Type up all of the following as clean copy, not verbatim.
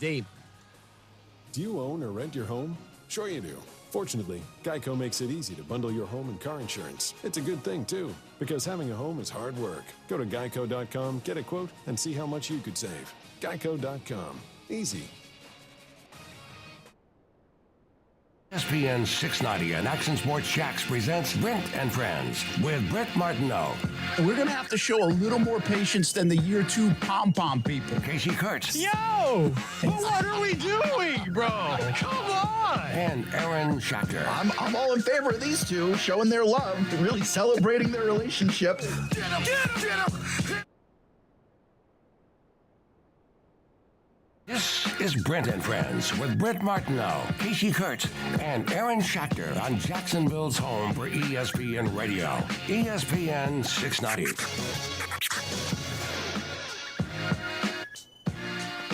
Dave. Do you own or rent your home? Sure you do. Fortunately, Geico makes it easy to bundle your home and car insurance. It's a good thing, too, because having a home is hard work. Go to geico.com, get a quote, and see how much you could save. Geico.com. Easy. ESPN690 and Action Sports Jax presents Brent and Friends with Brent Martineau. We're going to have to show a little more patience than the year 2 pom-pom people. Kasey Kurtz. Yo! What are we doing, bro? Come on! And Aaron Schachter. I'm all in favor of these two showing their love, really celebrating their relationship. Get him! Get him! Get him! This is Brent and Friends with Brent Martineau, Kasey Kurtz, and Aaron Schachter on Jacksonville's home for ESPN Radio, ESPN 690.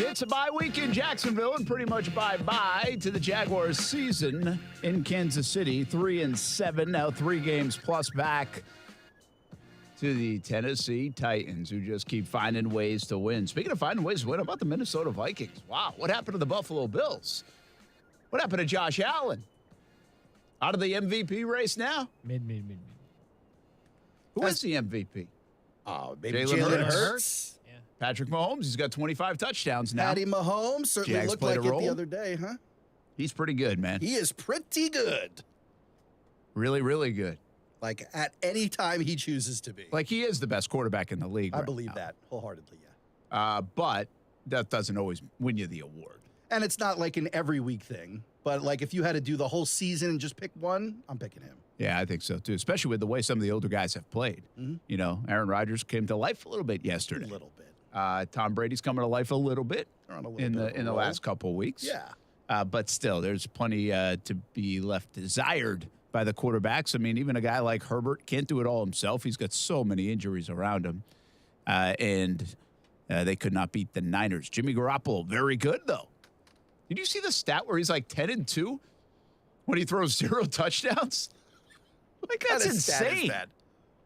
It's a bye week in Jacksonville and pretty much bye-bye to the Jaguars season in Kansas City. 3-7, now 3 games plus back to the Tennessee Titans, who just keep finding ways to win. Speaking of finding ways to win, how about the Minnesota Vikings? Wow, what happened to the Buffalo Bills? What happened to Josh Allen? Out of the MVP race now? Mid. Who is the MVP? Oh, maybe Jalen Hurts. Yeah. Patrick Mahomes. He's got 25 touchdowns now. Patty Mahomes certainly Jags looked played like a it role. the other day, huh? He's pretty good, man. He is pretty good. Really, really good. Like, at any time he chooses to be. Like, he is the best quarterback in the league I right believe now. that wholeheartedly, yeah. But that doesn't always win you the award. And it's not like an every week thing. But, like, if you had to do the whole season and just pick one, I'm picking him. Yeah, I think so, too, especially with the way some of the older guys have played. Mm-hmm. You know, Aaron Rodgers came to life a little bit yesterday. A little bit. Tom Brady's coming to life a little bit They're on a little in bit of a the roll. last couple of weeks. Yeah. But still, there's plenty to be left desired by the quarterbacks. I mean, even a guy like Herbert can't do it all himself. He's got so many injuries around him. And they could not beat the Niners. Jimmy Garoppolo, very good, though. Did you see the stat where he's like 10-2 when he throws 0 touchdowns? Like, that's insane.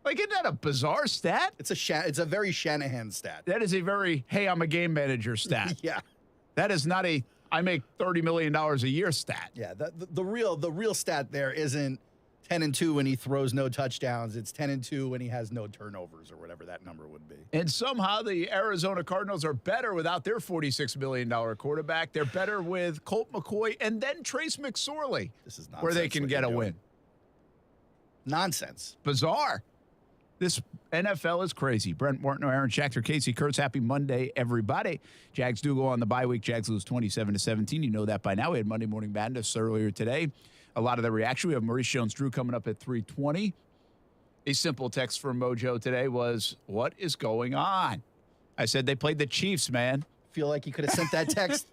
Like, isn't that a bizarre stat? It's a very Shanahan stat. That is a very, hey, I'm a game manager stat. Yeah. That is not a, I make $30 million a year stat. Yeah, the real stat there isn't 10-2 when he throws no touchdowns. It's 10-2 when he has no turnovers or whatever that number would be. And somehow the Arizona Cardinals are better without their $46 million quarterback. They're better with Colt McCoy and then Trace McSorley. This is nonsense. Where they can what get you're a doing. win. Nonsense. Bizarre. This NFL is crazy. Brent Martineau, Aaron Schachter, Kasey Kurtz. Happy Monday, everybody. Jags do go on the bye week. Jags lose 27-17. You know that by now. We had Monday Morning Madness earlier today. A lot of the reaction. We have Maurice Jones-Drew coming up at 3:20. A simple text from MOJO today was, what is going on? I said they played the Chiefs, man. Feel like you could have sent that text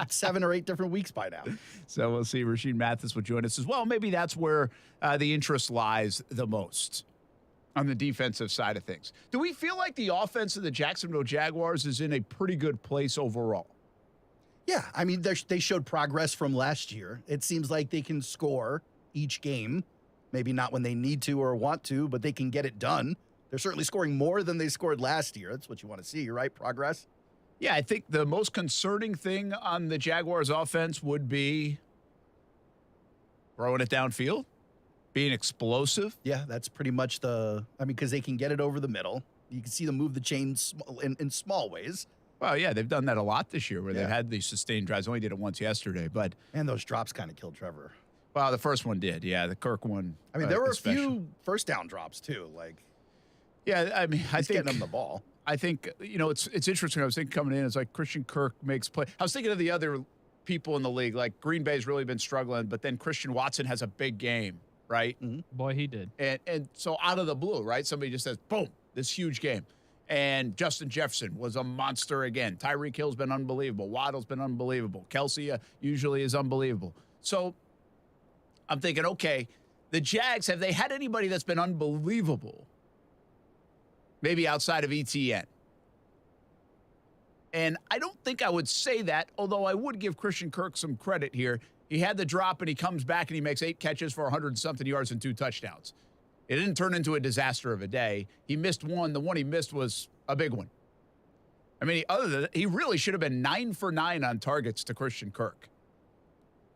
7 or 8 different weeks by now. So we'll see. Rashean Mathis will join us as well. Maybe that's where the interest lies the most on the defensive side of things. Do we feel like the offense of the Jacksonville Jaguars is in a pretty good place overall? Yeah, I mean, they showed progress from last year. It seems like they can score each game. Maybe not when they need to or want to, but they can get it done. They're certainly scoring more than they scored last year. That's what you want to see, right? Progress. Yeah, I think the most concerning thing on the Jaguars offense would be throwing it downfield, being explosive. Yeah, that's pretty much because they can get it over the middle. You can see them move the chains in small ways. Well, yeah, they've done that a lot this year where they've Yeah. had these sustained drives. Only did it once yesterday, but. And those drops kind of killed Trevor. Well, the first one did, yeah. The Kirk one. I mean, there were especially. a few first down drops, too. Like, Yeah, I mean, I he's think. getting them the ball. I think, it's interesting. I was thinking coming in, it's like Christian Kirk makes play. I was thinking of the other people in the league. Like Green Bay's really been struggling, but then Christian Watson has a big game, right? Mm-hmm. Boy, he did. And so out of the blue, right? Somebody just says, boom, this huge game. And Justin Jefferson was a monster again. Tyreek Hill's been unbelievable. Waddle's been unbelievable. Kelsey usually is unbelievable. So I'm thinking, okay, the Jags, have they had anybody that's been unbelievable? Maybe outside of ETN. And I don't think I would say that, although I would give Christian Kirk some credit here. He had the drop, and he comes back, and he makes 8 catches for 100-something yards and 2 touchdowns. It didn't turn into a disaster of a day. He missed one. The one he missed was a big one. I mean, other than that, he really should have been 9 for 9 on targets to Christian Kirk.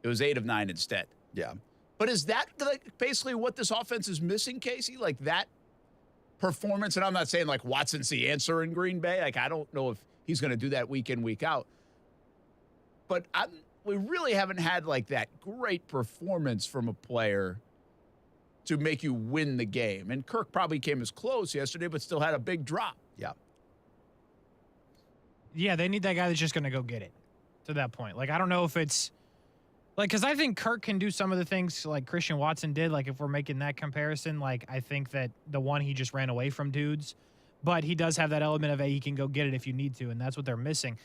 It was 8 of 9 instead. Yeah. But is that like basically what this offense is missing, Kasey? Like that performance? And I'm not saying like Watson's the answer in Green Bay. Like I don't know if he's going to do that week in, week out. But we really haven't had like that great performance from a player to make you win the game. And Kirk probably came as close yesterday, but still had a big drop. Yeah. Yeah, they need that guy that's just going to go get it to that point. Like, I don't know if it's like, because I think Kirk can do some of the things like Christian Watson did. Like, if we're making that comparison, like, I think that the one he just ran away from dudes, but he does have that element of, hey, he can go get it if you need to, and that's what they're missing.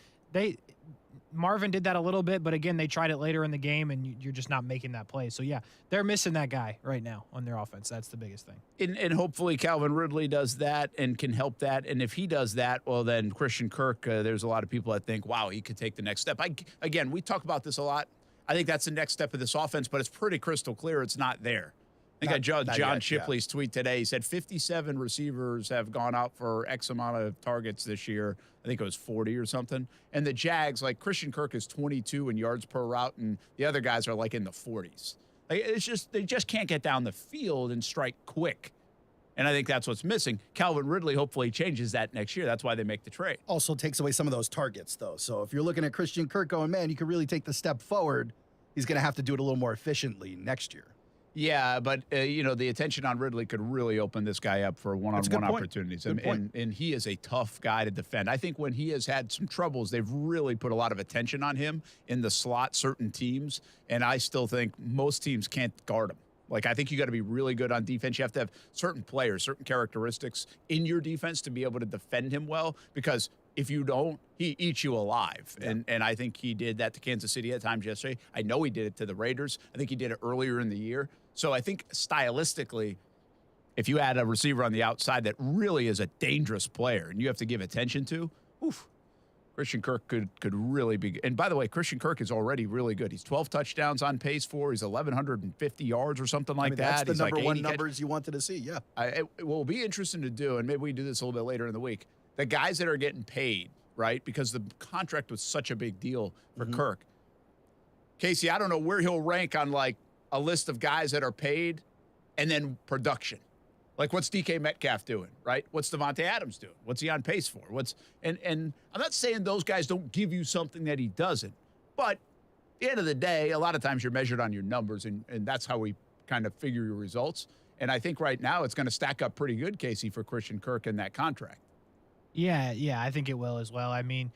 Marvin did that a little bit, but again, they tried it later in the game, and you're just not making that play. So, yeah, they're missing that guy right now on their offense. That's the biggest thing. And hopefully Calvin Ridley does that and can help that. And if he does that, well, then Christian Kirk, there's a lot of people that think, wow, he could take the next step. Again, we talk about this a lot. I think that's the next step of this offense, but it's pretty crystal clear it's not there. I think I judged John Shipley's tweet today. He said 57 receivers have gone out for X amount of targets this year. I think it was 40 or something. And the Jags, like Christian Kirk is 22 in yards per route, and the other guys are like in the 40s. Like it's just they just can't get down the field and strike quick. And I think that's what's missing. Calvin Ridley hopefully changes that next year. That's why they make the trade. Also takes away some of those targets, though. So if you're looking at Christian Kirk going, man, you could really take the step forward, he's going to have to do it a little more efficiently next year. Yeah, but, the attention on Ridley could really open this guy up for one-on-one opportunities. And he is a tough guy to defend. I think when he has had some troubles, they've really put a lot of attention on him in the slot, certain teams. And I still think most teams can't guard him. Like, I think you got to be really good on defense. You have to have certain players, certain characteristics in your defense to be able to defend him well, because if you don't, he eats you alive. Yeah. And I think he did that to Kansas City at times yesterday. I know he did it to the Raiders. I think he did it earlier in the year. So I think stylistically, if you add a receiver on the outside that really is a dangerous player and you have to give attention to, Christian Kirk could really be. And by the way, Christian Kirk is already really good. He's 12 touchdowns on pace for. He's 1,150 yards or something like that. That's the number one numbers numbers you wanted to see, yeah. It will be interesting to do, and maybe we do this a little bit later in the week. The guys that are getting paid, right, because the contract was such a big deal for Kirk. Kasey, I don't know where he'll rank on, like, a list of guys that are paid and then production. Like, what's DK Metcalf doing, right? What's Devontae Adams doing? What's he on pace for? And I'm not saying those guys don't give you something that he doesn't, but at the end of the day, a lot of times you're measured on your numbers, and that's how we kind of figure your results. And I think right now it's going to stack up pretty good, Kasey, for Christian Kirk in that contract. Yeah, I think it will as well. I mean,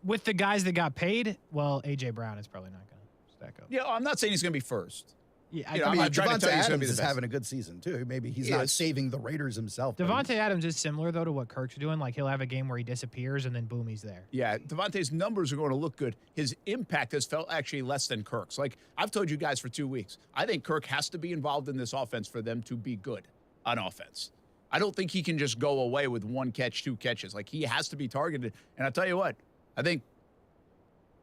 with the guys that got paid, well, A.J. Brown is probably not going to stack up. Yeah, I'm not saying he's going to be first. Yeah, I'm not trying to tell you he's going to be the is best. having a good season, too. Maybe he's not saving the Raiders himself. Devontae Adams is similar, though, to what Kirk's doing. Like, he'll have a game where he disappears, and then, boom, he's there. Yeah, Devontae's numbers are going to look good. His impact has felt actually less than Kirk's. Like, I've told you guys for 2 weeks, I think Kirk has to be involved in this offense for them to be good on offense. I don't think he can just go away with 1 catch, 2 catches. Like, he has to be targeted. And I'll tell you what, I think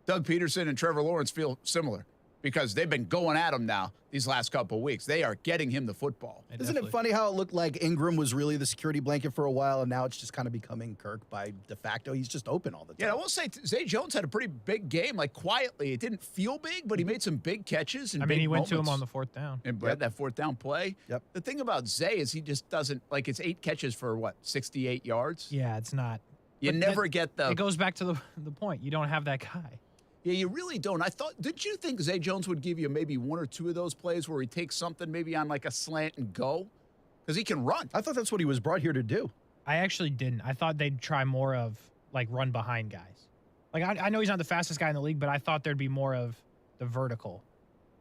Doug Peterson and Trevor Lawrence feel similar, because they've been going at him now these last couple of weeks. They are getting him the football. Isn't it funny how it looked like Ingram was really the security blanket for a while, and now it's just kind of becoming Kirk by de facto? He's just open all the time. Yeah, I will say Zay Jones had a pretty big game, like quietly. It didn't feel big, but he made some big catches. And he went moments. to him on the 4th down. And that 4th down play. Yep. The thing about Zay is he just doesn't, like, it's 8 catches for, 68 yards? Yeah, it's not. You never get the... It goes back to the point. You don't have that guy. Yeah, you really don't. Did you think Zay Jones would give you maybe 1 or 2 of those plays where he takes something maybe on like a slant and go? Because he can run. I thought that's what he was brought here to do. I actually didn't. I thought they'd try more of like run behind guys. Like I know he's not the fastest guy in the league, but I thought there'd be more of the vertical,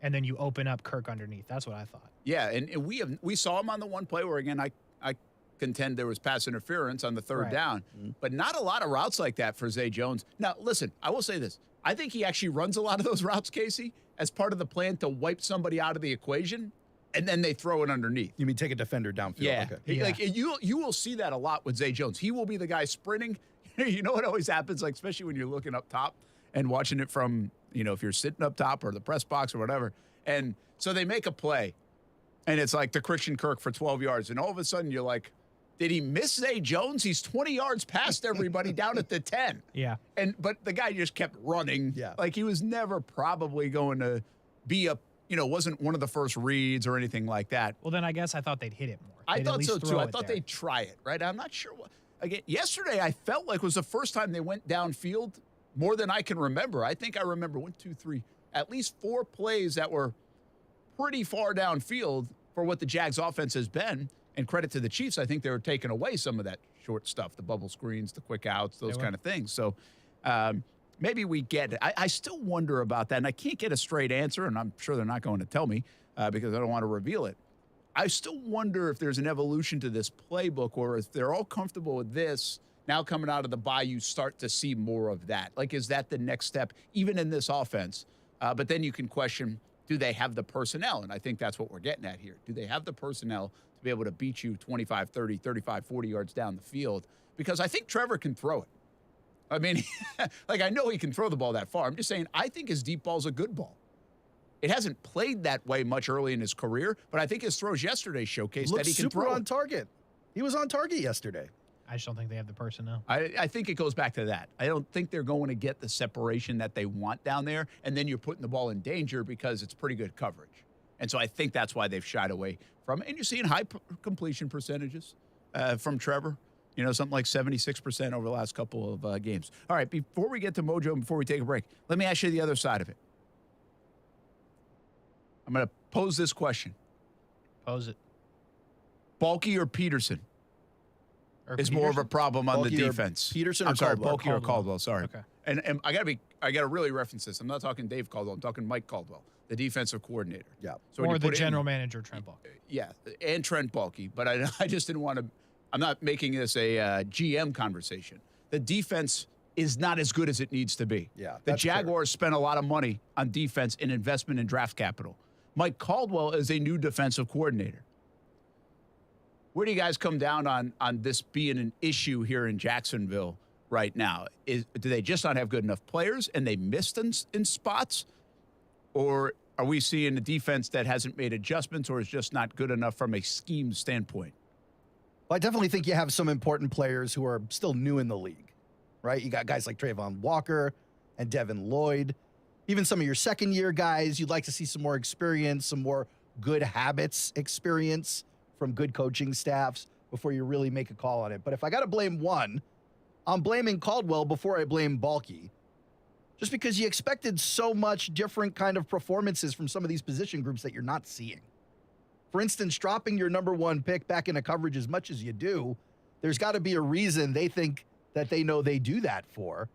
and then you open up Kirk underneath. That's what I thought. Yeah, and we saw him on the one play where, again, I contend there was pass interference on the 3rd down, but not a lot of routes like that for Zay Jones. Now, listen, I will say this. I think he actually runs a lot of those routes, Kasey, as part of the plan to wipe somebody out of the equation, and then they throw it underneath. You mean take a defender downfield? Yeah. Okay. Like you will see that a lot with Zay Jones. He will be the guy sprinting. You know what always happens, like especially when you're looking up top and watching it from, if you're sitting up top or the press box or whatever. And so they make a play, and it's like the Christian Kirk for 12 yards, and all of a sudden you're like, Did he miss Zay Jones? He's 20 yards past everybody down at the 10. Yeah. But the guy just kept running. Yeah. Like he was never probably going to be wasn't one of the first reads or anything like that. Well, then I guess I thought they'd hit it more. I They'd at thought least so too. throw I it thought there. they'd try it, right? I'm not sure what. Again, yesterday I felt like was the first time they went downfield more than I can remember. I think I remember 1, 2, 3, at least 4 plays that were pretty far downfield for what the Jags offense has been. And credit to the Chiefs, I think they were taking away some of that short stuff, the bubble screens, the quick outs, those kind of things. So maybe we get it. I still wonder about that, and I can't get a straight answer, and I'm sure they're not going to tell me because I don't want to reveal it. I still wonder if there's an evolution to this playbook, or if they're all comfortable with this, now coming out of the bye, you start to see more of that. Like, is that the next step, even in this offense? But then you can question, do they have the personnel? And I think that's what we're getting at here. Do they have the personnel to be able to beat you 25, 30, 35, 40 yards down the field? Because I think Trevor can throw it. I mean, like, I know he can throw the ball that far. I'm just saying, I think his deep ball's a good ball. It hasn't played that way much early in his career, but I think his throws yesterday showcased that he can super throw. on target. He was on target yesterday. I just don't think they have the personnel. I think it goes back to that. I don't think they're going to get the separation that they want down there, and then you're putting the ball in danger because it's pretty good coverage. And so I think that's why they've shied away from it. And you're seeing high completion percentages from Trevor. Something like 76% over the last couple of games. All right, before we get to Mojo and before we take a break, let me ask you the other side of it. I'm going to pose this question. Pose it. Balky or Peterson Or is more of a problem on the Balky or defense. Peterson or I'm sorry, Caldwell? Balky or Caldwell, sorry. Okay. And I got to really reference this. I'm not talking Dave Caldwell. I'm talking Mike Caldwell, the defensive coordinator. Yeah. So when Or you the put general manager, Trent Ball. Yeah, and Trent Baalke. But I just didn't want to – I'm not making this a GM conversation. The defense is not as good as it needs to be. Yeah, The that's fair. Jaguars spent a lot of money on defense and investment in draft capital. Mike Caldwell is a new defensive coordinator. Where do you guys come down on this being an issue here in Jacksonville right now? Do they just not have good enough players and they missed in spots? Or are we seeing a defense that hasn't made adjustments or is just not good enough from a scheme standpoint? Well, I definitely think you have some important players who are still new in the league, right? You got guys like Trayvon Walker and Devin Lloyd. Even some of your second-year guys, you'd like to see some more experience, some more good habits experience from good coaching staffs before you really make a call on it. But if I got to blame one, I'm blaming Caldwell before I blame Baalke. Just because you expected so much different kind of performances from some of these position groups that you're not seeing. For instance, dropping your number 1 pick back into coverage as much as you do, there's got to be a reason they think that they know they do that for.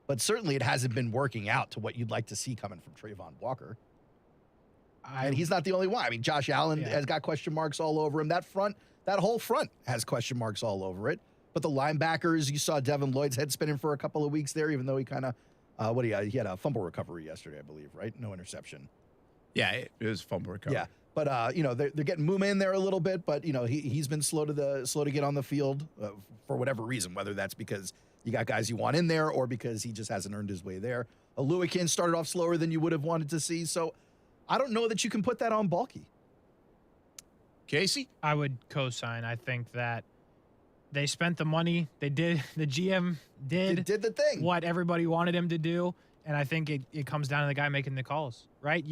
But certainly it hasn't been working out to what you'd like to see coming from Trayvon Walker. And he's not the only one. I mean, Josh Allen has got question marks all over him. That whole front has question marks all over it. But the linebackers, you saw Devin Lloyd's head spinning for a couple of weeks there, even though he kind of, he had a fumble recovery yesterday, I believe, right? No interception. Yeah, it was fumble recovery. Yeah. But, they're getting Muma in there a little bit, but, he's been slow to get on the field for whatever reason, whether that's because you got guys you want in there or because he just hasn't earned his way there. Aluakin started off slower than you would have wanted to see. So I don't know that you can put that on Baalke. Kasey? I would co-sign. I think that they spent the money. They did. The GM did the thing. What everybody wanted him to do. And I think it comes down to the guy making the calls, right?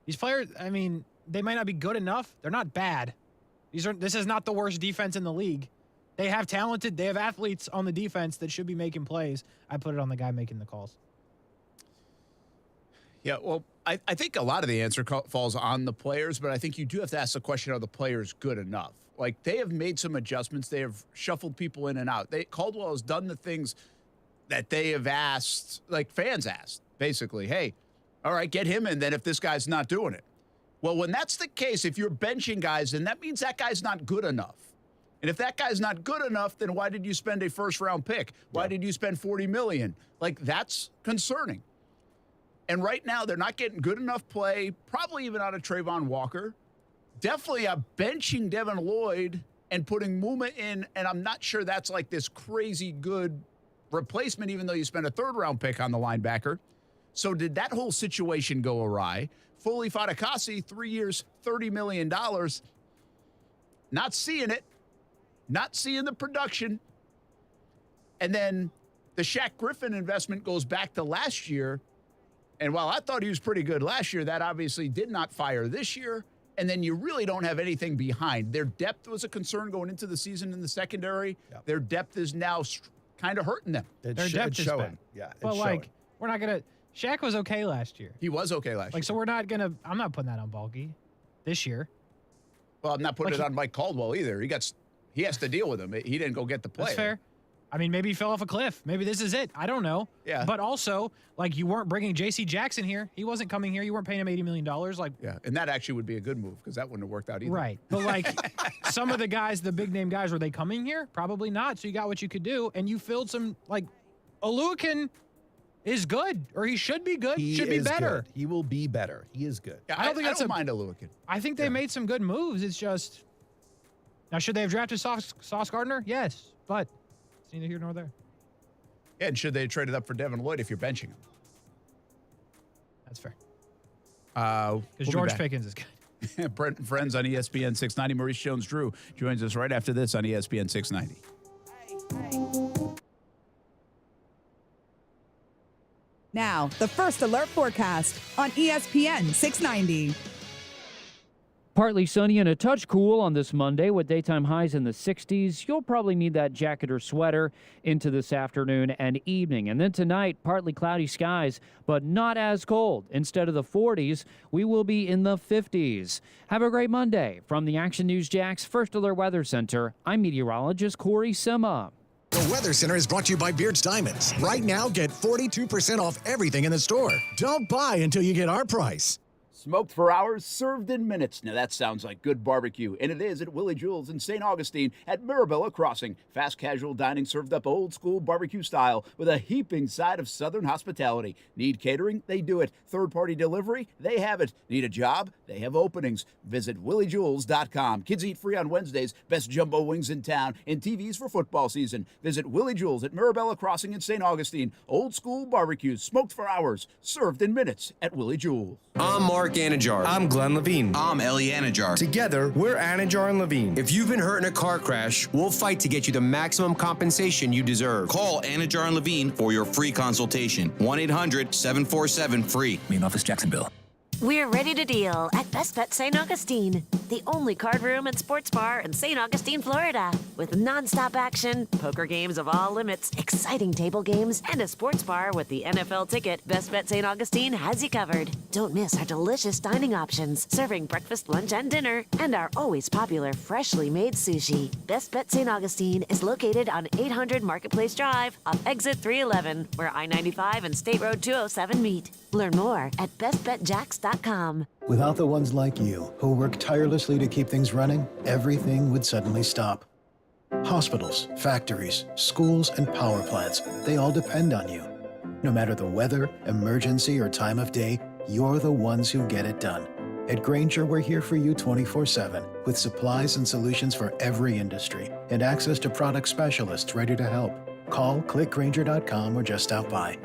These players, I mean, they might not be good enough. They're not bad. This is not the worst defense in the league. They have athletes on the defense that should be making plays. I put it on the guy making the calls. Yeah, well, I think a lot of the answer falls on the players, but I think you do have to ask the question, are the players good enough? Like, they have made some adjustments. They have shuffled people in and out. Caldwell has done the things that they have asked, like fans asked, basically. Hey, all right, get him in then if this guy's not doing it. Well, when that's the case, if you're benching guys, then that means that guy's not good enough. And if that guy's not good enough, then why did you spend a first-round pick? Why did you spend $40 million? Like, that's concerning. And right now, they're not getting good enough play, probably even out of Trayvon Walker. Definitely benching Devin Lloyd and putting Muma in, and I'm not sure that's like this crazy good replacement, even though you spent a third-round pick on the linebacker. So did that whole situation go awry? Foley Fatukasi, 3 years, $30 million. Not seeing it. not seeing the production. And then the Shaq Griffin investment goes back to last year. And while I thought he was pretty good last year, that obviously did not fire this year. And then you really don't have anything behind. Their depth was a concern going into the season in the secondary. Yep. Their depth is now kind of hurting them. Their depth is showing. bad. Yeah, it's but, showing. we're not going to – Shaq was okay last year. He was okay last year. So we're not going to – I'm not putting that on Balky this year. Well, I'm not putting it on Mike Caldwell either. He has to deal with him. He didn't go get the play. That's fair. I mean, maybe he fell off a cliff. Maybe this is it. I don't know. Yeah. But also, you weren't bringing J.C. Jackson here. He wasn't coming here. You weren't paying him $80 million. Yeah, and that actually would be a good move because that wouldn't have worked out either. Right. But, some of the guys, the big-name guys, were they coming here? Probably not. So you got what you could do, and you filled some, Oluwakin is good, or he should be good. He should be is better. Good. He will be better. He is good. Yeah, I don't mind Oluwakin. I think they made some good moves. It's just now, should they have drafted Sauce Gardner? Yes, but it's neither here nor there. Yeah, and should they have traded up for Devin Lloyd if you're benching him? That's fair. Because George Pickens is good. Brent and Friends on ESPN 690. Maurice Jones-Drew joins us right after this on ESPN 690. Now, the First Alert forecast on ESPN 690. Partly sunny and a touch cool on this Monday with daytime highs in the 60s. You'll probably need that jacket or sweater into this afternoon and evening. And then tonight, partly cloudy skies, but not as cold. Instead of the 40s, we will be in the 50s. Have a great Monday. From the Action News Jax First Alert Weather Center, I'm meteorologist Corey Sima. The Weather Center is brought to you by Beard's Diamonds. Right now, get 42% off everything in the store. Don't buy until you get our price. Smoked for hours, served in minutes. Now that sounds like good barbecue, and it is at Willie Jewell's in St. Augustine at Mirabella Crossing. Fast casual dining served up old school barbecue style with a heaping side of Southern hospitality. Need catering? They do it. Third-party delivery? They have it. Need a job? They have openings. Visit williejewels.com. Kids eat free on Wednesdays. Best jumbo wings in town and TVs for football season. Visit Willie Jewell's at Mirabella Crossing in St. Augustine. Old school barbecues, smoked for hours, served in minutes at Willie Jewell's. I'm Mark Anajar. I'm Glenn Levine. I'm Ellie Anajar. Together, we're Anajar and Levine. If you've been hurt in a car crash, we'll fight to get you the maximum compensation you deserve. Call Anajar and Levine for your free consultation. 1-800-747-FREE. Main office, Jacksonville. We're ready to deal at Best Bet St. Augustine, the only card room and sports bar in St. Augustine, Florida. With nonstop action, poker games of all limits, exciting table games, and a sports bar with the NFL ticket, Best Bet St. Augustine has you covered. Don't miss our delicious dining options, serving breakfast, lunch, and dinner, and our always popular freshly made sushi. Best Bet St. Augustine is located on 800 Marketplace Drive off exit 311, where I-95 and State Road 207 meet. Learn more at bestbetjax.com. Without the ones like you, who work tirelessly to keep things running, everything would suddenly stop. Hospitals, factories, schools, and power plants, they all depend on you. No matter the weather, emergency, or time of day, you're the ones who get it done. At Grainger, we're here for you 24/7, with supplies and solutions for every industry, and access to product specialists ready to help. Call, click Grainger.com, or just stop by.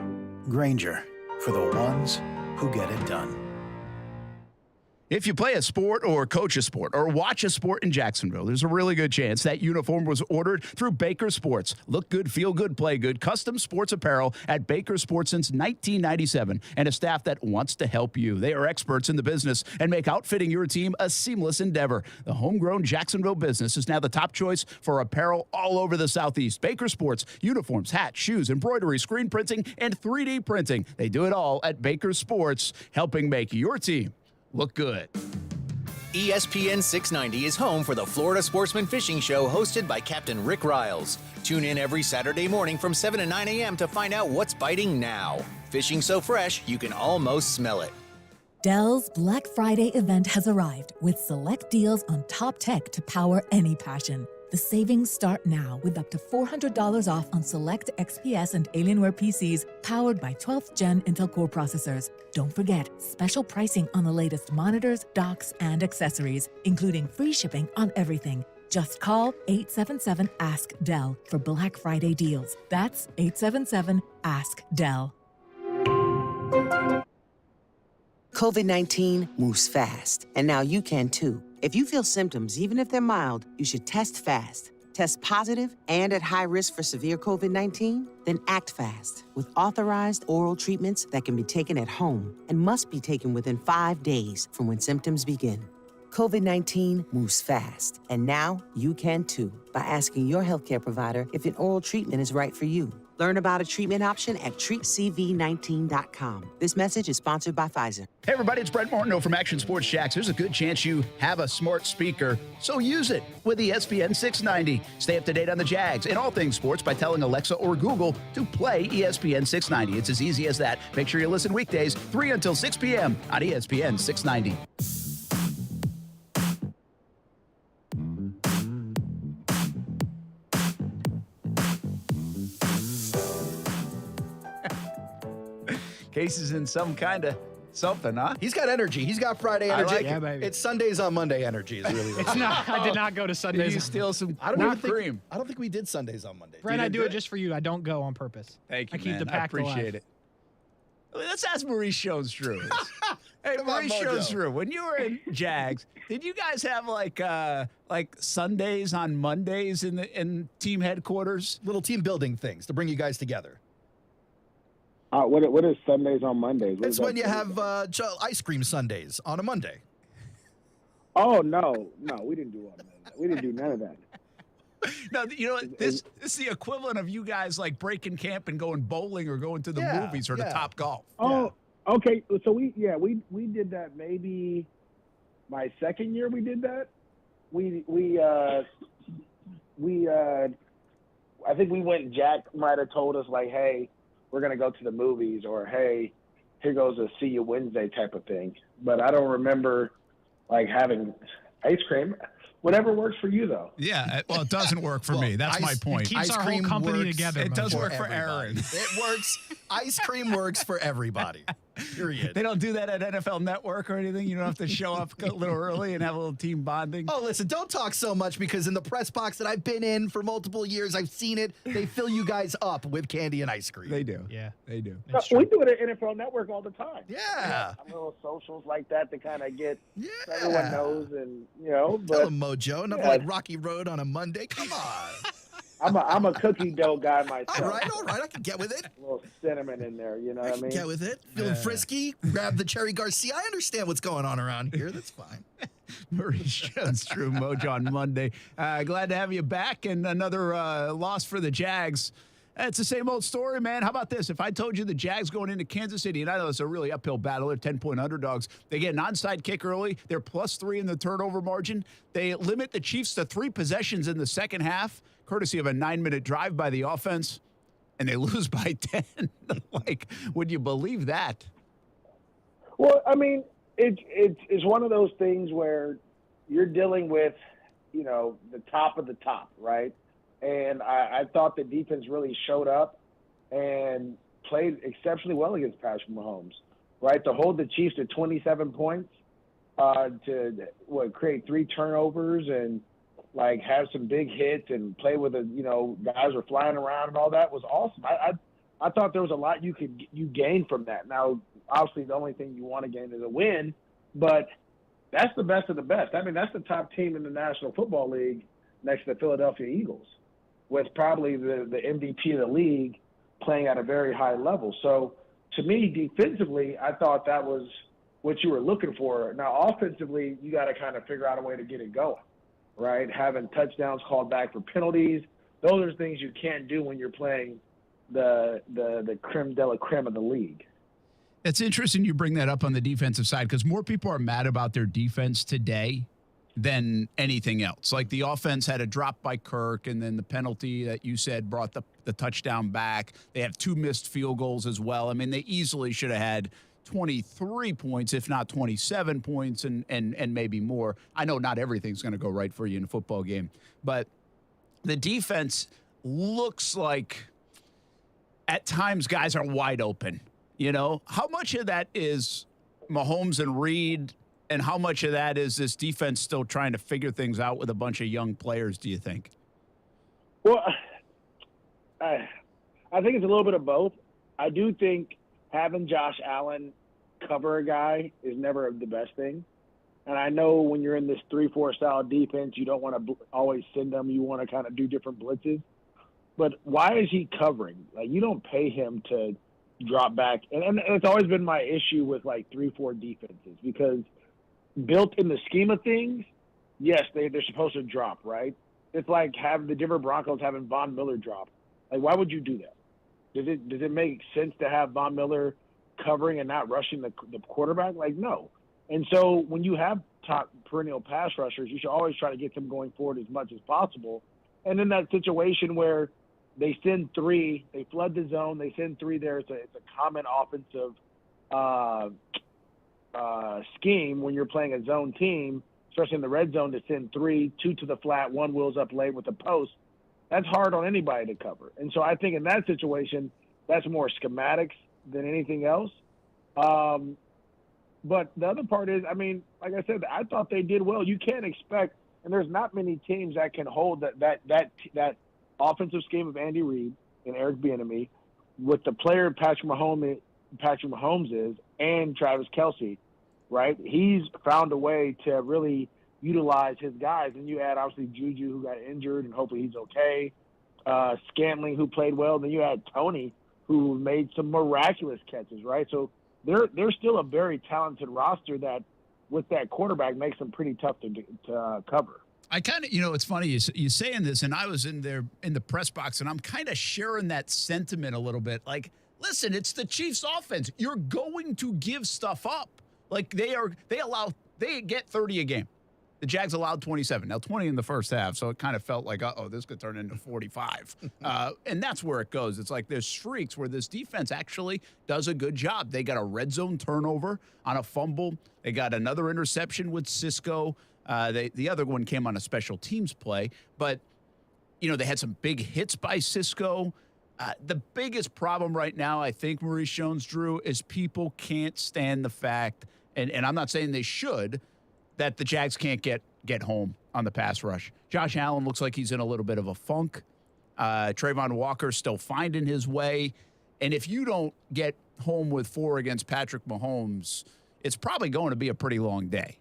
Grainger, for the ones who get it done. If you play a sport or coach a sport or watch a sport in Jacksonville, there's a really good chance that uniform was ordered through Baker Sports. Look good, feel good, play good. Custom sports apparel at Baker Sports since 1997, and a staff that wants to help you. They are experts in the business and make outfitting your team a seamless endeavor. The homegrown Jacksonville business is now the top choice for apparel all over the Southeast. Baker Sports, uniforms, hats, shoes, embroidery, screen printing, and 3D printing. They do it all at Baker Sports, helping make your team look good. ESPN 690 is home for the Florida Sportsman Fishing Show hosted by Captain Rick Riles. Tune in every Saturday morning from 7 to 9 a.m. to find out what's biting now. Fishing so fresh, you can almost smell it. Dell's Black Friday event has arrived with select deals on top tech to power any passion. The savings start now with up to $400 off on select XPS and Alienware PCs powered by 12th Gen Intel Core processors. Don't forget, special pricing on the latest monitors, docks, and accessories, including free shipping on everything. Just call 877-ASK-DELL for Black Friday deals. That's 877-ASK-DELL. COVID-19 moves fast, and now you can too. If you feel symptoms, even if they're mild, you should test fast. Test positive and at high risk for severe COVID-19? Then act fast with authorized oral treatments that can be taken at home and must be taken within 5 days from when symptoms begin. COVID-19 moves fast, and now you can too by asking your healthcare provider if an oral treatment is right for you. Learn about a treatment option at treatcv19.com. This message is sponsored by Pfizer. Hey everybody, it's Brent Martineau from Action Sports Jax. There's a good chance you have a smart speaker, so use it with ESPN690. Stay up to date on the Jags and all things sports by telling Alexa or Google to play ESPN690. It's as easy as that. Make sure you listen weekdays 3 until 6 p.m. on ESPN690. Kasey's in some kind of something, huh? He's got energy. He's got Friday energy. like it. Yeah, baby. It's Sundays on Monday energy. Is really It's not. I did not go to Sundays. Did you steal some I don't cream? I don't think we did Sundays on Monday. Brent, I do it just for you. I don't go on purpose. Thank you, I keep man. the pack I appreciate it. Let's ask Maurice Jones Drew. Hey, Come on, Maurice Mojo. Jones Drew, when you were in Jags, did you guys have like Sundays on Mondays in team headquarters? Little team building things to bring you guys together. What is Sundays on Mondays? It's when you have ice cream Sundays on a Monday. Oh no, we didn't do all of that. We didn't do none of that. No, you know what? This is the equivalent of you guys like breaking camp and going bowling or going to the movies or to Top Golf. Oh, okay. So we did that maybe my second year. We did that. I think we went. Jack might have told us like, hey, we're going to go to the movies, or, hey, here goes a see you Wednesday type of thing. But I don't remember, like, having ice cream. Whatever works for you, though. Yeah, well, it doesn't work for me. That's my point. It keeps our whole company together. It does Mojo. work for Aaron. It works. Ice cream works for everybody. Period. They don't do that at NFL Network or anything? You don't have to show up a little early and have a little team bonding? Oh, listen, don't talk so much, because in the press box that I've been in for multiple years, I've seen it. They fill you guys up with candy and ice cream. They do. Yeah. They do. We do it at NFL Network all the time. Yeah. Little socials like that to kind of get so everyone knows, and but Tell them, Mojo. Nothing like Rocky Road on a Monday. Come on. I'm a cookie dough guy myself. All right. I can get with it. A little cinnamon in there, you know what I mean? Get with it. Feeling frisky. Grab the Cherry Garcia. I understand what's going on around here. That's fine. Maurice Jones, Drew Mojo on Monday. Glad to have you back, and another loss for the Jags. It's the same old story, man. How about this? If I told you the Jags going into Kansas City, and I know it's a really uphill battle, they're 10-point underdogs. They get an onside kick early. They're +3 in the turnover margin. They limit the Chiefs to 3 possessions in the second half, courtesy of a 9-minute drive by the offense, and they lose by 10. Like, would you believe that? Well, I mean, it's one of those things where you're dealing with, the top of the top, right? And I thought the defense really showed up and played exceptionally well against Patrick Mahomes, right? To hold the Chiefs to 27 points, to create 3 turnovers and like have some big hits and play with guys were flying around and all that was awesome. I thought there was a lot you gain from that. Now, obviously, the only thing you want to gain is a win, but that's the best of the best. I mean, that's the top team in the National Football League next to the Philadelphia Eagles, with probably the MVP of the league playing at a very high level. So to me, defensively, I thought that was what you were looking for. Now, offensively, you got to kind of figure out a way to get it going, right? Having touchdowns called back for penalties. Those are things you can't do when you're playing the creme de la creme of the league. It's interesting you bring that up on the defensive side, because more people are mad about their defense today than anything else. Like, the offense had a drop by Kirk, and then the penalty that you said brought the touchdown back. They have 2 missed field goals as well. I mean, they easily should have had 23 points, if not 27 points, and maybe more. I know not everything's going to go right for you in a football game, but the defense looks like at times guys are wide open. How much of that is Mahomes and Reed, and how much of that is this defense still trying to figure things out with a bunch of young players, do you think? Well, I think it's a little bit of both. I do think having Josh Allen cover a guy is never the best thing. And I know when you're in this 3-4 style defense, you don't want to always send them. You want to kind of do different blitzes. But why is he covering? Like, you don't pay him to drop back. And it's always been my issue with, like, 3-4 defenses because built in the scheme of things, yes, they're supposed to drop, right? It's like having the Denver Broncos having Von Miller drop. Like, why would you do that? Does it make sense to have Von Miller covering and not rushing the quarterback? Like, no. And so when you have top perennial pass rushers, you should always try to get them going forward as much as possible. And in that situation where they send 3, they flood the zone, they send 3 there, it's a common offensive scheme when you're playing a zone team, especially in the red zone, to send 3, 2 to the flat, 1 wheels up late with a post. That's hard on anybody to cover. And so I think in that situation, that's more schematics than anything else. But the other part is, I mean, like I said, I thought they did well. You can't expect, and there's not many teams that can hold that offensive scheme of Andy Reid and Eric Bieniemy with the player Patrick Mahomes is and Travis Kelce, right? He's found a way to really utilize his guys. And you add, obviously, Juju, who got injured, and hopefully he's okay. Scantling, who played well. Then you had Tony, who made some miraculous catches, right? So they're still a very talented roster that, with that quarterback, makes them pretty tough to cover. I kind of, it's funny you saying this, and I was in the press box, and I'm kind of sharing that sentiment a little bit. Like, listen, it's the Chiefs' offense. You're going to give stuff up. Like they get 30 a game. The Jags allowed 27. Now 20 in the first half, so it kind of felt like, this could turn into 45. And that's where it goes. It's like there's streaks where this defense actually does a good job. They got a red zone turnover on a fumble. They got another interception with Cisco. The other one came on a special teams play. But, they had some big hits by Cisco. The biggest problem right now, I think, Maurice Jones-Drew, is people can't stand the fact, and I'm not saying they should, that the Jags can't get home on the pass rush. Josh Allen looks like he's in a little bit of a funk. Trayvon Walker's still finding his way. And if you don't get home with 4 against Patrick Mahomes, it's probably going to be a pretty long day.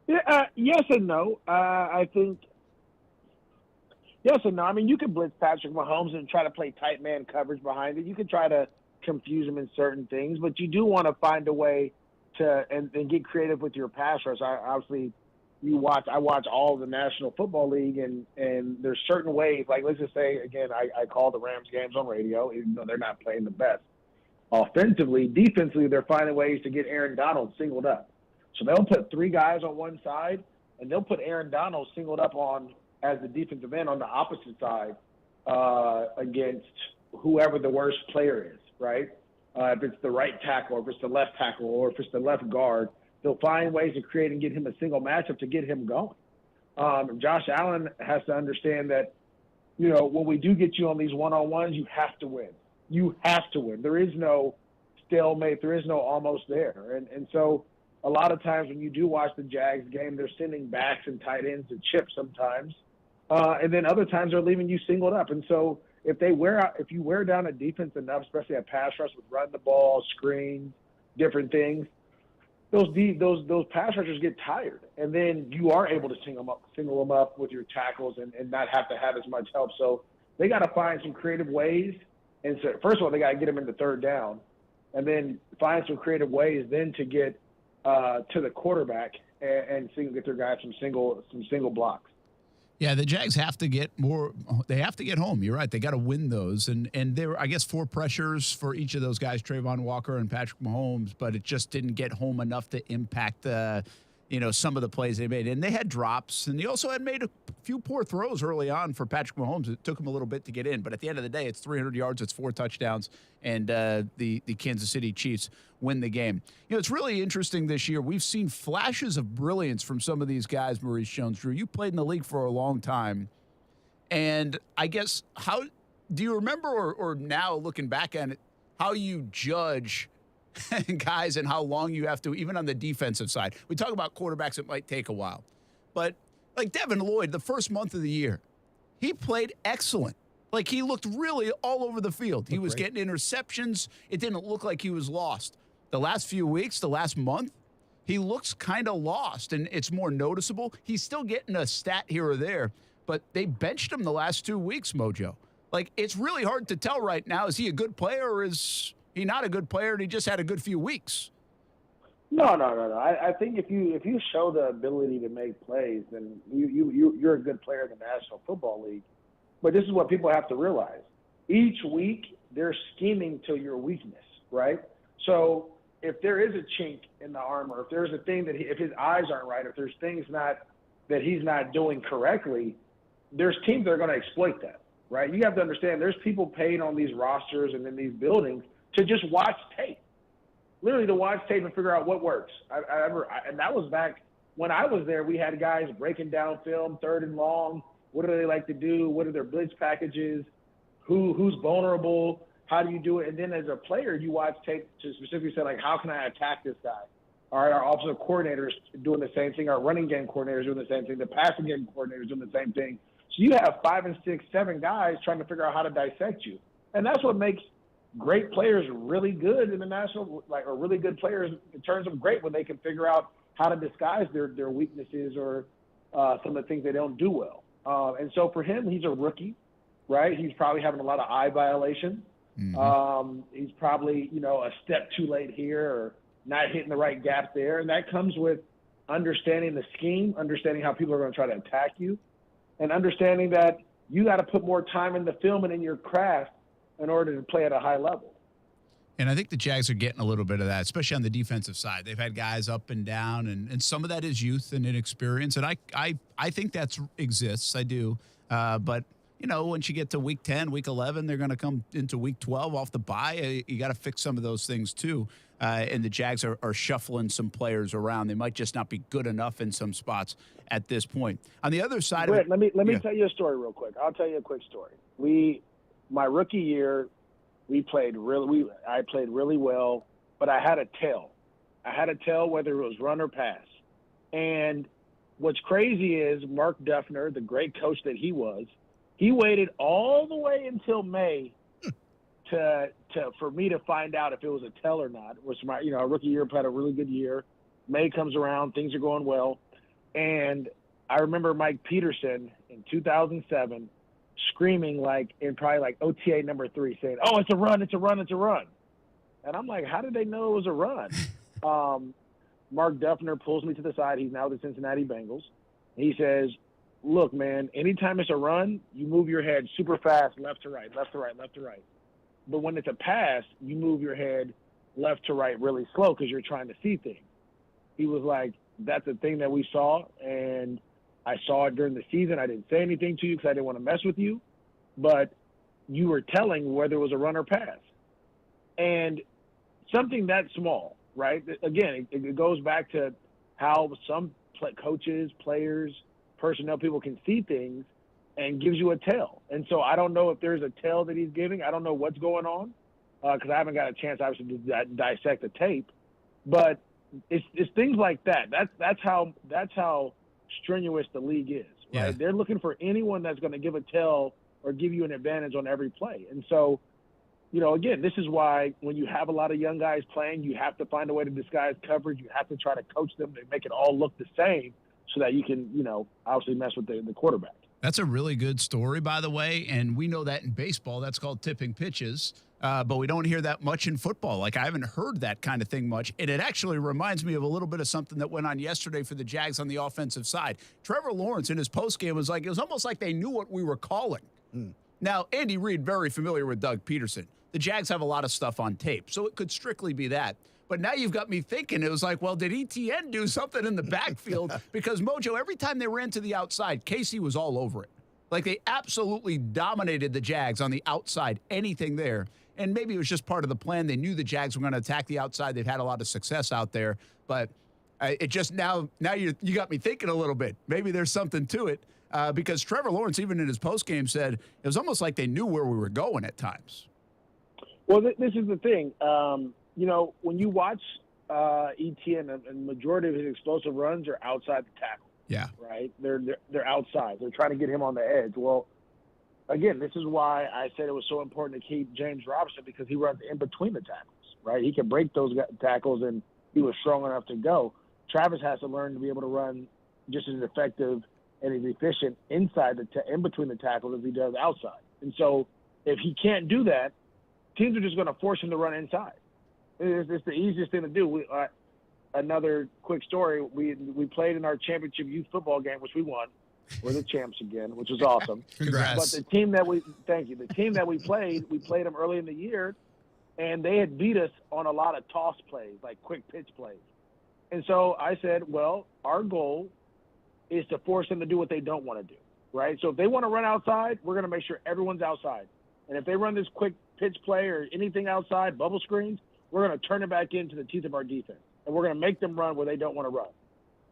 Yeah, yes and no. I think yes and no. I mean, you could blitz Patrick Mahomes and try to play tight man coverage behind it. You could try to confuse him in certain things, but you do want to find a way to and get creative with your pass rush. I watch all of the National Football League, and there's certain ways. Like, let's just say, again, I call the Rams games on radio, even though they're not playing the best offensively. Defensively, they're finding ways to get Aaron Donald singled up. So they'll put 3 guys on one side, and they'll put Aaron Donald singled up on as the defensive end on the opposite side against whoever the worst player is, right? If it's the right tackle, or if it's the left tackle, or if it's the left guard, they'll find ways to create and get him a single matchup to get him going. Josh Allen has to understand that, when we do get you on these one-on-ones, you have to win. You have to win. There is no stalemate. There is no almost there. And so a lot of times when you do watch the Jags game, they're sending backs and tight ends to chip sometimes. And then other times they're leaving you singled up. And so if you wear down a defense enough, especially a pass rush with running the ball, screens, different things, those pass rushers get tired, and then you are able to single them up with your tackles and not have to have as much help. So they got to find some creative ways. And so first of all, they got to get them into third down, and then find some creative ways then to get to the quarterback and get their guys some single blocks. Yeah, the Jags have to get more. They have to get home. You're right. They got to win those. And there were, I guess, 4 pressures for each of those guys, Trayvon Walker and Patrick Mahomes, but it just didn't get home enough to impact some of the plays they made. And they had drops, and they also had made a few poor throws early on for Patrick Mahomes. It took him a little bit to get in, but at the end of the day, it's 300 yards, it's 4 touchdowns, and the Kansas City Chiefs win the game. It's really interesting this year. We've seen flashes of brilliance from some of these guys, Maurice Jones-Drew. You played in the league for a long time, and I guess how do you remember or now looking back at it, how you judge guys and how long you have to, even on the defensive side? We talk about quarterbacks, it might take a while. But like Devin Lloyd, the first month of the year, he played excellent. Like, he looked really all over the field. He was getting interceptions. It didn't look like he was lost. The last few weeks, the last month, he looks kind of lost, and it's more noticeable. He's still getting a stat here or there, but they benched him the last 2 weeks, Mojo. Like, it's really hard to tell right now. Is he a good player or is he not a good player and he just had a good few weeks? No. I think if you show the ability to make plays, then you're a good player in the National Football League. But this is what people have to realize. Each week, they're scheming to your weakness, right? So if there is a chink in the armor, if there's a thing that if his eyes aren't right, if there's things that he's not doing correctly, there's teams that are going to exploit that, right? You have to understand there's people paid on these rosters and in these buildings to just watch tape, literally to watch tape and figure out what works. And that was back when I was there. We had guys breaking down film, 3rd and long. What do they like to do? What are their blitz packages? Who's vulnerable? How do you do it? And then as a player, you watch tape to specifically say, like, how can I attack this guy? All right, our offensive coordinators doing the same thing. Our running game coordinators doing the same thing. The passing game coordinators doing the same thing. So you have 5 and 6, 7 guys trying to figure out how to dissect you. And that's what makes great players really good in the national, or really good players. It turns them great when they can figure out how to disguise their weaknesses or some of the things they don't do well. And so for him, he's a rookie, right? He's probably having a lot of eye violations. Mm-hmm. He's probably, a step too late here or not hitting the right gap there. And that comes with understanding the scheme, understanding how people are going to try to attack you, and understanding that you got to put more time in the film and in your craft in order to play at a high level. And I think the Jags are getting a little bit of that, especially on the defensive side. They've had guys up and down, and some of that is youth and inexperience. And I think that exists. I do. But, once you get to week 10, week 11, they're going to come into week 12 off the bye. You got to fix some of those things too. And the Jags are shuffling some players around. They might just not be good enough in some spots at this point. On the other side Brent, of it, let me tell you a story real quick. I'll tell you a quick story. My rookie year, I played really well, but I had a tell. Whether it was run or pass. And what's crazy is Mark Duffner, the great coach that he was, he waited all the way until May for me to find out if it was a tell or not. Which our rookie year had a really good year. May comes around, things are going well, and I remember Mike Peterson in 2007 screaming in probably OTA number 3, saying, "Oh, it's a run, it's a run, it's a run." And I'm like, how did they know it was a run? Mark Duffner pulls me to the side. He's now the Cincinnati Bengals. He says, "Look, man, anytime it's a run, you move your head super fast, left to right, left to right, left to right. But when it's a pass, you move your head left to right really slow because you're trying to see things." He was like, "That's a thing that we saw, and I saw it during the season. I didn't say anything to you because I didn't want to mess with you, but you were telling whether it was a run or pass." And something that small, right? Again, it goes back to how some coaches, players, personnel people can see things and gives you a tell. And so I don't know if there's a tell that he's giving. I don't know what's going on because I haven't got a chance, obviously, to dissect the tape. But it's things like that. That's how strenuous the league is, right? Yeah. They're looking for anyone that's going to give a tell or give you an advantage on every play. And so, again, this is why when you have a lot of young guys playing, you have to find a way to disguise coverage. You have to try to coach them to make it all look the same so that you can, obviously mess with the quarterback. That's a really good story, by the way, and we know that in baseball. That's called tipping pitches, but we don't hear that much in football. I haven't heard that kind of thing much, and it actually reminds me of a little bit of something that went on yesterday for the Jags on the offensive side. Trevor Lawrence in his postgame was it was almost like they knew what we were calling. Now, Andy Reid, very familiar with Doug Peterson. The Jags have a lot of stuff on tape, so it could strictly be that. But now you've got me thinking, it was like, well, did ETN do something in the backfield? Because Mojo, every time they ran to the outside, Kasey was all over it. They absolutely dominated the Jags on the outside, anything there. And maybe it was just part of the plan. They knew the Jags were going to attack the outside. They've had a lot of success out there. But it just now you got me thinking a little bit. Maybe there's something to it because Trevor Lawrence, even in his postgame, said it was almost like they knew where we were going at times. Well, this is the thing. When you watch ETN, and the majority of his explosive runs are outside the tackle. Yeah. Right? They're outside. They're trying to get him on the edge. Well, again, this is why I said it was so important to keep James Robinson because he runs in between the tackles, right? He can break those tackles, and he was strong enough to go. Travis has to learn to be able to run just as effective and as efficient inside in between the tackles as he does outside. And so if he can't do that, teams are just going to force him to run inside. It's the easiest thing to do. Another quick story, we played in our championship youth football game, which we won. We're the champs again, which was awesome. Congrats. But the team that we played them early in the year, and they had beat us on a lot of toss plays, like quick pitch plays. And so I said, well, our goal is to force them to do what they don't want to do, right? So if they want to run outside, we're going to make sure everyone's outside. And if they run this quick pitch play or anything outside, bubble screens, we're going to turn it back into the teeth of our defense. And we're going to make them run where they don't want to run.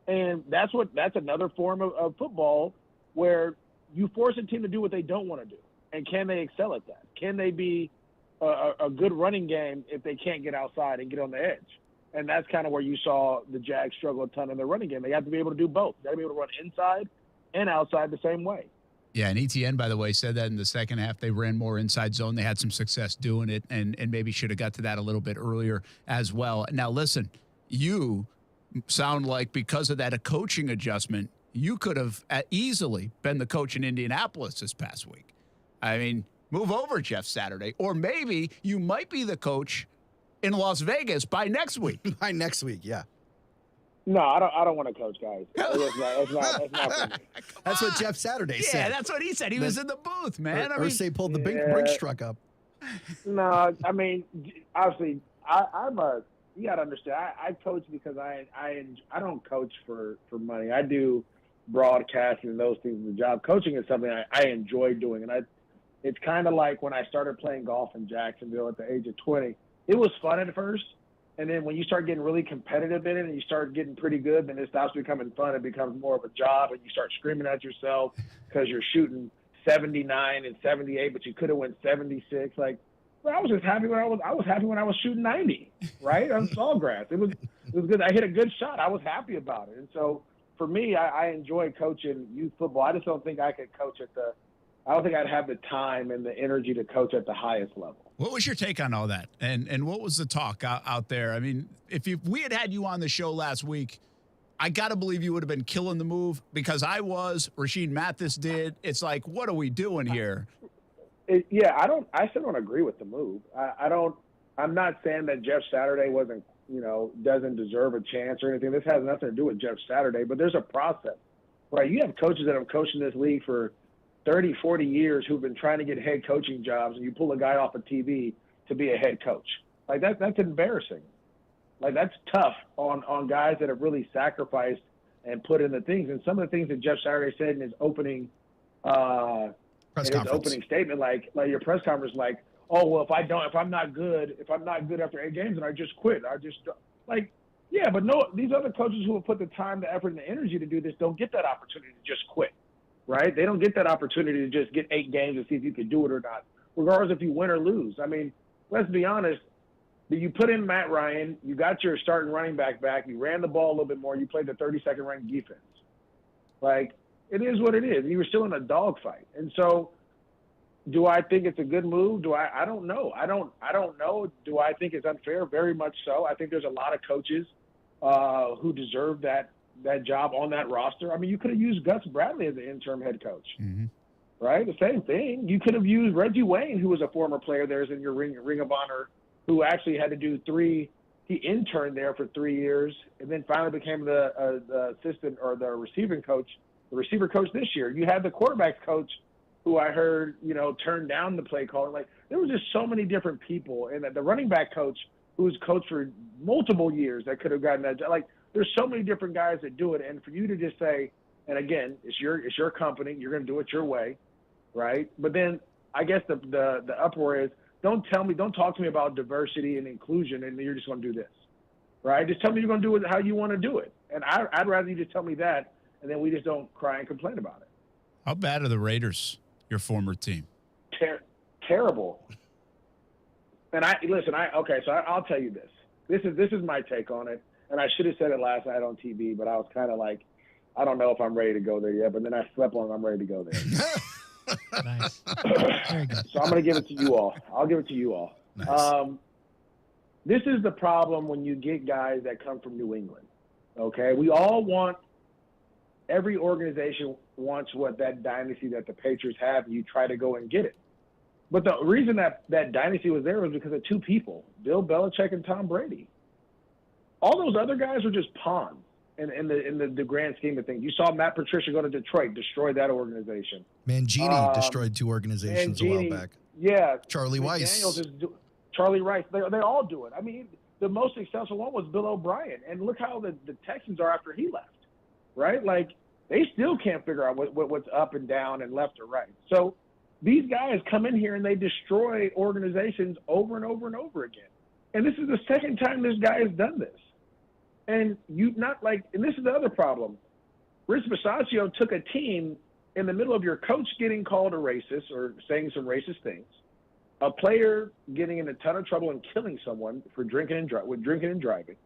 And that's another form of football where you force a team to do what they don't want to do. And can they excel at that? Can they be a good running game if they can't get outside and get on the edge? And that's kind of where you saw the Jags struggle a ton in their running game. They have to be able to do both. They got to be able to run inside and outside the same way. Yeah, and ETN, by the way, said that in the second half they ran more inside zone. They had some success doing it, and maybe should have got to that a little bit earlier as well. Now, listen, you sound like because of that a coaching adjustment, you could have easily been the coach in Indianapolis this past week. I mean, move over, Jeff Saturday. Or maybe you might be the coach in Las Vegas by next week. By next week, yeah. No, I don't want to coach, guys. That's not for me. That's what Jeff Saturday said. Yeah, that's what he said. He was in the booth, man. Or say pulled the Brinks truck up. No, I mean, obviously, you got to understand, I coach because I don't coach for money. I do broadcasting and those things in the job. Coaching is something I enjoy doing. And it's kind of like when I started playing golf in Jacksonville at the age of 20. It was fun at first. And then when you start getting really competitive in it and you start getting pretty good, then it stops becoming fun. It becomes more of a job, and you start screaming at yourself because you're shooting 79 and 78, but you could have went 76. Like, well, I was just happy when I was happy when I was shooting 90, right? On Sawgrass. It was good. I hit a good shot. I was happy about it. And so for me, I enjoy coaching youth football. I just don't think I could coach I don't think I'd have the time and the energy to coach at the highest level. What was your take on all that? And what was the talk out there? I mean, if we had you on the show last week, I got to believe you would have been killing the move because I was. Rashean Mathis did. It's like, what are we doing here? I still don't agree with the move. I'm not saying that Jeff Saturday doesn't deserve a chance or anything. This has nothing to do with Jeff Saturday, but there's a process, right? You have coaches that have coached in this league for 30, 40 years who've been trying to get head coaching jobs, and you pull a guy off of TV to be a head coach. Like that's embarrassing. Like that's tough on guys that have really sacrificed and put in the things. And some of the things that Jeff Saturday said in his opening statement, like your press conference, like, oh well, if I'm not good after 8 games, then I just quit. Yeah, but no, these other coaches who have put the time, the effort, and the energy to do this don't get that opportunity to just quit. Right? They don't get that opportunity to just get 8 games and see if you can do it or not, regardless if you win or lose. I mean, let's be honest. You put in Matt Ryan, you got your starting running back, you ran the ball a little bit more, you played the 32nd ranked defense. Like, it is what it is. You were still in a dogfight. And so do I think it's a good move? I don't know. I don't know. Do I think it's unfair? Very much so. I think there's a lot of coaches who deserve that job on that roster. I mean, you could have used Gus Bradley as the interim head coach, right? The same thing. You could have used Reggie Wayne, who was a former player there, as in your ring of honor, who actually had to do 3. He interned there for 3 years and then finally became the assistant or the receiver coach this year. You had the quarterbacks coach who I heard, turned down the play call. Like, there was just so many different people. And the running back coach who was coached for multiple years that could have gotten that job. Like, there's so many different guys that do it, and for you to just say, and again, it's your company, you're going to do it your way, right? But then I guess the uproar is, don't talk to me about diversity and inclusion, and you're just going to do this, right? Just tell me you're going to do it how you want to do it, and I'd rather you just tell me that, and then we just don't cry and complain about it. How bad are the Raiders, your former team? Terrible. And I'll tell you this. This is my take on it. And I should have said it last night on TV, but I was kind of like, I don't know if I'm ready to go there yet. But then I slept on it. I'm ready to go there. Nice. Very good. So I'm going to give it to you all. I'll give it to you all. Nice. This is the problem when you get guys that come from New England, Okay, we all want. Every organization wants what that dynasty that the Patriots have, and you try to go and get it. But the reason that dynasty was there was because of two people, Bill Belichick and Tom Brady. All those other guys were just pawns in the grand scheme of things. You saw Matt Patricia go to Detroit, destroy that organization. Mangini destroyed two organizations a while back. Yeah. Charlie Weiss. Charlie Rice. They all do it. I mean, the most successful one was Bill O'Brien. And look how the Texans are after he left, right? Like, they still can't figure out what's up and down and left or right. So these guys come in here and they destroy organizations over and over and over again. And this is the second time this guy has done this. And and this is the other problem. Rich Bisaccia took a team in the middle of your coach getting called a racist or saying some racist things, a player getting in a ton of trouble and killing someone for drinking and driving.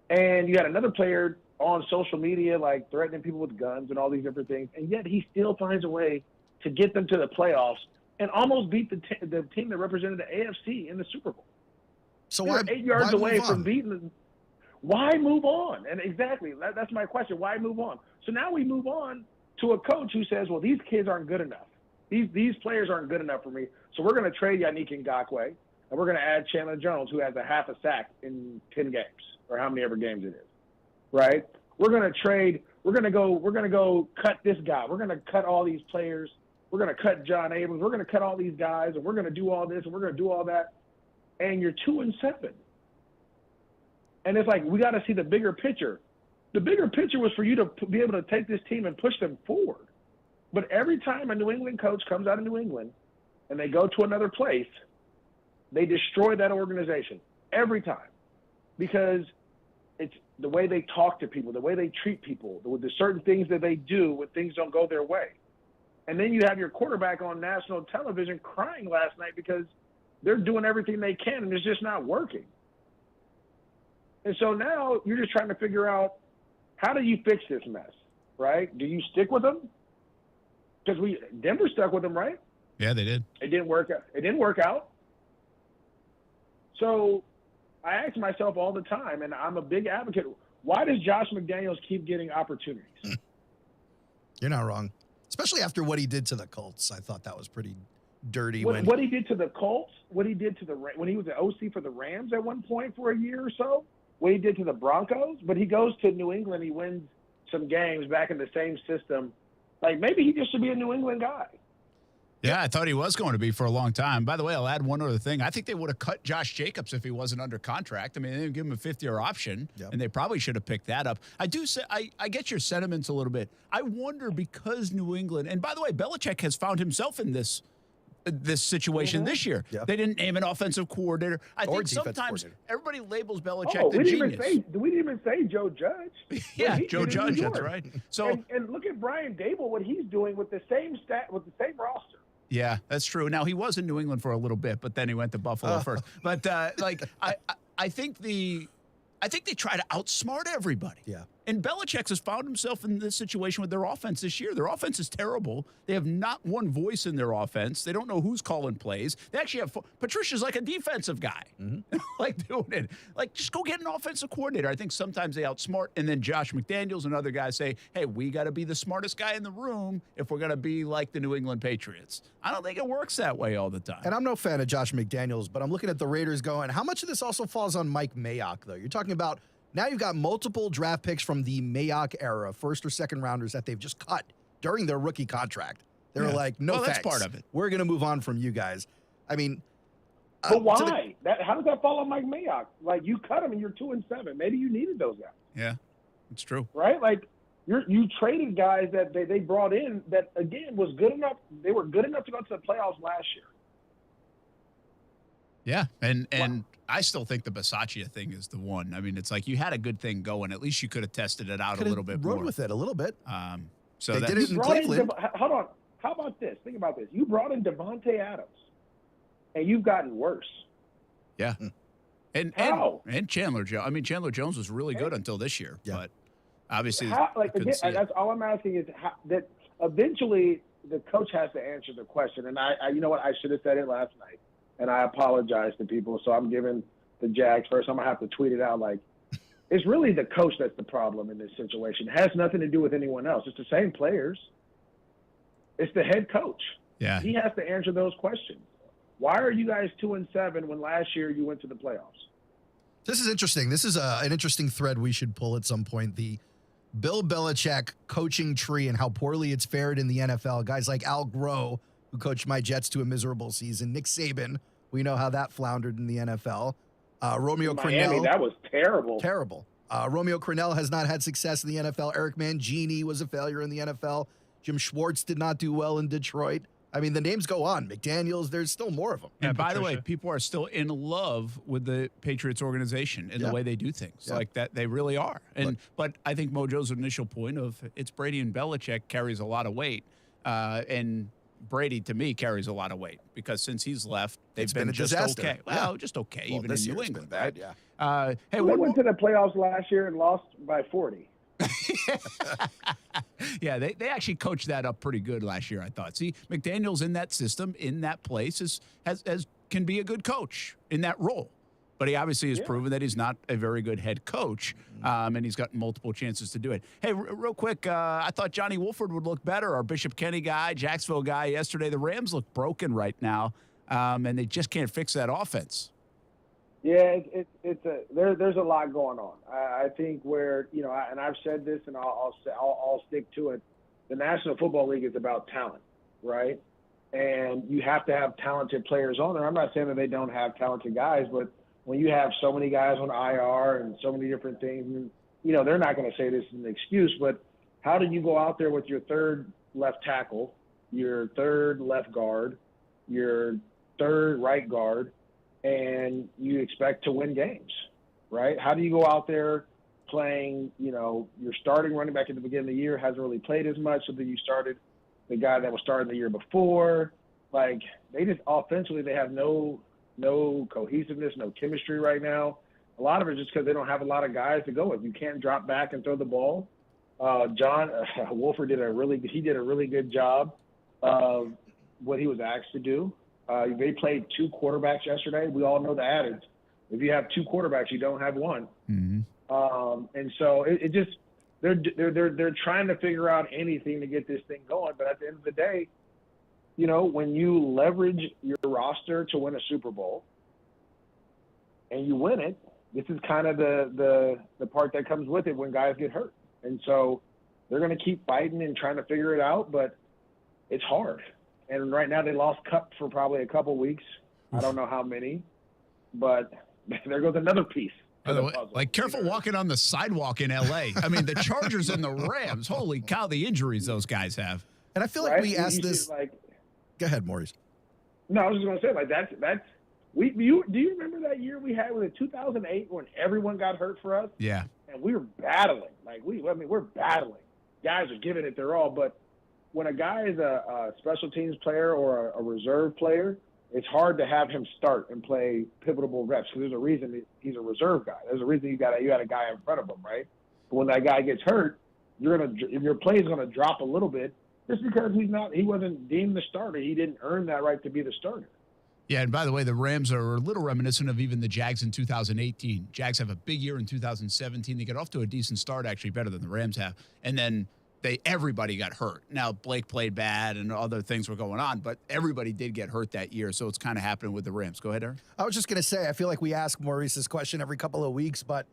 And you had another player on social media, like threatening people with guns and all these different things. And yet he still finds a way to get them to the playoffs and almost beat the team that represented the AFC in the Super Bowl. So They're 8 yards away from beating them. Why move on? And exactly, that's my question. Why move on? So now we move on to a coach who says, well, these kids aren't good enough. These players aren't good enough for me. So we're going to trade Yannick Ngakoue, and we're going to add Chandler Jones, who has a half a sack in 10 games, or how many ever games it is, right? We're going to trade. We're going to go cut this guy. We're going to cut all these players. We're going to cut John Abrams. We're going to cut all these guys, and we're going to do all this, and we're going to do all that. And you're 2-7. And it's like, we got to see the bigger picture. The bigger picture was for you to be able to take this team and push them forward. But every time a New England coach comes out of New England and they go to another place, they destroy that organization every time, because it's the way they talk to people, the way they treat people, the certain things that they do when things don't go their way. And then you have your quarterback on national television crying last night because they're doing everything they can and it's just not working. And so now you're just trying to figure out, how do you fix this mess, right? Do you stick with them? Because Denver stuck with them, right? Yeah, they did. It didn't work out. So I ask myself all the time, and I'm a big advocate, why does Josh McDaniels keep getting opportunities? You're not wrong. Especially after what he did to the Colts. I thought that was pretty dirty. What he did to the Colts, what he did to when he was the OC for the Rams at one point for a year or so, what he did to the Broncos, but he goes to New England, he wins some games back in the same system. Like, maybe he just should be a New England guy. Yeah, I thought he was going to be for a long time. By the way, I'll add one other thing. I think they would have cut Josh Jacobs if he wasn't under contract. I mean, they didn't give him a fifth-year option, and they probably should have picked that up. I get your sentiments a little bit. I wonder, because New England, and by the way, Belichick has found himself in this situation this year. Yeah. They didn't name an offensive coordinator. I think sometimes everybody labels Belichick the genius. We didn't even say Joe Judge. Yeah, Joe Judge, that's right. So and look at Brian Dable, what he's doing with the same roster. Yeah, that's true. Now, he was in New England for a little bit, but then he went to Buffalo first. But I think they try to outsmart everybody. Yeah. And Belichick has found himself in this situation with their offense this year. Their offense is terrible. They have not one voice in their offense. They don't know who's calling plays. They actually have Patricia's like a defensive guy, like doing it. Like, just go get an offensive coordinator. I think sometimes they outsmart, and then Josh McDaniels and other guys say, hey, we got to be the smartest guy in the room if we're going to be like the New England Patriots. I don't think it works that way all the time. And I'm no fan of Josh McDaniels, but I'm looking at the Raiders going, how much of this also falls on Mike Mayock, though? You're talking about, now you've got multiple draft picks from the Mayock era, first or second rounders that they've just cut during their rookie contract. They were like, no thanks. That's part of it. We're going to move on from you guys. I mean, but why? How does that fall on Mike Mayock? Like, you cut him and you're 2-7. Maybe you needed those guys. Yeah, it's true. Right? Like, you traded guys that they brought in that, again, was good enough. They were good enough to go to the playoffs last year. Yeah, and I still think the Bisaccia thing is the one. I mean, it's like, you had a good thing going. At least you could have tested it out a little bit more. Rode with it a little bit. So they did it in Cleveland. Hold on. How about this? Think about this. You brought in Devontae Adams, and you've gotten worse. Yeah. And Chandler Jones. I mean, Chandler Jones was really good until this year. Yeah. But obviously, that's all I'm asking is that eventually the coach has to answer the question. And I you know what? I should have said it last night. And I apologize to people, so I'm giving the Jags first. I'm going to have to tweet it out like, it's really the coach that's the problem in this situation. It has nothing to do with anyone else. It's the same players. It's the head coach. Yeah. He has to answer those questions. Why are you guys 2-7 when last year you went to the playoffs? This is interesting. This is an interesting thread we should pull at some point. The Bill Belichick coaching tree and how poorly it's fared in the NFL. Guys like Al Groh, who coached my Jets to a miserable season. Nick Saban, we know how that floundered in the NFL. Romeo Miami, Crennel. that was terrible. Terrible. Romeo Crennel has not had success in the NFL. Eric Mangini was a failure in the NFL. Jim Schwartz did not do well in Detroit. I mean, the names go on. McDaniels, there's still more of them. And by the way, people are still in love with the Patriots organization and the way they do things. Like that, they really are. And but I think Mojo's initial point of it's Brady and Belichick carries a lot of weight. And Brady, to me, carries a lot of weight because since he's left, they've been just disaster. okay. Well, just okay, even in New England. Bad, hey, they went to the playoffs last year and lost by 40. Yeah, they actually coached that up pretty good last year, I thought. See, McDaniels in that system, in that place, can be a good coach in that role. But he obviously has proven that he's not a very good head coach, and he's got multiple chances to do it. Hey, real quick, I thought Johnny Wolford would look better, our Bishop Kenny guy, Jacksonville guy yesterday. The Rams look broken right now, and they just can't fix that offense. Yeah, there's a lot going on. I think where, and I've said this and I'll stick to it. The National Football League is about talent, right? And you have to have talented players on there. I'm not saying that they don't have talented guys, but when you have so many guys on IR and so many different things, they're not going to say this is an excuse, but how do you go out there with your third left tackle, your third left guard, your third right guard, and you expect to win games, right? How do you go out there playing, your starting running back at the beginning of the year hasn't really played as much, so then you started the guy that was starting the year before. Like, they just offensively, they have no cohesiveness, no chemistry right now. A lot of it is just because they don't have a lot of guys to go with. You can't drop back and throw the ball. John Wolford did a really good job of what he was asked to do. They played two quarterbacks yesterday. We all know the adage: if you have two quarterbacks, you don't have one. Mm-hmm. And so it just they're trying to figure out anything to get this thing going. But at the end of the day, when you leverage your roster to win a Super Bowl and you win it, this is kind of the part that comes with it when guys get hurt. And so they're going to keep fighting and trying to figure it out, but it's hard. And right now they lost Cup for probably a couple weeks. I don't know how many, but there goes another piece. By the way, like, careful walking on the sidewalk in L.A. I mean, the Chargers and the Rams, holy cow, the injuries those guys have. And I feel like we asked this. Go ahead, Maurice. No, I was just going to say, like, do you remember that year we had, was it 2008 when everyone got hurt for us? Yeah. And we were battling. We're battling. Guys are giving it their all, but when a guy is a special teams player or a reserve player, it's hard to have him start and play pivotal reps because there's a reason he's a reserve guy. There's a reason you had a guy in front of him, right? But when that guy gets hurt, your play is gonna drop a little bit just because he wasn't deemed the starter. He didn't earn that right to be the starter. Yeah, and by the way, the Rams are a little reminiscent of even the Jags in 2018. Jags have a big year in 2017. They get off to a decent start, actually better than the Rams have, and then everybody got hurt. Now, Blake played bad and other things were going on, but everybody did get hurt that year, so it's kind of happening with the Rams. Go ahead, Aaron. I was just going to say, I feel like we ask Maurice this question every couple of weeks, but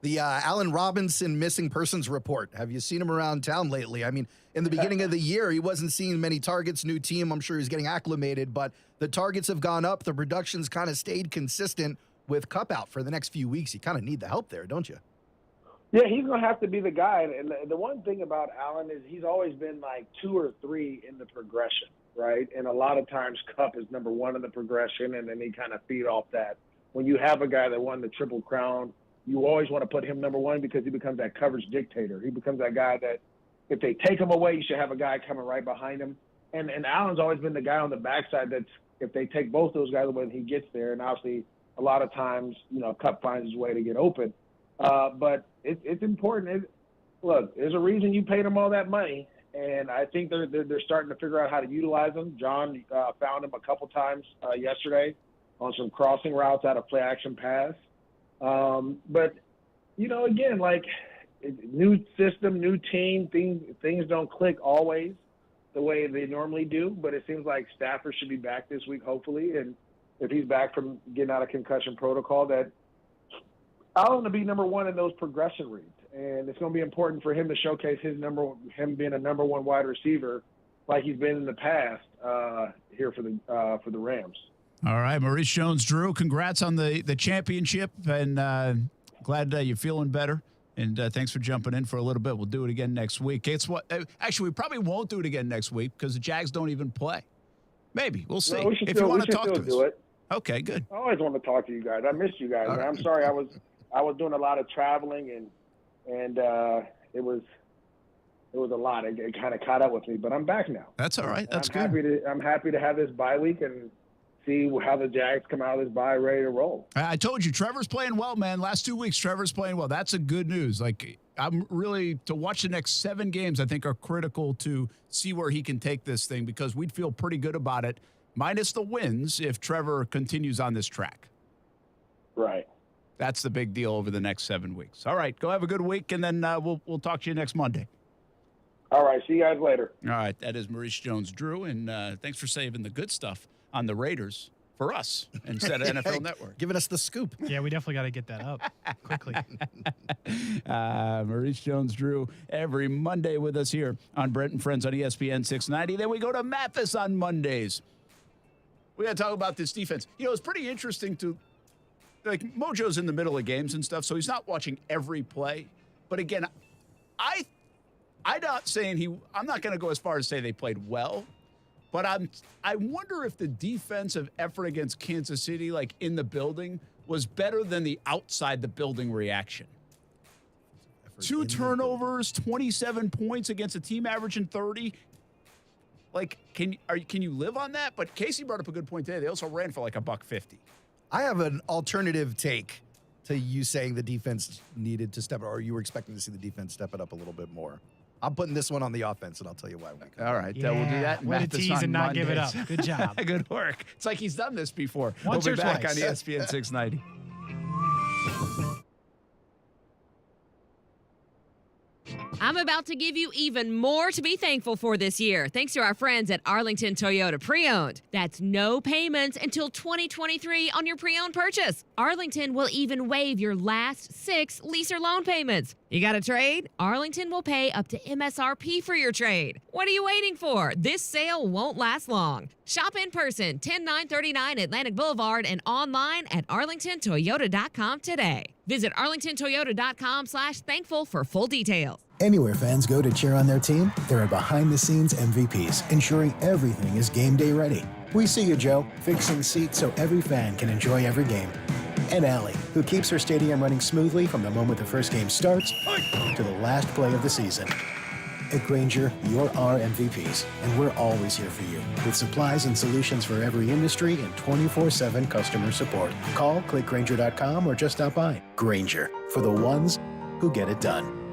the Allen Robinson missing persons report, have you seen him around town lately? I mean, in the beginning of the year, he wasn't seeing many targets, new team. I'm sure he's getting acclimated, but the targets have gone up. The production's kind of stayed consistent with Cup out for the next few weeks. You kind of need the help there, don't you? Yeah, he's going to have to be the guy. And the one thing about Allen is he's always been like 2 or 3 in the progression, right? And a lot of times Cup is number 1 in the progression, and then he kind of feed off that. When you have a guy that won the Triple Crown, you always want to put him number 1 because he becomes that coverage dictator. He becomes that guy that if they take him away, you should have a guy coming right behind him. And Allen's always been the guy on the backside that's if they take both those guys away, he gets there. And obviously a lot of times, Cup finds his way to get open. But it's important. Look, there's a reason you paid him all that money, and I think they're starting to figure out how to utilize him. John found him a couple times yesterday on some crossing routes out of play action pass. But again, like new system, new team, things don't click always the way they normally do, but it seems like Stafford should be back this week, hopefully. And if he's back from getting out of concussion protocol, that I want to be number one in those progression reads. And it's going to be important for him to showcase him being a number one wide receiver like he's been in the past here for the Rams. All right, Maurice Jones-Drew, congrats on the championship, and glad you're feeling better. And thanks for jumping in for a little bit. We'll do it again next week. Actually, we probably won't do it again next week because the Jags don't even play. Maybe. We'll see. No, we if you want to talk to us. Do it. Okay, good. I always want to talk to you guys. I missed you guys. Right. I'm sorry. I was doing a lot of traveling and it was a lot. It kind of caught up with me, but I'm back now. That's all right. That's good. I'm happy to have this bye week and see how the Jags come out of this bye ready to roll. I told you, Trevor's playing well, man. Last 2 weeks, Trevor's playing well. That's a good news. Like, I'm really, to watch the next 7 games, I think are critical to see where he can take this thing because we'd feel pretty good about it, minus the wins, if Trevor continues on this track. Right. That's the big deal over the next 7 weeks. All right, go have a good week, and then we'll talk to you next Monday. All right, see you guys later. All right, that is Maurice Jones-Drew, and thanks for saving the good stuff on the Raiders for us instead of NFL Network. Giving us the scoop. Yeah, we definitely got to get that up quickly. Maurice Jones-Drew every Monday with us here on Brent and Friends on ESPN690. Then we go to Mathis on Mondays. We got to talk about this defense. You know, it's pretty interesting to, like, Mojo's in the middle of games and stuff, so he's not watching every play. But again, I'm not saying I'm not going to go as far as say they played well. But I wonder if the defensive effort against Kansas City, like in the building, was better than the outside the building reaction. 2 turnovers, 27 points against a team averaging 30. Like, can you live on that? But Kasey brought up a good point today. They also ran for like $150. I have an alternative take to you saying the defense needed to step it, or you were expecting to see the defense step it up a little bit more. I'm putting this one on the offense, and I'll tell you why. All right, we'll do that. Way to tease and not give it up. Good job. Good work. It's like he's done this before. Once we'll be or back twice. on ESPN 690. I'm about to give you even more to be thankful for this year, thanks to our friends at Arlington Toyota Pre-Owned. That's no payments until 2023 on your pre-owned purchase. Arlington will even waive your last 6 lease or loan payments. You got a trade? Arlington will pay up to MSRP for your trade. What are you waiting for? This sale won't last long. Shop in person, 10939 Atlantic Boulevard, and online at arlingtontoyota.com today. Visit arlingtontoyota.com/thankful for full details. Anywhere fans go to cheer on their team, there are behind-the-scenes MVPs ensuring everything is game day ready. We see you, Joe, fixing seats so every fan can enjoy every game. And Allie, who keeps her stadium running smoothly from the moment the first game starts to the last play of the season. At Grainger, you're our MVPs, and we're always here for you with supplies and solutions for every industry and 24/7 customer support. Call, click Grainger.com, or just stop by. Grainger, for the ones who get it done.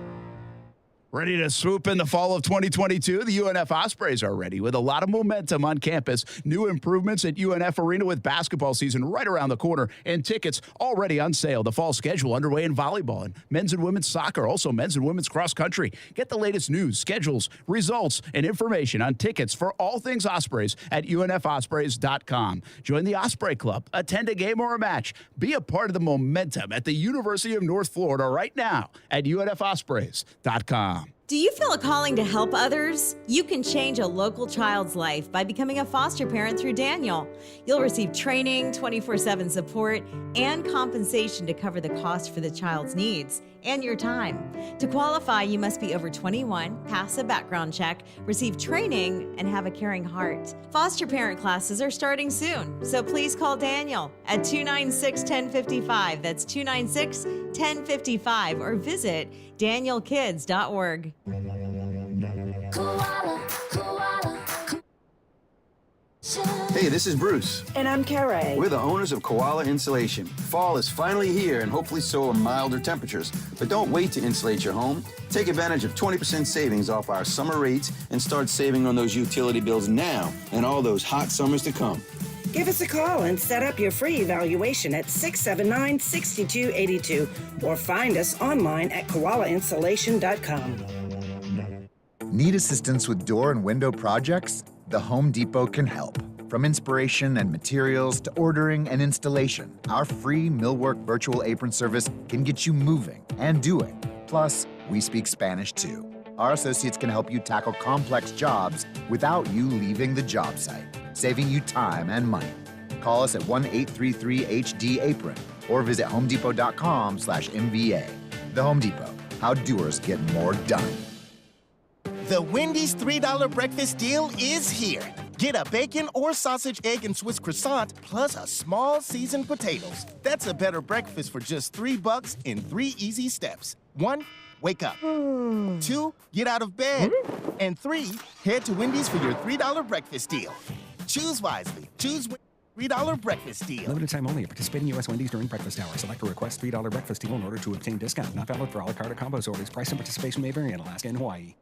Ready to swoop in the fall of 2022? The UNF Ospreys are ready with a lot of momentum on campus. New improvements at UNF Arena with basketball season right around the corner and tickets already on sale. The fall schedule underway in volleyball and men's and women's soccer, also men's and women's cross country. Get the latest news, schedules, results, and information on tickets for all things Ospreys at UNFOspreys.com. Join the Osprey Club, attend a game or a match. Be a part of the momentum at the University of North Florida right now at UNFOspreys.com. Do you feel a calling to help others? You can change a local child's life by becoming a foster parent through Daniel. You'll receive training, 24/7 support, and compensation to cover the cost for the child's needs and your time. To qualify, you must be over 21, pass a background check, receive training, and have a caring heart. Foster parent classes are starting soon, so please call Daniel at 296-1055. That's 296-1055, or visit danielkids.org. Hey, this is Bruce. And I'm Carrie. We're the owners of Koala Insulation. Fall is finally here, and hopefully so are milder temperatures. But don't wait to insulate your home. Take advantage of 20% savings off our summer rates and start saving on those utility bills now and all those hot summers to come. Give us a call and set up your free evaluation at 679-6282 or find us online at koalainsulation.com. Need assistance with door and window projects? The Home Depot can help. From inspiration and materials to ordering and installation, our free Millwork virtual apron service can get you moving and doing. Plus, we speak Spanish too. Our associates can help you tackle complex jobs without you leaving the job site, saving you time and money. Call us at 1-833-HD-APRON or visit homedepot.com/MVA. The Home Depot, how doers get more done. The Wendy's $3 breakfast deal is here. Get a bacon or sausage, egg, and Swiss croissant, plus a small seasoned potatoes. That's a better breakfast for just $3 in 3 easy steps. 1, wake up. 2, get out of bed. And 3, head to Wendy's for your $3 breakfast deal. Choose wisely. Choose $3 breakfast deal. Limited time only. Participating U.S. Wendy's during breakfast hours. Select or request $3 breakfast deal in order to obtain discount. Not valid for a la carte or combos orders. Price and participation may vary in Alaska and Hawaii.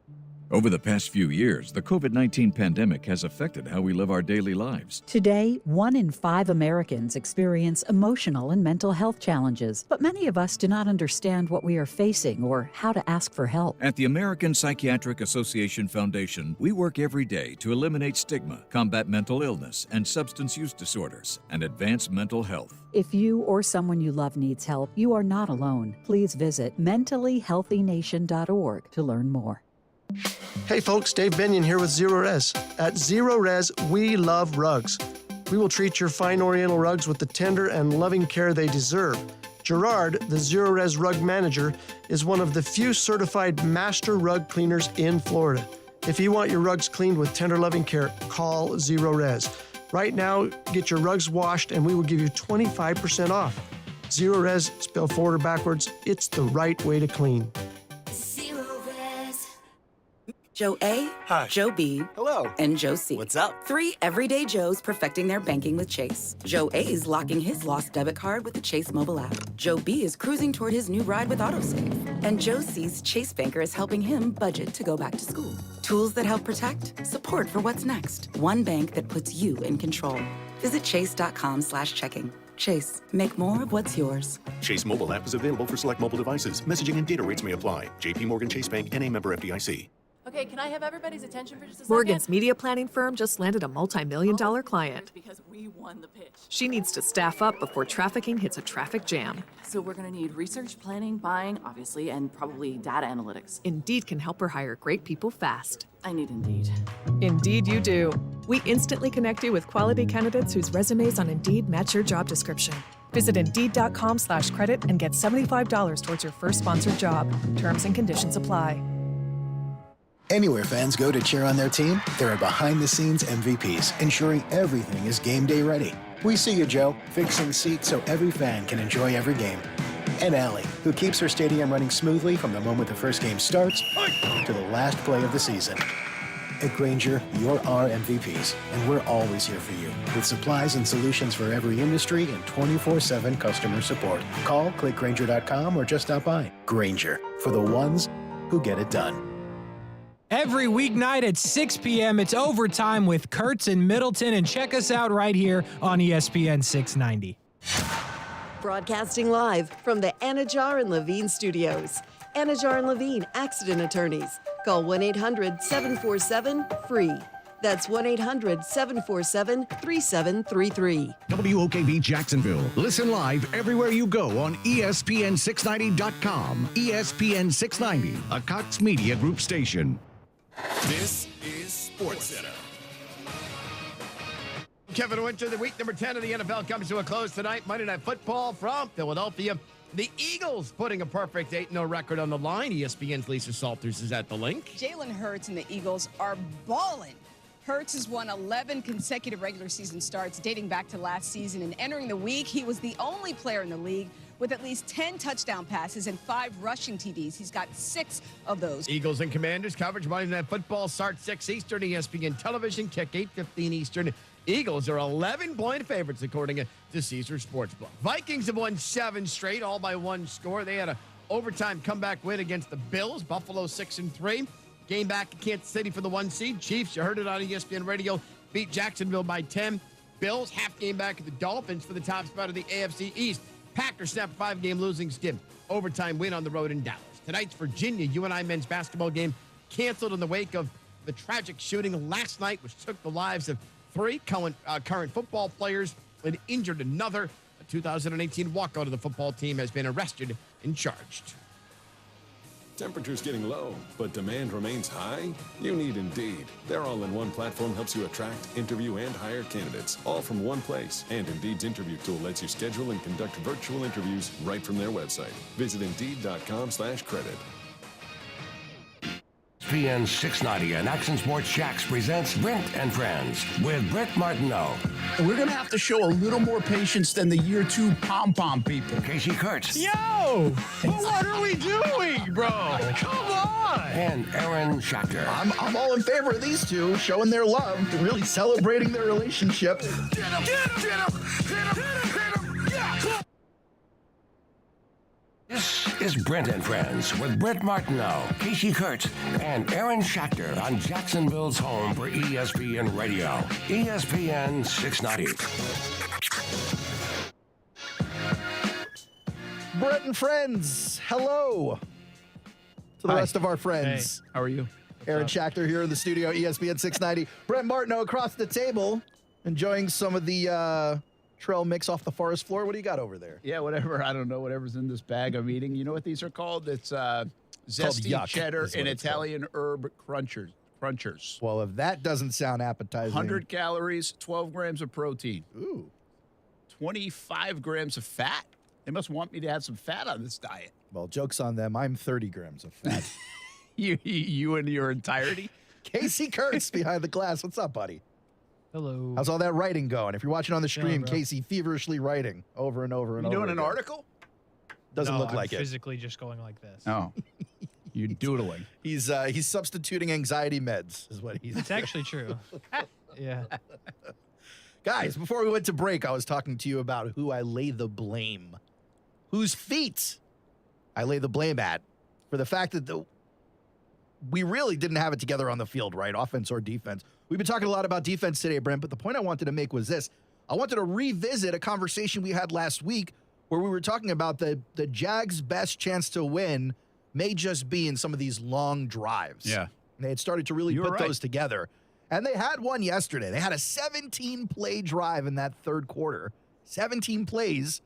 Over the past few years, the COVID-19 pandemic has affected how we live our daily lives. Today, 1 in 5 Americans experience emotional and mental health challenges, but many of us do not understand what we are facing or how to ask for help. At the American Psychiatric Association Foundation, we work every day to eliminate stigma, combat mental illness and substance use disorders, and advance mental health. If you or someone you love needs help, you are not alone. Please visit mentallyhealthynation.org to learn more. Hey folks, Dave Benyon here with Zero Res. At Zero Res, we love rugs. We will treat your fine Oriental rugs with the tender and loving care they deserve. Gerard, the Zero Res rug manager, is one of the few certified master rug cleaners in Florida. If you want your rugs cleaned with tender loving care, call Zero Res. Right now, get your rugs washed and we will give you 25% off. Zero Res, spelled forward or backwards, it's the right way to clean. Joe A, Hi. Joe B, Hello. and Joe C. What's up? 3 everyday Joes perfecting their banking with Chase. Joe A is locking his lost debit card with the Chase mobile app. Joe B is cruising toward his new ride with AutoSave. And Joe C's Chase banker is helping him budget to go back to school. Tools that help protect, support for what's next. One bank that puts you in control. Visit chase.com/checking. Chase, make more of what's yours. Chase mobile app is available for select mobile devices. Messaging and data rates may apply. JP Morgan Chase Bank, N.A. member FDIC. Okay, can I have everybody's attention for just a second? Morgan's media planning firm just landed a multi-million-dollar client. Because we won the pitch. She needs to staff up before trafficking hits a traffic jam. So we're going to need research, planning, buying, obviously, and probably data analytics. Indeed can help her hire great people fast. I need Indeed. Indeed you do. We instantly connect you with quality candidates whose resumes on Indeed match your job description. Visit Indeed.com/credit and get $75 towards your first sponsored job. Terms and conditions apply. Anywhere fans go to cheer on their team, there are behind-the-scenes MVPs, ensuring everything is game day ready. We see you, Joe, fixing seats so every fan can enjoy every game. And Allie, who keeps her stadium running smoothly from the moment the first game starts to the last play of the season. At Grainger, you're our MVPs, and we're always here for you with supplies and solutions for every industry and 24/7 customer support. Call, click Grainger.com, or just stop by. Grainger, for the ones who get it done. Every weeknight at 6 p.m., it's Overtime with Kurtz and Middleton, and check us out right here on ESPN 690. Broadcasting live from the Anajar and Levine studios. Anajar and Levine Accident Attorneys. Call 1-800-747-FREE. That's 1-800-747-3733. WOKV Jacksonville. Listen live everywhere you go on ESPN690.com. ESPN690, a Cox Media Group station. This is SportsCenter. Kevin Winter, the week number 10 of the NFL comes to a close tonight. Monday Night Football from Philadelphia. The Eagles putting a perfect 8-0 record on the line. ESPN's Lisa Salters is at the link. Jalen Hurts and the Eagles are balling. Hurts has won 11 consecutive regular season starts dating back to last season, and entering the week, he was the only player in the league with at least 10 touchdown passes and 5 rushing TDs. He's got 6 of those. Eagles and Commanders coverage Monday Night Football starts 6 Eastern, ESPN television, kick 8:15 Eastern. Eagles are 11-point favorites according to Caesar Sportsbook. Vikings have won 7 straight, all by 1 score. They had an overtime comeback win against the Bills. Buffalo 6-3. Game back to Kansas City for the 1 seed. Chiefs, you heard it on ESPN Radio, beat Jacksonville by 10. Bills half game back at the Dolphins for the top spot of the AFC East. Packers snap a 5-game losing skid. Overtime win on the road in Dallas. Tonight's Virginia UNI men's basketball game canceled in the wake of the tragic shooting last night, which took the lives of 3 current football players and injured another. A 2018 walkout of the football team has been arrested and charged. Temperature's getting low, but demand remains high? You need Indeed. Their all-in-one platform helps you attract, interview, and hire candidates, all from one place. And Indeed's interview tool lets you schedule and conduct virtual interviews right from their website. Visit Indeed.com/credit. ESPN690 and Action Sports Jax presents Brent and Friends with Brent Martineau. We're going to have to show a little more patience than the year 2 pom-pom people. Kasey Kurtz. Yo! What are we doing, bro? Come on! And Aaron Schachter. I'm all in favor of these two showing their love, really celebrating their relationship. Get him! Get him! Get him! Hit him! Hit him! Yeah! This is Brent and Friends with Brent Martineau, Kasey Kurtz, and Aaron Schachter on Jacksonville's home for ESPN Radio, ESPN 690. Brent and Friends, hello to the rest of our friends. Hey, how are you? Aaron Schachter here in the studio, ESPN 690. Brent Martineau across the table, enjoying some of the trail mix off the forest floor. What do you got over there? Yeah, whatever. I don't know. Whatever's in this bag I'm eating. You know what these are called? It's zesty cheddar and Italian herb crunchers. Well, if that doesn't sound appetizing. 100 calories, 12 grams of protein. Ooh. 25 grams of fat. They must want me to have some fat on this diet. Well, joke's on them. I'm 30 grams of fat. You in your entirety? Kasey Kurtz behind the glass. What's up, buddy? Hello. How's all that writing going? If you're watching on the stream, bro. Kasey feverishly writing over and over and over. You doing an again. article? Doesn't look I'm like it. physically just going like this. Oh. You're doodling. He's substituting anxiety meds, is what he's. It's actually true. Yeah. Guys, before we went to break, I was talking to you about who I lay the blame. Whose feet I lay the blame at for the fact that we really didn't have it together on the field, right? Offense or defense. We've been talking a lot about defense today, Brent, but the point I wanted to make was this. I wanted to revisit a conversation we had last week where we were talking about the Jags' best chance to win may just be in some of these long drives. Yeah. And they had started to really put those together. And they had one yesterday. They had a 17-play drive in that third quarter. 17 plays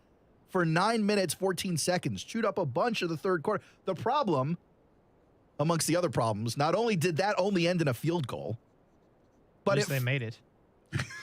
for 9 minutes, 14 seconds. Chewed up a bunch of the third quarter. The problem, amongst the other problems, not only did that only end in a field goal, but they made it.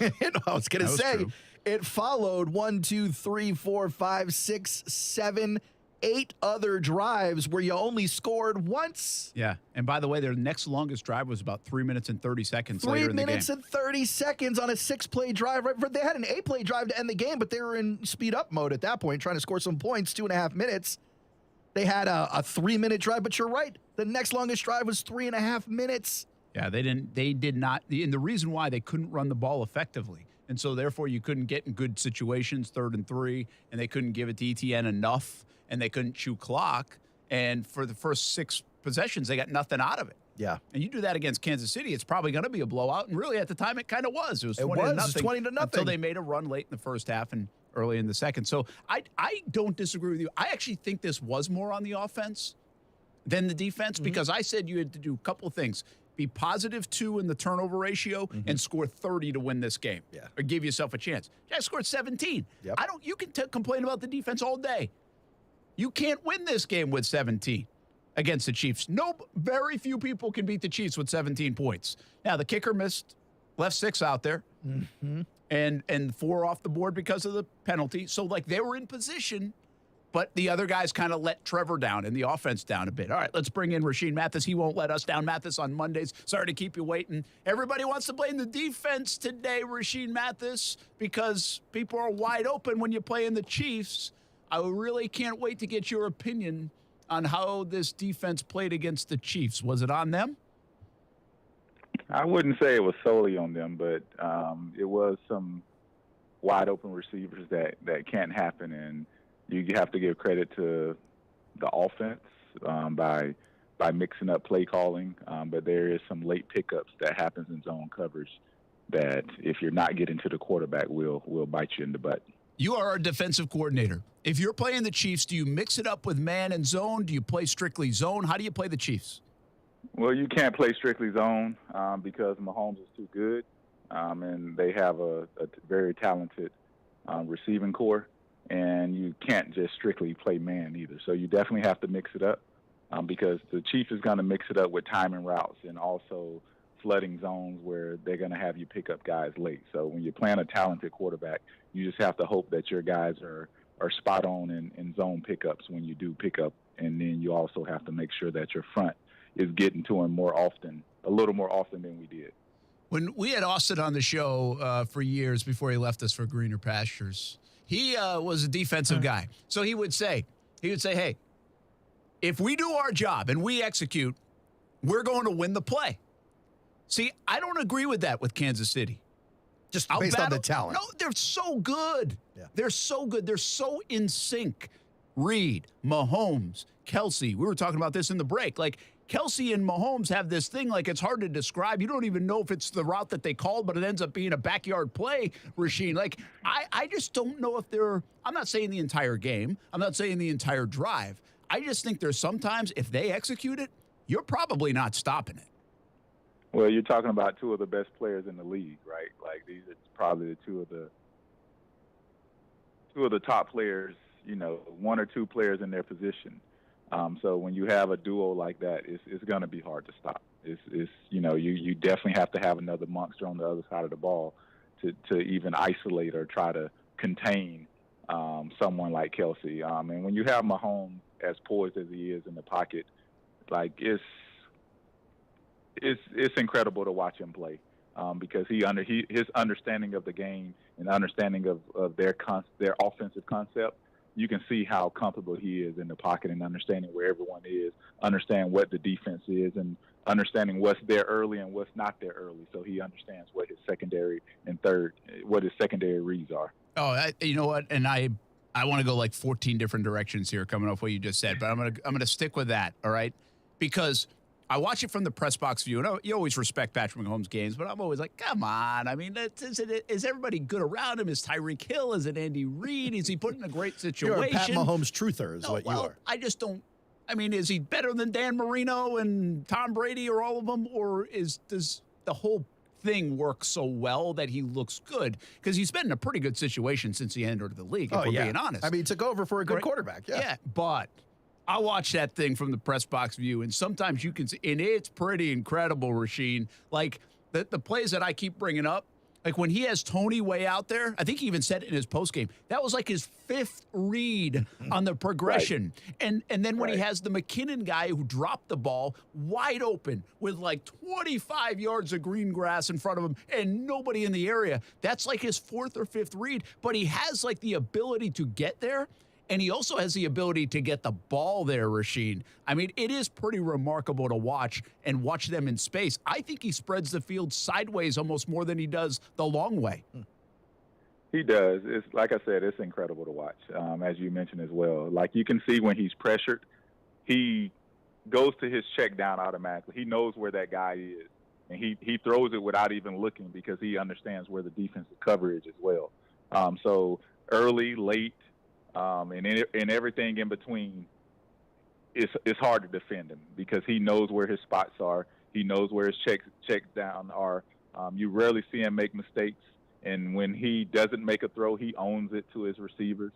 I was going to say, true. It followed 1, 2, 3, 4, 5, 6, 7, 8 other drives where you only scored once. Yeah. And by the way, their next longest drive was about 3 minutes and 30 seconds later in the game. 3 minutes and 30 seconds on a 6-play drive. Right? They had an 8-play drive to end the game, but they were in speed-up mode at that point, trying to score some points, 2.5 minutes. They had a 3-minute drive, but you're right. The next longest drive was 3.5 minutes. Yeah, they did not. And the reason why they couldn't run the ball effectively. And so, therefore, you couldn't get in good situations, 3rd and 3, and they couldn't give it to ETN enough, and they couldn't chew clock. And for the first 6 possessions, they got nothing out of it. Yeah. And you do that against Kansas City, it's probably going to be a blowout. And really, at the time, it kind of was. It was 20 to nothing. 20 to nothing. Until they made a run late in the first half and early in the second. So I don't disagree with you. I actually think this was more on the offense than the defense because I said you had to do a couple of things. Be +2 in the turnover ratio and score 30 to win this game. Yeah. Or give yourself a chance. Jags scored 17. Yep. You can complain about the defense all day. You can't win this game with 17 against the Chiefs. Very few people can beat the Chiefs with 17 points. Now, the kicker left 6 out there and 4 off the board because of the penalty. So, they were in position, but the other guys kind of let Trevor down and the offense down a bit. All right, let's bring in Rashean Mathis. He won't let us down. Mathis on Mondays. Sorry to keep you waiting. Everybody wants to blame the defense today, Rashean Mathis, because people are wide open when you play in the Chiefs. I really can't wait to get your opinion on how this defense played against the Chiefs. Was it on them? I wouldn't say it was solely on them, but it was some wide open receivers that can't happen, and you have to give credit to the offense by mixing up play calling, but there is some late pickups that happens in zone coverage that if you're not getting to the quarterback, will bite you in the butt. You are our defensive coordinator. If you're playing the Chiefs, do you mix it up with man and zone? Do you play strictly zone? How do you play the Chiefs? Well, you can't play strictly zone because Mahomes is too good, and they have a very talented receiving core, and you can't just strictly play man either. So you definitely have to mix it up because the Chiefs is going to mix it up with timing routes and also flooding zones where they're going to have you pick up guys late. So when you're playing a talented quarterback, you just have to hope that your guys are spot on in zone pickups when you do pick up, and then you also have to make sure that your front is getting to him a little more often than we did. When we had Austin on the show for years before he left us for greener pastures, he was a defensive guy. So he would say, hey, if we do our job and we execute, we're going to win the play. See, I don't agree with that with Kansas City. Just based on the talent. No, they're so good. Yeah. They're so good. They're so in sync. Reed, Mahomes, Kasey. We were talking about this in the break. Like, Kasey and Mahomes have this thing, like, it's hard to describe. You don't even know if it's the route that they called, but it ends up being a backyard play, Rashean. Like, I just don't know if I'm not saying the entire game. I'm not saying the entire drive. I just think there's sometimes, if they execute it, you're probably not stopping it. Well, you're talking about two of the best players in the league, right? Like, these are probably the two of the top players, one or two players in their position. So when you have a duo like that, it's going to be hard to stop. You definitely have to have another monster on the other side of the ball to even isolate or try to contain someone like Kasey. And when you have Mahomes as poised as he is in the pocket, like, it's incredible to watch him play because his understanding of the game and understanding of their offensive concept. You can see how comfortable he is in the pocket and understanding where everyone is, understand what the defense is, and understanding what's there early and what's not there early. So he understands what his secondary and what his secondary reads are. Oh, you know what? And I want to go like 14 different directions here coming off what you just said, but I'm gonna stick with that. All right, because I watch it from the press box view, and you always respect Patrick Mahomes' games, but I'm always like, come on. I mean, is everybody good around him? Is Tyreek Hill? Is it Andy Reid? Is he put in a great situation? You're a Pat Mahomes truther is what you are. I just don't. I mean, is he better than Dan Marino and Tom Brady or all of them? Or does the whole thing work so well that he looks good? Because he's been in a pretty good situation since he entered the league, if we're being honest. I mean, he took over for a good quarterback. Yeah, but I watch that thing from the press box view, and sometimes you can see, and it's pretty incredible, Rashean. Like, the plays that I keep bringing up, like when he has Tony way out there, I think he even said it in his postgame, that was like his fifth read on the progression. Right. And then when he has the McKinnon guy who dropped the ball wide open with like 25 yards of green grass in front of him and nobody in the area, that's like his fourth or fifth read. But he has like the ability to get there. And he also has the ability to get the ball there, Rashean. I mean, it is pretty remarkable to watch them in space. I think he spreads the field sideways almost more than he does the long way. He does. It's like I said, it's incredible to watch, as you mentioned as well. Like, you can see when he's pressured, he goes to his check down automatically. He knows where that guy is, and he throws it without even looking because he understands where the defensive coverage as well. So early, late, and everything in between, it's hard to defend him because he knows where his spots are. He knows where his checks down are. You rarely see him make mistakes, and when he doesn't make a throw, he owns it to his receivers.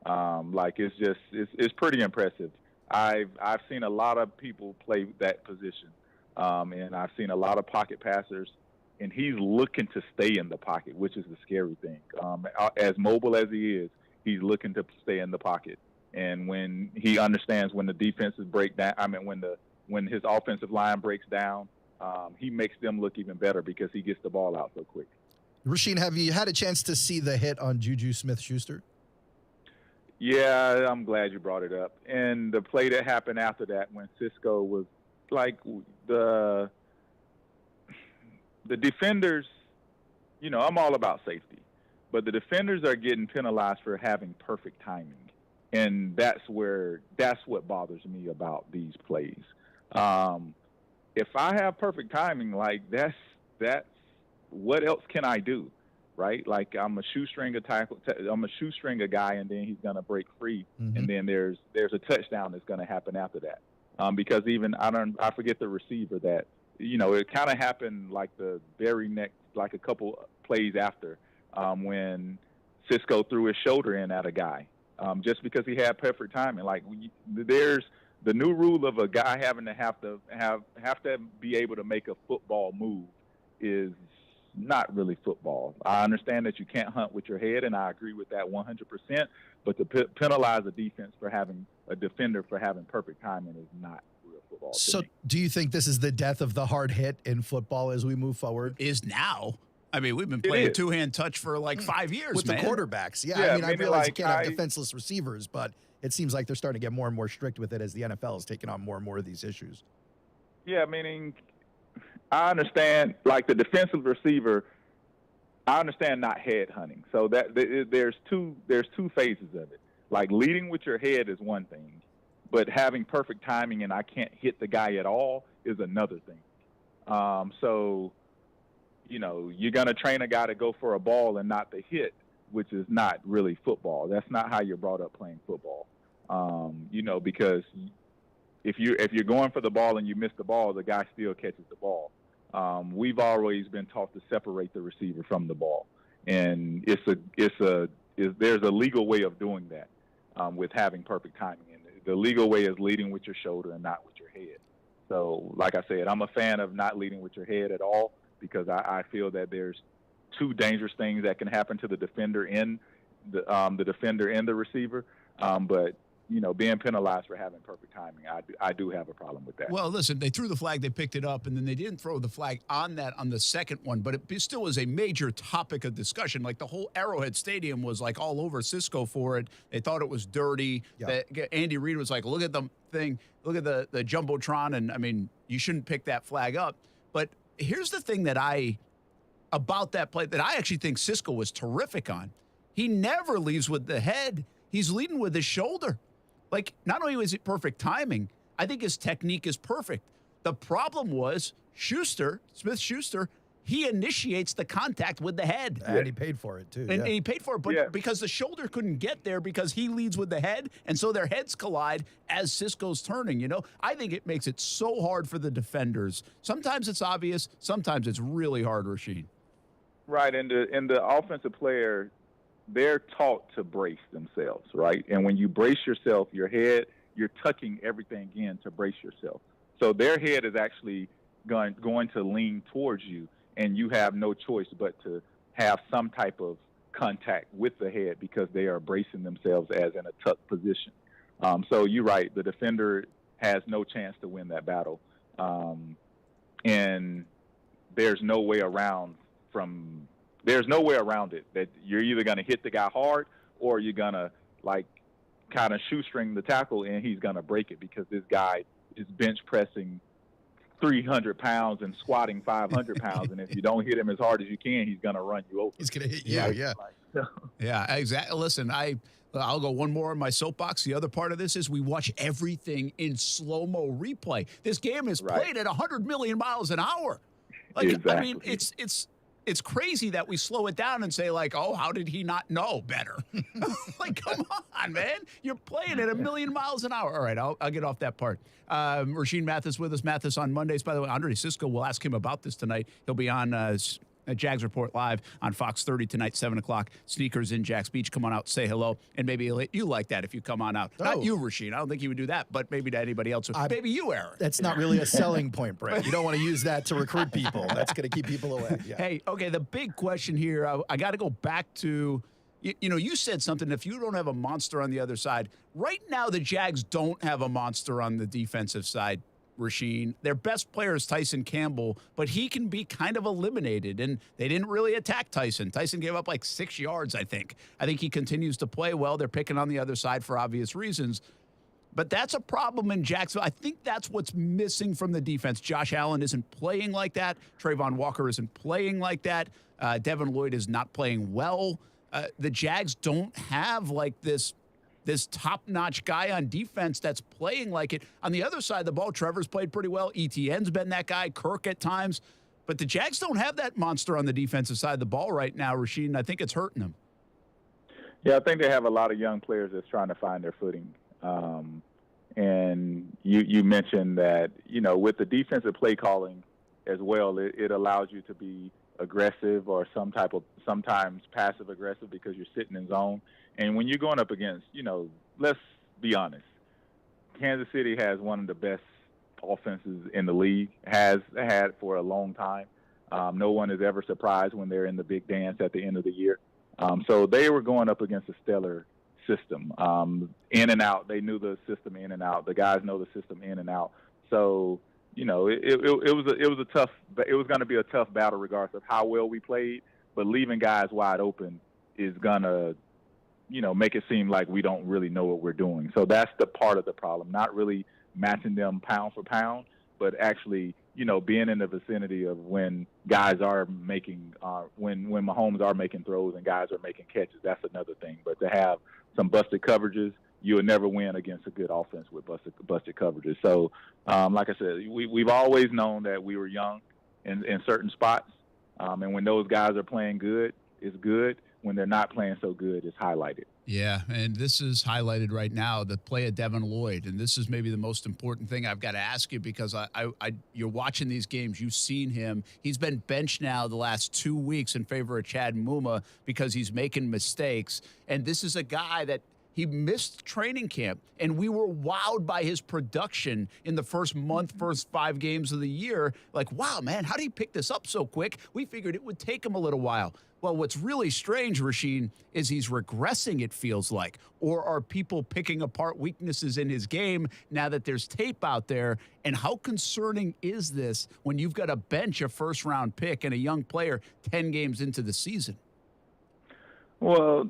It's pretty impressive. I've seen a lot of people play that position, and I've seen a lot of pocket passers, and he's looking to stay in the pocket, which is the scary thing. As mobile as he is, he's looking to stay in the pocket. And when he understands when the defenses break down, when his offensive line breaks down, he makes them look even better because he gets the ball out so quick. Rashean, have you had a chance to see the hit on Juju Smith-Schuster? Yeah, I'm glad you brought it up. And the play that happened after that when Cisco was like the defenders, I'm all about safety. But the defenders are getting penalized for having perfect timing, and that's what bothers me about these plays. If I have perfect timing, like that's what else can I do, right? Like I'm a shoestring a guy, and then he's going to break free, and then there's a touchdown that's going to happen after that. Because even I forget the receiver that, it kind of happened like the very next, like a couple plays after, when Cisco threw his shoulder in at a guy, just because he had perfect timing. Like there's the new rule of a guy having to have to be able to make a football move is not really football. I understand that you can't hunt with your head, and I agree with that 100%. But to penalize a defender for having perfect timing is not real football. So, do you think this is the death of the hard hit in football as we move forward? Is now. I mean, we've been playing two-hand touch for like 5 years with man. the quarterbacks. Yeah, I realize you can't have defenseless receivers, but it seems like they're starting to get more and more strict with it as the NFL is taking on more and more of these issues. Yeah, meaning I understand, like the defensive receiver, I understand not head hunting. So that there's two phases of it. Like leading with your head is one thing, but having perfect timing and I can't hit the guy at all is another thing. So, you're going to train a guy to go for a ball and not the hit, which is not really football. That's not how you're brought up playing football. Because if you're going for the ball and you miss the ball, the guy still catches the ball. We've always been taught to separate the receiver from the ball, and there's a legal way of doing that with having perfect timing. And the legal way is leading with your shoulder and not with your head. So, like I said, I'm a fan of not leading with your head at all because I feel that there's two dangerous things that can happen to the defender and the defender and the receiver. But being penalized for having perfect timing, I do have a problem with that. Well, listen, they threw the flag, they picked it up, and then they didn't throw the flag on the second one, but it still was a major topic of discussion. Like the whole Arrowhead Stadium was like all over Cisco for it. They thought it was dirty. Yeah. Andy Reid was like, look at the thing, look at the Jumbotron, and I mean, you shouldn't pick that flag up. But here's the thing about that play that I actually think Cisco was terrific on. He never leaves with the head. He's leading with his shoulder. Like, not only was it perfect timing, I think his technique is perfect. The problem was Smith-Schuster, he initiates the contact with the head. And he paid for it, too. And he paid for it, but because the shoulder couldn't get there because he leads with the head, and so their heads collide as Cisco's turning, I think it makes it so hard for the defenders. Sometimes it's obvious. Sometimes it's really hard, Rashean. Right, and the offensive player, they're taught to brace themselves, right? And when you brace yourself, your head, you're tucking everything in to brace yourself. So their head is actually going to lean towards you, and you have no choice but to have some type of contact with the head because they are bracing themselves as in a tucked position. So you're right, the defender has no chance to win that battle. And there's no way around it, that you're either going to hit the guy hard or you're going to kind of shoestring the tackle and he's going to break it because this guy is bench pressing 300 pounds and squatting 500 pounds. And if you don't hit him as hard as you can, he's going to run you over. He's going to hit you. Yeah, exactly. Listen, I'll go one more on my soapbox. The other part of this is we watch everything in slow-mo replay. This game is played at 100 million miles an hour. Exactly. I mean, it's crazy that we slow it down and say, oh, how did he not know better? Come on, man. You're playing at 1 million miles an hour. All right, I'll get off that part. Rashean Mathis with us. Mathis on Mondays. By the way, Andre Cisco, we'll ask him about this tonight. He'll be on Jags Report Live on Fox 30 tonight, 7 o'clock. Sneakers in Jax Beach. Come on out, say hello. And maybe you like that if you come on out. Oh. Not you, Rashean. I don't think you would do that, but maybe to anybody else. Maybe you, Aaron. That's not really a selling point, Brent. You don't want to use that to recruit people. That's going to keep people away. Yeah. Hey, okay, the big question here, I got to go back to, you said something, if you don't have a monster on the other side. Right now, the Jags don't have a monster on the defensive side. Rashean. Their best player is Tyson Campbell, but he can be kind of eliminated, and they didn't really attack Tyson. Tyson gave up 6 yards, I think. I think he continues to play well. They're picking on the other side for obvious reasons. But that's a problem in Jacksonville. I think that's what's missing from the defense. Josh Allen isn't playing like that. Trayvon Walker isn't playing like that. Devin Lloyd is not playing well. The Jags don't have this top-notch guy on defense that's playing like it. On the other side of the ball, Trevor's played pretty well. ETN's been that guy. Kirk at times. But the Jags don't have that monster on the defensive side of the ball right now, Rashean. I think it's hurting them. Yeah, I think they have a lot of young players that's trying to find their footing. And you mentioned that, with the defensive play calling as well, it allows you to be aggressive or sometimes passive aggressive because you're sitting in zone. And when you're going up against, let's be honest, Kansas City has one of the best offenses in the league, has had for a long time. No one is ever surprised when they're in the big dance at the end of the year. So they were going up against a stellar system, in and out. They knew the system in and out. The guys know the system in and out. So, it was going to be a tough battle regardless of how well we played, but leaving guys wide open is going to, make it seem like we don't really know what we're doing. So that's the part of the problem, not really matching them pound for pound, but actually, being in the vicinity of when guys are making, when Mahomes are making throws and guys are making catches. That's another thing. But to have some busted coverages, you would never win against a good offense with busted coverages. So, like I said, we've always known that we were young in certain spots, and when those guys are playing good, it's good. When they're not playing so good, it's highlighted. Yeah, and this is highlighted right now, the play of Devin Lloyd. And this is maybe the most important thing I've got to ask you, because you're watching these games. You've seen him. He's been benched now the last 2 weeks in favor of Chad Muma because he's making mistakes. And this is a guy that he missed training camp, and we were wowed by his production in the first 5 games of the year. Like, wow, man, how did he pick this up so quick? We figured it would take him a little while. Well, what's really strange, Rashean, is he's regressing, it feels like. Or are people picking apart weaknesses in his game now that there's tape out there? And how concerning is this when you've got to bench a first-round pick and a young player 10 games into the season? Well,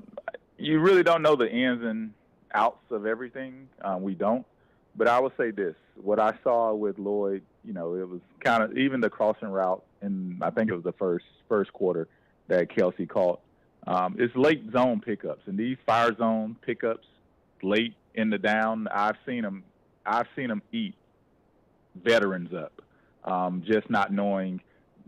you really don't know the ins and outs of everything. We don't. But I would say this. What I saw with Lloyd, it was kind of even the crossing route, and I think it was the first quarter that Kasey caught. It's late zone pickups, and these fire zone pickups late in the down, I've seen them eat veterans up, just not knowing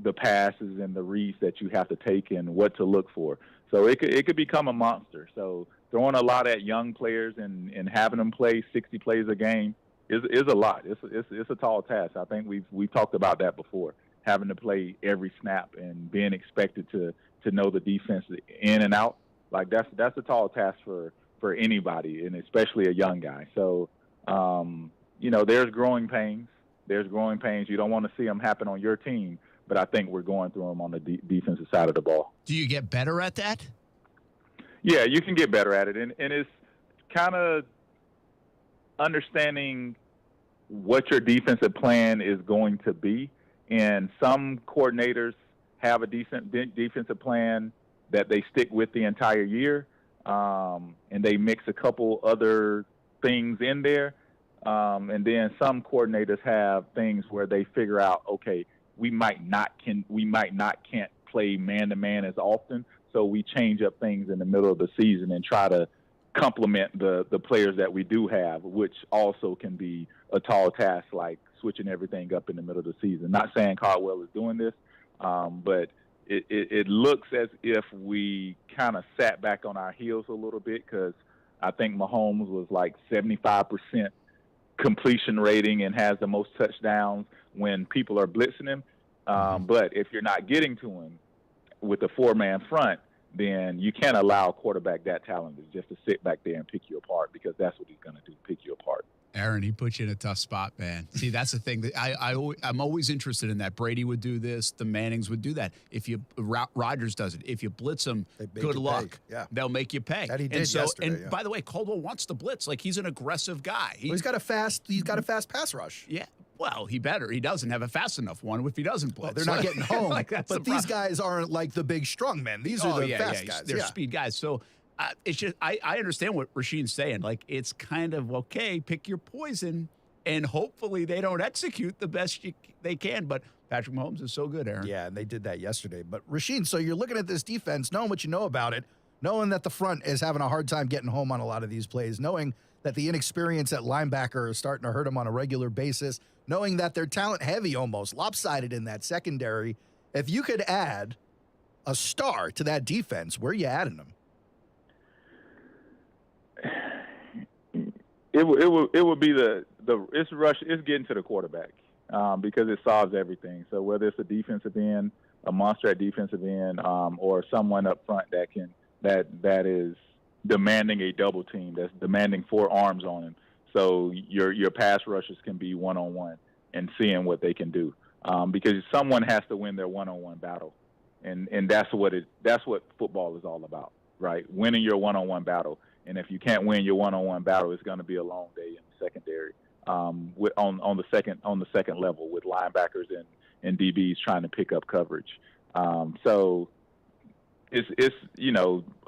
the passes and the reads that you have to take and what to look for. So it could become a monster. So throwing a lot at young players and having them play 60 plays a game is a lot. It's a tall task. I think we've talked about that before, having to play every snap and being expected to know the defense in and out. Like that's a tall task for anybody, and especially a young guy. So, there's growing pains. There's growing pains. You don't want to see them happen on your team, but I think we're going through them on the defensive side of the ball. Do you get better at that? Yeah, you can get better at it. And it's kind of understanding what your defensive plan is going to be. And some coordinators have a decent defensive plan that they stick with the entire year, and they mix a couple other things in there. And then some coordinators have things where they figure out, okay, we might not can't play man-to-man as often, so we change up things in the middle of the season and try to complement the players that we do have, which also can be a tall task, like switching everything up in the middle of the season. Not saying Caldwell is doing this, but it looks as if we kind of sat back on our heels a little bit, because I think Mahomes was like 75% completion rating and has the most touchdowns when people are blitzing him. But if you're not getting to him with a four-man front, then you can't allow a quarterback that talented just to sit back there and pick you apart, because that's what he's going to do, pick you apart. Aaron, he put you in a tough spot, man. See, that's the thing that I'm always interested in. That Brady would do this, the Mannings would do that. If Rodgers does it, if you blitz them, good luck. Yeah. They'll make you pay. That he did yesterday. And by the way, Caldwell wants to blitz. Like, he's an aggressive guy. He's got a fast pass rush. Yeah. Well, he better. He doesn't have a fast enough one if he doesn't blitz. Well, they're not getting home. But these guys aren't like the big strong men. These are the fast guys. They're speed guys. So it's just I understand what Rashean's saying. Like, it's kind of okay, pick your poison, and hopefully they don't execute the best they can. But Patrick Mahomes is so good, Aaron. Yeah, and they did that yesterday. But Rashean, so you're looking at this defense, knowing what you know about it, knowing that the front is having a hard time getting home on a lot of these plays, knowing that the inexperience at linebacker is starting to hurt them on a regular basis, knowing that they're talent heavy, almost lopsided in that secondary. If you could add a star to that defense, where are you adding them? It would be it's getting to the quarterback because it solves everything. So whether it's a defensive end, a monster at defensive end, or someone up front that is demanding a double team, that's demanding 4 arms on him. So your pass rushers can be one-on-one and seeing what they can do, because someone has to win their one-on-one battle, and that's what football is all about, right? Winning your one-on-one battle. And if you can't win your one-on-one battle, it's going to be a long day in the secondary, on the second level with linebackers and DBs trying to pick up coverage. So it's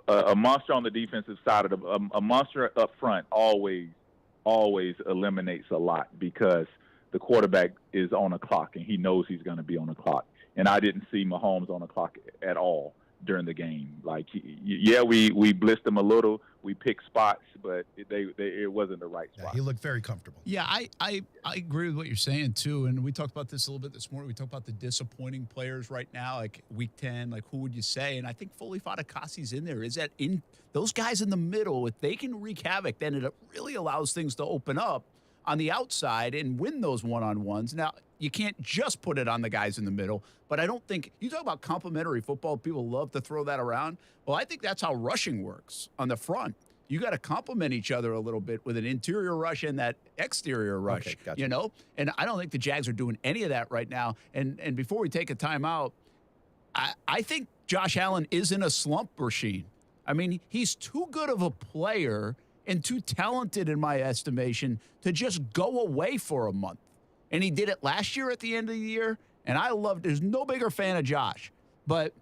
a monster on the defensive side of a monster up front always eliminates a lot, because the quarterback is on a clock and he knows he's going to be on a clock. And I didn't see Mahomes on the clock at all during the game. Like, we blitzed him a little, we picked spots, but it wasn't the right spot. Yeah, he looked very comfortable. Yeah, I agree with what you're saying too. And we talked about this a little bit this morning. We talked about the disappointing players right now, like week 10, like who would you say? And I think Foley Fatukasi's in there. Is that in those guys in the middle? If they can wreak havoc, then it really allows things to open up on the outside and win those one-on-ones. Now, you can't just put it on the guys in the middle, but I don't think – you talk about complementary football, people love to throw that around. Well, I think that's how rushing works on the front. You got to complement each other a little bit with an interior rush and that exterior rush, okay, gotcha. you know? And I don't think the Jags are doing any of that right now. And before we take a timeout, I think Josh Allen is in a slump, Rashean. I mean, he's too good of a player and too talented, in my estimation, to just go away for a month. And he did it last year at the end of the year, and there's no bigger fan of Josh. But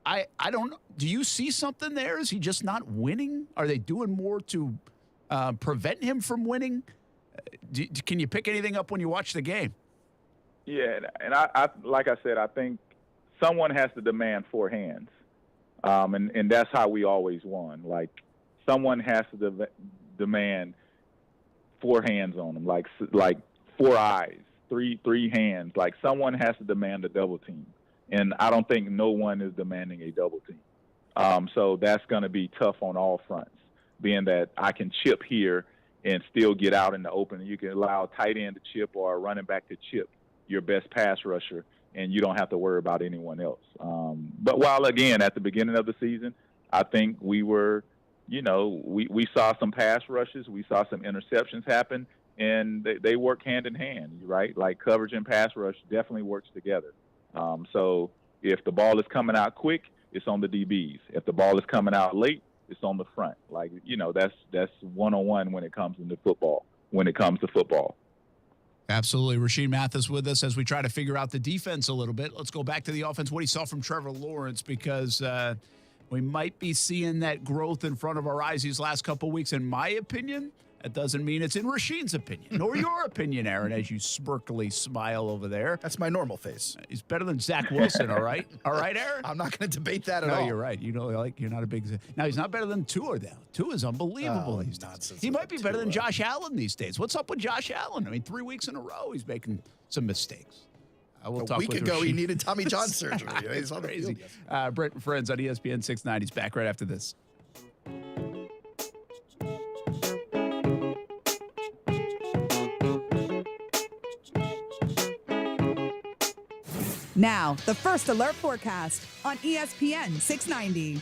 I don't know. Do you see something there? Is he just not winning? Are they doing more to prevent him from winning? Can you pick anything up when you watch the game? Yeah, and I like I said, I think someone has to demand 4 hands. And that's how we always won. Like, someone has to demand 4 hands on them, like 4 eyes, three hands. Like, someone has to demand a double team. And I don't think no one is demanding a double team. So that's going to be tough on all fronts, being that I can chip here and still get out in the open. You can allow a tight end to chip or a running back to chip your best pass rusher, and you don't have to worry about anyone else. But while, again, at the beginning of the season, I think we were, we saw some pass rushes. We saw some interceptions happen, and they work hand in hand, right? Like, coverage and pass rush definitely works together. So if the ball is coming out quick, it's on the DBs. If the ball is coming out late, it's on the front. Like, that's one-on-one when it comes to football. Absolutely. Rashean Mathis with us as we try to figure out the defense a little bit. Let's go back to the offense, what he saw from Trevor Lawrence, because we might be seeing that growth in front of our eyes these last couple of weeks. In my opinion, that doesn't mean it's in Rashean's opinion, nor your opinion, Aaron, as you smirkily smile over there. That's my normal face. He's better than Zach Wilson, all right? All right, Aaron? I'm not going to debate that at all. No, you're right. You're not a big – now, he's not better than Tua, though. Tua is unbelievable. He's nonsense. He might be better than Josh Allen these days. What's up with Josh Allen? I mean, 3 weeks in a row, he's making some mistakes. A week ago, he needed Tommy John surgery. He's on crazy. Brent and Friends on ESPN 690 is back right after this. Now, the First Alert forecast on ESPN 690.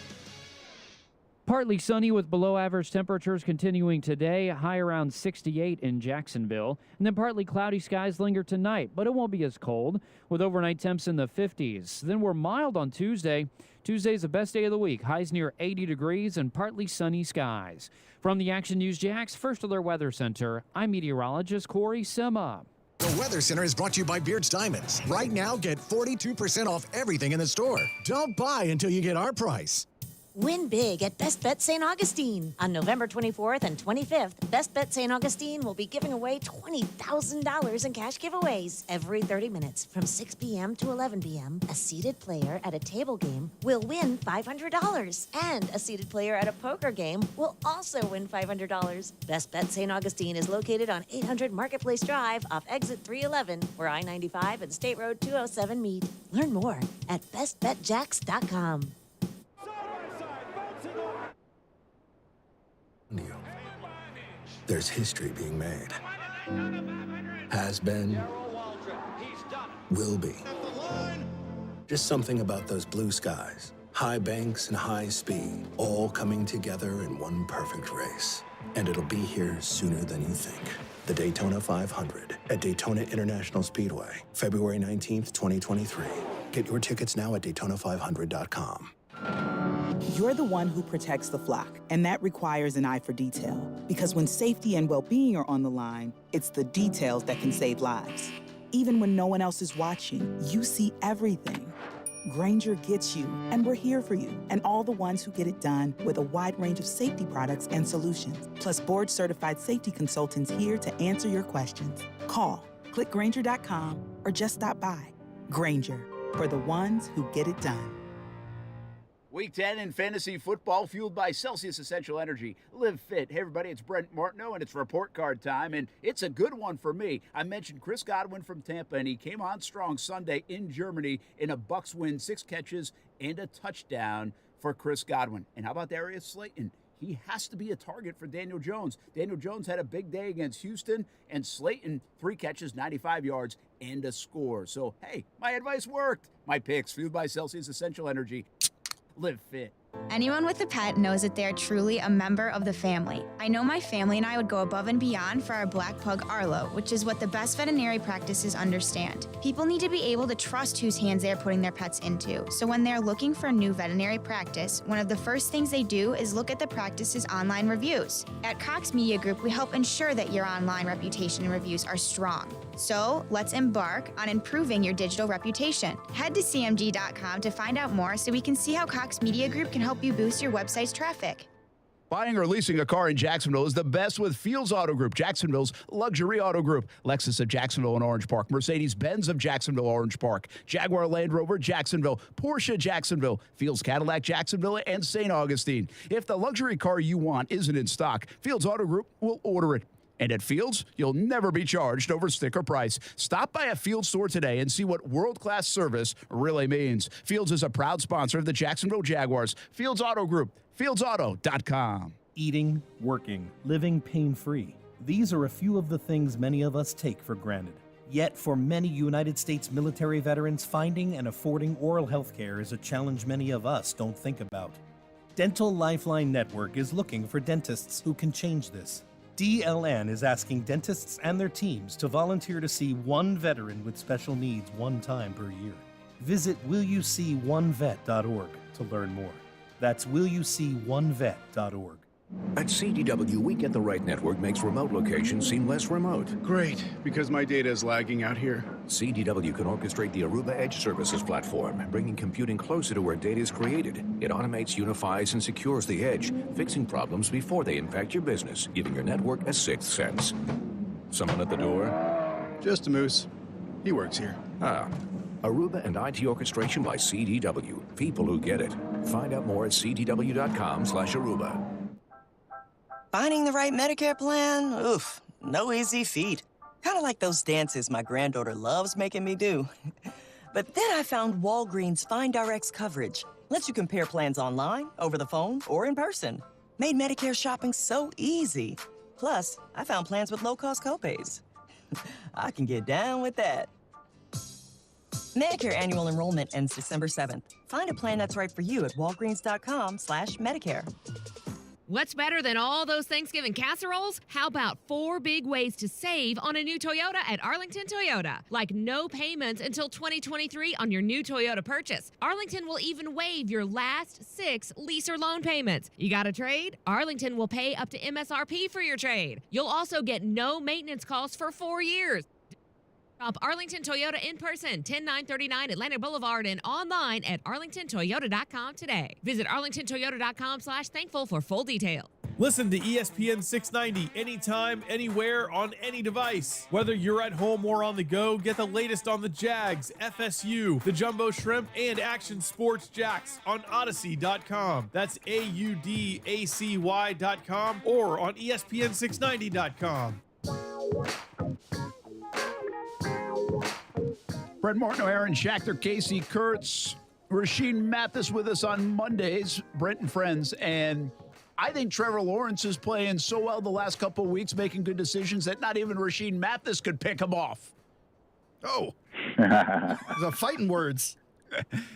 Partly sunny with below average temperatures continuing today, high around 68 in Jacksonville. And then partly cloudy skies linger tonight, but it won't be as cold with overnight temps in the 50s. Then we're mild on Tuesday. Tuesday's the best day of the week, highs near 80 degrees and partly sunny skies. From the Action News Jax First Alert Weather Center, I'm meteorologist Corey Sima. The Weather Center is brought to you by Beard's Diamonds. Right now, get 42% off everything in the store. Don't buy until you get our price. Win big at Best Bet St. Augustine. On November 24th and 25th, Best Bet St. Augustine will be giving away $20,000 in cash giveaways. Every 30 minutes from 6 p.m. to 11 p.m., a seated player at a table game will win $500. And a seated player at a poker game will also win $500. Best Bet St. Augustine is located on 800 Marketplace Drive off exit 311, where I-95 and State Road 207 meet. Learn more at bestbetjax.com. There's history being made. Has been. Will be. Just something about those blue skies, high banks and high speed, all coming together in one perfect race. And it'll be here sooner than you think. The Daytona 500 at Daytona International Speedway, February 19th, 2023. Get your tickets now at DayTona500.com. You're the one who protects the flock, and that requires an eye for detail. Because when safety and well-being are on the line, it's the details that can save lives. Even when no one else is watching, you see everything. Grainger gets you, and we're here for you, and all the ones who get it done with a wide range of safety products and solutions, plus board-certified safety consultants here to answer your questions. Call, click Grainger.com, or just stop by. Grainger, for the ones who get it done. Week 10 in fantasy football, fueled by Celsius Essential Energy. Live fit. Hey, everybody, it's Brent Martineau, and it's report card time, and it's a good one for me. I mentioned Chris Godwin from Tampa, and he came on strong Sunday in Germany in a Bucs win, 6 catches and a touchdown for Chris Godwin. And how about Darius Slayton? He has to be a target for Daniel Jones. Daniel Jones had a big day against Houston, and Slayton, 3 catches, 95 yards, and a score. So, hey, my advice worked. My picks, fueled by Celsius Essential Energy. Live fit. Anyone with a pet knows that they are truly a member of the family. I know my family and I would go above and beyond for our black pug Arlo, which is what the best veterinary practices understand. People need to be able to trust whose hands they are putting their pets into. So when they're looking for a new veterinary practice, one of the first things they do is look at the practice's online reviews. At Cox Media Group, we help ensure that your online reputation and reviews are strong. So let's embark on improving your digital reputation. Head to cmg.com to find out more so we can see how Cox Media Group can help you boost your website's traffic. Buying or leasing a car in Jacksonville is the best with Fields Auto Group, Jacksonville's luxury auto group. Lexus of Jacksonville and Orange Park, Mercedes-Benz of Jacksonville, Orange Park, Jaguar Land Rover, Jacksonville, Porsche, Jacksonville, Fields Cadillac, Jacksonville, and St. Augustine. If the luxury car you want isn't in stock, Fields Auto Group will order it. And at Fields, you'll never be charged over sticker price. Stop by a Fields store today and see what world-class service really means. Fields is a proud sponsor of the Jacksonville Jaguars. Fields Auto Group, fieldsauto.com. Eating, working, living pain-free. These are a few of the things many of us take for granted. Yet, for many United States military veterans, finding and affording oral health care is a challenge many of us don't think about. Dental Lifeline Network is looking for dentists who can change this. DLN is asking dentists and their teams to volunteer to see one veteran with special needs one time per year. Visit willyouseeonevet.org to learn more. That's willyouseeonevet.org. At CDW, we get the right network makes remote locations seem less remote. Great, because my data is lagging out here. CDW can orchestrate the Aruba Edge Services platform, bringing computing closer to where data is created. It automates, unifies, and secures the edge, fixing problems before they impact your business, giving your network a sixth sense. Someone at the door? Just a moose. He works here. Ah. Aruba and IT orchestration by CDW. People who get it. Find out more at cdw.com/Aruba. Finding the right Medicare plan? Oof, no easy feat. Kind of like those dances my granddaughter loves making me do. But then I found Walgreens FindRx coverage. Lets you compare plans online, over the phone, or in person. Made Medicare shopping so easy. Plus, I found plans with low-cost copays. I can get down with that. Medicare annual enrollment ends December 7th. Find a plan that's right for you at walgreens.com/Medicare. What's better than all those Thanksgiving casseroles? How about 4 big ways to save on a new Toyota at Arlington Toyota? Like no payments until 2023 on your new Toyota purchase. Arlington will even waive your last 6 lease or loan payments. You got a trade? Arlington will pay up to MSRP for your trade. You'll also get no maintenance costs for 4 years. Shop Arlington Toyota in person, 10939 Atlantic Boulevard, and online at arlingtontoyota.com today. Visit arlingtontoyota.com/thankful for full details. Listen to ESPN 690 anytime, anywhere, on any device. Whether you're at home or on the go, get the latest on the Jags, FSU, the Jumbo Shrimp, and Action Sports Jacks on Odyssey.com. That's AUDACY.com or on ESPN690.com. Brent Martin, Aaron Schachter, Kasey Kurtz, Rashean Mathis with us on Mondays, Brent and Friends. And I think Trevor Lawrence is playing so well the last couple of weeks, making good decisions that not even Rashean Mathis could pick him off. Oh, those are fighting words.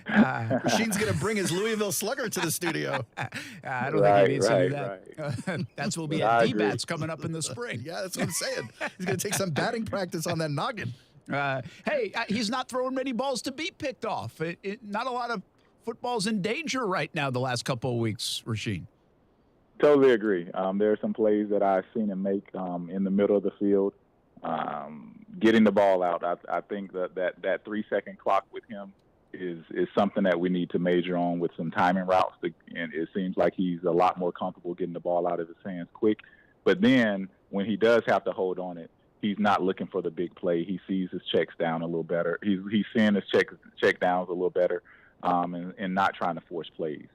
Rashean's going to bring his Louisville Slugger to the studio. I don't think he needs to do that. That's will be at D-bats coming up in the spring. Yeah, that's what I'm saying. He's going to take some batting practice on that noggin. He's not throwing many balls to be picked off. Not a lot of footballs in danger right now the last couple of weeks, Rashean. Totally agree. There are some plays that I've seen him make in the middle of the field. Getting the ball out, I think that 3-second clock with him is something that we need to major on with some timing routes. And it seems like he's a lot more comfortable getting the ball out of his hands quick. But then when he does have to hold on it, he's not looking for the big play. He sees his checks down a little better. He's seeing his check downs a little better, and not trying to force plays.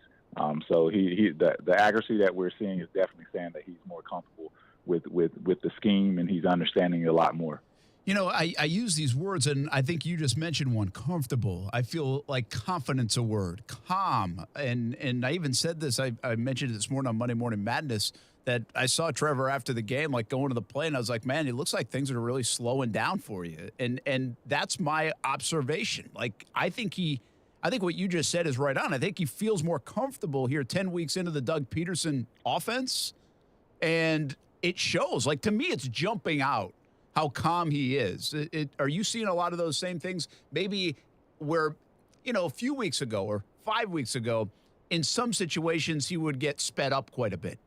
So the accuracy that we're seeing is definitely saying that he's more comfortable with the scheme, and he's understanding it a lot more. You know, I use these words, and I think you just mentioned one, comfortable. I feel like confidence a word, calm. And I even said this, I mentioned it this morning on Monday Morning Madness, that I saw Trevor after the game, like going to the play, and I was like, man, it looks like things are really slowing down for you. And that's my observation. Like, I think what you just said is right on. I think he feels more comfortable here 10 weeks into the Doug Peterson offense, and it shows. Like, to me, it's jumping out how calm he is. Are you seeing a lot of those same things? Maybe where, a few weeks ago or 5 weeks ago, in some situations, he would get sped up quite a bit.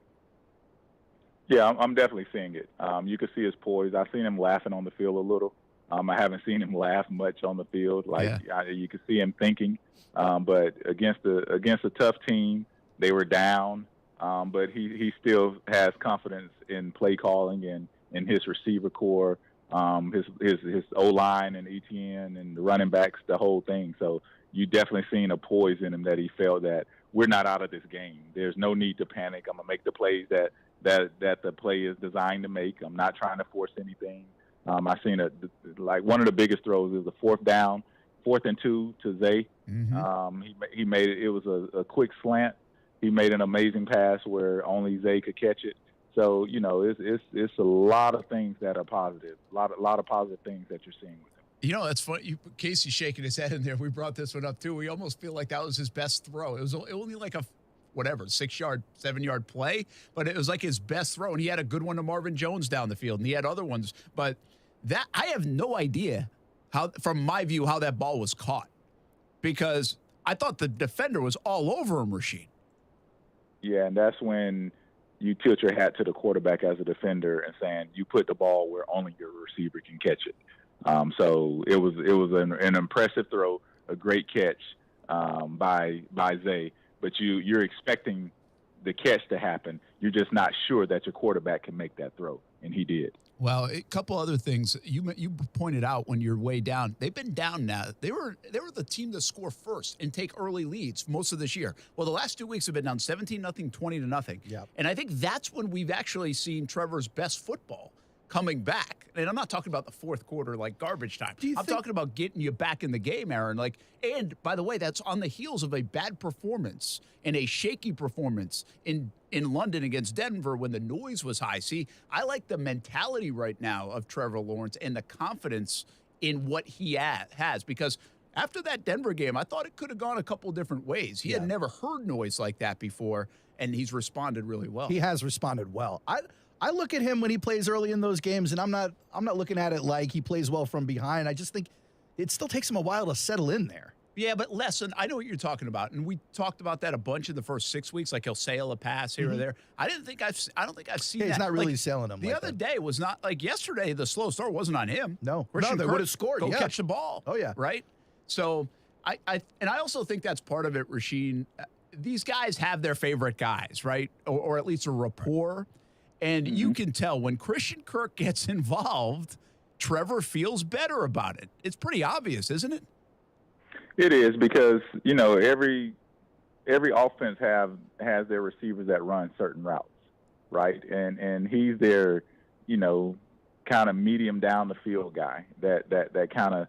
Yeah, I'm definitely seeing it. You can see his poise. I've seen him laughing on the field a little. I haven't seen him laugh much on the field. You can see him thinking. But against a tough team, they were down. But he still has confidence in play calling and in his receiver core, his O-line and ETN and the running backs, the whole thing. So you definitely seen a poise in him that he felt that we're not out of this game. There's no need to panic. I'm gonna make the plays that the play is designed to make. I'm not trying to force anything. I seen one of the biggest throws is the 4th and 2 to Zay. Mm-hmm. He made it. It was a quick slant. He made an amazing pass where only Zay could catch it. So it's a lot of things that are positive. A lot of positive things that you're seeing with him. That's funny. Kasey shaking his head in there. We brought this one up too. We almost feel like that was his best throw. It was only like a 6-yard, 7-yard play, but it was like his best throw. And he had a good one to Marvin Jones down the field, and he had other ones. But that I have no idea how, from my view, how that ball was caught, because I thought the defender was all over him, Rashean. Yeah, and that's when you tilt your hat to the quarterback as a defender and saying you put the ball where only your receiver can catch it. So it was an impressive throw, a great catch by Zay. But you're expecting the catch to happen. You're just not sure that your quarterback can make that throw, and he did. Well, a couple other things you pointed out when you're way down. They've been down now. They were the team to score first and take early leads most of this year. Well, the last 2 weeks have been down 17-0, 20-0. Yep. And I think that's when we've actually seen Trevor's best football coming back. And I'm not talking about the fourth quarter like garbage time. I'm talking about getting you back in the game, Aaron. And by the way, that's on the heels of a bad performance and a shaky performance in London against Denver when the noise was high. See, I like the mentality right now of Trevor Lawrence and the confidence in what he has, because after that Denver game, I thought it could have gone a couple different ways. He had never heard noise like that before, and he's responded really well. He has responded well. I look at him when he plays early in those games, and I'm not looking at it like he plays well from behind. I just think it still takes him a while to settle in there. Yeah, but less. I know what you're talking about, and we talked about that a bunch in the first 6 weeks. Like he'll sail a pass here or there. I don't think I've seen that. He's not really like, sailing them. The other day was not like yesterday. The slow start wasn't on him. No, Christian they Kirk would have scored. Go catch the ball. Oh yeah, right. So I also think that's part of it, Rashean. These guys have their favorite guys, right, or at least a rapport, and you can tell when Christian Kirk gets involved, Trevor feels better about it. It's pretty obvious, isn't it? It is, because every offense has their receivers that run certain routes, right? And he's their kind of medium down the field guy that kind of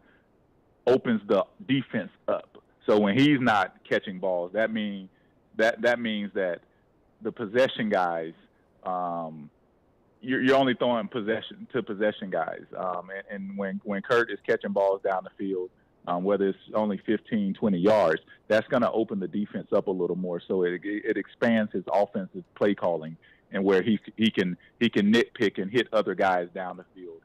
opens the defense up. So when he's not catching balls, that means that the possession guys, you're only throwing possession to possession guys. And when Kurt is catching balls down the field, whether it's only 15, 20 yards, that's going to open the defense up a little more. So it expands his offensive play calling, and where he can nitpick and hit other guys down the field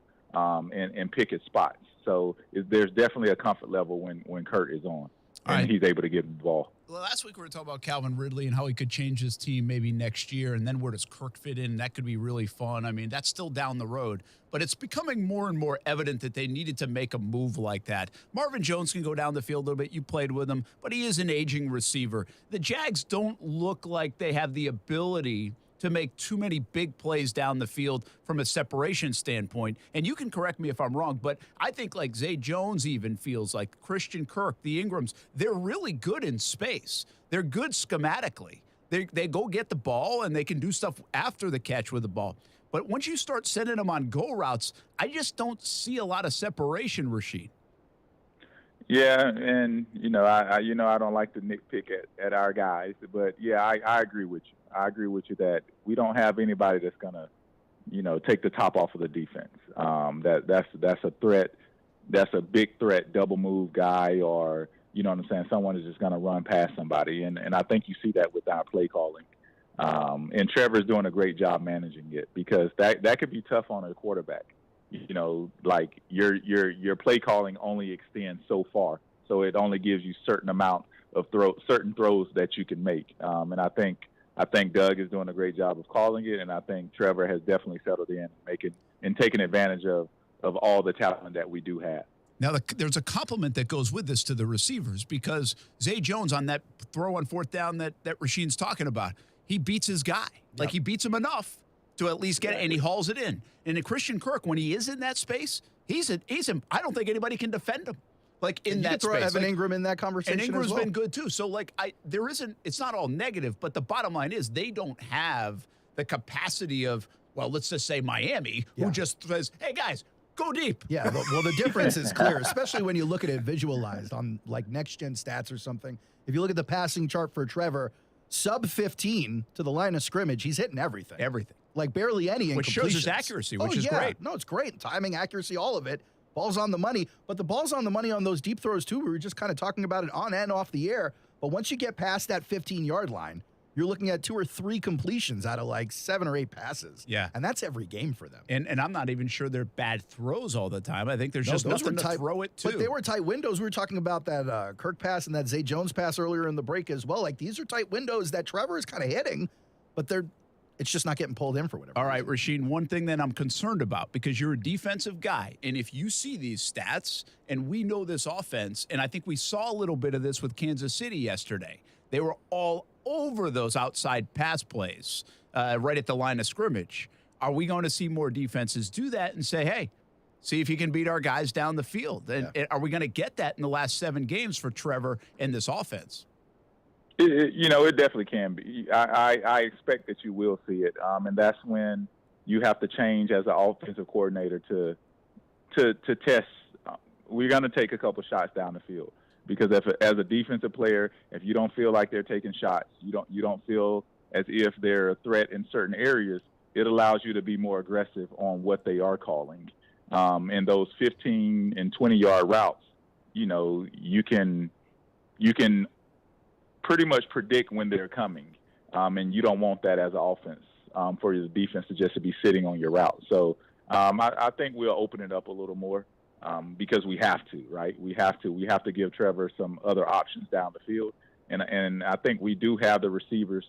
and pick his spots. So there's definitely a comfort level when Kurt is on and he's able to get the ball. Well, last week we were talking about Calvin Ridley and how he could change his team maybe next year, and then where does Kirk fit in? That could be really fun. I mean, that's still down the road, but it's becoming more and more evident that they needed to make a move like that. Marvin Jones can go down the field a little bit. You played with him, but he is an aging receiver. The Jags don't look like they have the ability to make too many big plays down the field from a separation standpoint. And you can correct me if I'm wrong, but I think like Zay Jones even feels like Christian Kirk, the Ingrams, they're really good in space. They're good schematically. They go get the ball and they can do stuff after the catch with the ball. But once you start sending them on go routes, I just don't see a lot of separation, Rashean. Yeah, and I don't like to nitpick at our guys, but yeah, I agree with you. I agree with you that we don't have anybody that's gonna, take the top off of the defense. That's a threat. That's a big threat, double move guy, or you know what I'm saying. Someone is just gonna run past somebody, and I think you see that with our play calling. And Trevor's doing a great job managing it, because that could be tough on a quarterback. Like your play calling only extends so far, so it only gives you certain amount of certain throws that you can make. And I think Doug is doing a great job of calling it, and I think Trevor has definitely settled in and taking advantage of all the talent that we do have. Now, there's a compliment that goes with this to the receivers, because Zay Jones on that throw on fourth down that Rashean's talking about, he beats his guy. Yep. Like he beats him enough to at least get it, and he hauls it in. And in Christian Kirk, when he is in that space, I don't think anybody can defend him. Like in that space, Evan Ingram in that conversation. And Ingram's as well. been good too. So like it's not all negative, but the bottom line is they don't have the capacity of, well, let's just say Miami, who just says, hey guys, go deep. Yeah, well, the difference is clear, especially when you look at it visualized on like next gen stats or something. If you look at the passing chart for Trevor, sub 15 to the line of scrimmage, he's hitting everything. Everything. Like barely any incompletions. Which shows his accuracy, which is great. No, it's great. Timing, accuracy, all of it. Ball's on the money. But the ball's on the money on those deep throws, too. We were just kind of talking about it on and off the air. But once you get past that 15-yard line, you're looking at 2 or 3 completions out of like 7 or 8 passes. Yeah. And that's every game for them. And I'm not even sure they're bad throws all the time. I think there's just nothing to throw it to. But they were tight windows. We were talking about that Kirk pass and that Zay Jones pass earlier in the break as well. Like, these are tight windows that Trevor is kind of hitting, but it's just not getting pulled in for whatever reason. All right, Rashean, one thing that I'm concerned about, because you're a defensive guy, and if you see these stats, and we know this offense, and I think we saw a little bit of this with Kansas City yesterday. They were all over those outside pass plays right at the line of scrimmage. Are we going to see more defenses do that and say, hey, see if you can beat our guys down the field? And are we going to get that in the last 7 games for Trevor and this offense? It definitely can be. I expect that you will see it, and that's when you have to change as an offensive coordinator to test. We're going to take a couple shots down the field, because as a defensive player, if you don't feel like they're taking shots, you don't feel as if they're a threat in certain areas, it allows you to be more aggressive on what they are calling. In those 15 and 20-yard routes, you can pretty much predict when they're coming, and you don't want that as an offense for your defense to just be sitting on your route. So I think we'll open it up a little more. because we have to, right? We have to give Trevor some other options down the field. And I think we do have the receivers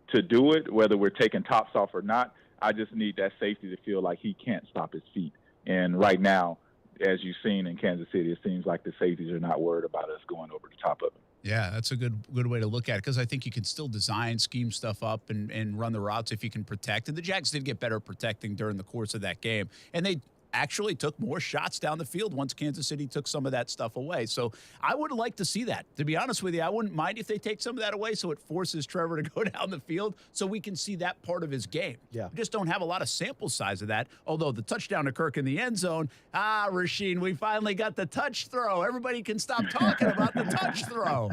to do it, whether we're taking tops off or not. I just need that safety to feel like he can't stop his feet. And right now, as you've seen in Kansas City, it seems like the safeties are not worried about us going over the top of him. Yeah, that's a good way to look at it, because I think you can still design, scheme stuff up, and run the routes if you can protect. And the Jags did get better protecting during the course of that game. And they actually took more shots down the field once Kansas City took some of that stuff away. So I would like to see that. To be honest with you, I wouldn't mind if they take some of that away so it forces Trevor to go down the field so we can see that part of his game. Yeah. We just don't have a lot of sample size of that, although the touchdown to Kirk in the end zone, Rashean, we finally got the touch throw. Everybody can stop talking about the touch throw.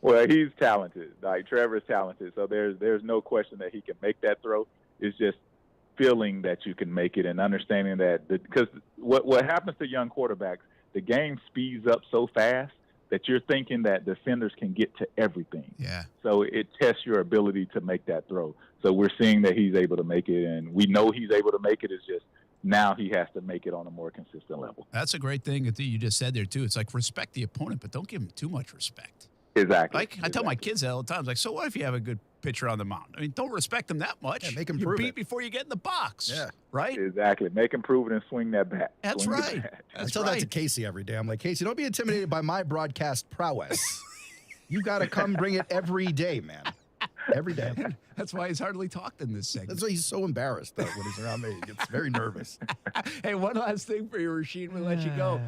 Well, he's talented. Like, Trevor's talented, so there's no question that he can make that throw. It's just feeling that you can make it and understanding that, because what happens to young quarterbacks, the game speeds up so fast that you're thinking that defenders can get to everything. Yeah. So it tests your ability to make that throw. So we're seeing that he's able to make it, and we know he's able to make it. It's just now he has to make it on a more consistent level. That's a great thing that you just said there, too. It's like, respect the opponent, but don't give him too much respect. Exactly. Like, I tell my kids that all the time. Like, so what if you have a good pitcher on the mound? I mean, don't respect them that much. Yeah, make him you prove beat it before you get in the box. Yeah. Right? Exactly. Make him prove it and swing that bat. That's Swing the right. bat. I tell that to Kasey every day. I'm like, Kasey, don't be intimidated by my broadcast prowess. You got to come bring it every day, man. Every day. That's why he's hardly talked in this segment. That's why he's so embarrassed, though, when he's around me. He gets very nervous. Hey, one last thing for you, Rashean. We'll let you go.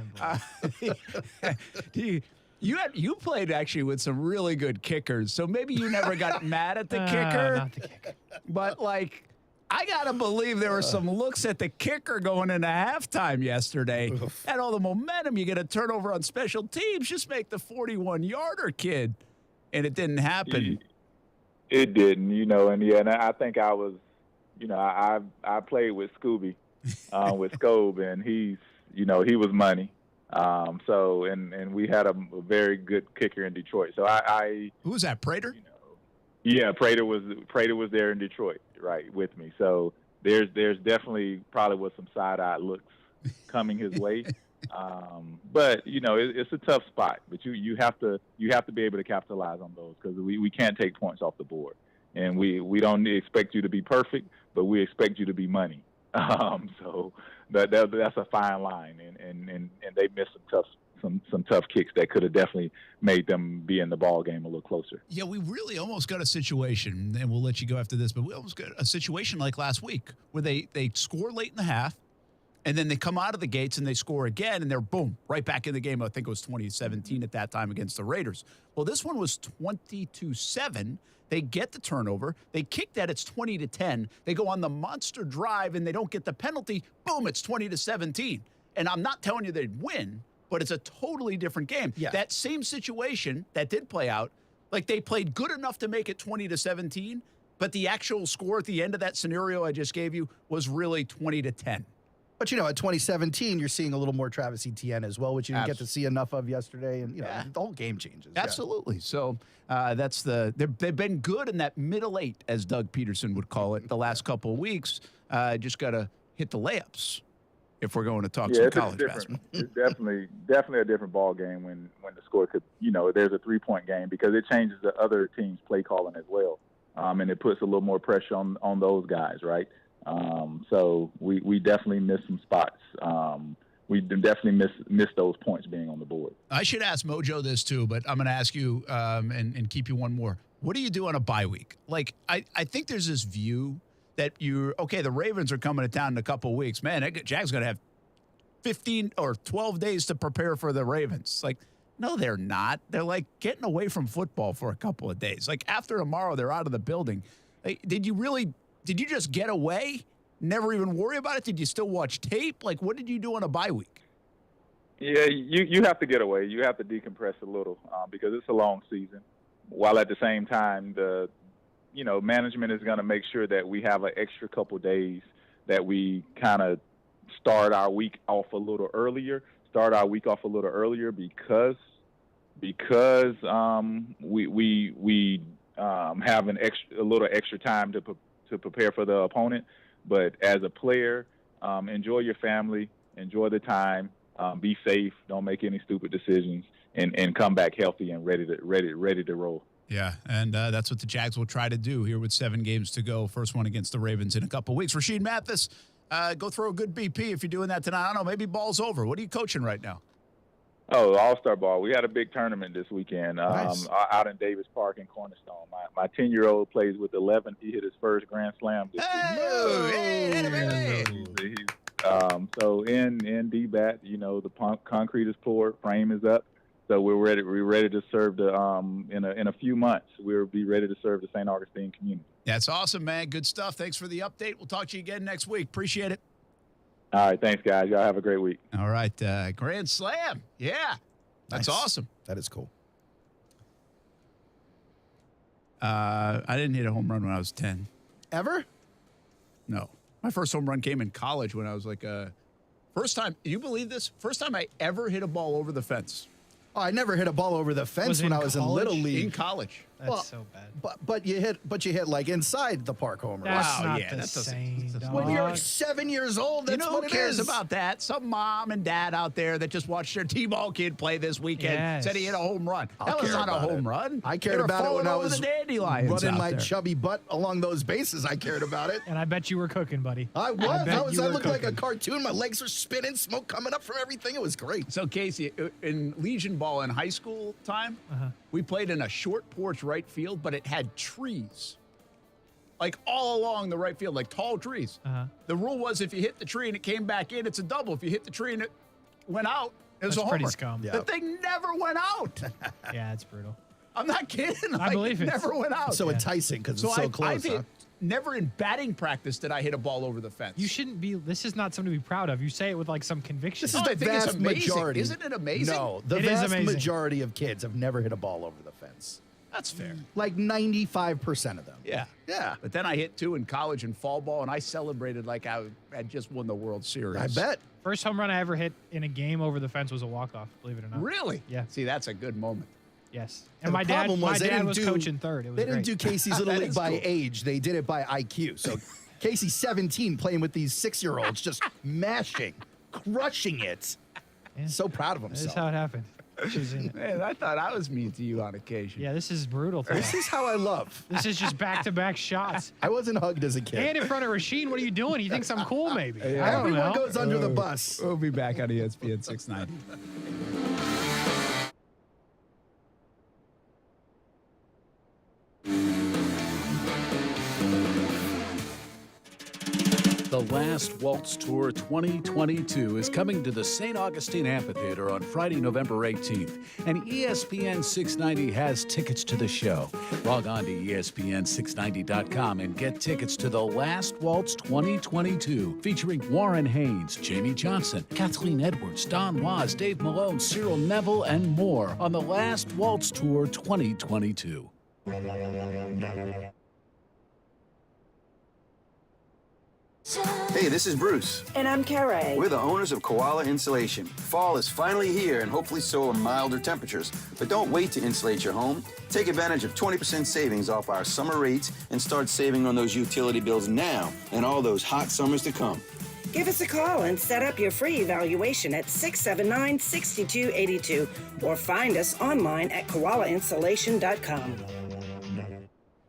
You played actually with some really good kickers, so maybe you never got mad at the kicker. Not the kicker. But, like, I got to believe there were some looks at the kicker going into halftime yesterday. And all the momentum, you get a turnover on special teams, just make the 41-yarder, kid. And it didn't happen. It didn't, and I think I was, I played with Scooby, with Scobe, and he's, he was money. So we had a very good kicker in Detroit. So Who was that, Prater? Yeah, Prater was there in Detroit, right, with me. So there's definitely probably was some side-eye looks coming his way. But it's a tough spot. But you have to be able to capitalize on those, because we can't take points off the board, and we don't expect you to be perfect, but we expect you to be money. So that's a fine line, and they missed some tough kicks that could have definitely made them be in the ball game a little closer. Yeah, we really almost got a situation, and we'll let you go after this, but we almost got a situation like last week where they score late in the half, and then they come out of the gates and they score again, and they're, boom, right back in the game. I think it was 2017 at that time against the Raiders. Well, this one was 22-7. They get the turnover. They kick that. It's 20-10. They go on the monster drive, and they don't get the penalty. Boom, it's 20-17. And I'm not telling you they'd win, but it's a totally different game. Yeah. That same situation that did play out, like, they played good enough to make it 20-17, but the actual score at the end of that scenario I just gave you was really 20-10. But, at 2017, you're seeing a little more Travis Etienne as well, which you didn't get to see enough of yesterday. And, the whole game changes. Absolutely. So that's they've been good in that middle eight, as Doug Peterson would call it, the last couple of weeks. Just got to hit the layups if we're going to talk some college basketball. It's definitely a different ball game when the score could, there's a 3-point game, because it changes the other team's play calling as well. And it puts a little more pressure on those guys, right? So we definitely missed some spots. We definitely missed those points being on the board. I should ask MOJO this too, but I'm going to ask you and keep you one more. What do you do on a bye week? Like, I think there's this view that the Ravens are coming to town in a couple of weeks. Man, Jags going to have 15 or 12 days to prepare for the Ravens. Like, no, they're not. They're like getting away from football for a couple of days. Like, after tomorrow, they're out of the building. Like, did you just get away? Never even worry about it? Did you still watch tape? Like, what did you do on a bye week? Yeah, you have to get away. You have to decompress a little, because it's a long season. While at the same time, the management is going to make sure that we have an extra couple days, that we kind of start our week off a little earlier. Because we have a little extra time to prepare for the opponent. But as a player, enjoy your family, enjoy the time, be safe, don't make any stupid decisions, and come back healthy and ready to roll. Yeah, and that's what the Jags will try to do here with 7 games to go. First one against the Ravens in a couple weeks. Rashean Mathis, go throw a good BP if you're doing that tonight. I don't know, maybe ball's over. What are you coaching right now? Oh, All-Star Ball. We had a big tournament this weekend Nice. out in Davis Park in Cornerstone. My 10-year-old plays with 11. He hit his first Grand Slam this week. So in DBAT, the concrete is poured, frame is up. So we're ready to serve the in a few months. We'll be ready to serve the St. Augustine community. That's awesome, man. Good stuff. Thanks for the update. We'll talk to you again next week. Appreciate it. All right, thanks, guys. Y'all have a great week. All right, Grand Slam. Yeah, that's Nice. awesome. That is cool. I didn't hit a home run when I was 10. Ever? No. My first home run came in college when I was like first time, you believe this? First time I ever hit a ball over the fence. Oh, I never hit a ball over the fence when I was in Little League. In college. That's so bad. But you hit like inside the park homer. That's not yeah, the that doesn't- same, that's- dog. When you're 7 years old, that's Who what it cares is. about that? Some mom and dad out there that just watched their T-ball kid play this weekend Yes. said he hit a home run. I'll That was care not a about home it. run. I They cared were about it when falling I over was the dandelions running out my there. chubby butt along those bases. I cared about it. And I bet you were cooking, buddy. I was. bet I you were looked like a cooking. cartoon. My legs were spinning, smoke coming up from everything. It was great. So, Kasey, in Legion ball in high school time, we played in a short porch right field, but it had trees. Like all along the right field, like tall trees. The rule was if you hit the tree and it came back in, it's a double. If you hit the tree and it went out, it was That's a pretty homer. scum. The thing never went out. Yeah, it's brutal. I'm not kidding. I believe it. it. Never went out. So enticing because it's so I've close. hit, huh? never in batting practice did I hit a ball over the fence. You shouldn't be. This is not something to be proud of. You say it with like some conviction. This is I the think it's vast amazing. majority. Isn't it amazing? No, the It is vast amazing. majority of kids have never hit a ball over the fence. That's fair. Like 95% of them. Yeah. Yeah. But then I hit 2 in college in fall ball, and I celebrated like I had just won the World Series. I bet. First home run I ever hit in a game over the fence was a walk-off, believe it or not. Really? Yeah. See, that's a good moment. Yes. And And the my dad, problem was my they dad didn't was do- coaching third. It was They didn't great. do Casey's Little That League is by cool. age. They did it by IQ. So Casey's 17 playing with these 6-year-olds, just mashing, crushing it. Yeah. So proud of This is himself. how it happened. She was in it. Man, I thought I was mean to you on occasion. Yeah, this is brutal. Today. This is how I love. This is just back-to-back shots. I wasn't hugged as a kid. And in front of Rashean, what are you doing? He thinks I'm cool, maybe. I don't Everyone know. goes under the bus. We'll be back on ESPN 690. The Last Waltz Tour 2022 is coming to the St. Augustine Amphitheater on Friday, November 18th, and ESPN 690 has tickets to the show. Log on to ESPN690.com and get tickets to The Last Waltz 2022, featuring Warren Haynes, Jamie Johnson, Kathleen Edwards, Don Was, Dave Malone, Cyril Neville, and more on The Last Waltz Tour 2022. Hey, this is Bruce. And I'm Carrie. We're the owners of Koala Insulation. Fall is finally here, and hopefully so are milder temperatures. But don't wait to insulate your home. Take advantage of 20% savings off our summer rates and start saving on those utility bills now and all those hot summers to come. Give us a call and set up your free evaluation at 679-6282 or find us online at koalainsulation.com.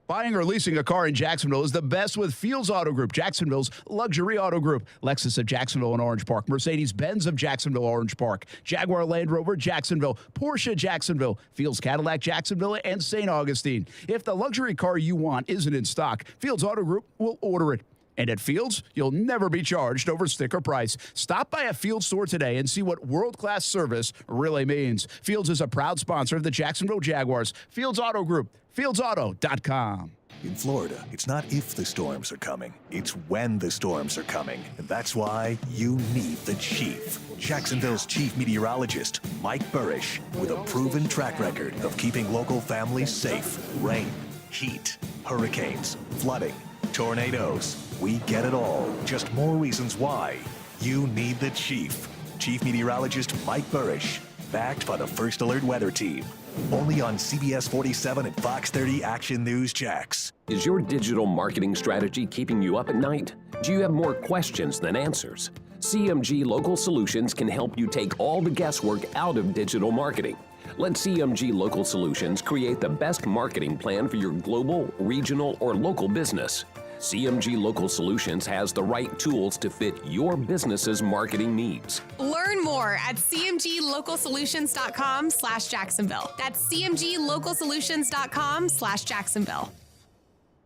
Buying or leasing a car in Jacksonville is the best with Fields Auto Group, Jacksonville's luxury auto group. Lexus of Jacksonville and Orange Park, Mercedes-Benz of Jacksonville, Orange Park, Jaguar Land Rover, Jacksonville, Porsche, Jacksonville, Fields Cadillac, Jacksonville, and St. Augustine. If the luxury car you want isn't in stock, Fields Auto Group will order it. And at Fields, you'll never be charged over sticker price. Stop by a Fields store today and see what world-class service really means. Fields is a proud sponsor of the Jacksonville Jaguars. Fields Auto Group, fieldsauto.com. In Florida, it's not if the storms are coming, it's when the storms are coming. And that's why you need the Chief. Jacksonville's chief meteorologist, Mike Burrish, with a proven track record of keeping local families safe. Rain, heat, hurricanes, flooding, tornadoes. We get it all. Just more reasons why you need the Chief. Chief Meteorologist Mike Burrish, backed by the First Alert Weather Team. Only on CBS 47 and Fox 30 Action News Jax. Is your digital marketing strategy keeping you up at night? Do you have more questions than answers? CMG Local Solutions can help you take all the guesswork out of digital marketing. Let CMG Local Solutions create the best marketing plan for your global, regional, or local business. CMG Local Solutions has the right tools to fit your business's marketing needs. Learn more at cmglocalsolutions.com/Jacksonville. That's cmglocalsolutions.com/Jacksonville.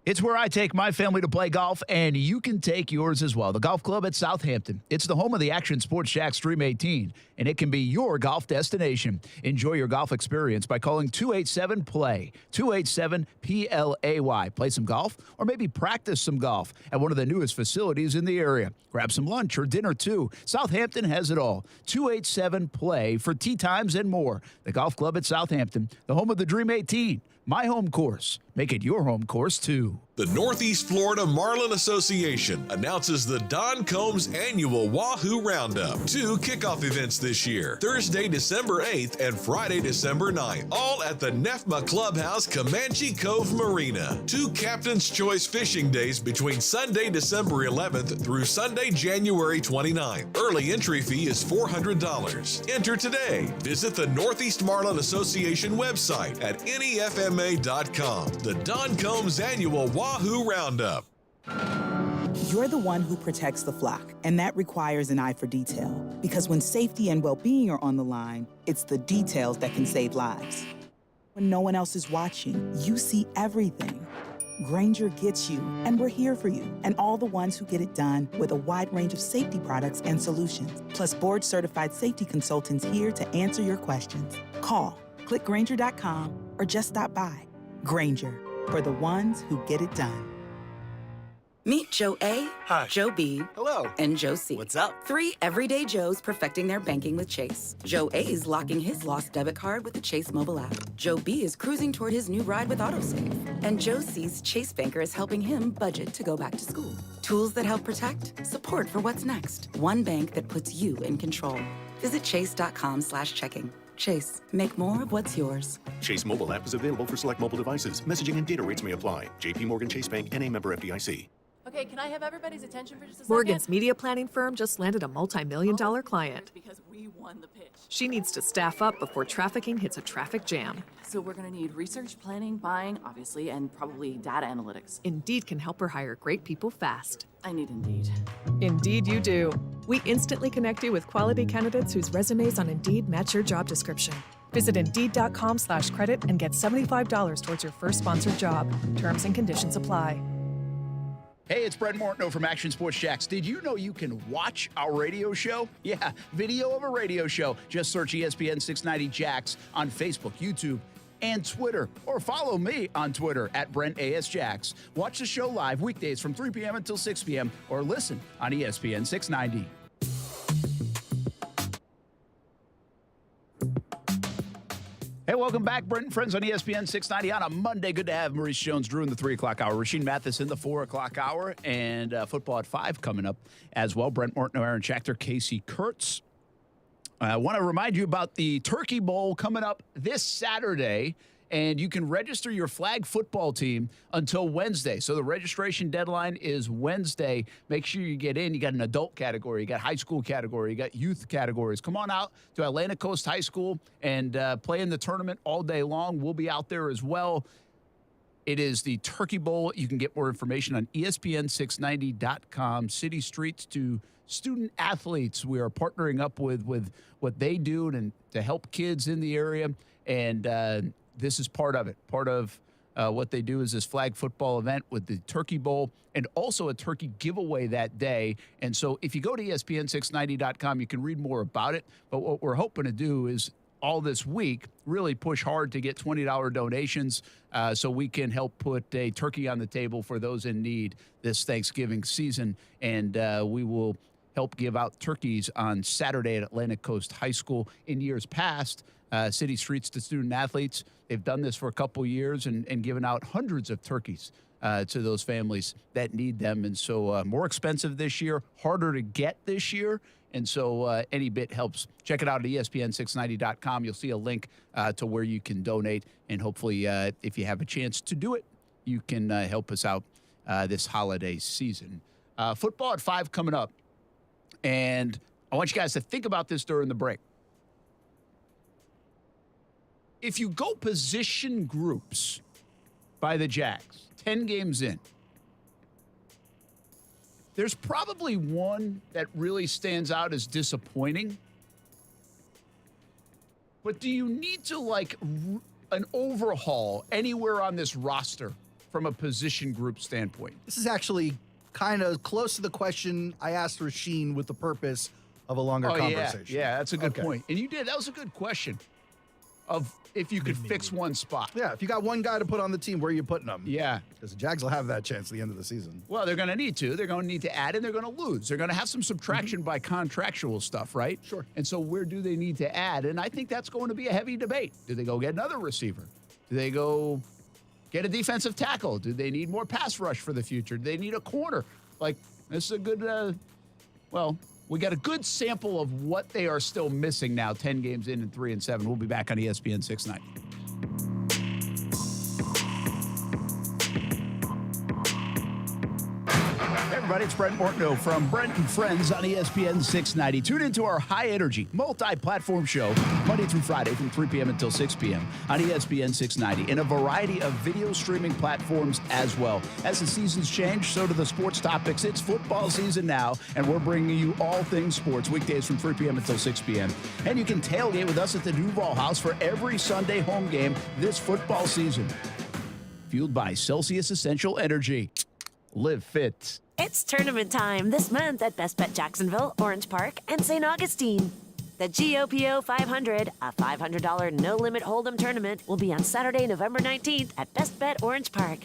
It's where I take my family to play golf, and you can take yours as well. The Golf Club at Southampton. It's the home of the Action Sports Jax Dream 18, and it can be your golf destination. Enjoy your golf experience by calling 287-PLAY, 287-PLAY. Play some golf or maybe practice some golf at one of the newest facilities in the area. Grab some lunch or dinner, too. Southampton has it all. 287-PLAY for tee times and more. The Golf Club at Southampton, the home of the Dream 18. My home course. Make it your home course, too. The Northeast Florida Marlin Association announces the Don Combs Annual Wahoo Roundup. 2 kickoff events this year, Thursday, December 8th and Friday, December 9th, all at the NEFMA Clubhouse, Comanche Cove Marina. 2 Captain's Choice Fishing Days between Sunday, December 11th through Sunday, January 29th. Early entry fee is $400. Enter today. Visit the Northeast Marlin Association website at nefma.com. The Don Combs Annual Wahoo Roundup. You're the one who protects the flock, and that requires an eye for detail. Because when safety and well-being are on the line, it's the details that can save lives. When no one else is watching, you see everything. Grainger gets you, and we're here for you, and all the ones who get it done with a wide range of safety products and solutions, plus board-certified safety consultants here to answer your questions. Call, click Grainger.com, or just stop by. Grainger, for the ones who get it done. Meet Joe A, Hi. Joe B, Hello. and Joe C. What's up? 3 everyday Joes perfecting their banking with Chase. Joe A is locking his lost debit card with the Chase mobile app. Joe B is cruising toward his new ride with AutoSave. And Joe C's Chase banker is helping him budget to go back to school. Tools that help protect, support for what's next. One bank that puts you in control. Visit chase.com/checking. Chase, make more of what's yours. Chase mobile app is available for select mobile devices. Messaging and data rates may apply. JP Morgan Chase Bank, N.A. member FDIC. Okay, can I have everybody's attention for just a second? Morgan's media planning firm just landed a multi-million-dollar client. Because we won the pitch. She needs to staff up before trafficking hits a traffic jam. So we're going to need research, planning, buying, obviously, and probably data analytics. Indeed can help her hire great people fast. I need Indeed. Indeed you do. We instantly connect you with quality candidates whose resumes on Indeed match your job description. Visit Indeed.com/credit and get $75 towards your first sponsored job. Terms and conditions apply. Hey, it's Brent Mortno from Action Sports Jax. Did you know you can watch our radio show? Yeah, video of a radio show. Just search ESPN690 Jax on Facebook, YouTube, and Twitter. Or follow me on Twitter at BrentASJax. Watch the show live weekdays from 3 p.m. until 6 p.m. or listen on ESPN690. Hey, welcome back, Brent and friends on ESPN 690 on a Monday. Good to have Maurice Jones-Drew in the 3 o'clock hour, Rashean Mathis in the 4 o'clock hour, and football at 5 coming up as well. Brent Mortno, Aaron Schachter, Kasey Kurtz. I want to remind you about the Turkey Bowl coming up this Saturday, and you can register your flag football team until Wednesday. So the registration deadline is Wednesday. Make sure you get in. You got an adult category, you got high school category, you got youth categories. Come on out to Atlantic Coast High School and play in the tournament all day long. We'll be out there as well. It is the Turkey Bowl. You can get more information on ESPN690.com. City Streets to student athletes. We are partnering up with what they do and to help kids in the area. And this is part of it. Part of what they do is this flag football event with the Turkey Bowl and also a turkey giveaway that day. And so if you go to ESPN690.com, you can read more about it. But what we're hoping to do is all this week really push hard to get $20 donations so we can help put a turkey on the table for those in need this Thanksgiving season. And we will help give out turkeys on Saturday at Atlantic Coast High School. In years past, City Streets to student athletes, they've done this for a couple years and given out hundreds of turkeys to those families that need them. And so more expensive this year, harder to get this year. And so any bit helps. Check it out at ESPN690.com. You'll see a link to where you can donate. And hopefully, if you have a chance to do it, you can help us out this holiday season. Football at 5 coming up. And I want you guys to think about this during the break. If you go position groups by the Jags, 10 games in, there's probably one that really stands out as disappointing. But do you need to, like, an overhaul anywhere on this roster from a position group standpoint? This is actually kind of close to the question I asked Rashean with the purpose of a longer conversation. Yeah, that's a good point. And you did. That was a good question of if you could fix one spot. Yeah, if you got one guy to put on the team, where are you putting him? Yeah. Because the Jags will have that chance at the end of the season. Well, they're going to need to. They're going to need to add and they're going to lose. They're going to have some subtraction by contractual stuff, right? Sure. And so where do they need to add? And I think that's going to be a heavy debate. Do they go get another receiver? Do they go get a defensive tackle? Do they need more pass rush for the future? Do they need a corner? Like, this is a good, we got a good sample of what they are still missing now, 10 games in and 3-7. We'll be back on ESPN 690. Hey everybody, it's Brent Mortno from Brent and Friends on ESPN 690. Tune into our high-energy, multi-platform show Monday through Friday from 3 p.m. until 6 p.m. on ESPN 690 and a variety of video streaming platforms as well. As the seasons change, so do the sports topics. It's football season now, and we're bringing you all things sports weekdays from 3 p.m. until 6 p.m. And you can tailgate with us at the Duval House for every Sunday home game this football season. Fueled by Celsius Essential Energy. Live fit. It's tournament time this month at Best Bet Jacksonville, Orange Park, and St. Augustine. The GOPO 500, a $500 no-limit hold'em tournament, will be on Saturday, November 19th at Best Bet Orange Park.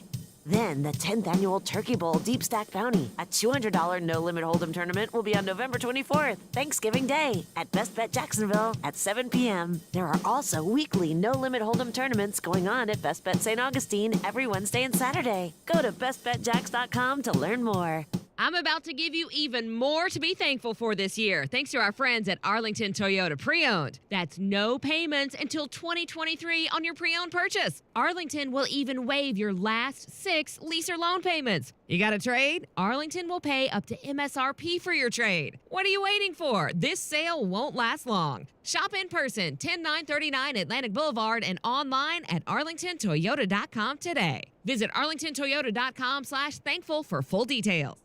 Then the 10th annual Turkey Bowl Deep Stack Bounty, a $200 no-limit hold'em tournament, will be on November 24th, Thanksgiving Day, at Best Bet Jacksonville at 7 p.m. There are also weekly no-limit hold'em tournaments going on at Best Bet St. Augustine every Wednesday and Saturday. Go to bestbetjacks.com to learn more. I'm about to give you even more to be thankful for this year, thanks to our friends at Arlington Toyota Pre-Owned. That's no payments until 2023 on your pre-owned purchase. Arlington will even waive your last 6 lease or loan payments. You got a trade? Arlington will pay up to MSRP for your trade. What are you waiting for? This sale won't last long. Shop in person, 10939 Atlantic Boulevard, and online at arlingtontoyota.com today. Visit arlingtontoyota.com/thankful for full details.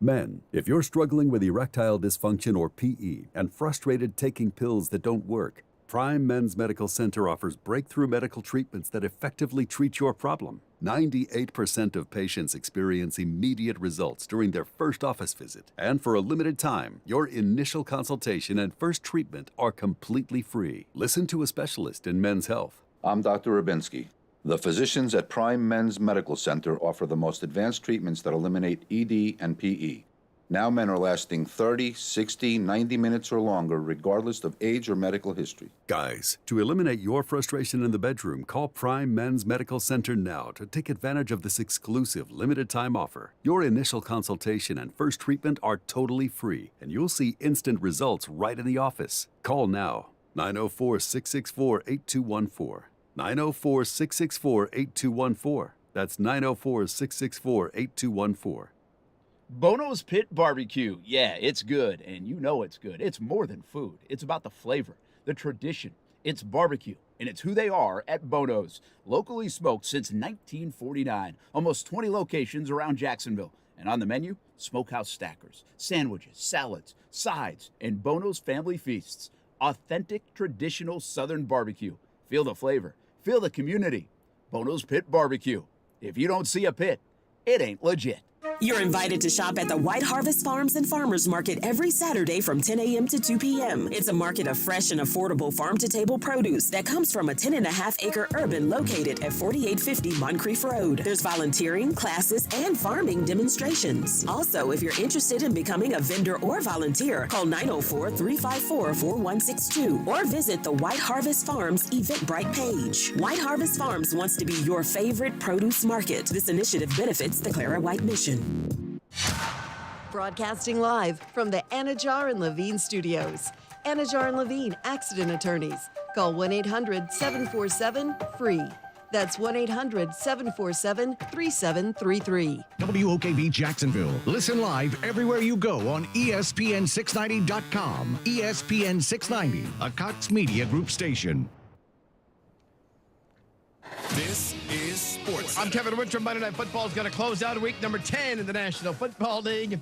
Men, if you're struggling with erectile dysfunction or PE and frustrated taking pills that don't work, Prime Men's Medical Center offers breakthrough medical treatments that effectively treat your problem. 98% of patients experience immediate results during their first office visit. And for a limited time, your initial consultation and first treatment are completely free. Listen to a specialist in men's health. I'm Dr. Rubinsky. The physicians at Prime Men's Medical Center offer the most advanced treatments that eliminate ED and PE. Now men are lasting 30, 60, 90 minutes or longer, regardless of age or medical history. Guys, to eliminate your frustration in the bedroom, call Prime Men's Medical Center now to take advantage of this exclusive limited-time offer. Your initial consultation and first treatment are totally free, and you'll see instant results right in the office. Call now, 904-664-8214. 904-664-8214. That's 904-664-8214. Bono's Pit Barbecue. Yeah, it's good, and you know it's good. It's more than food. It's about the flavor, the tradition. It's barbecue, and it's who they are at Bono's. Locally smoked since 1949. Almost 20 locations around Jacksonville. And on the menu, smokehouse stackers, sandwiches, salads, sides, and Bono's family feasts. Authentic, traditional Southern barbecue. Feel the flavor. Feel the community. Bono's Pit Barbecue. If you don't see a pit, it ain't legit. You're invited to shop at the White Harvest Farms and Farmers Market every Saturday from 10 a.m. to 2 p.m. It's a market of fresh and affordable farm-to-table produce that comes from a 10.5-acre urban located at 4850 Moncrief Road. There's volunteering, classes, and farming demonstrations. Also, if you're interested in becoming a vendor or volunteer, call 904-354-4162 or visit the White Harvest Farms Eventbrite page. White Harvest Farms wants to be your favorite produce market. This initiative benefits the Clara White mission. Broadcasting live from the Anajar and Levine studios. Anajar and Levine Accident Attorneys. Call 1-800-747-FREE. That's 1-800-747-3733. WOKV Jacksonville. Listen live everywhere you go on ESPN690.com. ESPN690, a Cox Media Group station. This is Sports. I'm Kevin Winter. Monday Night Football is going to close out week number 10 in the National Football League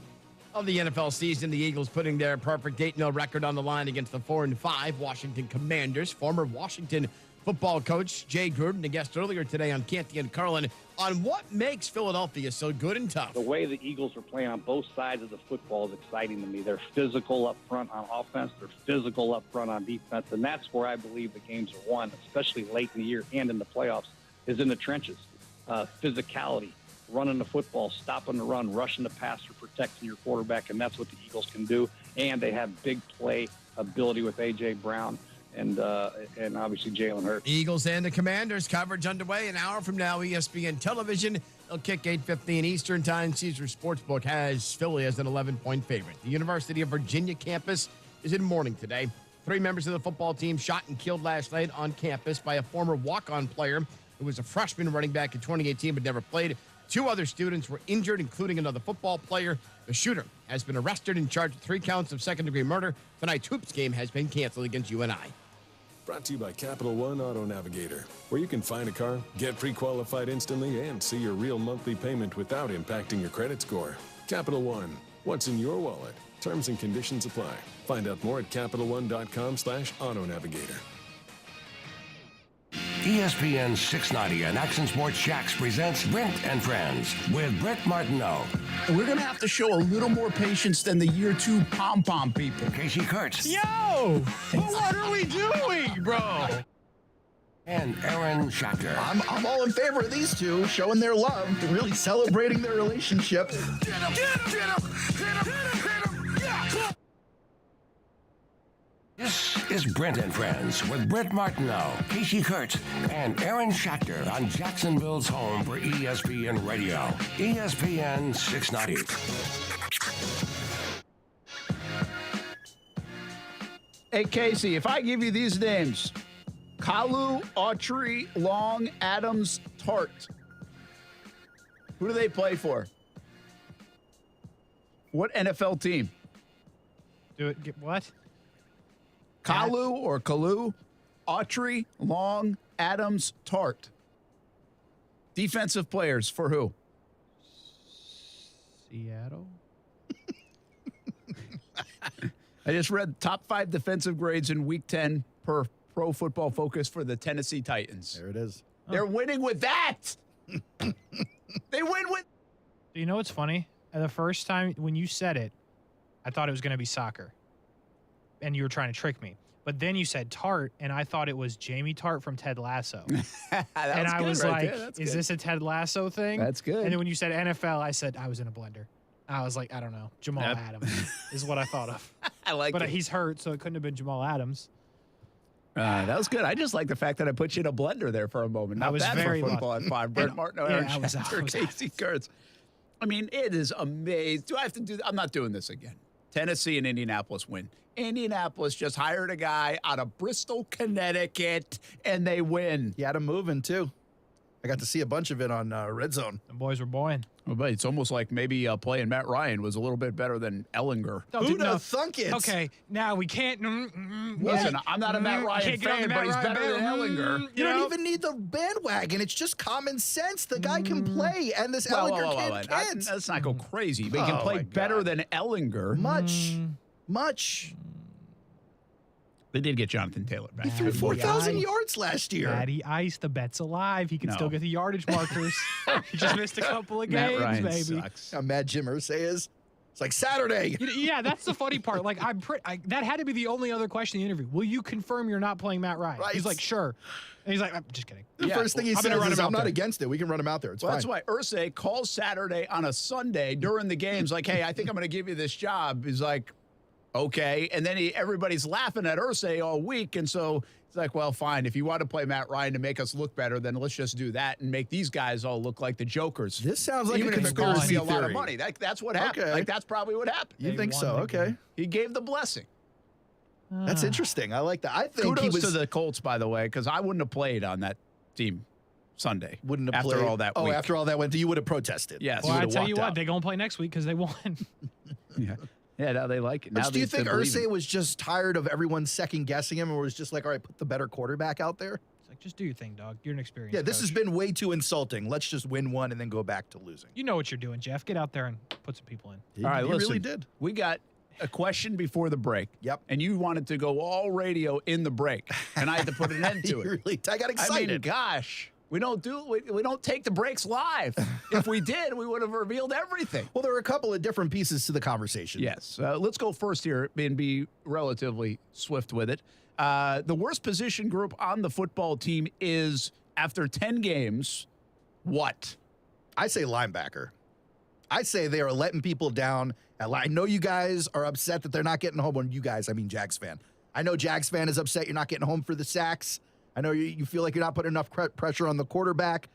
of the NFL season. The Eagles putting their perfect 8-0 record on the line against the 4-5 Washington Commanders. Former Washington football coach Jay Gruden, a guest earlier today on Canty and Carlin, on what makes Philadelphia so good and tough. The way the Eagles are playing on both sides of the football is exciting to me. They're physical up front on offense. They're physical up front on defense. And that's where I believe the games are won, especially late in the year and in the playoffs, is in the trenches. Physicality, running the football, stopping the run, rushing the passer, protecting your quarterback. And that's what the Eagles can do. And they have big play ability with A.J. Brown and obviously Jalen Hurts. Eagles and the Commanders coverage underway an hour from now. ESPN Television. They'll kick 8:15 Eastern Time. Caesars Sportsbook has Philly as an 11-point favorite. The University of Virginia campus is in mourning today. 3 members of the football team shot and killed last night on campus by a former walk-on player who was a freshman running back in 2018 but never played. 2 other students were injured, including another football player. The shooter has been arrested and charged with 3 counts of second-degree murder. Tonight's Hoops game has been canceled against UNI. Brought to you by Capital One Auto Navigator, where you can find a car, get pre-qualified instantly, and see your real monthly payment without impacting your credit score. Capital One, what's in your wallet? Terms and conditions apply. Find out more at CapitalOne.com/Auto Navigator. ESPN 690 and Action Sports Jax presents Brent and Friends with Brent Martineau. We're going to have to show a little more patience than the year 2 pom-pom people. Kasey Kurtz. Yo! What are we doing, bro? And Aaron Schachter. I'm all in favor of these two showing their love, really celebrating their relationship. Get him! Get him! Get him! Hit him! Hit him! Yeah! This is Brent and Friends with Brent Martineau, Kasey Kurtz, and Aaron Schachter on Jacksonville's home for ESPN Radio, ESPN 690. Hey, Kasey, if I give you these names, Kalu, Autry, Long, Adams, Tart, who do they play for? What NFL team? What? Kalu or Kalu, Autry, Long, Adams, Tart. Defensive players for who? Seattle. I just read top 5 defensive grades in Week 10 per Pro Football Focus for the Tennessee Titans. There it is. They're winning with that. They win with. You know what's funny? The first time when you said it, I thought it was going to be soccer. And you were trying to trick me. But then you said Tart, and I thought it was Jamie Tart from Ted Lasso. And I was like, is this a Ted Lasso thing? That's good. And then when you said NFL, I said I was in a blender. I was like, I don't know. Jamal Adams is what I thought of. I like it. But he's hurt, so it couldn't have been Jamal Adams. That was good. I just like the fact that I put you in a blender there for a moment. Not I was bad very for football at 5. Brent Martineau, Aaron Schachter, Kasey Kurtz. I mean, it is amazing. Do I have to do? I'm not doing this again. Tennessee and Indianapolis win. Indianapolis just hired a guy out of Bristol, Connecticut, and they win. He had him moving, too. I got to see a bunch of it on Red Zone. The boys were boying. Well, but it's almost like maybe playing Matt Ryan was a little bit better than Ellinger. Who'd have thunk it? Okay, now we can't. Listen, I'm not a Matt Ryan fan, but he's better than Ellinger. You don't even need the bandwagon. It's just common sense. The guy can play, and this Ellinger kid can't. Let's not go crazy, but he can play better than Ellinger. Much. They did get Jonathan Taylor back. He threw 4,000 yards last year. Daddy Ice, the bet's alive. He can still get the yardage markers. He just missed a couple of games, Matt Ryan baby. Sucks. How mad Jim Irsay is. It's like Saturday. Yeah, that's the funny part. Like, that had to be the only other question in the interview. Will you confirm you're not playing Matt Ryan? Right. He's like, sure. And he's like, I'm just kidding. The first thing he says is, I'm not against it. We can run him out there. It's fine. That's why Irsay calls Saturday on a Sunday during the games like, hey, I think I'm going to give you this job. He's like, okay. And then everybody's laughing at Irsay all week. And so it's like, well, fine. If you want to play Matt Ryan to make us look better, then let's just do that and make these guys all look like the jokers. This sounds like even a if it costs me conspiracy a lot of theory. money. That's what happened. Okay. Like, that's probably what happened. You think so? Okay. He gave the blessing. That's interesting. I like that. I think Kudos he was to the Colts, by the way, because I wouldn't have played on that team. Sunday. Wouldn't have after played. all that. Week. After all that went, you would have protested. Yes. Well, I tell you what, they're going to play next week because they won. Yeah, now they like it. Now Do you think Irsay was just tired of everyone second guessing him, or was just like, all right, put the better quarterback out there? It's like, just do your thing, dog. You're an experienced Yeah, this coach. has been way too insulting. Let's just win one and then go back to losing. You know what you're doing, Jeff. Get out there and put some people in. All right, he listen, really did. We got a question before the break. Yep. And you wanted to go all radio in the break, and I had to put an end to it. I got excited. I mean, gosh. We don't take the breaks live. If we did, we would have revealed everything. Well, there are a couple of different pieces to the conversation. Yes. Let's go first here and be relatively swift with it. The worst position group on the football team is, after 10 games, what? I say linebacker. I say they are letting people down. I know you guys are upset that they're not getting home. When you guys, I mean Jags fan. I know Jags fan is upset you're not getting home for the sacks. I know you feel like you're not putting enough pressure on the quarterback,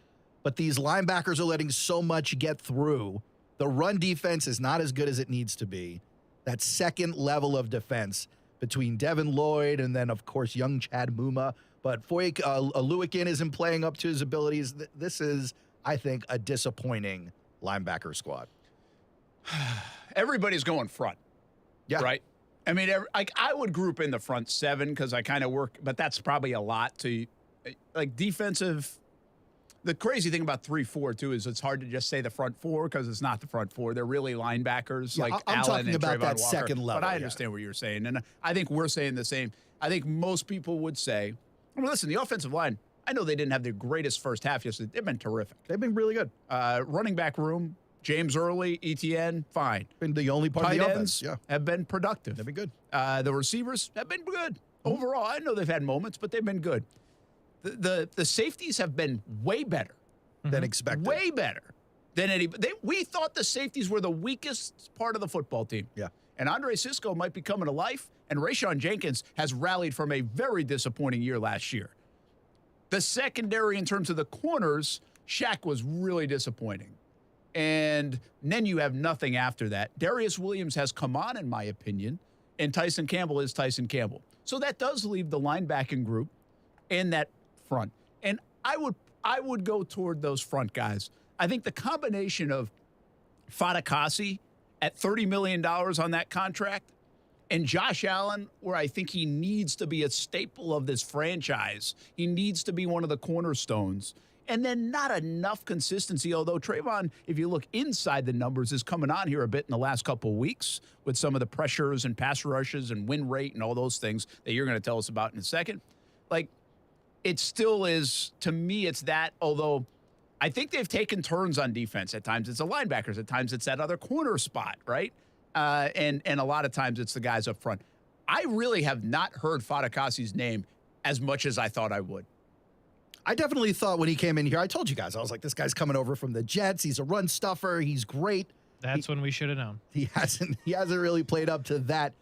but these linebackers are letting so much get through. The run defense is not as good as it needs to be. That second level of defense between Devin Lloyd and then, of course, young Chad Muma. But Foyk Aluakin isn't playing up to his abilities. This is, I think, a disappointing linebacker squad. Everybody's going front. Yeah. Right? I mean, I would group in the front seven because I kind of work, but that's probably a lot to, like, defensive. The crazy thing about 3-4, too, is it's hard to just say the front four because it's not the front four. They're really linebackers. Yeah, like I'm Allen talking and about Trayvon that Walker. second level. But I understand what you're saying, and I think we're saying the same. I think most people would say, I mean, listen, the offensive line, I know they didn't have their greatest first half yesterday. They've been terrific. They've been really good. Running back room, James Early, ETN, fine. Been the only part Tight of the ends offense. Yeah. have been productive. They've been good. The receivers have been good. Overall, I know they've had moments, but they've been good. The safeties have been way better than expected. Way better than anybody. We thought the safeties were the weakest part of the football team. Yeah. And Andre Sisco might be coming to life, and Rashean Jenkins has rallied from a very disappointing year last year. The secondary, in terms of the corners, Shaq was really disappointing. And then you have nothing after that. Darius Williams has come on, in my opinion, and Tyson Campbell is Tyson Campbell. So that does leave the linebacking group in that front. And I would go toward those front guys. I think the combination of Kasey at $30 million on that contract and Josh Allen, where I think he needs to be a staple of this franchise. He needs to be one of the cornerstones. And then not enough consistency, although Trayvon, if you look inside the numbers, is coming on here a bit in the last couple of weeks with some of the pressures and pass rushes and win rate and all those things that you're going to tell us about in a second. Like, it still is, to me, it's that, although I think they've taken turns on defense. At times it's the linebackers. At times it's that other corner spot, right? And a lot of times it's the guys up front. I really have not heard Kasey's name as much as I thought I would. I definitely thought when he came in here, I told you guys, I was like, this guy's coming over from the Jets. He's a run stuffer. He's great. That's when we should have known. He hasn't really played up to that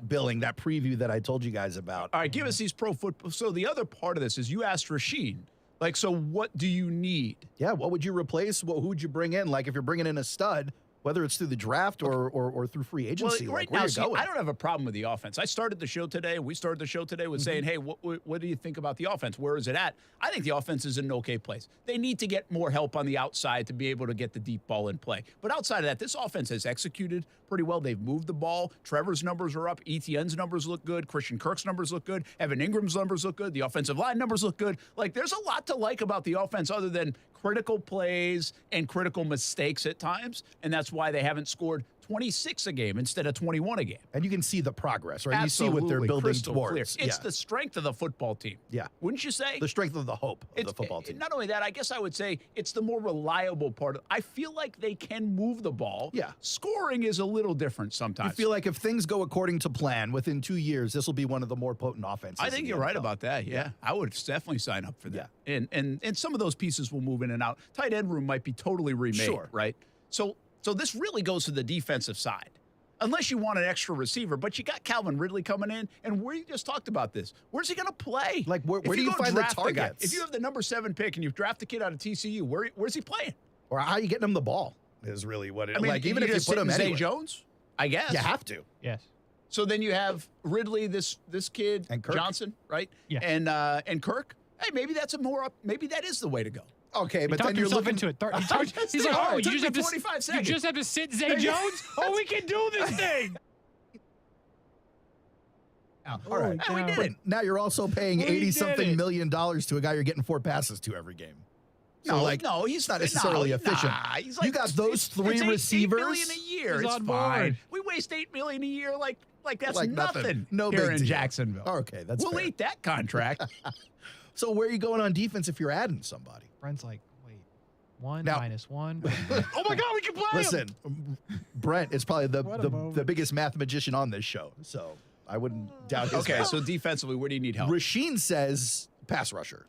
billing, that preview that I told you guys about. All right, give us these pro football. So the other part of this is you asked Rashean, like, so what do you need? Yeah, what would you replace? Who would you bring in? Like, if you're bringing in a stud, whether it's through the draft or through free agency, well, right like, where now, you going? I don't have a problem with the offense. I started the show today. We started the show today with saying, hey, what do you think about the offense? Where is it at? I think the offense is in an okay place. They need to get more help on the outside to be able to get the deep ball in play. But outside of that, this offense has executed pretty well. They've moved the ball. Trevor's numbers are up. ETN's numbers look good. Christian Kirk's numbers look good. Evan Ingram's numbers look good. The offensive line numbers look good. Like, there's a lot to like about the offense other than critical plays and critical mistakes at times, and that's why they haven't scored 26 a game instead of 21 a game. And you can see the progress, right? Absolutely. You see what they're building Crystal towards. Clear. It's the strength of the football team. Yeah. Wouldn't you say? The strength of the hope of the football team. Not only that, I guess I would say it's the more reliable part. I feel like they can move the ball. Yeah. Scoring is a little different sometimes. You feel like if things go according to plan, within 2 years, this will be one of the more potent offenses. I think you're right about that. Yeah. I would definitely sign up for that. Yeah. And some of those pieces will move in and out. Tight end room might be totally remade, right? So this really goes to the defensive side. Unless you want an extra receiver, but you got Calvin Ridley coming in, and we just talked about this. Where's he going to play? Like, where do you find the targets? If you have the number 7 pick and you draft the kid out of TCU, where's he playing? Or how are you getting him the ball is really what it is. I mean, like, even if you put him Zay anywhere. Jones, I guess. You have to. Yes. So then you have Ridley, this kid, and Kirk. Johnson, right? Yeah. And Kirk. Hey, maybe that's maybe that is the way to go. Okay, He but talked then you're himself looking into it. He's like, oh, It took me 45 you seconds. just have to sit Zay Jones? Oh, we can do this thing. All right. And we did it. Now you're also paying We did $80-something it. million to a guy you're getting 4 passes to every game. So, No, like, no, he's not necessarily efficient. He's You got those three it's receivers. $8 million a year. He's It's on fine. board. We waste $8 million a year like that's Like nothing. No here big in deal. Jacksonville. Okay, that's we'll fair. eat that contract. So where are you going on defense if you're adding somebody? Brent's like, wait, 1 Now- minus 1. Oh my God, we can play him. Listen, Brent is probably What a the moment. biggest math magician on this show, so I wouldn't doubt his Okay, math. so defensively, where do you need help? Rashean says pass rusher.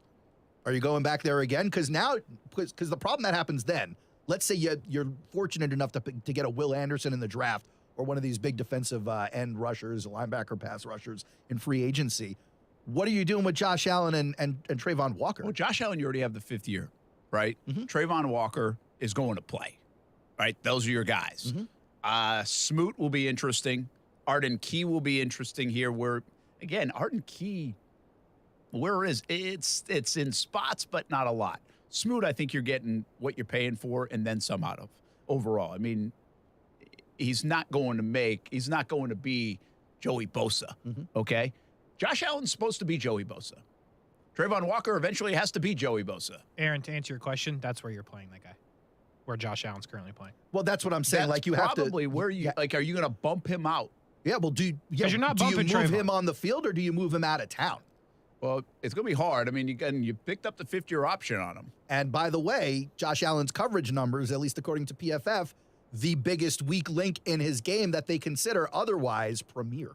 Are you going back there again? Because the problem that happens then, let's say you're fortunate enough to get a Will Anderson in the draft or one of these big defensive end rushers, linebacker pass rushers in free agency. What are you doing with Josh Allen and Trayvon Walker? Well, Josh Allen, you already have the 5th year, right? Trayvon Walker is going to play, right? Those are your guys. Smoot will be interesting. Arden Key will be interesting here. Where again, Arden Key, where is it's in spots, but not a lot. Smoot, I think you're getting what you're paying for, and then some out of overall. I mean, he's not going to be Joey Bosa. Okay, Josh Allen's supposed to be Joey Bosa. Trayvon Walker eventually has to be Joey Bosa. Aaron, to answer your question, that's where you're playing that guy, where Josh Allen's currently playing. Well, that's what I'm saying. That's like you have to probably where you like. Are you going to bump him out? Yeah, well, do you're not do you bumping move Trayvon. him on the field or do you move him out of town? Well, it's going to be hard. I mean, you picked up the 5th-year option on him. And by the way, Josh Allen's coverage numbers, at least according to PFF, the biggest weak link in his game that they consider otherwise premier.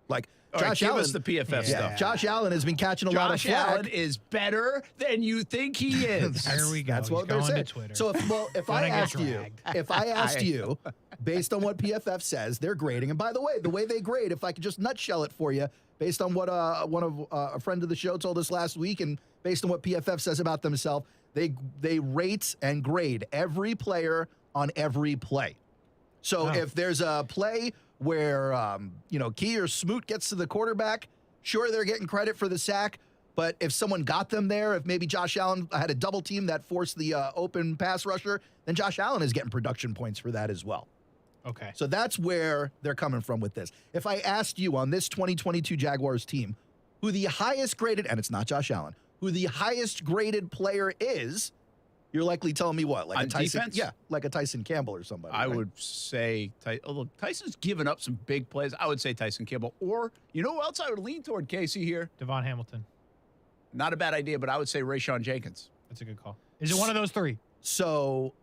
Like All right, Josh give Allen, us the PFF stuff. Josh Allen has been catching a lot of Josh flack. Allen is better than you think he is. Here we go. That's what He's they're going saying. to Twitter. So if I Gonna get asked you, based on what PFF says, they're grading. And by the way they grade, if I could just nutshell it for you, based on what a friend of the show told us last week, and based on what PFF says about themselves, they rate and grade every player on every play. So if there's a play where Key or Smoot gets to the quarterback, sure, they're getting credit for the sack. But if someone got them there, if maybe Josh Allen had a double team that forced the open pass rusher, then Josh Allen is getting production points for that as well. Okay. So that's where they're coming from with this. If I asked you on this 2022 Jaguars team who the highest graded, and it's not Josh Allen, who the highest graded player is, you're likely telling me what? Like On a Tyson, defense? yeah, like a Tyson Campbell or somebody. I right? would say, although Tyson's given up some big plays, I would say Tyson Campbell. Or, you know who else I would lean toward, Kasey, here? Devon Hamilton. Not a bad idea, but I would say Rashean Jenkins. That's a good call. Is it one of those three? So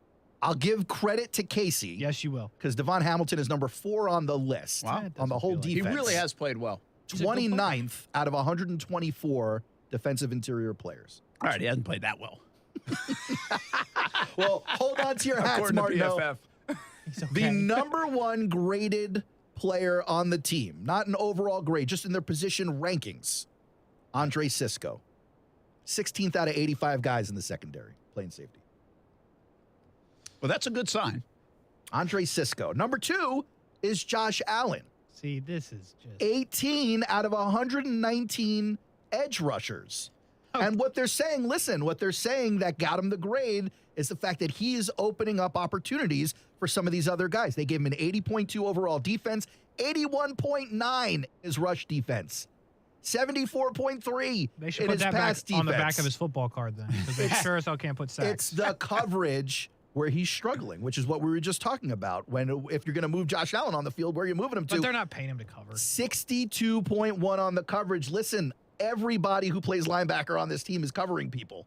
I'll give credit to Kasey. Yes, you will. Because Devon Hamilton is number 4 on the list on the whole defense. He really has played well. 29th out of 124 defensive interior players. All right, he hasn't played that well. Well, hold on to your hats, According to Martino. PFF. The number 1 graded player on the team, not an overall grade, just in their position rankings, Andre Sisco. 16th out of 85 guys in the secondary, playing safety. Well, that's a good sign. Andre Sisco. Number 2 is Josh Allen. See, this is just 18 out of 119 edge rushers. And what they're saying, listen, what they're saying that got him the grade is the fact that he is opening up opportunities for some of these other guys. They gave him an 80.2 overall defense, 81.9 is rush defense, 74.3 They should in put his that pass back on the back defense. of his football card then, because they sure as hell can't put sacks. It's the coverage where he's struggling, which is what we were just talking about. If you're going to move Josh Allen on the field, where are you moving him to? But they're not paying him to cover. 62.1 on the coverage. Listen, everybody who plays linebacker on this team is covering people.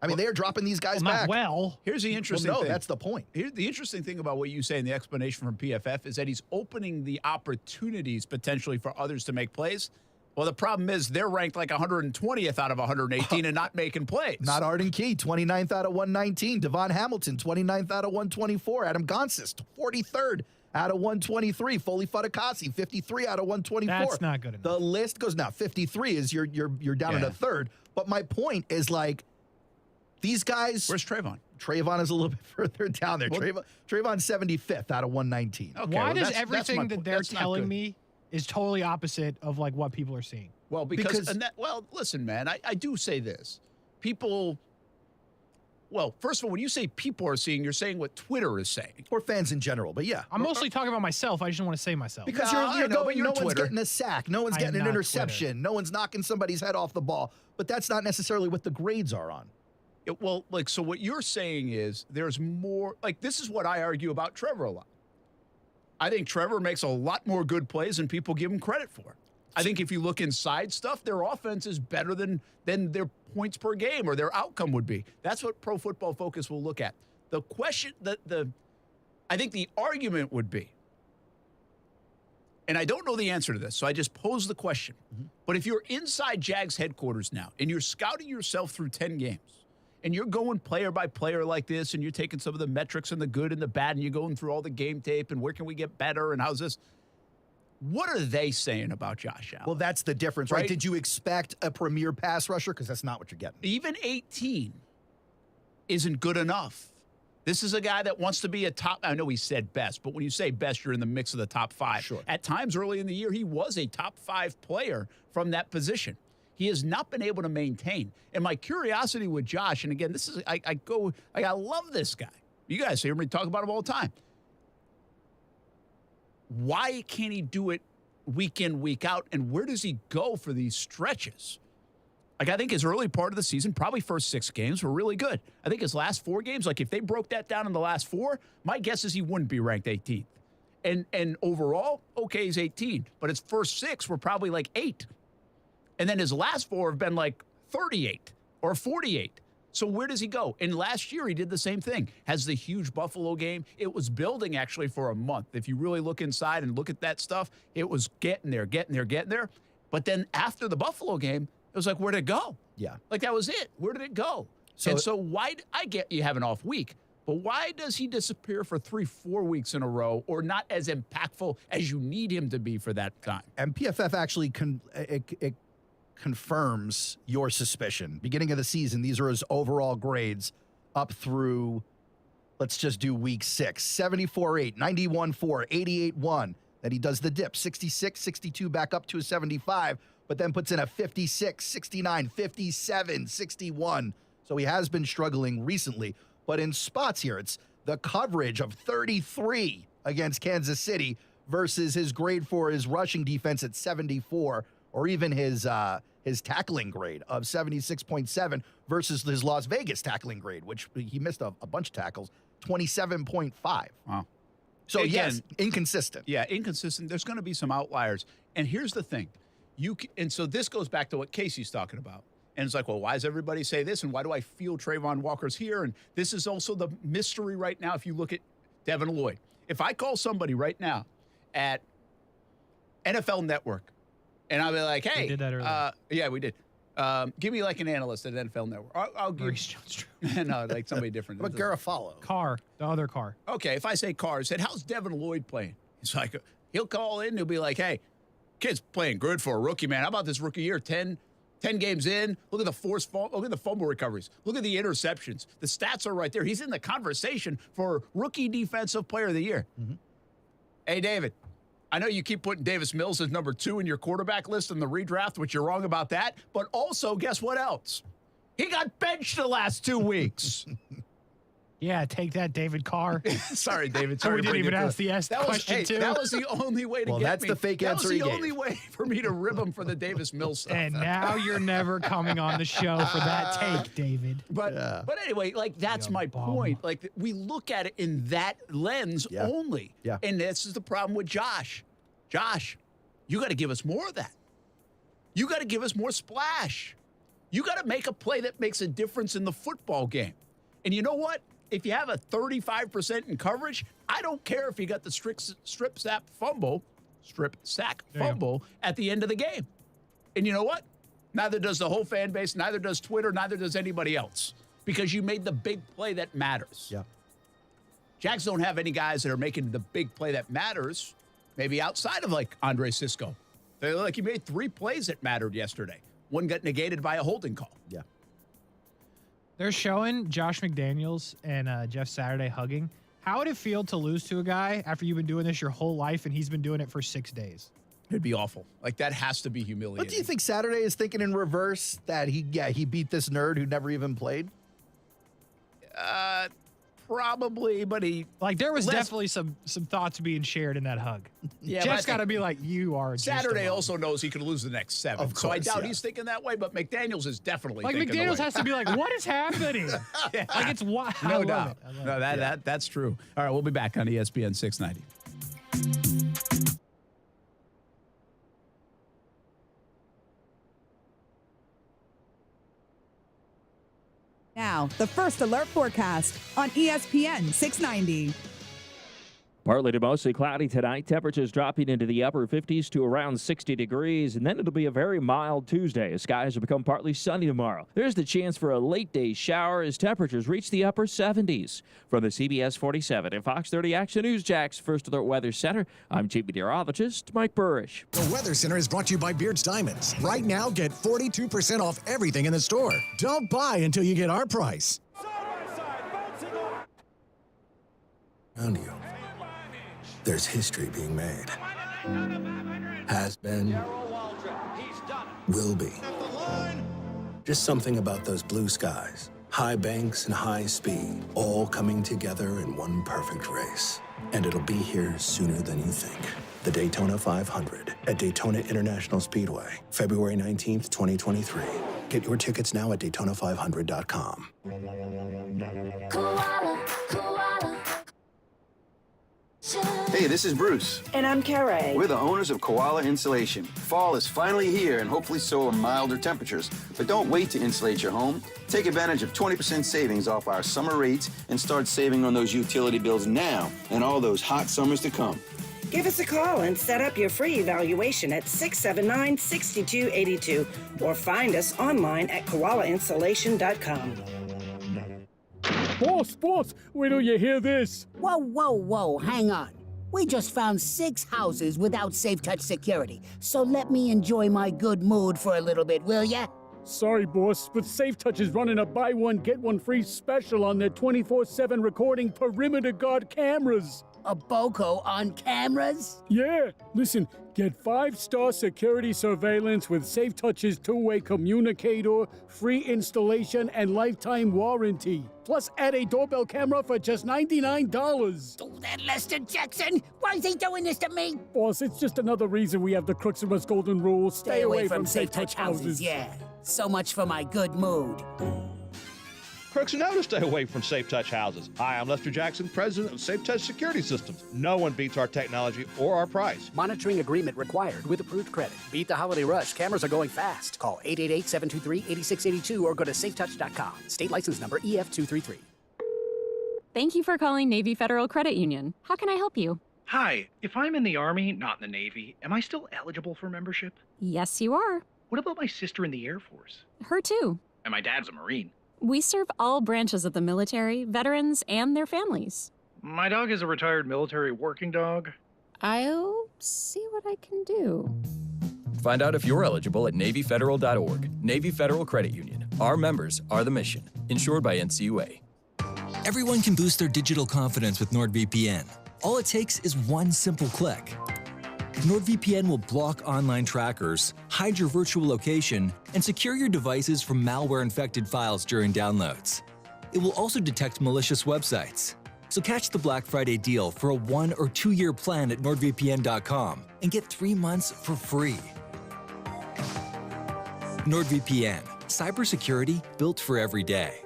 I mean, they're dropping these guys back. Here's the interesting thing. That's the point. Here's the interesting thing about what you say in the explanation from PFF is that he's opening the opportunities potentially for others to make plays. Well, the problem is they're ranked like 120th out of 118 and not making plays. Not Arden Key, 29th out of 119. Devon Hamilton, 29th out of 124. Adam Gonsis, 43rd out of 123. Foley Fudakasi, 53 out of 124. That's not good enough. The list goes now. 53 is you're down in a third. But my point is, like, these guys. Where's Trayvon? Trayvon is a little bit further down there. Well, Trayvon's 75th out of 119. Okay, Why well, does that's everything my that point. they're That's not telling good. me is totally opposite of like what people are seeing? Well, because well, listen, man, I do say this. People Well, first of all, when you say people are seeing, you're saying what Twitter is saying. Or fans in general, but yeah. I'm mostly talking about myself. I just don't want to say myself. Because No, I know, but you're no one's Twitter. getting a sack. No one's I am getting an not interception. Twitter. No one's knocking somebody's head off the ball. But that's not necessarily what the grades are on. Well, like, so what you're saying is there's more, like, this is what I argue about Trevor a lot. I think Trevor makes a lot more good plays than people give him credit for. I think if you look inside stuff, their offense is better than their points per game or their outcome would be. That's what Pro Football Focus will look at. The question, I think the argument would be, and I don't know the answer to this, so I just pose the question. But if you're inside Jags headquarters now and you're scouting yourself through 10 games and you're going player by player like this and you're taking some of the metrics and the good and the bad and you're going through all the game tape and where can we get better and how's this? What are they saying about Josh Allen? Well, that's the difference, right? Did you expect a premier pass rusher? Because that's not what you're getting. Even 18 isn't good enough. This is a guy that wants to be a top. I know he said best, but when you say best, you're in the mix of the top 5. Sure. At times early in the year, he was a top 5 player from that position. He has not been able to maintain. And my curiosity with Josh, and again, this is I love this guy. You guys hear me talk about him all the time. Why can't he do it week in, week out? And where does he go for these stretches? Like, I think his early part of the season, probably first 6 games, were really good. I think his last 4 games, like if they broke that down in the last 4, my guess is he wouldn't be ranked 18th. And overall, okay, he's 18. But his first 6 were probably like 8. And then his last 4 have been like 38 or 48. So where does he go? And last year, he did the same thing. Has the huge Buffalo game. It was building actually for a month. If you really look inside and look at that stuff, it was getting there. But then after the Buffalo game, it was like, where'd it go? Yeah. Like, that was it. Where did it go? So why, I get you have an off week, but why does he disappear for 3-4 weeks in a row or not as impactful as you need him to be for that time? And PFF actually confirms your suspicion. Beginning of the season, these are his overall grades up through, let's just do week 6. 74.8, 91.4, 88.1. Then he does the dip, 66, 62, back up to a 75, but then puts in a 56, 69, 57, 61. So he has been struggling recently. But in spots here, it's the coverage of 33 against Kansas City versus his grade for his rushing defense at 74, or even his tackling grade of 76.7 versus his Las Vegas tackling grade, which he missed a bunch of tackles, 27.5. Wow. So, again, yes, inconsistent. Yeah, inconsistent. There's going to be some outliers. And here's the thing. And so this goes back to what Kasey's talking about. And it's like, well, why does everybody say this? And why do I feel Trayvon Walker's here? And this is also the mystery right now if you look at Devin Lloyd. If I call somebody right now at NFL Network, and I'll be like, hey. We did that earlier. Yeah, we did. Give me like an analyst at NFL Network. I'll give Maurice Jones-Drew. No, like somebody different. But Garofalo. Carr, the other Carr. Okay, if I say Carr, I said, how's Devin Lloyd playing? It's like, he'll call in, he'll be like, hey, kid's playing good for a rookie, man. How about this rookie year? 10 games in. Look at look at the fumble recoveries. Look at the interceptions. The stats are right there. He's in the conversation for rookie defensive player of the year. Mm-hmm. Hey, David, I know you keep putting Davis Mills as number 2 in your quarterback list in the redraft, which you're wrong about that. But also, guess what else? He got benched the last 2 weeks. Yeah, take that, David Carr. Sorry, David. So Sorry we to didn't bring even it ask the question, too. That was the only way to Well, get that's me. the fake answer he That was gave. the only way for me to rib him for the Davis Mills stuff. And now you're never coming on the show for that take, David. But anyway, like, that's my point. Like, we look at it in that lens only. Yeah. And this is the problem with Josh. Josh, you got to give us more of that. You got to give us more splash. You got to make a play that makes a difference in the football game. And you know what? If you have a 35% in coverage, I don't care if you got the strip sack fumble at the end of the game. And you know what? Neither does the whole fan base, neither does Twitter, neither does anybody else. Because you made the big play that matters. Yeah. Jags don't have any guys that are making the big play that matters, maybe outside of like Andre Sisco. They're like, he made 3 plays that mattered yesterday. One got negated by a holding call. Yeah. They're showing Josh McDaniels and Jeff Saturday hugging. How would it feel to lose to a guy after you've been doing this your whole life and he's been doing it for 6 days? It'd be awful. Like, that has to be humiliating. What do you think Saturday is thinking in reverse, that he beat this nerd who never even played? Probably, but there was definitely some thoughts being shared in that hug. Yeah, Jeff's got to be like, you are. Saturday also knows he could lose the next 7. Of so I course, doubt yeah. he's thinking that way, but McDaniels is definitely Like thinking McDaniels the way. has to be like, what is happening? Yeah. Like it's wild. No doubt. No, that's true. All right, we'll be back on ESPN 690. Now, the First Alert forecast on ESPN 690. Partly to mostly cloudy tonight. Temperatures dropping into the upper 50s to around 60 degrees. And then it'll be a very mild Tuesday as skies will become partly sunny tomorrow. There's the chance for a late day shower as temperatures reach the upper 70s. From the CBS 47 and Fox 30 Action News Jax First Alert Weather Center, I'm Chief Meteorologist Mike Burrish. The Weather Center is brought to you by Beards Diamonds. Right now, get 42% off everything in the store. Don't buy until you get our price. Around you, there's history being made. Has been, will be. Just something about those blue skies, high banks and high speed, all coming together in one perfect race. And it'll be here sooner than you think. The Daytona 500 at Daytona International Speedway, February 19th, 2023. Get your tickets now at Daytona500.com. Hey, this is Bruce. And I'm Carrie. We're the owners of Koala Insulation. Fall is finally here, and hopefully so are milder temperatures. But don't wait to insulate your home. Take advantage of 20% savings off our summer rates and start saving on those utility bills now and all those hot summers to come. Give us a call and set up your free evaluation at 679-6282 or find us online at koalainsulation.com. Boss, wait till you hear this. Whoa, hang on. We just found 6 houses without Safe Touch security, so let me enjoy my good mood for a little bit, will ya? Sorry, boss, but Safe Touch is running a buy one, get one free special on their 24/7 recording perimeter guard cameras. A BOCO on cameras? Yeah. Listen, get 5-star security surveillance with Safe Touch's 2-way communicator, free installation, and lifetime warranty. Plus, add a doorbell camera for just $99. Do that, Lester Jackson! Why is he doing this to me? Boss, it's just another reason we have the Crooks and Us golden rule. Stay away from Safe Touch houses. Yeah. So much for my good mood. Crooks know to stay away from Safe Touch houses. Hi, I'm Lester Jackson, president of Safe Touch Security Systems. No one beats our technology or our price. Monitoring agreement required with approved credit. Beat the holiday rush. Cameras are going fast. Call 888-723-8682 or go to safetouch.com. State license number EF233. Thank you for calling Navy Federal Credit Union. How can I help you? Hi, if I'm in the Army, not in the Navy, am I still eligible for membership? Yes, you are. What about my sister in the Air Force? Her too. And my dad's a Marine. We serve all branches of the military, veterans, and their families. My dog is a retired military working dog. I'll see what I can do. Find out if you're eligible at NavyFederal.org. Navy Federal Credit Union. Our members are the mission. Insured by NCUA. Everyone can boost their digital confidence with NordVPN. All it takes is one simple click. NordVPN will block online trackers, hide your virtual location, and secure your devices from malware-infected files during downloads. It will also detect malicious websites. So catch the Black Friday deal for a 1- or 2-year plan at NordVPN.com and get 3 months for free. NordVPN, cybersecurity built for every day.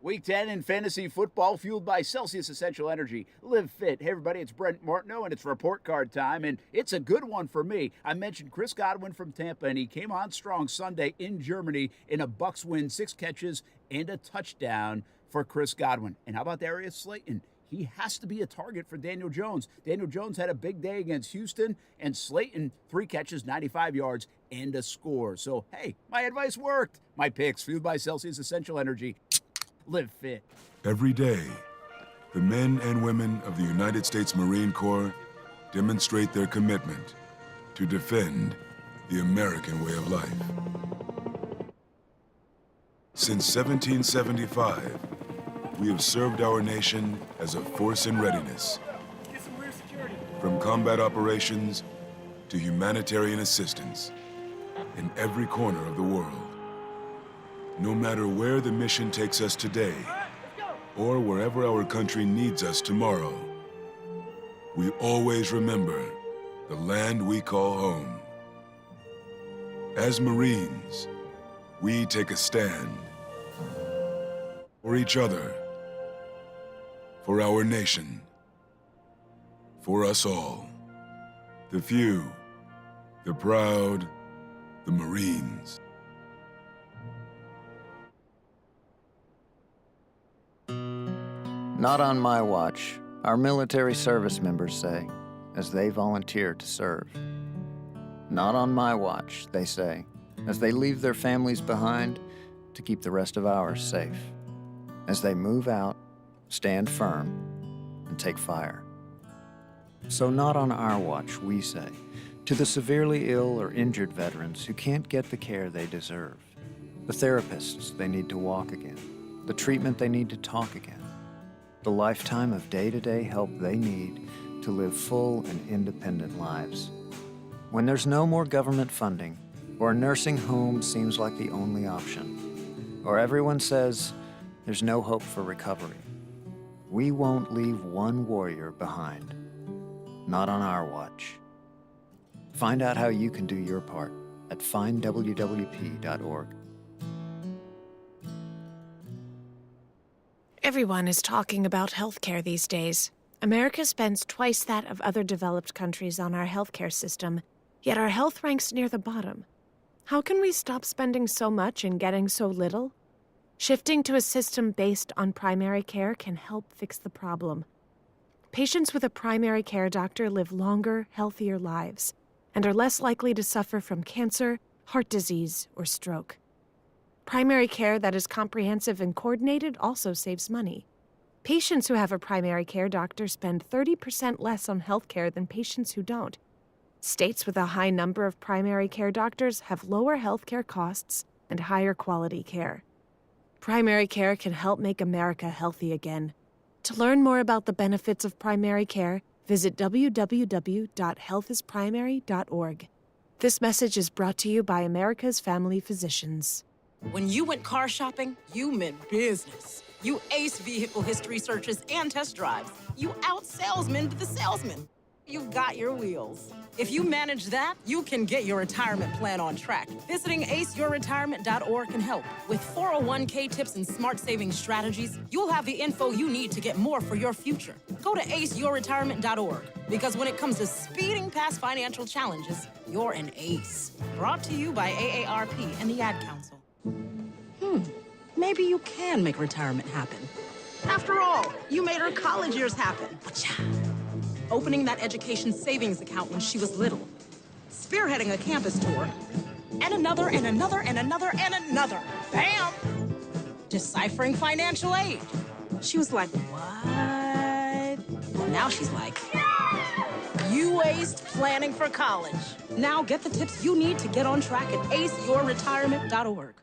Week 10 in fantasy football, fueled by Celsius Essential Energy. Live fit. Hey, everybody, it's Brent Martineau, and it's report card time, and it's a good one for me. I mentioned Chris Godwin from Tampa, and he came on strong Sunday in Germany in a Bucs win, 6 catches and a touchdown for Chris Godwin. And how about Darius Slayton? He has to be a target for Daniel Jones. Daniel Jones had a big day against Houston, and Slayton, 3 catches, 95 yards, and a score. So, hey, my advice worked. My picks, fueled by Celsius Essential Energy. Live fit. Every day, the men and women of the United States Marine Corps demonstrate their commitment to defend the American way of life. Since 1775, we have served our nation as a force in readiness. From combat operations to humanitarian assistance in every corner of the world. No matter where the mission takes us today or wherever our country needs us tomorrow, we always remember the land we call home. As Marines, we take a stand for each other, for our nation, for us all. The few, the proud, the Marines. Not on my watch, our military service members say, as they volunteer to serve. Not on my watch, they say, as they leave their families behind to keep the rest of ours safe. As they move out, stand firm, and take fire. So not on our watch, we say, to the severely ill or injured veterans who can't get the care they deserve, the therapists they need to walk again, the treatment they need to talk again, the lifetime of day-to-day help they need to live full and independent lives. When there's no more government funding, or a nursing home seems like the only option, or everyone says there's no hope for recovery, we won't leave one warrior behind. Not on our watch. Find out how you can do your part at findwwp.org. Everyone is talking about healthcare these days. America spends twice that of other developed countries on our healthcare system, yet our health ranks near the bottom. How can we stop spending so much and getting so little? Shifting to a system based on primary care can help fix the problem. Patients with a primary care doctor live longer, healthier lives and are less likely to suffer from cancer, heart disease, or stroke. Primary care that is comprehensive and coordinated also saves money. Patients who have a primary care doctor spend 30% less on health care than patients who don't. States with a high number of primary care doctors have lower health care costs and higher quality care. Primary care can help make America healthy again. To learn more about the benefits of primary care, visit www.healthisprimary.org. This message is brought to you by America's Family Physicians. When you went car shopping, you meant business. You aced vehicle history searches and test drives. You out-salesmaned the salesman. You got your wheels. If you manage that, you can get your retirement plan on track. Visiting aceyourretirement.org can help. With 401k tips and smart saving strategies, you'll have the info you need to get more for your future. Go to aceyourretirement.org, because when it comes to speeding past financial challenges, you're an ace. Brought to you by AARP and the Ad Council. Maybe you can make retirement happen. After all, you made her college years happen. Opening that education savings account when she was little. Spearheading a campus tour. And another, and another, and another, and another. Bam! Deciphering financial aid. She was like, what? Well, now she's like, you aced planning for college. Now get the tips you need to get on track at aceyourretirement.org.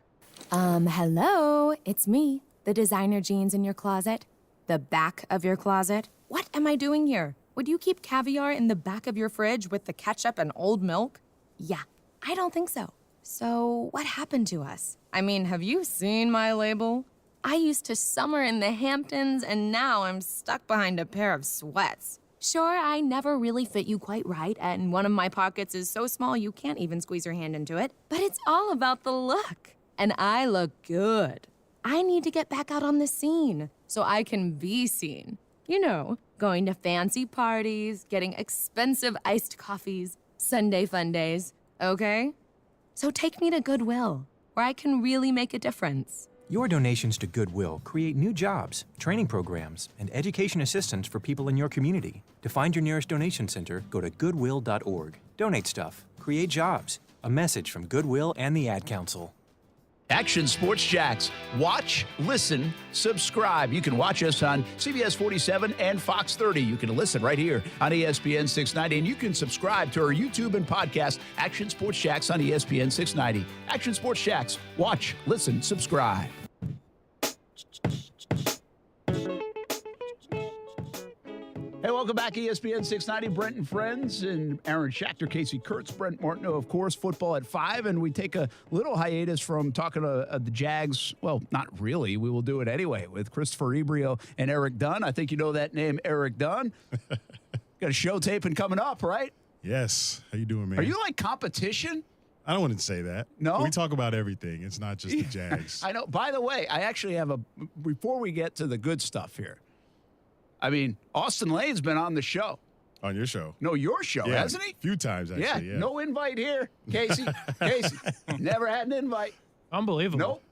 Hello, it's me, the designer jeans in your closet. The back of your closet. What am I doing here? Would you keep caviar in the back of your fridge with the ketchup and old milk? Yeah, I don't think so. So what happened to us? I mean, have you seen my label? I used to summer in the Hamptons, and now I'm stuck behind a pair of sweats. Sure, I never really fit you quite right, and one of my pockets is so small you can't even squeeze your hand into it. But it's all about the look. And I look good. I need to get back out on the scene so I can be seen. You know, going to fancy parties, getting expensive iced coffees, Sunday fun days, okay? So take me to Goodwill, where I can really make a difference. Your donations to Goodwill create new jobs, training programs, and education assistance for people in your community. To find your nearest donation center, go to goodwill.org. Donate stuff. Create jobs. A message from Goodwill and the Ad Council. Action Sports Jax. Watch, listen, subscribe. You can watch us on CBS 47 and Fox 30. You can listen right here on ESPN 690. And you can subscribe to our YouTube and podcast, Action Sports Jax on ESPN 690. Action Sports Jax. Watch, listen, subscribe. Hey, welcome back, ESPN690, Brent and Friends, and Aaron Schachter, Kasey Kurtz, Brent Martineau, of course, football at 5, and we take a little hiatus from talking to the Jags. Well, not really. We will do it anyway with Christopher Ebrio and Eric Dunn. I think you know that name, Eric Dunn. Got a show taping coming up, right? Yes. How you doing, man? Are you like competition? I don't want to say that. No? We talk about everything. It's not just the Jags. I know. By the way, I actually have before we get to the good stuff here, I mean, Austin Lane's been on the show. On your show? No, your show, yeah, hasn't he? A few times, actually. Yeah. No invite here, Kasey. Kasey, never had an invite. Unbelievable. Nope.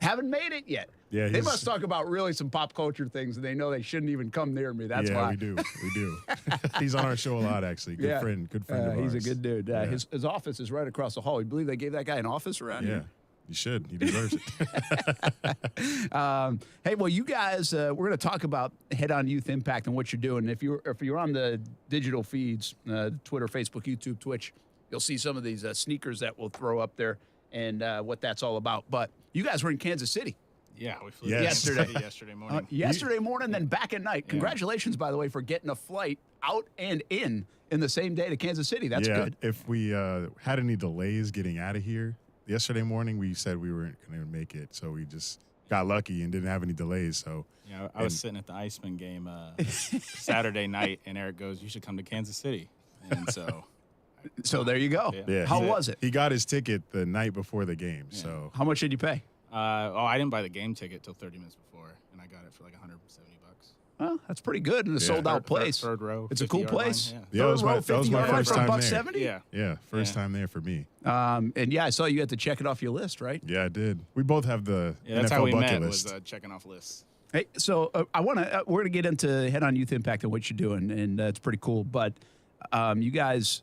Haven't made it yet. Yeah, they must talk about really some pop culture things, and they know they shouldn't even come near me. That's why. We do. He's on our show a lot, actually. Good friend of ours. He's a good dude. His office is right across the hall. You believe they gave that guy an office around here? You should. He deserves it. Hey, well, you guys, we're going to talk about Head-On Youth Impact and what you're doing. If you're on the digital feeds, Twitter, Facebook, YouTube, Twitch, you'll see some of these sneakers that we'll throw up there and what that's all about. But you guys were in Kansas City. Yeah, we flew yesterday morning. Yesterday morning, then back at night. Congratulations, by the way, for getting a flight out and in the same day to Kansas City. That's good. If we had any delays getting out of here, yesterday morning we said we weren't going to make it, so we just got lucky and didn't have any delays. So yeah, I was sitting at the Iceman game Saturday night, and Eric goes, "You should come to Kansas City," and so there you go. Yeah. How was it? He got his ticket the night before the game. Yeah. So how much did you pay? I didn't buy the game ticket till 30 minutes before, and I got it for like $170. Well, that's pretty good in a sold-out place. Third row. It's a cool place. Yeah, that was my first time there. $170? Yeah, first time there for me. And I saw you had to check it off your list, right? Yeah, I did. We both have the that's NFL how we bucket met, list. was checking off lists. Hey, so we're gonna get into Head-On Youth Impact and what you're doing, and it's pretty cool. But you guys,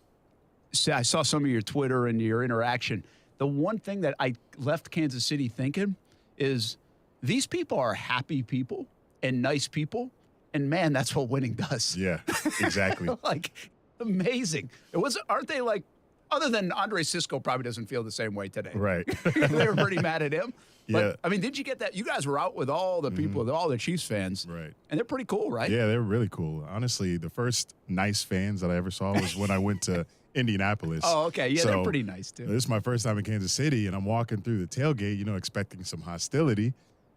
I saw some of your Twitter and your interaction. The one thing that I left Kansas City thinking is these people are happy people and nice people, and man, that's what winning does. Yeah, exactly. Like amazing. Aren't they like? Other than Andre Sisco probably doesn't feel the same way today. Right. They were pretty mad at him. But, Yeah. I mean, did you get that? You guys were out with all the people, all the Chiefs fans. Right. And they're pretty cool, right? Yeah, they were really cool. Honestly, the first nice fans that I ever saw was when I went to Indianapolis. Oh, okay. Yeah, So, they're pretty nice, too. This is my first time in Kansas City, and I'm walking through the tailgate, expecting some hostility,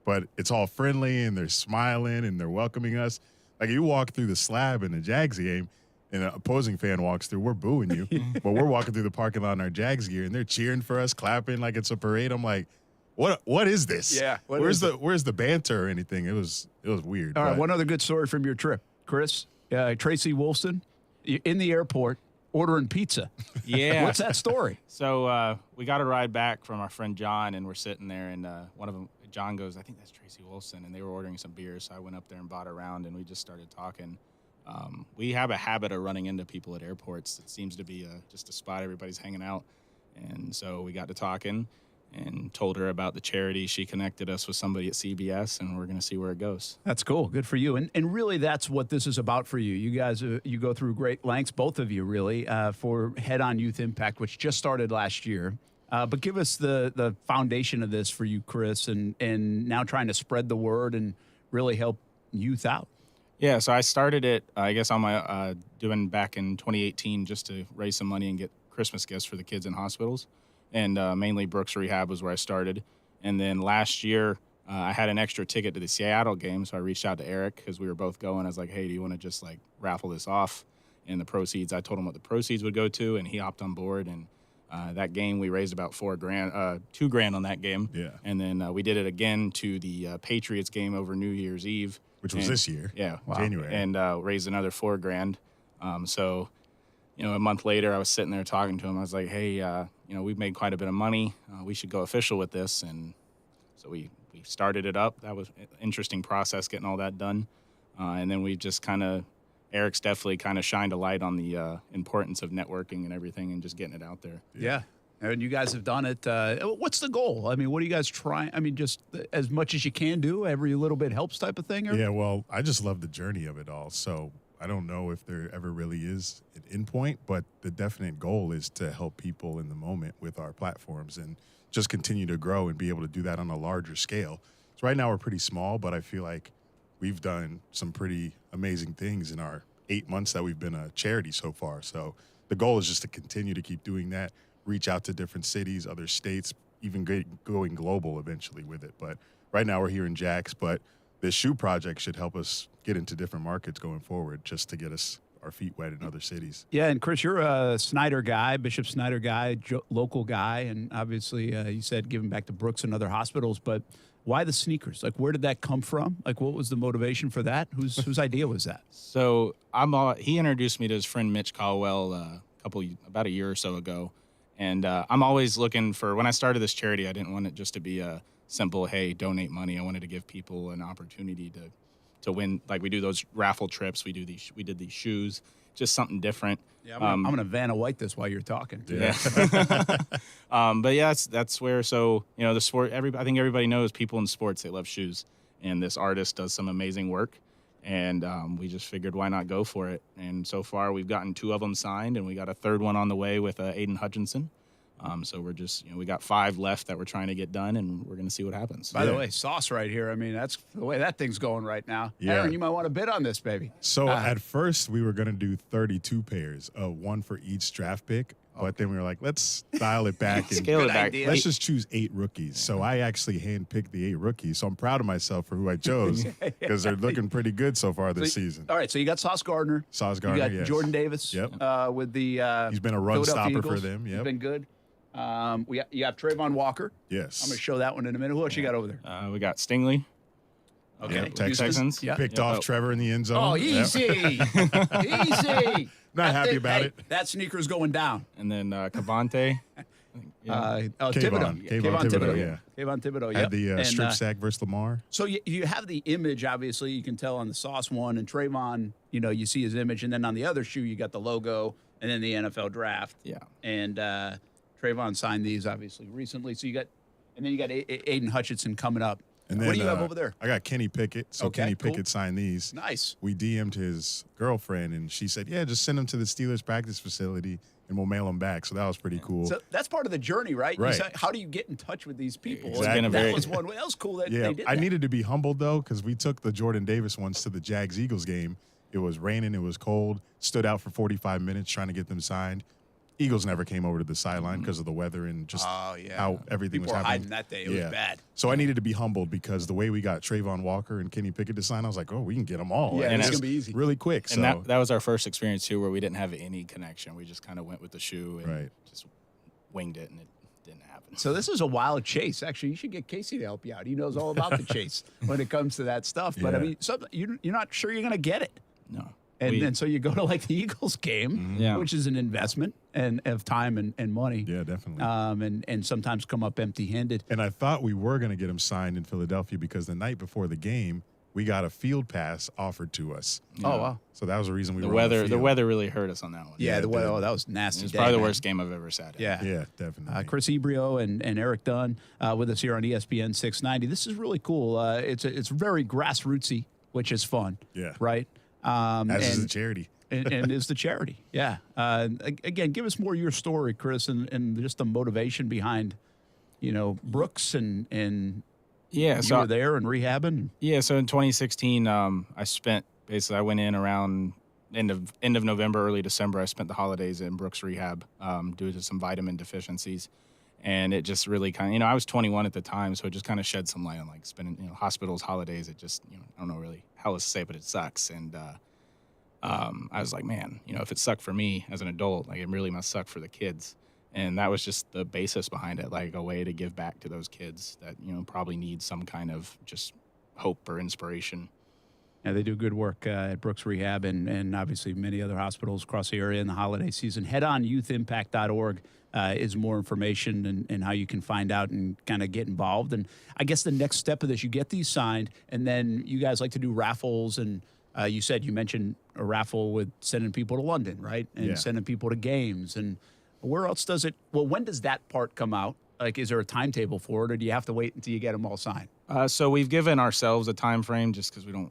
but it's all friendly, and they're smiling, and they're welcoming us. Like, you walk through the slab in the Jags game, and an opposing fan walks through, we're booing you. But we're walking through the parking lot in our Jags gear, and they're cheering for us, clapping like it's a parade. I'm like, what is this? Yeah. Where's the banter or anything? It was weird. All right, but- one other good story from your trip, Chris. Tracy Wolfson, in the airport, ordering pizza. Yeah. What's that story? So we got a ride back from our friend John, and we're sitting there, and one of them, John goes, "I think that's Tracy Wolfson," and they were ordering some beers. So I went up there and bought a round, and we just started talking. We have a habit of running into people at airports. It seems to be just a spot everybody's hanging out. And so we got to talking and told her about the charity. She connected us with somebody at CBS, and we're going to see where it goes. That's cool. Good for you. And really, that's what this is about for you. You guys, you go through great lengths, both of you, really, for Head-On Youth Impact, which just started last year. But give us the foundation of this for you, Chris, and now trying to spread the word and really help youth out. Yeah, so I started it, I guess, on my doing back in 2018 just to raise some money and get Christmas gifts for the kids in hospitals. And mainly Brooks Rehab was where I started. And then last year, I had an extra ticket to the Seattle game, so I reached out to Eric because we were both going. I was like, hey, do you want to just, raffle this off? And the proceeds, I told him what the proceeds would go to, and he hopped on board. And that game, we raised about $2,000 on that game. Yeah. And then we did it again to the Patriots game over New Year's Eve. Which was this year. Yeah. Wow. January. And raised another $4,000. So, a month later, I was sitting there talking to him. I was like, hey, we've made quite a bit of money. We should go official with this. And so we started it up. That was an interesting process, getting all that done. And then we just Eric's definitely kind of shined a light on the importance of networking and everything and just getting it out there. Yeah. And you guys have done it. What's the goal? I mean, what are you guys trying? I mean, just as much as you can do, every little bit helps type of thing? Or? Yeah, well, I just love the journey of it all. So I don't know if there ever really is an endpoint, but the definite goal is to help people in the moment with our platforms and just continue to grow and be able to do that on a larger scale. So right now we're pretty small, but I feel like we've done some pretty amazing things in our 8 months that we've been a charity so far. So the goal is just to continue to keep doing that, reach out to different cities, other states, even going global eventually with it. But right now we're here in Jax, but this shoe project should help us get into different markets going forward just to get us our feet wet in other cities. Yeah, and Chris, you're a Snyder guy, Bishop Snyder guy, local guy, and obviously you said giving back to Brooks and other hospitals, but why the sneakers? Like, where did that come from? Like, what was the motivation for that? Whose idea was that? So he introduced me to his friend Mitch Caldwell about a year or so ago, and I'm always looking for, when I started this charity, I didn't want it just to be a simple, hey, donate money. I wanted to give people an opportunity to win. Like, we do those raffle trips. We did these shoes, just something different. Yeah, I'm gonna Vanna White this while you're talking. Yeah. But yeah, that's where, so, you know, the sport, I think everybody knows people in sports, they love shoes, and this artist does some amazing work, and we just figured why not go for it. And so far we've gotten 2 of them signed, and we got a 3rd one on the way with Aiden Hutchinson. So we're just, we got 5 left that we're trying to get done, and we're going to see what happens. By the way, sauce right here. I mean, that's the way that thing's going right now. Yeah. Aaron, you might want to bid on this, baby. So at first we were going to do 32 pairs, 1 for each draft pick. But then we were like, let's dial it back and scale it back. Let's just choose 8 rookies. So I actually handpicked the 8 rookies. So I'm proud of myself for who I chose because they're looking pretty good so far this season. All right, so you got Sauce Gardner. You got yes. Jordan Davis. Yep. With the he's been a run stopper Eagles. for them. Yep. He's been good. You have Trayvon Walker. Yes. I'm going to show that one in a minute. Who else you got over there? We got Stingley. Okay. Yep. Texans. Yeah. Picked off Trevor in the end zone. Oh, easy. Easy. Not happy about it. That sneaker's going down. And then Cavante. Thibodeau. Kayvon Thibodeau, yeah. Kayvon Thibodeau, yeah. Had the strip sack versus Lamar. So you have the image, obviously, you can tell on the Sauce one, and Trayvon, you see his image, and then on the other shoe, you got the logo, and then the NFL draft. Yeah. And Trayvon signed these, obviously, recently. So you got Aiden Hutchinson coming up. And then, what do you have over there? I got Kenny Pickett. So Okay, Kenny cool. Pickett signed these. Nice. We DM'd his girlfriend, and she said, yeah, just send them to the Steelers practice facility, and we'll mail them back. So that was pretty cool. So that's part of the journey, right? Right. You say, how do you get in touch with these people? Exactly. That was cool that they did I that. needed to be humbled, though, because we took the Jordan Davis ones to the Jags-Eagles game. It was raining. It was cold. Stood out for 45 minutes trying to get them signed. Eagles never came over to the sideline because of the weather and just how everything People was were happening. hiding that day. It was bad. So I needed to be humbled because the way we got Trayvon Walker and Kenny Pickett to sign, I was like, oh, we can get them all. Yeah, and it's going to be easy. Really quick. And that was our first experience, too, where we didn't have any connection. We just kind of went with the shoe and just winged it, and it didn't happen. So this is a wild chase. Actually, you should get Kasey to help you out. He knows all about the chase when it comes to that stuff. But, I mean, you're not sure you're going to get it. No. And then so you go to like the Eagles game, which is an investment and of time and money. Yeah, definitely. And sometimes come up empty-handed. And I thought we were going to get him signed in Philadelphia because the night before the game, we got a field pass offered to us. Oh, wow. So that was the reason we were The weather really hurt us on that one. Yeah, the weather. Oh, that was nasty. It was probably the worst game I've ever sat in. Yeah, definitely. Chris Ebrio and Eric Dunn with us here on ESPN 690. This is really cool. It's very grassrootsy, which is fun. Yeah. Right? As is the charity. and is the charity. Yeah. Again, give us more of your story, Chris, and just the motivation behind, Brooks and yeah, you so were there and rehabbing. Yeah, so in 2016, I went in around end of November, early December. I spent the holidays in Brooks rehab due to some vitamin deficiencies, and it just really kind of, I was 21 at the time, so it just kind of shed some light on like spending, hospitals, holidays. It just, I don't know really how else to say it, but it sucks. And I was like, man, if it sucked for me as an adult, like it really must suck for the kids. And that was just the basis behind it, like a way to give back to those kids that, probably need some kind of just hope or inspiration. Yeah, they do good work at Brooks Rehab and obviously many other hospitals across the area in the holiday season. Headonyouthimpact.org is more information and how you can find out and kind of get involved. And I guess the next step of this, you get these signed, and then you guys like to do raffles. And you mentioned a raffle with sending people to London, right? And sending people to games. And where else does it? Well, when does that part come out? Like, is there a timetable for it, or do you have to wait until you get them all signed? So we've given ourselves a time frame just because we don't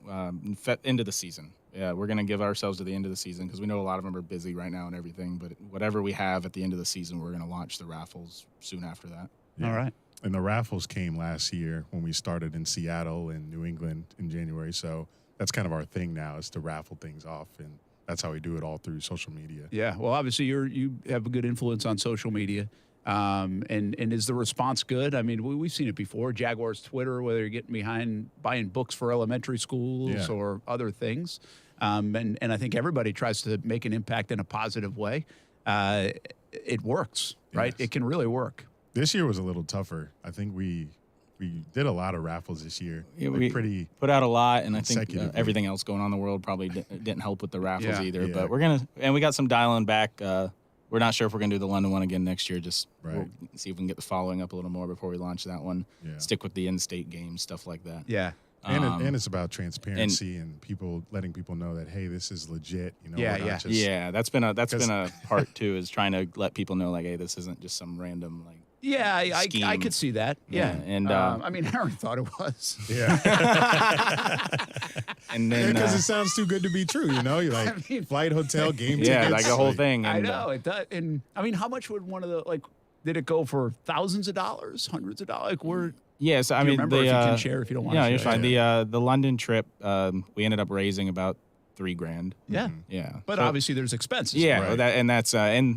end of the season. Yeah, we're going to give ourselves to the end of the season because we know a lot of them are busy right now and everything. But whatever we have at the end of the season, we're going to launch the raffles soon after that. Yeah. All right. And the raffles came last year when we started in Seattle and New England in January. So that's kind of our thing now, is to raffle things off. And that's how we do it all through social media. Yeah. Well, obviously you have a good influence on social media. And is the response good? I mean, we've seen it before. Jaguars Twitter, whether you're getting behind buying books for elementary schools or other things. And I think everybody tries to make an impact in a positive way. It works, right? Yes. It can really work. This year was a little tougher. I think we did a lot of raffles this year. Yeah, Like we pretty put out a lot, and I think everything else going on in the world probably didn't help with the raffles either. Yeah. But we got some dialing back. We're not sure if we're going to do the London one again next year. Just we'll see if we can get the following up a little more before we launch that one. Yeah. Stick with the in-state games, stuff like that. Yeah. And it's about transparency and people letting people know that, hey, this is legit. You know, That's been a part too, is trying to let people know, like, hey, this isn't just some random like. Yeah, I could see that. Yeah. And I mean, Aaron thought it was. Yeah. And then because it sounds too good to be true, you know. You like flight, hotel, game tickets. Yeah, like a whole thing. I And, know it does. And I mean, how much would one of the did it go for thousands of dollars, hundreds of dollars? Like Yes, I mean, remember if you can share, if you don't want to yeah, share. you're fine. The London trip, we ended up raising about $3,000. Yeah. Yeah. But So- obviously there's expenses. Yeah,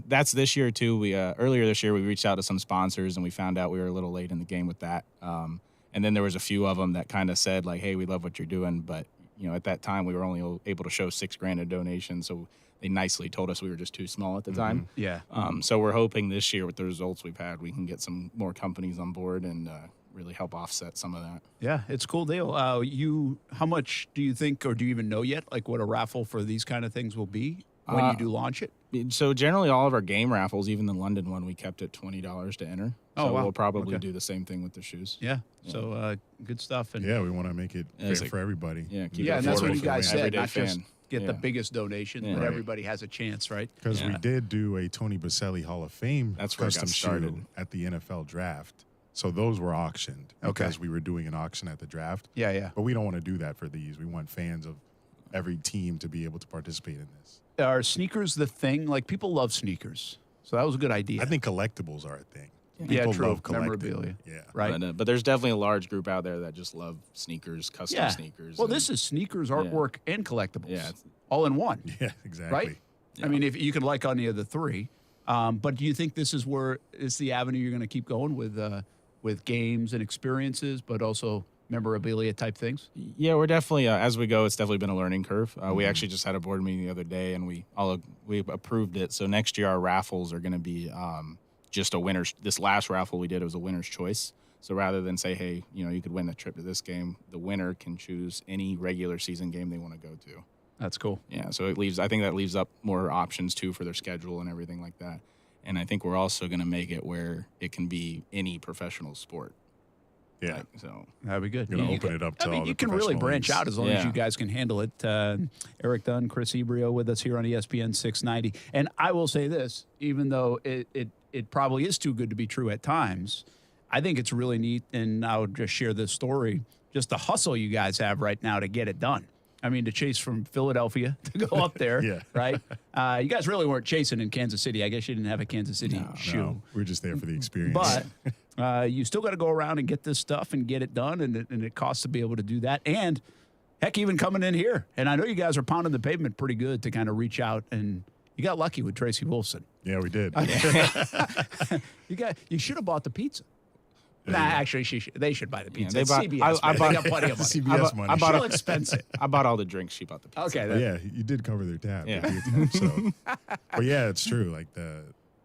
that's this year too. We earlier this year we reached out to some sponsors and we found out we were a little late in the game with that. And then there was a few of them that kind of said like, "Hey, we love what you're doing," but at that time we were only able to show $6,000 in donation, so they nicely told us we were just too small at the time. Yeah. So we're hoping this year with the results we've had, we can get some more companies on board and really help offset some of that. Yeah, it's a cool deal. How much do you think, or do you even know yet, like what a raffle for these kind of things will be when you do launch it? So generally all of our game raffles, even the London one, we kept at $20 to enter. Oh, So wow. we'll probably Okay. do the same thing with the shoes. Yeah. So good stuff. And Yeah, we want to make it Yeah, it's fair like- for everybody. Yeah, keep yeah, it and that's affordable what you for the guys said. everyday Not just fan. get the Yeah. biggest donation, Yeah. but Right. everybody has a chance, right? Because we did do a Tony Baselli Hall of Fame That's where it custom got started. shoe at the NFL draft. So those were auctioned because we were doing an auction at the draft. Yeah, yeah. But we don't want to do that for these. We want fans of every team to be able to participate in this. Are sneakers the thing? Like people love sneakers, so that was a good idea. I think collectibles are a thing. Yeah, People true. love collecting. Memorabilia. Yeah. Right. But there's definitely a large group out there that just love sneakers, custom sneakers. Well, and- this is sneakers, artwork, and collectibles. Yeah. All in one. Yeah, exactly. Right? I mean, if you could like any of the three. But do you think this is where is the avenue you're going to keep going with games and experiences, but also memorabilia type things? Yeah, we're definitely as we go. It's definitely been a learning curve. We actually just had a board meeting the other day, and we approved it. So next year our raffles are going to be just a winner's. This last raffle we did, it was a winner's choice. So rather than say, hey, you could win the trip to this game, the winner can choose any regular season game they want to go to. That's cool. Yeah, so I think that leaves up more options too for their schedule and everything like that. And I think we're also going to make it where it can be any professional sport. Yeah. So that'd be good. Gonna open it up to I mean, all you the can really professional branch leagues. out as long as you guys can handle it. Eric Dunn, Chris Ebrio with us here on ESPN 690. And I will say this, even though it probably is too good to be true at times, I think it's really neat, and I'll just share this story, just the hustle you guys have right now to get it done. I mean, to chase from Philadelphia to go up there, right? You guys really weren't chasing in Kansas City. I guess you didn't have a Kansas City shoe. No, we're just there for the experience. But you still got to go around and get this stuff and get it done, and it costs to be able to do that. And heck, even coming in here. And I know you guys are pounding the pavement pretty good to kind of reach out, and you got lucky with Tracy Wolfson. Yeah, we did. You should have bought the pizza. Nah, actually, they should buy the pizza. they It's bought- CBS. I They bought- got plenty of money. CBS money. I bought Still expensive. I bought all the drinks. She bought the pizza. Okay. But yeah, you did cover their tab. Yeah. Big time, so. But yeah, it's true. Like the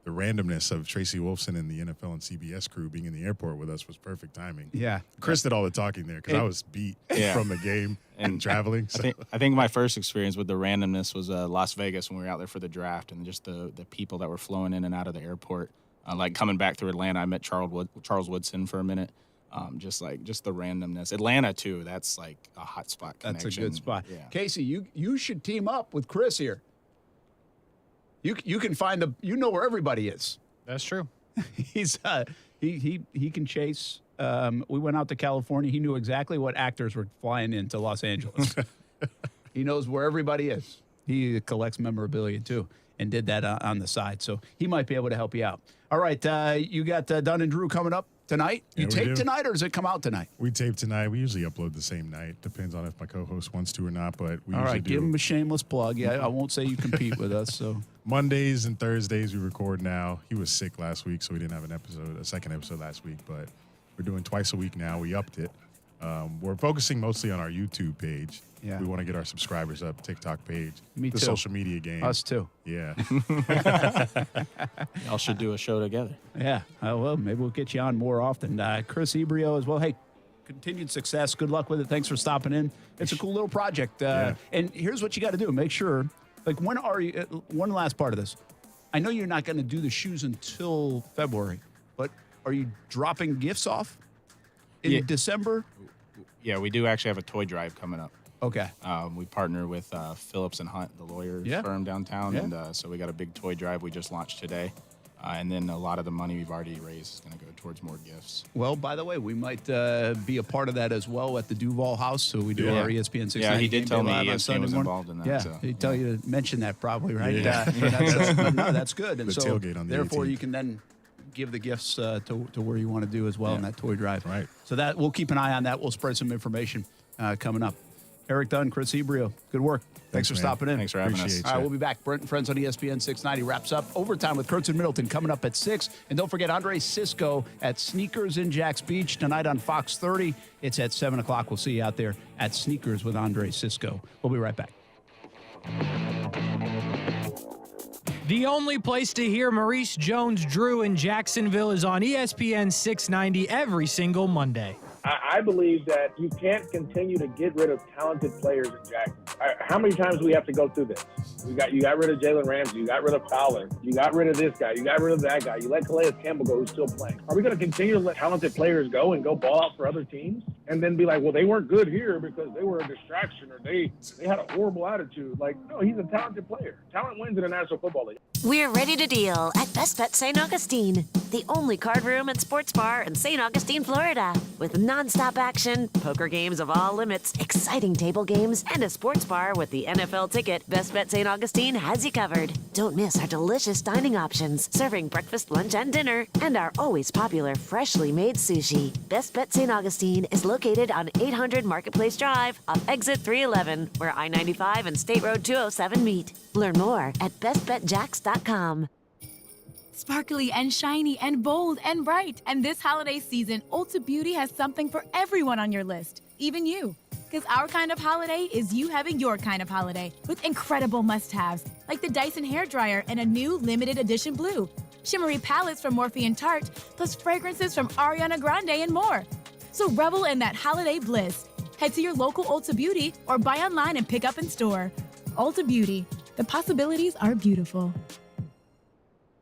randomness of Tracy Wolfson and the NFL and CBS crew being in the airport with us was perfect timing. Yeah. Chris did all the talking there because I was beat from the game and traveling. So. I think my first experience with the randomness was Las Vegas when we were out there for the draft, and just the people that were flowing in and out of the airport. Like coming back through Atlanta, I met Charles Woodson for a minute. Just the randomness. Atlanta too. That's like a hot spot connection. That's a good spot. Yeah. Casey, you should team up with Chris here. You can find you know where everybody is. That's true. He's he can chase. We went out to California. He knew exactly what actors were flying into Los Angeles. He knows where everybody is. He collects memorabilia too, and did that on the side. So he might be able to help you out. All right, you got Dunn and Drew coming up Tonight? You we tape do. tonight, or does it come out tonight? We tape tonight. We usually upload the same night. Depends on if my co-host wants to or not, but we All usually right, do. give him a shameless plug. Yeah, I won't say you compete with us. So Mondays and Thursdays we record now. He was sick last week, so we didn't have a second episode last week, but we're doing twice a week now. We upped it. We're focusing mostly on our YouTube page. Yeah. We want to get our subscribers up, TikTok page, Me the too. social media game. Us too. Yeah. Y'all should do a show together. Yeah, well, maybe we'll get you on more often. Chris Ebrio as well. Hey, continued success. Good luck with it. Thanks for stopping in. It's a cool little project. And here's what you got to do. Make sure, like, when are you, one last part of this. I know you're not going to do the shoes until February, but are you dropping gifts off in December? Yeah, we do actually have a toy drive coming up. Okay. We partner with Phillips and Hunt, the lawyers firm downtown, and so we got a big toy drive we just launched today. And then a lot of the money we've already raised is going to go towards more gifts. Well, by the way, we might be a part of that as well at the Duval House. So we do our ESPN690. Yeah, he did tell me ESPN ESPN was involved in that. Yeah, So. he'd tell you to mention that probably, right? Yeah. No, that's good. And The so tailgate on the therefore 18th. you can then give the gifts to where you want to do as well in that toy drive. Right. So that we'll keep an eye on that. We'll spread some information coming up. Eric Dunn, Chris Ebrio, good work. Thanks for man. stopping in. Thanks for having us. Appreciate All right, you. we'll be back. Brent and Friends on ESPN 690 wraps up Overtime with Kurtz and Middleton coming up at 6. And don't forget Andre Cisco at Sneakers in Jax Beach tonight on Fox 30. It's at 7 o'clock. We'll see you out there at Sneakers with Andre Cisco. We'll be right back. The only place to hear Maurice Jones-Drew in Jacksonville is on ESPN 690 every single Monday. I believe that you can't continue to get rid of talented players in Jacksonville. How many times do we have to go through this? You got rid of Jalen Ramsey. You got rid of Fowler. You got rid of this guy. You got rid of that guy. You let Calais Campbell go, who's still playing. Are we going to continue to let talented players go and go ball out for other teams? And then be like, well, they weren't good here because they were a distraction or they had a horrible attitude. Like, no, he's a talented player. Talent wins in the National Football League. We're ready to deal at Best Bet St. Augustine, the only card room and sports bar in St. Augustine, Florida. With nonstop action, poker games of all limits, exciting table games, and a sports bar with the NFL ticket, Best Bet St. Augustine has you covered. Don't miss our delicious dining options, serving breakfast, lunch, and dinner, and our always popular freshly made sushi. Best Bet St. Augustine is located on 800 Marketplace Drive off exit 311, where I-95 and State Road 207 meet. Learn more at bestbetjax.com. Sparkly and shiny and bold and bright. And this holiday season, Ulta Beauty has something for everyone on your list, even you. Because our kind of holiday is you having your kind of holiday with incredible must-haves like the Dyson hairdryer and a new limited edition blue, shimmery palettes from Morphe and Tarte, plus fragrances from Ariana Grande and more. So revel in that holiday bliss. Head to your local Ulta Beauty or buy online and pick up in store. Ulta Beauty. The possibilities are beautiful.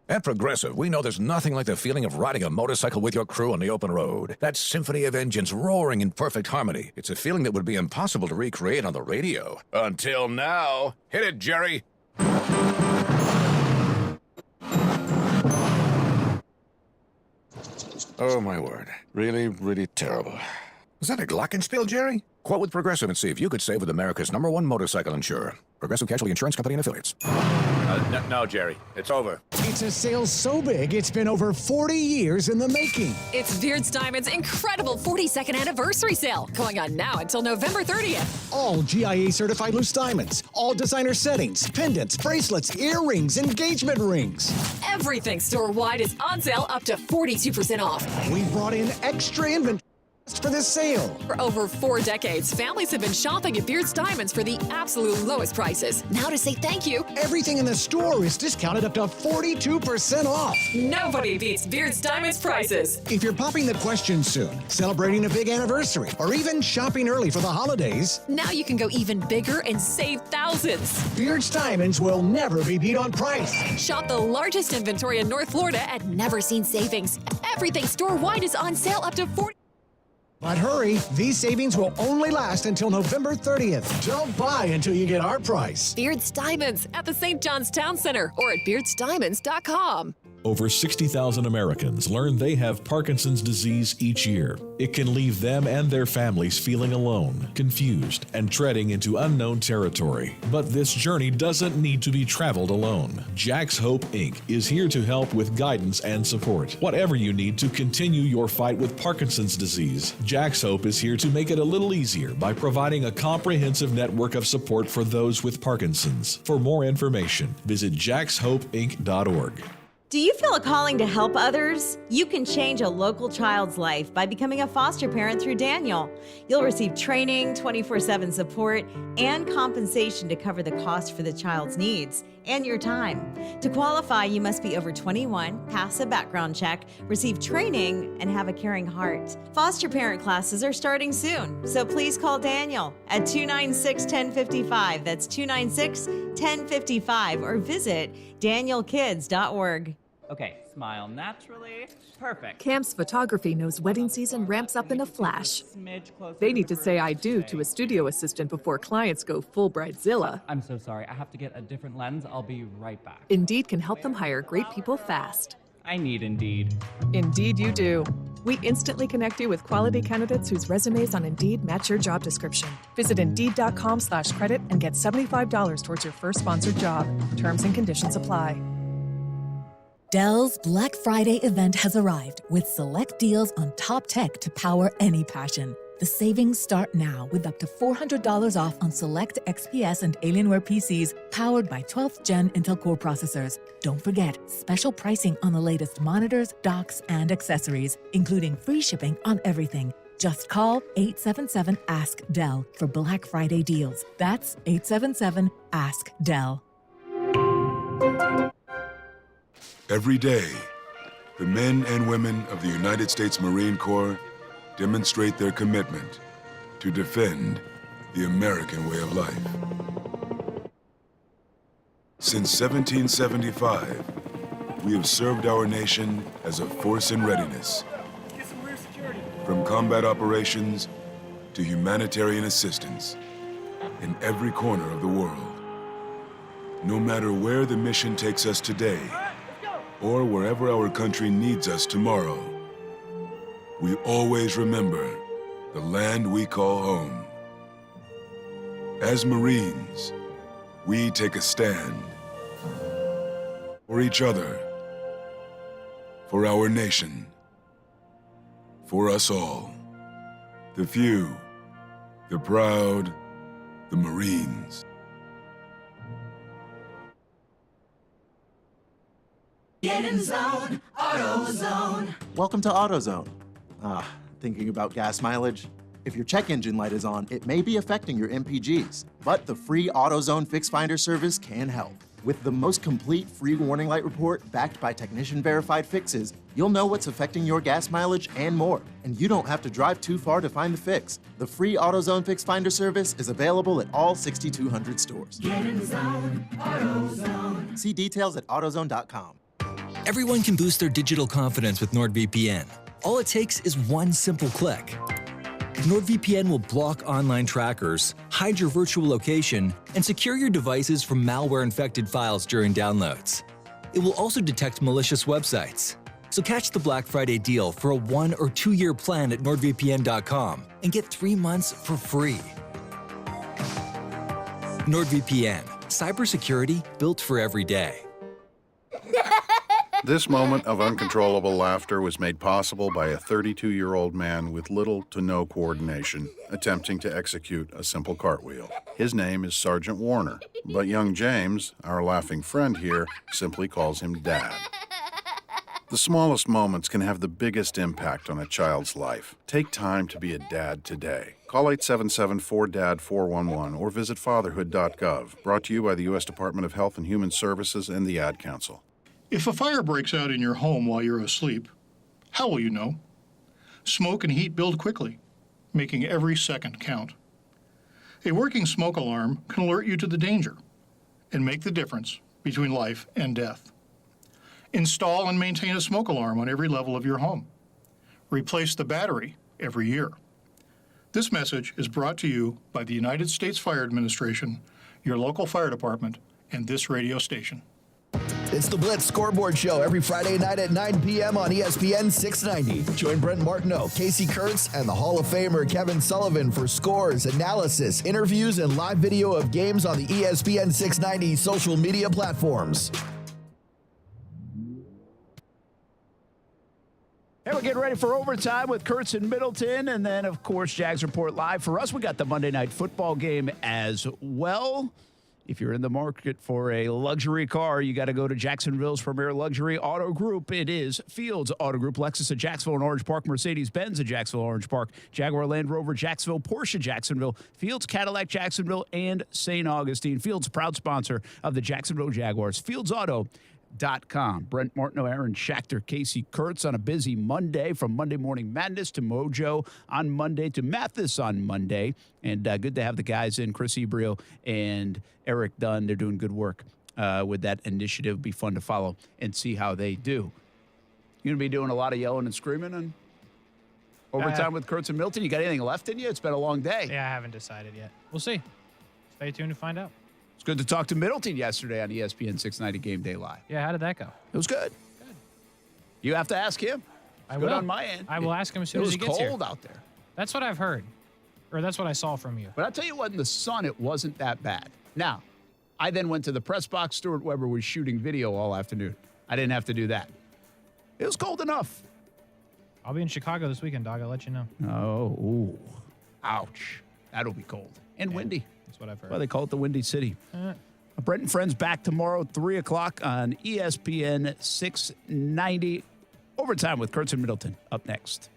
At Progressive, we know there's nothing like the feeling of riding a motorcycle with your crew on the open road. That symphony of engines roaring in perfect harmony. It's a feeling that would be impossible to recreate on the radio. Until now. Hit it, Jerry. Oh, my word. Really, really terrible. Is that a glockenspiel, Jerry? Quote with Progressive and see if you could save with America's #1 motorcycle insurer. Progressive Casualty Insurance Company and Affiliates. No, Jerry. It's over. It's a sale so big, it's been over 40 years in the making. It's Beards Diamond's incredible 42nd anniversary sale, going on now until November 30th. All GIA certified loose diamonds, all designer settings, pendants, bracelets, earrings, engagement rings. Everything store-wide is on sale up to 42% off. We brought in extra inventory for this sale. For over 4 decades, families have been shopping at Beards Diamonds for the absolute lowest prices. Now to say thank you, everything in the store is discounted up to 42% off. Nobody beats Beards Diamonds prices. If you're popping the question soon, celebrating a big anniversary, or even shopping early for the holidays, now you can go even bigger and save thousands. Beards Diamonds will never be beat on price. Shop the largest inventory in North Florida at Never Seen Savings. Everything store-wide is on sale up to 40%. But hurry, these savings will only last until November 30th. Don't buy until you get our price. Beards Diamonds at the St. John's Town Center or at beardsdiamonds.com. Over 60,000 Americans learn they have Parkinson's disease each year. It can leave them and their families feeling alone, confused, and treading into unknown territory. But this journey doesn't need to be traveled alone. Jags Hope Inc. is here to help with guidance and support. Whatever you need to continue your fight with Parkinson's disease, Jags Hope is here to make it a little easier by providing a comprehensive network of support for those with Parkinson's. For more information, visit jagshopeinc.org. Do you feel a calling to help others? You can change a local child's life by becoming a foster parent through Daniel. You'll receive training, 24/7 support, and compensation to cover the cost for the child's needs and your time. To qualify, you must be over 21, pass a background check, receive training, and have a caring heart. Foster parent classes are starting soon, so please call Daniel at 296-1055. That's 296-1055, or visit danielkids.org. Okay, smile naturally. Perfect. Cam's Photography knows wedding season ramps up in a flash. They need to say I do to a studio assistant before clients go full bridezilla. I'm so sorry. I have to get a different lens. I'll be right back. Indeed can help them hire great people fast. I need Indeed. Indeed you do. We instantly connect you with quality candidates whose resumes on Indeed match your job description. Visit Indeed.com/credit and get $75 towards your first sponsored job. Terms and conditions apply. Dell's Black Friday event has arrived with select deals on top tech to power any passion. The savings start now with up to $400 off on select XPS and Alienware PCs powered by 12th Gen Intel Core processors. Don't forget, special pricing on the latest monitors, docks, and accessories, including free shipping on everything. Just call 877-ASK-DELL for Black Friday deals. That's 877-ASK-DELL. Every day, the men and women of the United States Marine Corps demonstrate their commitment to defend the American way of life. Since 1775, we have served our nation as a force in readiness. From combat operations to humanitarian assistance in every corner of the world. No matter where the mission takes us today, or wherever our country needs us tomorrow, we always remember the land we call home. As Marines, we take a stand for each other, for our nation, for us all. The few, the proud, the Marines. Get in zone, AutoZone. Welcome to AutoZone. Thinking about gas mileage? If your check engine light is on, it may be affecting your MPGs, but the free AutoZone Fix Finder service can help. With the most complete free warning light report backed by technician-verified fixes, you'll know what's affecting your gas mileage and more. And you don't have to drive too far to find the fix. The free AutoZone Fix Finder service is available at all 6,200 stores. Get in zone, AutoZone. See details at AutoZone.com. Everyone can boost their digital confidence with NordVPN. All it takes is one simple click. NordVPN will block online trackers, hide your virtual location, and secure your devices from malware-infected files during downloads. It will also detect malicious websites. So catch the Black Friday deal for a 1 or 2 year plan at NordVPN.com and get 3 months for free. NordVPN, cybersecurity built for every day. This moment of uncontrollable laughter was made possible by a 32-year-old man with little to no coordination attempting to execute a simple cartwheel. His name is Sergeant Warner, but young James, our laughing friend here, simply calls him Dad. The smallest moments can have the biggest impact on a child's life. Take time to be a dad today. Call 877-4DAD-411 or visit fatherhood.gov. Brought to you by the U.S. Department of Health and Human Services and the Ad Council. If a fire breaks out in your home while you're asleep, how will you know? Smoke and heat build quickly, making every second count. A working smoke alarm can alert you to the danger and make the difference between life and death. Install and maintain a smoke alarm on every level of your home. Replace the battery every year. This message is brought to you by the United States Fire Administration, your local fire department, and this radio station. It's the Blitz Scoreboard Show every Friday night at 9 p.m. on ESPN 690. Join Brent Martineau, Kasey Kurtz, and the Hall of Famer Kevin Sullivan for scores, analysis, interviews, and live video of games on the ESPN 690 social media platforms. Hey, we're getting ready for overtime with Kurtz and Middleton. And then, of course, Jags Report Live. For us, we got the Monday Night Football game as well. If you're in the market for a luxury car, you got to go to Jacksonville's premier luxury auto group. It is Fields Auto Group, Lexus at Jacksonville and Orange Park, Mercedes-Benz at Jacksonville, Orange Park, Jaguar Land Rover, Jacksonville, Porsche, Jacksonville, Fields Cadillac, Jacksonville, and St. Augustine. Fields, proud sponsor of the Jacksonville Jaguars. FieldsAuto.com. Brent Martineau, Aaron Schachter, Kasey Kurtz on a busy Monday, from Monday Morning Madness to MOJO on Monday to Mathis on Monday. And good to have the guys in, Chris Ebrio and Eric Dunn. They're doing good work with that initiative. Be fun to follow and see how they do. You're going to be doing a lot of yelling and screaming on overtime with Kurtz and Milton. You got anything left in you? It's been a long day. Yeah, I haven't decided yet. We'll see. Stay tuned to find out. It's good to talk to Middleton yesterday on ESPN 690 Game Day Live. Yeah, how did that go? It was good. Good. You have to ask him. I good will. on my end. I will ask him as soon as he gets here. It was cold out there. That's what I've heard. Or that's what I saw from you. But I'll tell you what, in the sun, it wasn't that bad. Now, I then went to the press box. Stuart Weber was shooting video all afternoon. I didn't have to do that. It was cold enough. I'll be in Chicago this weekend, dog. I'll let you know. Oh, ooh. Ouch. That'll be cold. And windy. That's what I've heard. Well, they call it the Windy City. Brent and Friends back tomorrow, 3 o'clock on ESPN 690. Overtime with Kurtz and Middleton up next.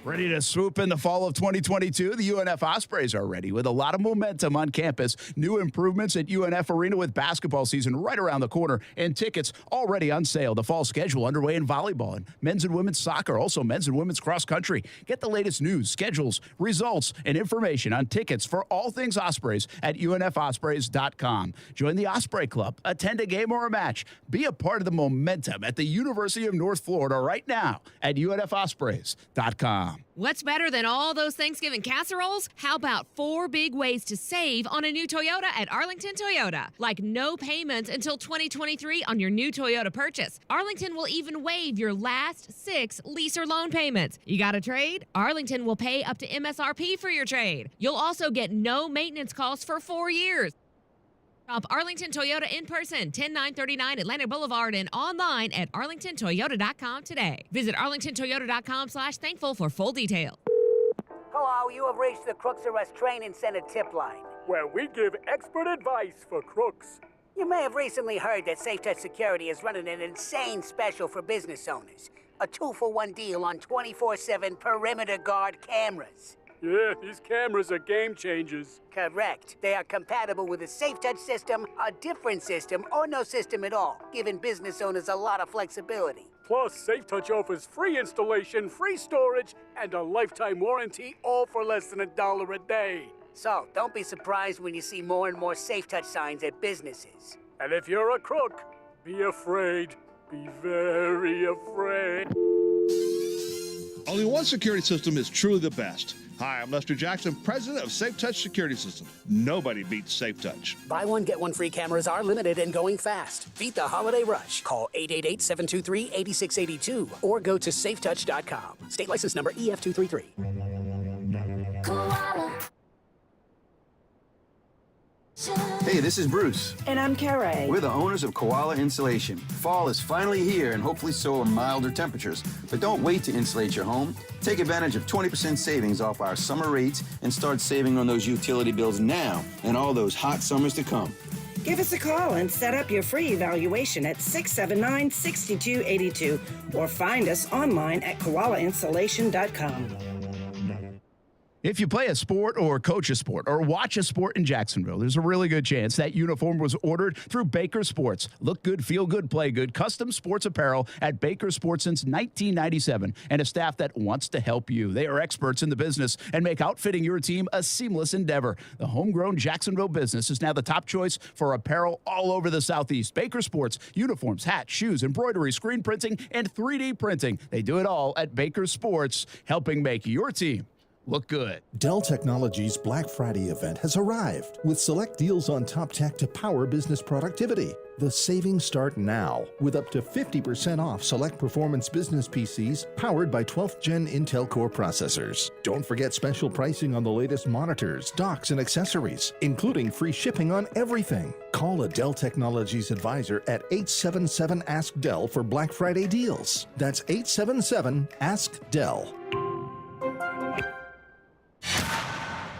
Ready to swoop in the fall of 2022? The UNF Ospreys are ready with a lot of momentum on campus. New improvements at UNF Arena with basketball season right around the corner and tickets already on sale. The fall schedule underway in volleyball and men's and women's soccer, also men's and women's cross country. Get the latest news, schedules, results, and information on tickets for all things Ospreys at UNFospreys.com. Join the Osprey Club, attend a game or a match. Be a part of the momentum at the University of North Florida right now at UNFospreys.com. What's better than all those Thanksgiving casseroles? How about 4 big ways to save on a new Toyota at Arlington Toyota? Like no payments until 2023 on your new Toyota purchase. Arlington will even waive your last 6 lease or loan payments. You got a trade? Arlington will pay up to MSRP for your trade. You'll also get no maintenance costs for 4 years. Shop Arlington Toyota in person, 10939 Atlantic Boulevard, and online at arlingtontoyota.com today. Visit arlingtontoyota.com/thankful for full details. Hello, you have reached the Crooks Arrest Training Center tip line, where we give expert advice for crooks. You may have recently heard that SafeTouch Security is running an insane special for business owners. A 2-for-1 deal on 24/7 perimeter guard cameras. Yeah, these cameras are game changers. Correct. They are compatible with a SafeTouch system, a different system, or no system at all, giving business owners a lot of flexibility. Plus, SafeTouch offers free installation, free storage, and a lifetime warranty, all for less than $1 a day. So, don't be surprised when you see more and more SafeTouch signs at businesses. And if you're a crook, be afraid. Be very afraid. Only one security system is truly the best. Hi, I'm Lester Jackson, president of SafeTouch Security Systems. Nobody beats SafeTouch. Buy one, get one free cameras are limited and going fast. Beat the holiday rush. Call 888-723-8682 or go to safetouch.com. State license number EF233. Hey, this is Bruce. And I'm Carrie. We're the owners of Koala Insulation. Fall is finally here, and hopefully so are milder temperatures. But don't wait to insulate your home. Take advantage of 20% savings off our summer rates and start saving on those utility bills now and all those hot summers to come. Give us a call and set up your free evaluation at 679-6282 or find us online at koalainsulation.com. If you play a sport or coach a sport or watch a sport in Jacksonville, there's a really good chance that uniform was ordered through Baker Sports. Look good, feel good, play good. Custom sports apparel at Baker Sports since 1997 and a staff that wants to help you. They are experts in the business and make outfitting your team a seamless endeavor. The homegrown Jacksonville business is now the top choice for apparel all over the Southeast. Baker Sports, uniforms, hats, shoes, embroidery, screen printing, and 3D printing. They do it all at Baker Sports, helping make your team look good. Dell Technologies Black Friday event has arrived with select deals on top tech to power business productivity. The savings start now with up to 50% off select performance business PCs powered by 12th Gen Intel Core processors. Don't forget special pricing on the latest monitors, docks, and accessories, including free shipping on everything. Call a Dell Technologies advisor at 877-ASK-DELL for Black Friday deals. That's 877-ASK-DELL.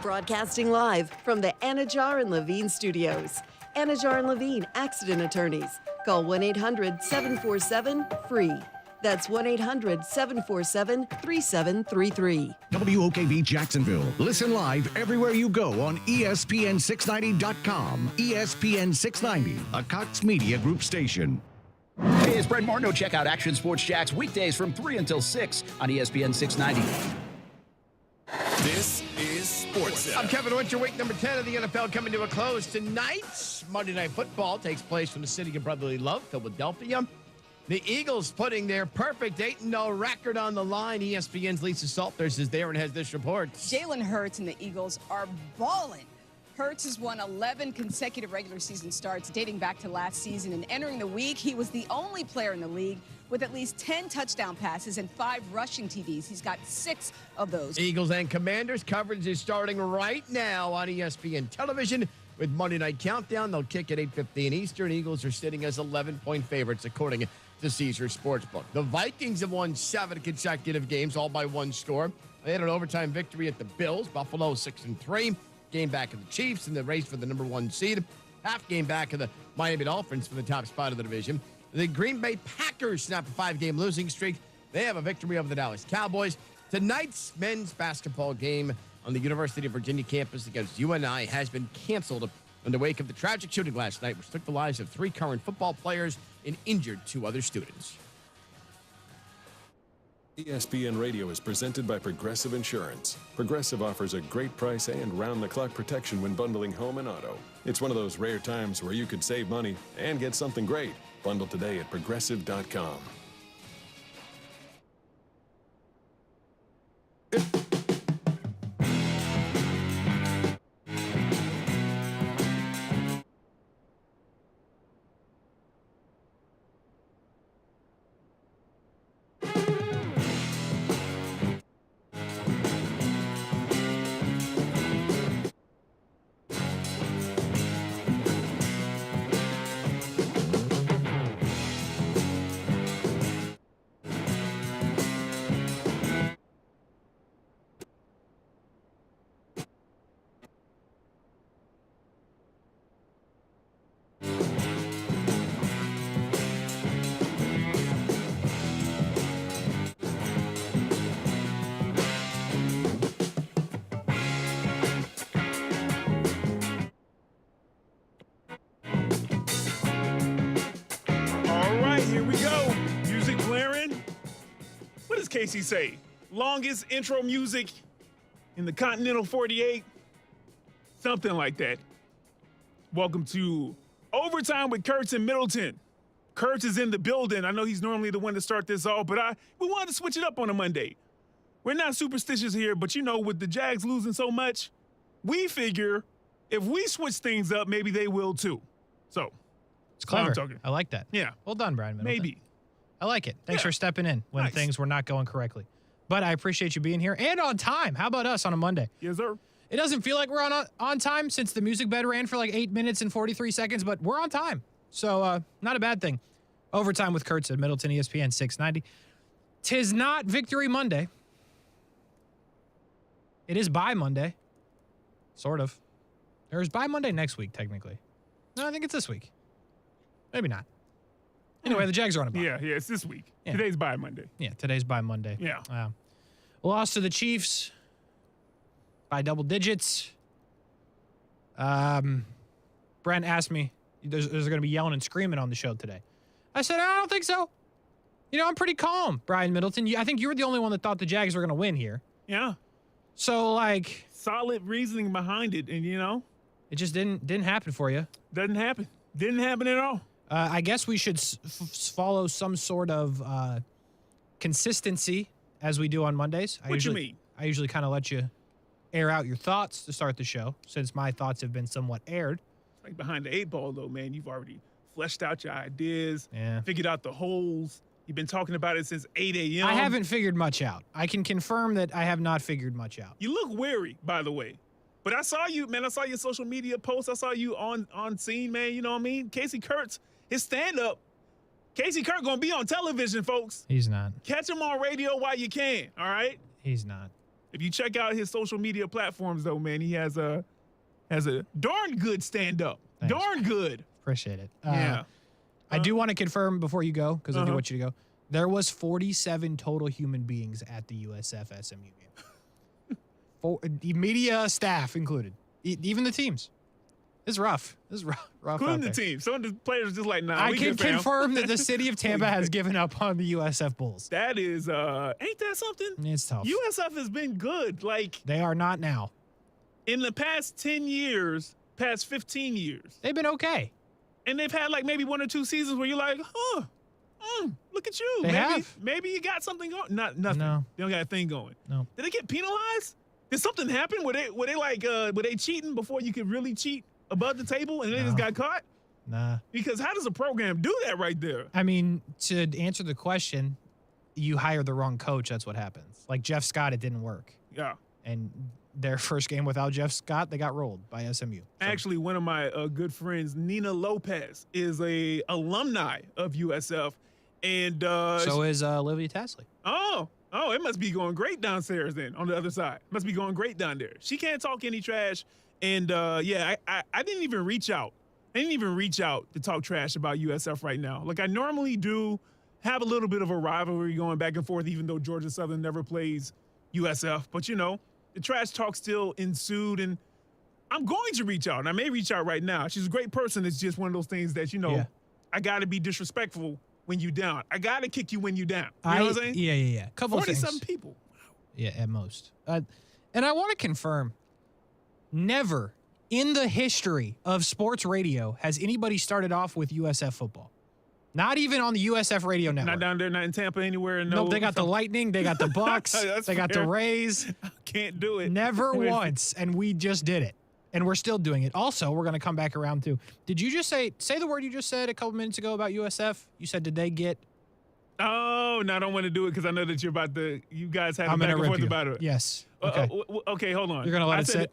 Broadcasting live from the Anajar and Levine studios. Anajar and Levine Accident Attorneys. Call 1-800-747-FREE. That's 1-800-747-3733. WOKV Jacksonville. Listen live everywhere you go on ESPN690.com. ESPN690, a Cox Media Group station. Hey, it's Brent Martineau. Check out Action Sports Jax weekdays from 3 until 6 on ESPN 690. This is Sports. I'm Kevin Winter. Week number 10 of the NFL coming to a close tonight. Monday Night Football takes place from the city of brotherly love, Philadelphia. The Eagles putting their perfect 8-0 record on the line. ESPN's Lisa Salters is there and has this report. Jalen Hurts and the Eagles are balling. Hurts has won 11 consecutive regular season starts dating back to last season, and entering the week, he was the only player in the league with at least 10 touchdown passes and 5 rushing TDs. He's got 6 of those. Eagles and Commanders coverage is starting right now on ESPN television with Monday Night Countdown. They'll kick at 8:15 Eastern. Eagles are sitting as 11-point favorites, according to Caesars Sportsbook. The Vikings have won 7 consecutive games, all by 1 score. They had an overtime victory at the Bills. Buffalo 6-3. Game back of the Chiefs in the race for the number 1 seed. Half game back of the Miami Dolphins for the top spot of the division. The Green Bay Packers snap a 5-game losing streak. They have a victory over the Dallas Cowboys. Tonight's men's basketball game on the University of Virginia campus against UNI has been canceled in the wake of the tragic shooting last night, which took the lives of 3 current football players and injured 2 other students. ESPN Radio is presented by Progressive Insurance. Progressive offers a great price and round-the-clock protection when bundling home and auto. It's one of those rare times where you could save money and get something great. Bundle today at Progressive.com. Here we go. Music blaring. What does Kasey say? Longest intro music in the Continental 48? Something like that. Welcome to Overtime with Kurtz and Middleton. Kurtz is in the building. I know he's normally the one to start this off, but we wanted to switch it up on a Monday. We're not superstitious here, but you know, with the Jags losing so much, we figure if we switch things up, maybe they will too. So, it's clever. talking. I like that. Yeah. Well done, Brian Middleton. Maybe. I like it. Thanks for stepping in when things were not going correctly. But I appreciate you being here and on time. How about us on a Monday? Yes, sir. It doesn't feel like we're on time since the music bed ran for like 8 minutes and 43 seconds, but we're on time. So not a bad thing. Overtime with Kurtz at Middleton, ESPN 690. 'Tis not Victory Monday. It is Bye Monday. Sort of. There's Bye Monday next week, technically. No, I think it's this week. Maybe not. Anyway, the Jags are on a bye. Yeah, it's this week. Yeah. Today's Bye Monday. Yeah, today's Bye Monday. Yeah. Lost to the Chiefs by double digits. Brent asked me, there's going to be yelling and screaming on the show today. I said, I don't think so. You know, I'm pretty calm, Brian Middleton. I think you were the only one that thought the Jags were going to win here. Yeah. So, like... solid reasoning behind it, and, you know... it just didn't happen for you. Doesn't happen. Didn't happen at all. I guess we should follow some sort of consistency as we do on Mondays. What you mean? I usually kind of let you air out your thoughts to start the show, since my thoughts have been somewhat aired. Right behind the 8 ball, though, man. You've already fleshed out your ideas, figured out the holes. You've been talking about it since 8 a.m. I haven't figured much out. I can confirm that I have not figured much out. You look weary, by the way. But I saw you, man. I saw your social media posts. I saw you on scene, man. You know what I mean? Kasey Kurtz, his stand-up. Kasey Kurtz going to be on television, folks. He's not. Catch him on radio while you can, all right? He's not. If you check out his social media platforms, though, man, he has a darn good stand-up. Thanks. Darn good. Appreciate it. Yeah. I do want to confirm before you go, because I do want you to go. There was 47 total human beings at the USF SMU game. Media staff included. Even the teams. It's rough. It's rough. Including the team. Some of the players just like, nah, I we can good, fam. confirm that the city of Tampa has given up on the USF Bulls. That is, ain't that something? It's tough. USF has been good. Like, they are not now. In the past 10 years, past 15 years. They've been okay. And they've had like maybe 1 or 2 seasons where you're like, look at you. They have. Maybe you got something going. Nothing. No. They don't got a thing going. No. Did they get penalized? Did something happen? Were they cheating before you could really cheat above the table and they just got caught? Nah. Because how does a program do that right there? I mean, to answer the question, you hire the wrong coach. That's what happens. Like Jeff Scott, it didn't work. Yeah. And their first game without Jeff Scott, they got rolled by SMU. Actually, one of my good friends, Nina Lopez, is a alumni of USF. And so is Olivia Tasley. Oh, it must be going great downstairs then on the other side. Must be going great down there. She can't talk any trash. And I didn't even reach out. I didn't even reach out to talk trash about USF right now. Like I normally do have a little bit of a rivalry going back and forth, even though Georgia Southern never plays USF. But, the trash talk still ensued, and I'm going to reach out, and I may reach out right now. She's a great person. It's just one of those things that, I got to be disrespectful when you down. I got to kick you when you down. You know what I'm saying? Yeah. Couple 47 of things. people. Yeah, at most. And I want to confirm, never in the history of sports radio has anybody started off with USF football. Not even on the USF radio network. Not down there, not in Tampa, anywhere. Nope, they got the Lightning, they got the Bucks, they got the Rays. Can't do it. Never once, and we just did it. And we're still doing it. Also, we're going to come back around to, did you just say the word you just said a couple minutes ago about USF? You said, did they get? Oh, no, I don't want to do it because I know that you guys have a back and forth about it. Yes. Okay. Okay, hold on. You're going to let it sit?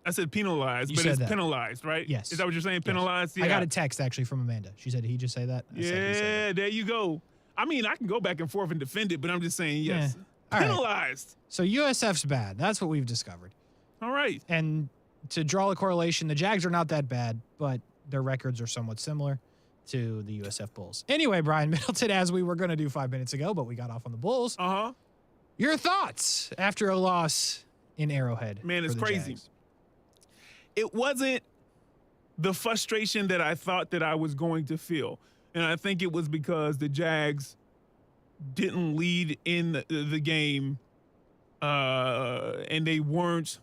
I said penalized, but it's penalized, right? Yes. Is that what you're saying? Penalized? Yes. Yeah. I got a text actually from Amanda. She said, did he just say that? I said he said that. There you go. I mean, I can go back and forth and defend it, but I'm just saying yes. Yeah. Penalized. Right. So USF's bad. That's what we've discovered. All right. And to draw a correlation, the Jags are not that bad, but their records are somewhat similar to the USF Bulls. Anyway, Brian Middleton, as we were going to do 5 minutes ago, but we got off on the Bulls. Your thoughts after a loss in Arrowhead? Man, it's crazy. Jags. It wasn't the frustration that I thought that I was going to feel. And I think it was because the Jags didn't lead in the game and they weren't,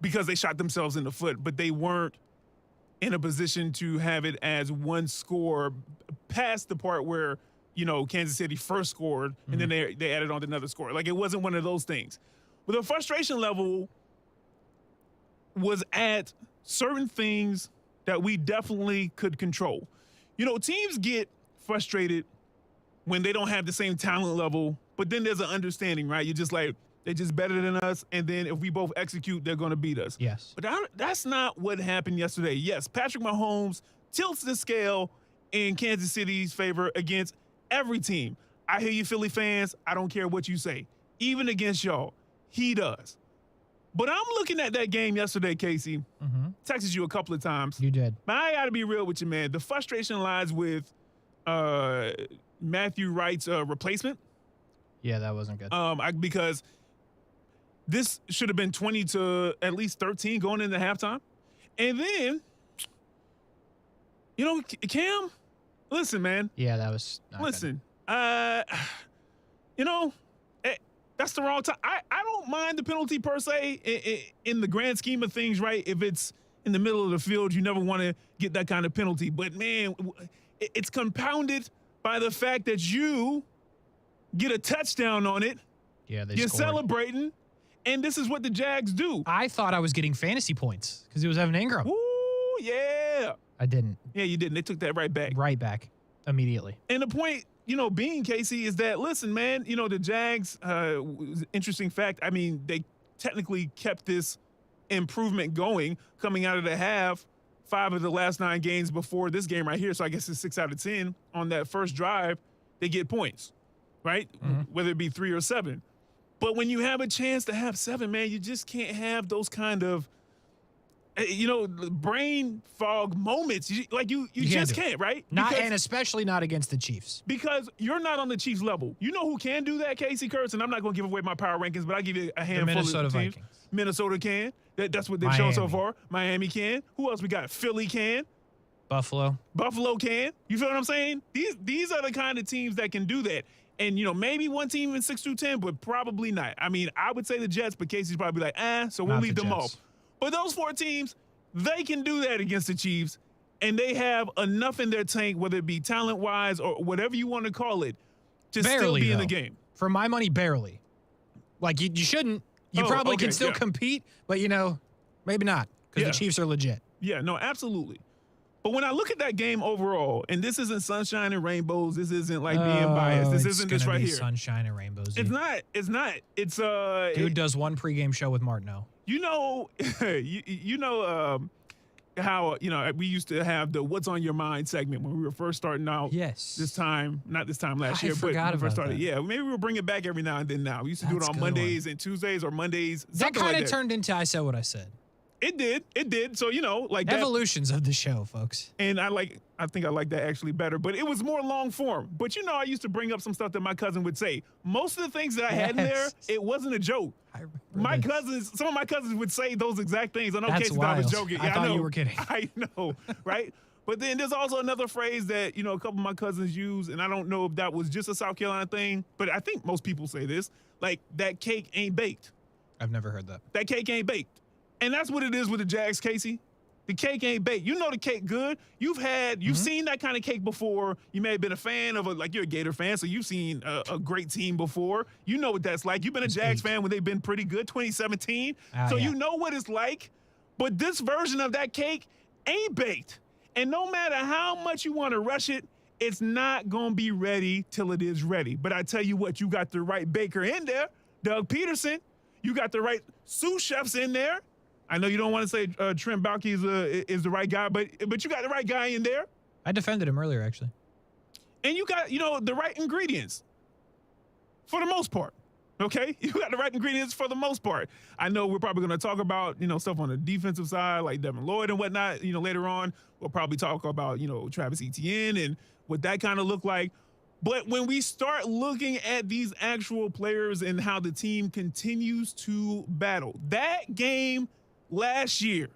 because they shot themselves in the foot, but they weren't in a position to have it as one score past the part where, Kansas City first scored and then they added on another score. Like, it wasn't one of those things. But the frustration level was at certain things that we definitely could control. Teams get frustrated when they don't have the same talent level, but then there's an understanding, right? You're just like, they're just better than us, and then if we both execute, they're going to beat us. Yes. But that's not what happened yesterday. Yes, Patrick Mahomes tilts the scale in Kansas City's favor against every team. I hear you, Philly fans. I don't care what you say. Even against y'all, he does. But I'm looking at that game yesterday, Kasey. Texted you a couple of times. You did. But I got to be real with you, man. The frustration lies with Matthew Wright's replacement. Yeah, that wasn't good. Because this should have been 20 to at least 13 going into halftime. And then, Cam, listen, man. Yeah, that was not Listen, that's the wrong time. I don't mind the penalty per se in the grand scheme of things, right? If it's in the middle of the field, you never want to get that kind of penalty. But, man, it's compounded by the fact that you get a touchdown on it. Yeah, You're scored. celebrating, And this is what the Jags do. I thought I was getting fantasy points because he was Evan Ingram. Ooh, yeah. I didn't. Yeah, you didn't. They took that right back. Right back immediately. And the point, being, Kasey, is that, listen, man, the Jags, interesting fact, I mean, they technically kept this improvement going coming out of the half, 5 of the last 9 games before this game right here. So I guess it's 6 out of 10 on that first drive, they get points, right? Whether it be 3 or 7. But when you have a chance to have 7, man, you just can't have those kind of, brain fog moments. You just can't, right? And especially not against the Chiefs. Because you're not on the Chiefs level. You know who can do that, Kasey Kurtz? And I'm not going to give away my power rankings, but I'll give you a handful the Minnesota of teams. Vikings. Minnesota can. That's what they've shown so far. Miami can. Who else we got? Philly can. Buffalo can. You feel what I'm saying? These are the kind of teams that can do that. And, maybe one team in 6-10, but probably not. I mean, I would say the Jets, but Casey's probably like, so we'll leave them off. But those 4 teams, they can do that against the Chiefs, and they have enough in their tank, whether it be talent-wise or whatever you want to call it, to still be in the game. For my money, barely. Like, you shouldn't. You probably can still compete, but, maybe not, because the Chiefs are legit. Yeah, no, absolutely. But when I look at that game overall, and this isn't sunshine and rainbows, this isn't like being biased. This isn't this right here. Sunshine and rainbows. It's not. It's dude does one pregame show with Martineau. How we used to have the "What's on Your Mind" segment when we were first starting out. Yes. Not this time last year, but when we first started. Yeah, maybe we'll bring it back every now and then. Now we used to do it on Mondays and Tuesdays or Mondays. That kind of turned into I Said What I Said. It did. So, like evolutions of the show, folks. And I think I like that actually better, but it was more long form. But I used to bring up some stuff that my cousin would say. Most of the things that I had in there, it wasn't a joke. Some of my cousins would say those exact things. I know Casey thought I was joking. I thought you were kidding. I know, right? But then there's also another phrase that, a couple of my cousins use, and I don't know if that was just a South Carolina thing, but I think most people say this, like, that cake ain't baked. I've never heard that. That cake ain't baked. And that's what it is with the Jags, Kasey. The cake ain't baked. You know the cake good. You've seen that kind of cake before. You may have been a fan of you're a Gator fan, so you've seen a great team before. You know what that's like. You've been a Jags fan when they've been pretty good, 2017. You know what it's like. But this version of that cake ain't baked. And no matter how much you want to rush it, it's not going to be ready till it is ready. But I tell you what, you got the right baker in there, Doug Peterson. You got the right sous chefs in there. I know you don't want to say Trent Baalke is the right guy, but you got the right guy in there. I defended him earlier, actually. And you got, the right ingredients for the most part. Okay? You got the right ingredients for the most part. I know we're probably going to talk about, stuff on the defensive side like Devin Lloyd and whatnot, later on. We'll probably talk about, Travis Etienne and what that kind of looked like. But when we start looking at these actual players and how the team continues to battle, that game last year,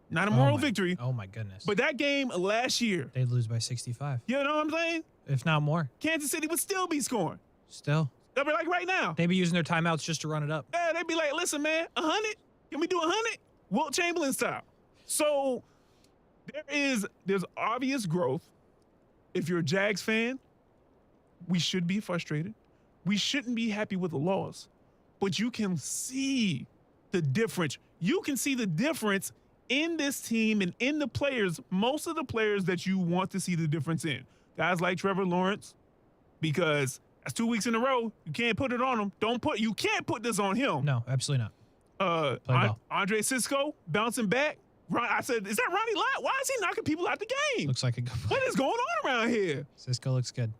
not a moral victory. Oh, my goodness. But that game last year. They'd lose by 65. You know what I'm saying? If not more. Kansas City would still be scoring. Still. They'll be like right now. They'd be using their timeouts just to run it up. Yeah, they'd be like, listen, man, 100? Can we do 100? Wilt Chamberlain style. So there's obvious growth. If you're a Jags fan, we should be frustrated. We shouldn't be happy with the loss. But you can see the difference. You can see the difference in this team and in the players, most of the players that you want to see the difference in. Guys like Trevor Lawrence, because that's 2 weeks in a row. You can't put it on him. You can't put this on him. No, absolutely not. Andre Cisco bouncing back. I said, is that Ronnie Lott? Why is he knocking people out the game? Looks like a good What is going on around here? Cisco looks good.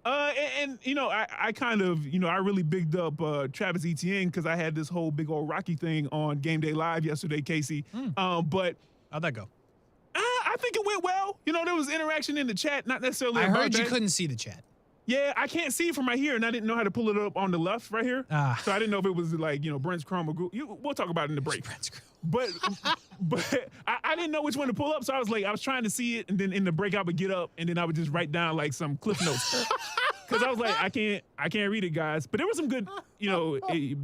I kind of, I really bigged up Travis Etienne because I had this whole big old Rocky thing on Game Day Live yesterday, Kasey. But how'd that go? I think it went well. There was interaction in the chat, not necessarily. I about heard you that. couldn't see the chat. Yeah, I can't see it from right here, and I didn't know how to pull it up on the left right here. So I didn't know if it was like, Brent's Chrome or Google. We'll talk about it in the break. But I didn't know which one to pull up, so I was trying to see it, and then in the break I would get up, and then I would just write down like some cliff notes. Because I was like, I can't read it, guys. But there was some good,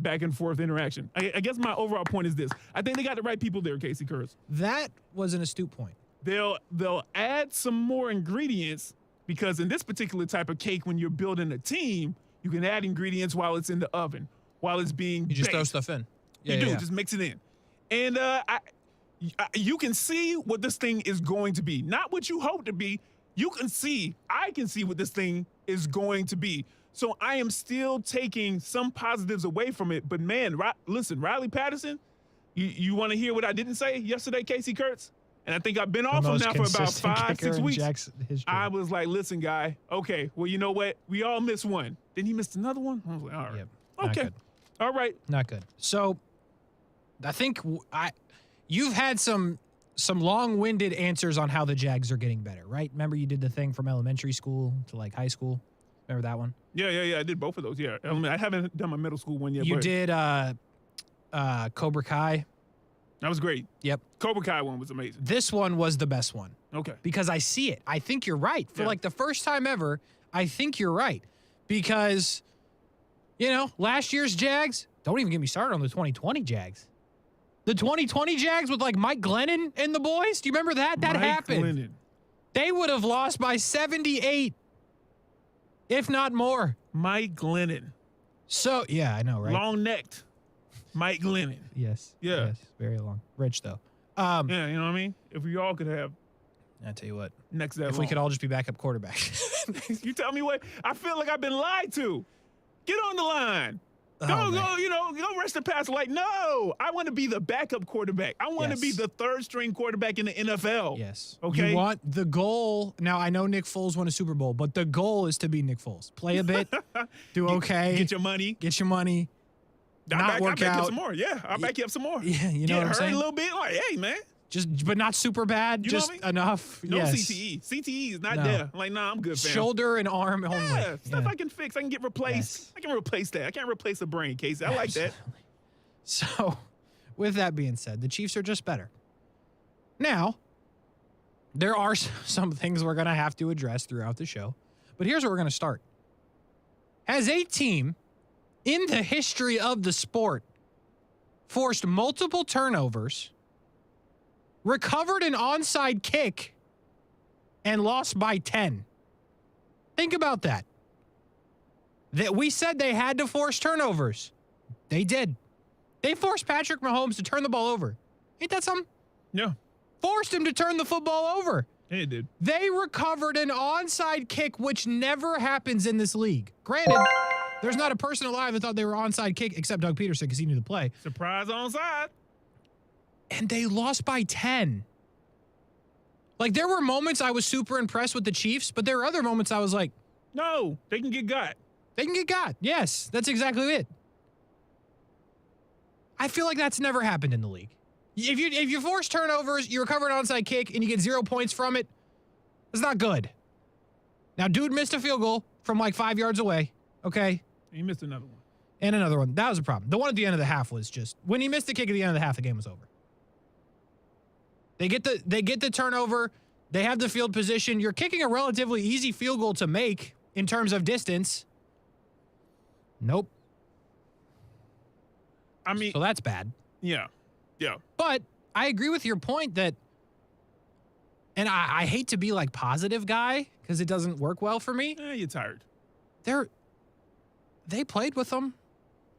back and forth interaction. I guess my overall point is this. I think they got the right people there, Kasey Kurtz. That was an astute point. They'll add some more ingredients because in this particular type of cake, when you're building a team, you can add ingredients while it's in the oven, while it's being You just baked. throw stuff in. Yeah, you do. yeah. Just mix it in. And you can see what this thing is going to be. Not what you hope to be. I can see what this thing is going to be. So I am still taking some positives away from it. But, man, listen, Riley Patterson, you want to hear what I didn't say yesterday, Kasey Kurtz? And I think I've been off him now for about 5-6 weeks. I was like, listen, guy, okay, well, you know what? We all miss one. Then he missed another one? I was like, all right. Yep, okay. All right. Not good. So I think you've had some long-winded answers on how the Jags are getting better, right? Remember you did the thing from elementary school to like high school? Remember that one? Yeah. I did both of those. Yeah. I haven't done my middle school one yet. You did Cobra Kai. That was great. Yep. Cobra Kai one was amazing. This one was the best one. Okay. Because I see it. I think you're right. For like the first time ever, I think you're right. Because, last year's Jags, don't even get me started on the 2020 Jags. The 2020 Jags with like Mike Glennon and the boys. Do you remember that? That happened. Glennon. They would have lost by 78, if not more. Mike Glennon. So, yeah, I know, right? Long-necked Mike Glennon. Yes. Yeah. Yes. Very long. Rich, though. Yeah, you know what I mean? If we all could have. I tell you what. Next that If we could all just be backup quarterback. You tell me what? I feel like I've been lied to. Get on the line. Go rush the passer. Like, no, I want to be the backup quarterback. I want to be the third-string quarterback in the NFL. Yes. Okay? You want the goal. Now, I know Nick Foles won a Super Bowl, but the goal is to be Nick Foles. Play a bit. Do okay. Get your money. Not work I'll back you up out. some more. Yeah, I'll back you up some more. Yeah, you know what I'm saying? a little bit. Like, hey, man. But not super bad. You know just what I mean? enough. No yes. CTE. CTE is not there. Like, nah, I'm good, fam. Shoulder and arm only. Yeah, stuff I can fix. I can get replaced. I can replace that. I can't replace a brain, Kasey. I like that. So, with that being said, the Chiefs are just better. Now, there are some things we're going to have to address throughout the show, but here's where we're going to start. Has a team in the history of the sport forced multiple turnovers, recovered an onside kick, and lost by 10? Think about that. That we said they had to force turnovers. They did. They forced Patrick Mahomes to turn the ball over. Ain't that something? Yeah. Forced him to turn the football over. Yeah, it did. They recovered an onside kick, which never happens in this league. Granted, there's not a person alive that thought they were onside kick except Doug Peterson because he knew the play. Surprise onside. And they lost by 10. Like, there were moments I was super impressed with the Chiefs, but there were other moments I was like, no, they can get got. They can get got. Yes, that's exactly it. I feel like that's never happened in the league. If you force turnovers, you recover an onside kick, and you get 0 points from it, it's not good. Now, dude missed a field goal from like 5 yards away, okay? He missed another one. And another one. That was a problem. The one at the end of the half was just, when he missed the kick at the end of the half, the game was over. They get the turnover. They have the field position. You're kicking a relatively easy field goal to make in terms of distance. Nope. I mean, so that's bad. Yeah. Yeah. But I agree with your point that, and I hate to be like positive guy because it doesn't work well for me. You're tired. They played with them.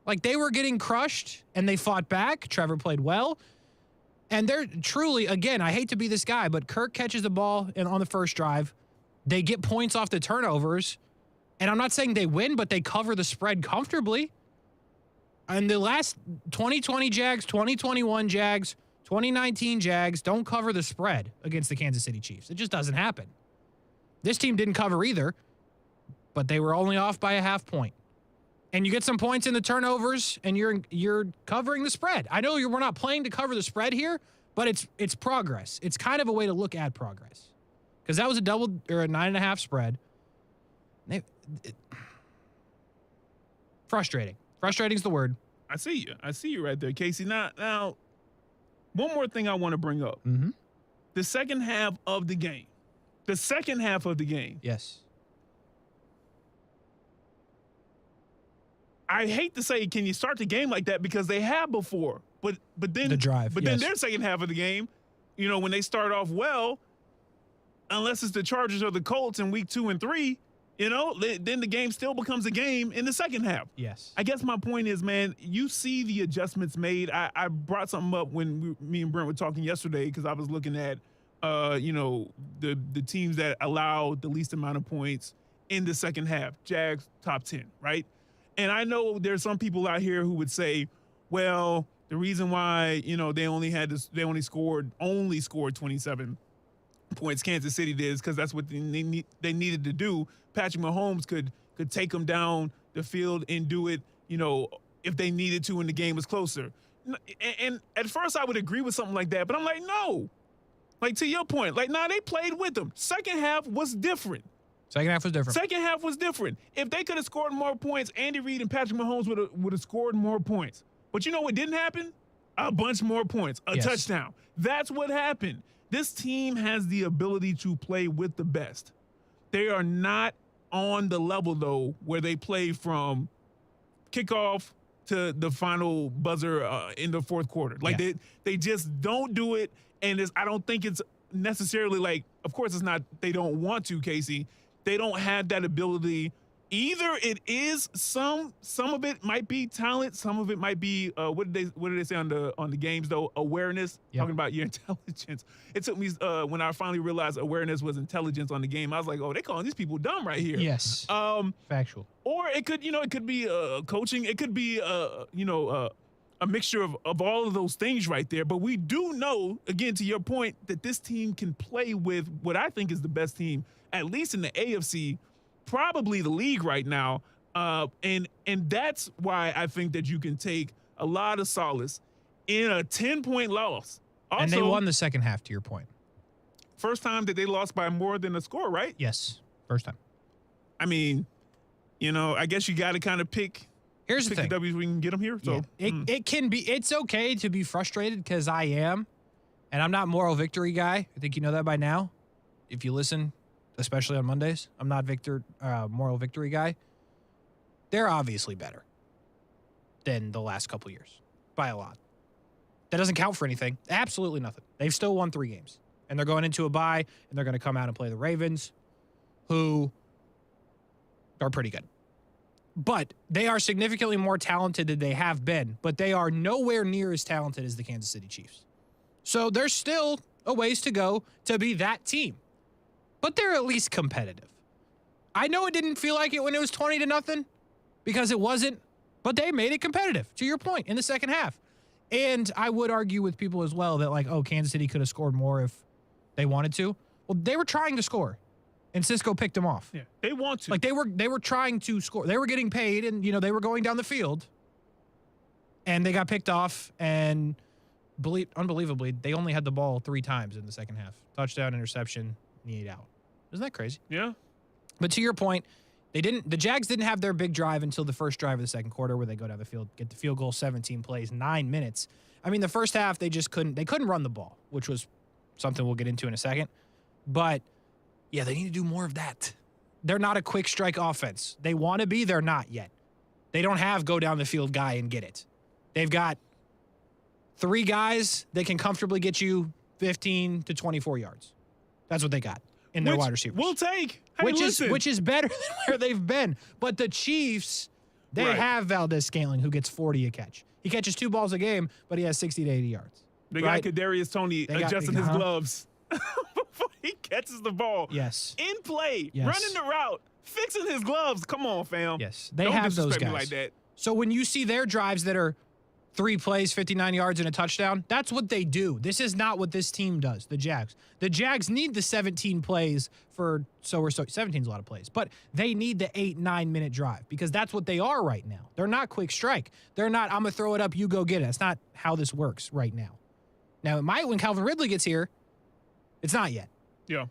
Like, they were getting crushed and they fought back. Trevor played well. And they're truly, again, I hate to be this guy, but Kirk catches the ball on the first drive. They get points off the turnovers. And I'm not saying they win, but they cover the spread comfortably. And the last 2020 Jags, 2021 Jags, 2019 Jags don't cover the spread against the Kansas City Chiefs. It just doesn't happen. This team didn't cover either, but they were only off by a half point. And you get some points in the turnovers, and you're covering the spread. I know we're not playing to cover the spread here, but it's progress. It's kind of a way to look at progress. Because that was a 9.5 spread. Frustrating. Frustrating is the word. I see you. I see you right there, Kasey. Now, one more thing I want to bring up. Mm-hmm. The second half of the game. Yes. I hate to say, can you start the game like that, because they have before, but then the drive. But then their second half of the game, when they start off well, unless it's the Chargers or the Colts in week 2 and 3, then the game still becomes a game in the second half. Yes. I guess my point is, man, you see the adjustments made. I brought something up when me and Brent were talking yesterday because I was looking at, the teams that allow the least amount of points in the second half. Jags, top 10, right? And I know there's some people out here who would say, well, the reason why, they only scored 27 points Kansas City did is because that's what they needed to do. Patrick Mahomes could take them down the field and do it, if they needed to and the game was closer. And at first I would agree with something like that, but I'm like, no. Like, to your point, they played with them. Second half was different. Second half was different. If they could have scored more points, Andy Reid and Patrick Mahomes would have scored more points. But you know what didn't happen? A bunch more points, a touchdown. That's what happened. This team has the ability to play with the best. They are not on the level, though, where they play from kickoff to the final buzzer in the fourth quarter. They just don't do it, and I don't think it's necessarily of course it's not they don't want to, Kasey. They don't have that ability. Either it is some of it might be talent, some of it might be what did they say on the games though? Awareness. Yep. Talking about your intelligence. It took me when I finally realized awareness was intelligence on the game. I was like, oh, they calling these people dumb right here. Yes. Factual. Or it could be coaching. It could be a mixture of all of those things right there. But we do know, again, to your point, that this team can play with what I think is the best team, at least in the AFC. Probably the league right now, and that's why I think that you can take a lot of solace in a 10-point loss. Also, and they won the second half, to your point. First time that they lost by more than a score, right? Yes, first time. I mean, I guess you got to kind of pick. Here's the thing: the W's we can get them here. So it can be. It's okay to be frustrated because I am, and I'm not moral victory guy. I think you know that by now. If you listen. Especially on Mondays. I'm not moral victory guy. They're obviously better than the last couple years by a lot. That doesn't count for anything. Absolutely nothing. They've still won 3 games. And they're going into a bye, and they're going to come out and play the Ravens, who are pretty good. But they are significantly more talented than they have been, but they are nowhere near as talented as the Kansas City Chiefs. So there's still a ways to go to be that team. But they're at least competitive. I know it didn't feel like it when it was 20-0 because it wasn't, but they made it competitive, to your point, in the second half. And I would argue with people as well that Kansas City could have scored more if they wanted to. Well, they were trying to score, and Cisco picked them off. Yeah, they want to. They were trying to score. They were getting paid, and they were going down the field, and they got picked off. And unbelievably, they only had the ball 3 times in the second half: touchdown, interception, knee out. Isn't that crazy? Yeah. But to your point, the Jags didn't have their big drive until the first drive of the second quarter where they go down the field, get the field goal, 17 plays, 9 minutes. I mean, the first half, they couldn't run the ball, which was something we'll get into in a second. But yeah, they need to do more of that. They're not a quick strike offense. They want to be, they're not yet. They don't have go down the field guy and get it. They've got 3 guys that can comfortably get you 15 to 24 yards. That's what they got in their wide receivers. We'll take. Hey, which is better than where they've been. But the Chiefs, they have Valdez-Scantling, who gets 40 a catch. He catches 2 balls a game, but he has 60 to 80 yards. They got Kadarius Toney adjusting his gloves before he catches the ball. Yes. In play, running the route, fixing his gloves. Come on, fam. Yes, they have those guys. Me like that. So when you see their drives that are 3 plays, 59 yards, and a touchdown, that's what they do. This is not what this team does, the Jags. The Jags need the 17 plays for 17 is a lot of plays, but they need the 8-9 minute drive because that's what they are right now. They're not quick strike. They're not, I'm going to throw it up, you go get it. That's not how this works right now. Now, it might when Calvin Ridley gets here. It's not yet. Yeah.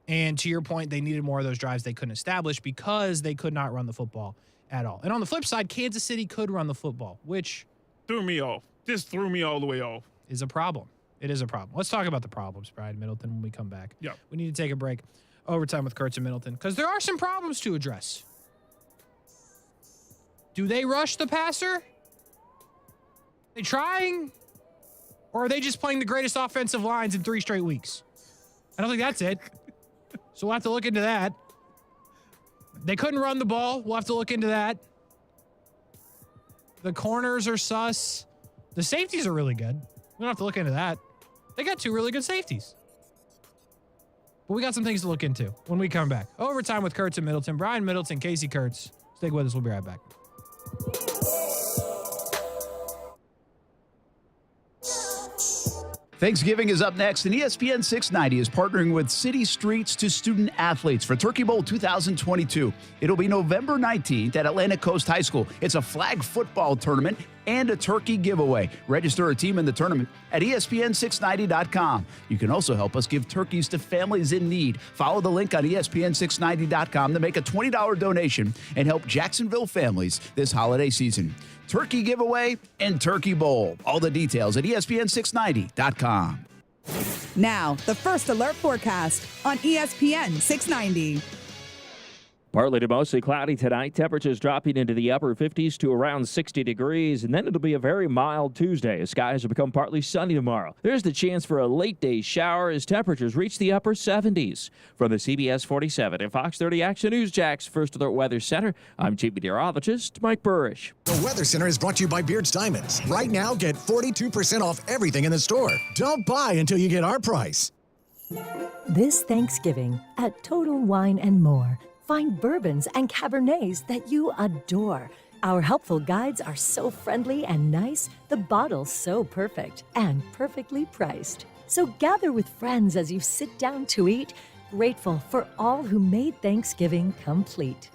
And to your point, they needed more of those drives they couldn't establish because they could not run the football at all. And on the flip side, Kansas City could run the football, which threw me off. Just threw me all the way off. Is a problem. It is a problem. Let's talk about the problems, Brian Middleton, when we come back. Yeah. We need to take a break. Overtime with Kurtz and Middleton, because there are some problems to address. Do they rush the passer? Are they trying? Or are they just playing the greatest offensive lines in 3 straight weeks? I don't think that's it. So we'll have to look into that. They couldn't run the ball. We'll have to look into that. The corners are sus. The safeties are really good. We don't have to look into that. They got 2 really good safeties. But we got some things to look into when we come back. Overtime with Kurtz and Middleton. Brian Middleton, Kasey Kurtz. Stick with us. We'll be right back. Thanksgiving is up next, and ESPN 690 is partnering with City Streets to Student Athletes for Turkey Bowl 2022. It'll be November 19th at Atlantic Coast High School. It's a flag football tournament and a turkey giveaway. Register a team in the tournament at ESPN690.com. You can also help us give turkeys to families in need. Follow the link on ESPN690.com to make a $20 donation and help Jacksonville families this holiday season. Turkey giveaway and Turkey Bowl. All the details at ESPN690.com. Now, the first alert forecast on ESPN 690. Partly to mostly cloudy tonight. Temperatures dropping into the upper 50s to around 60 degrees. And then it'll be a very mild Tuesday as skies will become partly sunny tomorrow. There's the chance for a late day shower as temperatures reach the upper 70s. From the CBS 47 and Fox 30 Action News Jax First Alert Weather Center, I'm Chief Meteorologist Mike Burrish. The Weather Center is brought to you by Beard's Diamonds. Right now, get 42% off everything in the store. Don't buy until you get our price. This Thanksgiving at Total Wine & More, find bourbons and Cabernets that you adore. Our helpful guides are so friendly and nice, the bottle's so perfect and perfectly priced. So gather with friends as you sit down to eat, grateful for all who made Thanksgiving complete.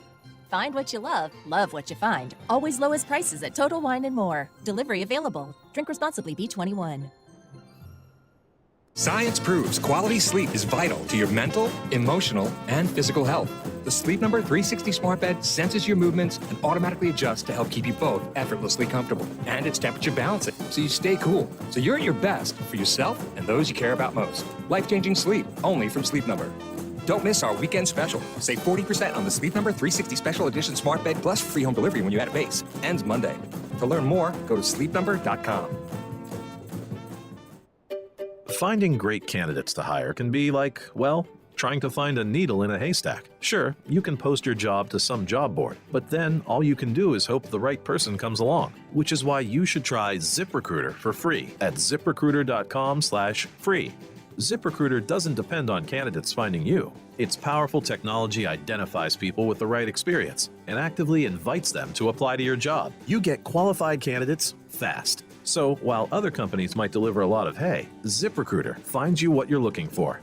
Find what you love what you find. Always lowest prices at Total Wine & More. Delivery available. Drink responsibly, B21. Science proves quality sleep is vital to your mental, emotional, and physical health. The Sleep Number 360 smart bed senses your movements and automatically adjusts to help keep you both effortlessly comfortable. And it's temperature balancing, so you stay cool. So you're at your best for yourself and those you care about most. Life-changing sleep, only from Sleep Number. Don't miss our weekend special. Save 40% on the Sleep Number 360 Special Edition smart bed plus free home delivery when you add a base. Ends Monday. To learn more, go to sleepnumber.com. Finding great candidates to hire can be like, well, trying to find a needle in a haystack. Sure, you can post your job to some job board, but then all you can do is hope the right person comes along, which is why you should try ZipRecruiter for free at ZipRecruiter.com/free. ZipRecruiter doesn't depend on candidates finding you. Its powerful technology identifies people with the right experience and actively invites them to apply to your job. You get qualified candidates fast. So while other companies might deliver a lot of hay, ZipRecruiter finds you what you're looking for.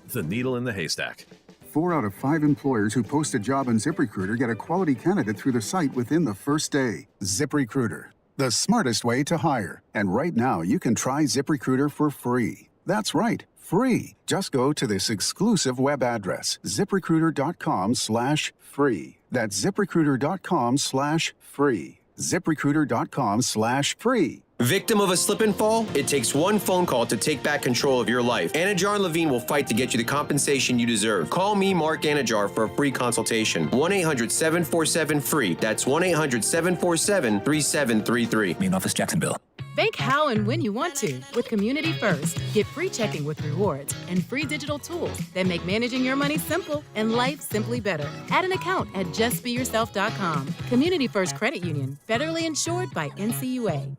The needle in the haystack. 4 out of 5 employers who post a job on ZipRecruiter get a quality candidate through the site within the first day. ZipRecruiter, the smartest way to hire. And right now, you can try ZipRecruiter for free. That's right, free. Just go to this exclusive web address, ZipRecruiter.com/free. That's ZipRecruiter.com/free. ZipRecruiter.com/free. Victim of a slip and fall? It takes one phone call to take back control of your life. Anajar and Levine will fight to get you the compensation you deserve. Call me, Mark Anajar, for a free consultation. 1-800-747-FREE. That's 1-800-747-3733. Main office, Jacksonville. Bank how and when you want to with Community First. Get free checking with rewards and free digital tools that make managing your money simple and life simply better. Add an account at justbeyourself.com. Community First Credit Union, federally insured by NCUA.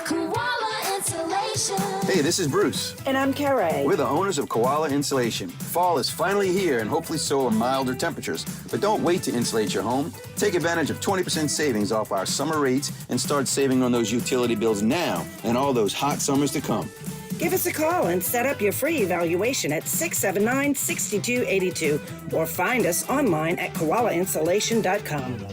Koala Insulation. Hey, this is Bruce. And I'm Carrie. We're the owners of Koala Insulation. Fall is finally here, and hopefully so are milder temperatures. But don't wait to insulate your home. Take advantage of 20% savings off our summer rates and start saving on those utility bills now and all those hot summers to come. Give us a call and set up your free evaluation at 679-6282 or find us online at koalainsulation.com.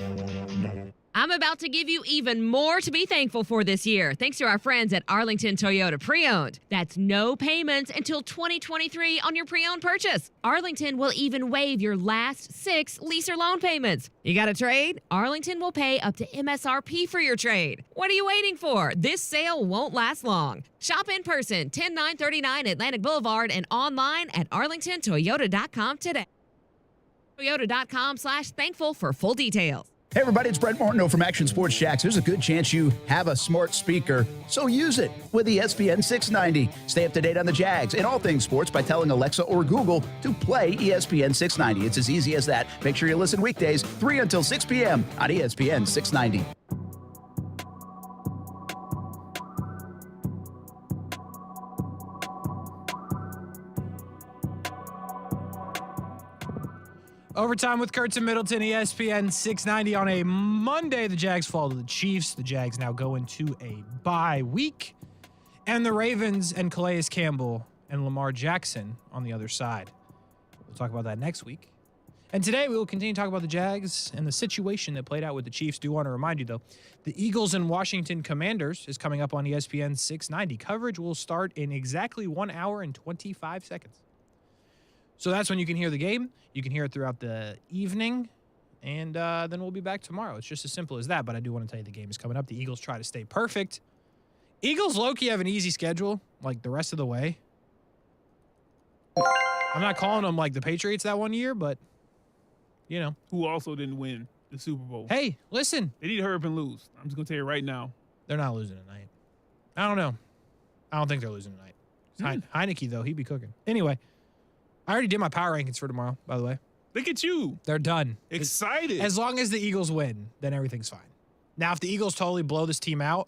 I'm about to give you even more to be thankful for this year, thanks to our friends at Arlington Toyota Pre-Owned. That's no payments until 2023 on your pre-owned purchase. Arlington will even waive your last 6 lease or loan payments. You got a trade? Arlington will pay up to MSRP for your trade. What are you waiting for? This sale won't last long. Shop in person, 10939 Atlantic Boulevard, and online at arlingtontoyota.com today. Toyota.com/thankful for full details. Hey, everybody, it's Brent Morton from Action Sports Jax. There's a good chance you have a smart speaker, so use it with ESPN690. Stay up to date on the Jags and all things sports by telling Alexa or Google to play ESPN690. It's as easy as that. Make sure you listen weekdays 3 until 6 p.m. on ESPN690. Overtime with Kurtz and Middleton, ESPN 690 on a Monday. The Jags fall to the Chiefs. The Jags now go into a bye week. And the Ravens and Calais Campbell and Lamar Jackson on the other side. We'll talk about that next week. And today we will continue to talk about the Jags and the situation that played out with the Chiefs. Do want to remind you, though, the Eagles and Washington Commanders is coming up on ESPN 690. Coverage will start in exactly 1 hour and 25 seconds. So that's when you can hear the game. You can hear it throughout the evening, and then we'll be back tomorrow. It's just as simple as that, but I do want to tell you the game is coming up. The Eagles try to stay perfect. Eagles low-key have an easy schedule, like the rest of the way. I'm not calling them like the Patriots that one year, but, you know. Who also didn't win the Super Bowl. Hey, listen. They need to hurry up and lose. I'm just going to tell you right now. They're not losing tonight. I don't know. I don't think they're losing tonight. Heineke, though, he'd be cooking. Anyway. I already did my power rankings for tomorrow, by the way. Look at you. They're done. Excited. As long as the Eagles win, then everything's fine. Now, if the Eagles totally blow this team out,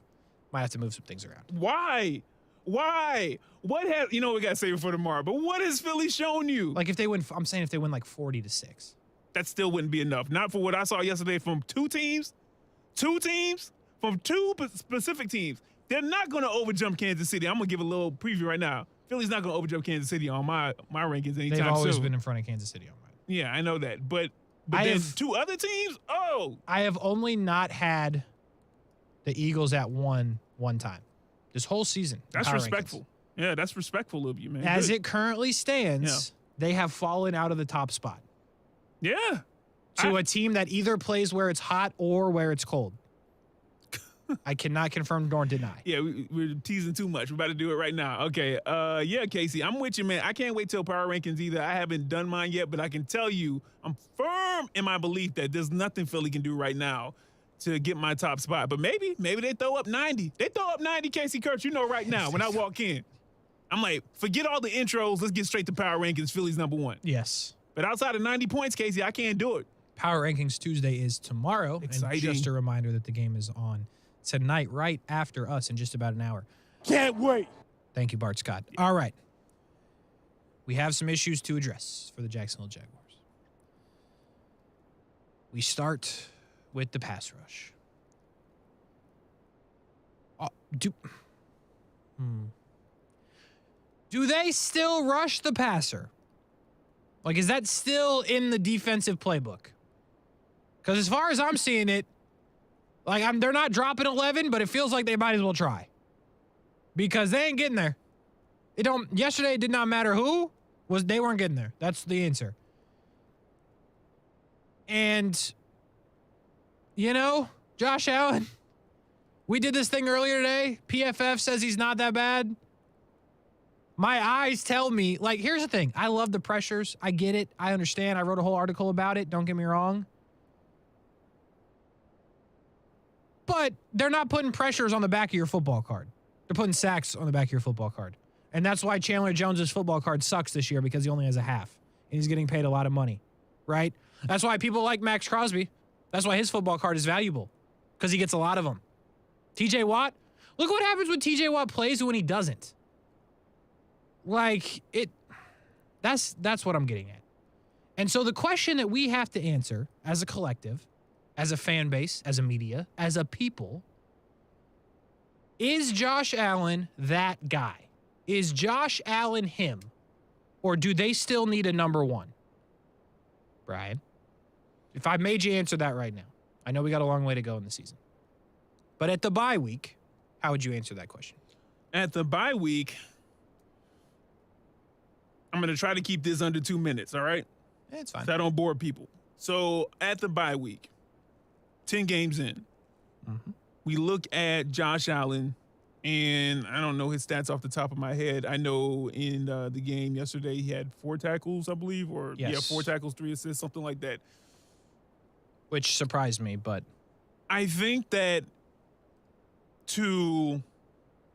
might have to move some things around. Why? You know we got to save it for tomorrow, but what has Philly shown you? Like if they win, I'm saying if they win like 40-6. That still wouldn't be enough. Not for what I saw yesterday from two teams from two specific teams. They're not going to overjump Kansas City. I'm going to give a little preview right now. Philly's not going to overjump Kansas City on my rankings anytime soon. They've always been in front of Kansas City on mine. Yeah, I know that. But then two other teams? Oh. I have only not had the Eagles at one time. This whole season. That's respectful. Rankings. Yeah, that's respectful of you, man. As it currently stands, they have fallen out of the top spot. Yeah. To a team that either plays where it's hot or where it's cold. I cannot confirm nor deny. Yeah, we're teasing too much. We're about to do it right now. Okay. Yeah, Kasey, I'm with you, man. I can't wait till power rankings either. I haven't done mine yet, but I can tell you I'm firm in my belief that there's nothing Philly can do right now to get my top spot. But maybe they throw up 90. They throw up 90, Kasey Kurtz. You know right now when I walk in, I'm like, forget all the intros. Let's get straight to power rankings. Philly's number one. Yes. But outside of 90 points, Kasey, I can't do it. Power rankings Tuesday is tomorrow. Exciting. And just a reminder that the game is on tonight, right after us in just about an hour. Can't wait. Thank you, Bart Scott. All right. We have some issues to address for the Jacksonville Jaguars. We start with the pass rush. Do they still rush the passer? Like, is that still in the defensive playbook? Because as far as I'm seeing it, like, they're not dropping 11, but it feels like they might as well try. Because they ain't getting there. Yesterday, it did not matter who. They weren't getting there. That's the answer. And, you know, Josh Allen, we did this thing earlier today. PFF says he's not that bad. My eyes tell me, like, here's the thing. I love the pressures. I get it. I understand. I wrote a whole article about it. Don't get me wrong. But they're not putting pressures on the back of your football card. They're putting sacks on the back of your football card. And that's why Chandler Jones's football card sucks this year, because he only has a half. And he's getting paid a lot of money, right? That's why people like Max Crosby. That's why his football card is valuable, because he gets a lot of them. TJ Watt, look what happens when TJ Watt plays and when he doesn't. Like, that's what I'm getting at. And so the question that we have to answer as a collective, as a fan base, as a media, as a people, is Josh Allen that guy? Is Josh Allen him? Or do they still need a number one? Brian, if I made you answer that right now, I know we got a long way to go in the season. But at the bye week, how would you answer that question? At the bye week, I'm going to try to keep this under 2 minutes, all right? Yeah, it's fine. So I don't bore people. So at the bye week, 10 games in, we look at Josh Allen, and I don't know his stats off the top of my head. I know in the game yesterday he had 4 tackles, I believe, or 4 tackles, 3 assists, something like that. which surprised me, but I think that he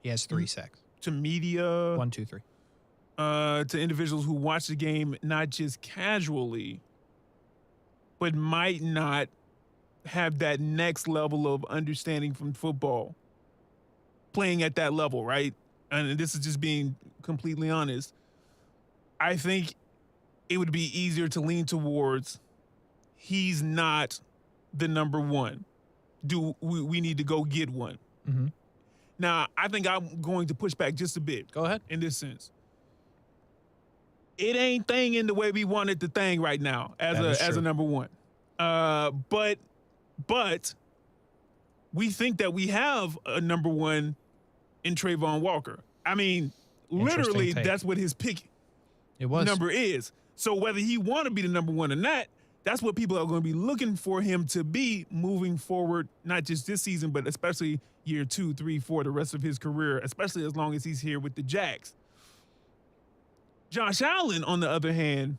has 3 sacks. To media. 1, 2, 3. To individuals who watch the game not just casually, but might not have that next level of understanding from football, playing at that level, right? And this is just being completely honest. I think it would be easier to lean towards he's not the number one. We need to go get one. Mm-hmm. Now, I think I'm going to push back just a bit. Go ahead. In this sense. It ain't thinging the way we want it to thing right now as a number one. But we think that we have a number one in Trayvon Walker. I mean, literally, that's what his pick number is. So whether he want to be the number one or not, that's what people are going to be looking for him to be moving forward, not just this season, but especially year 2, 3, 4, the rest of his career, especially as long as he's here with the Jags. Josh Allen, on the other hand,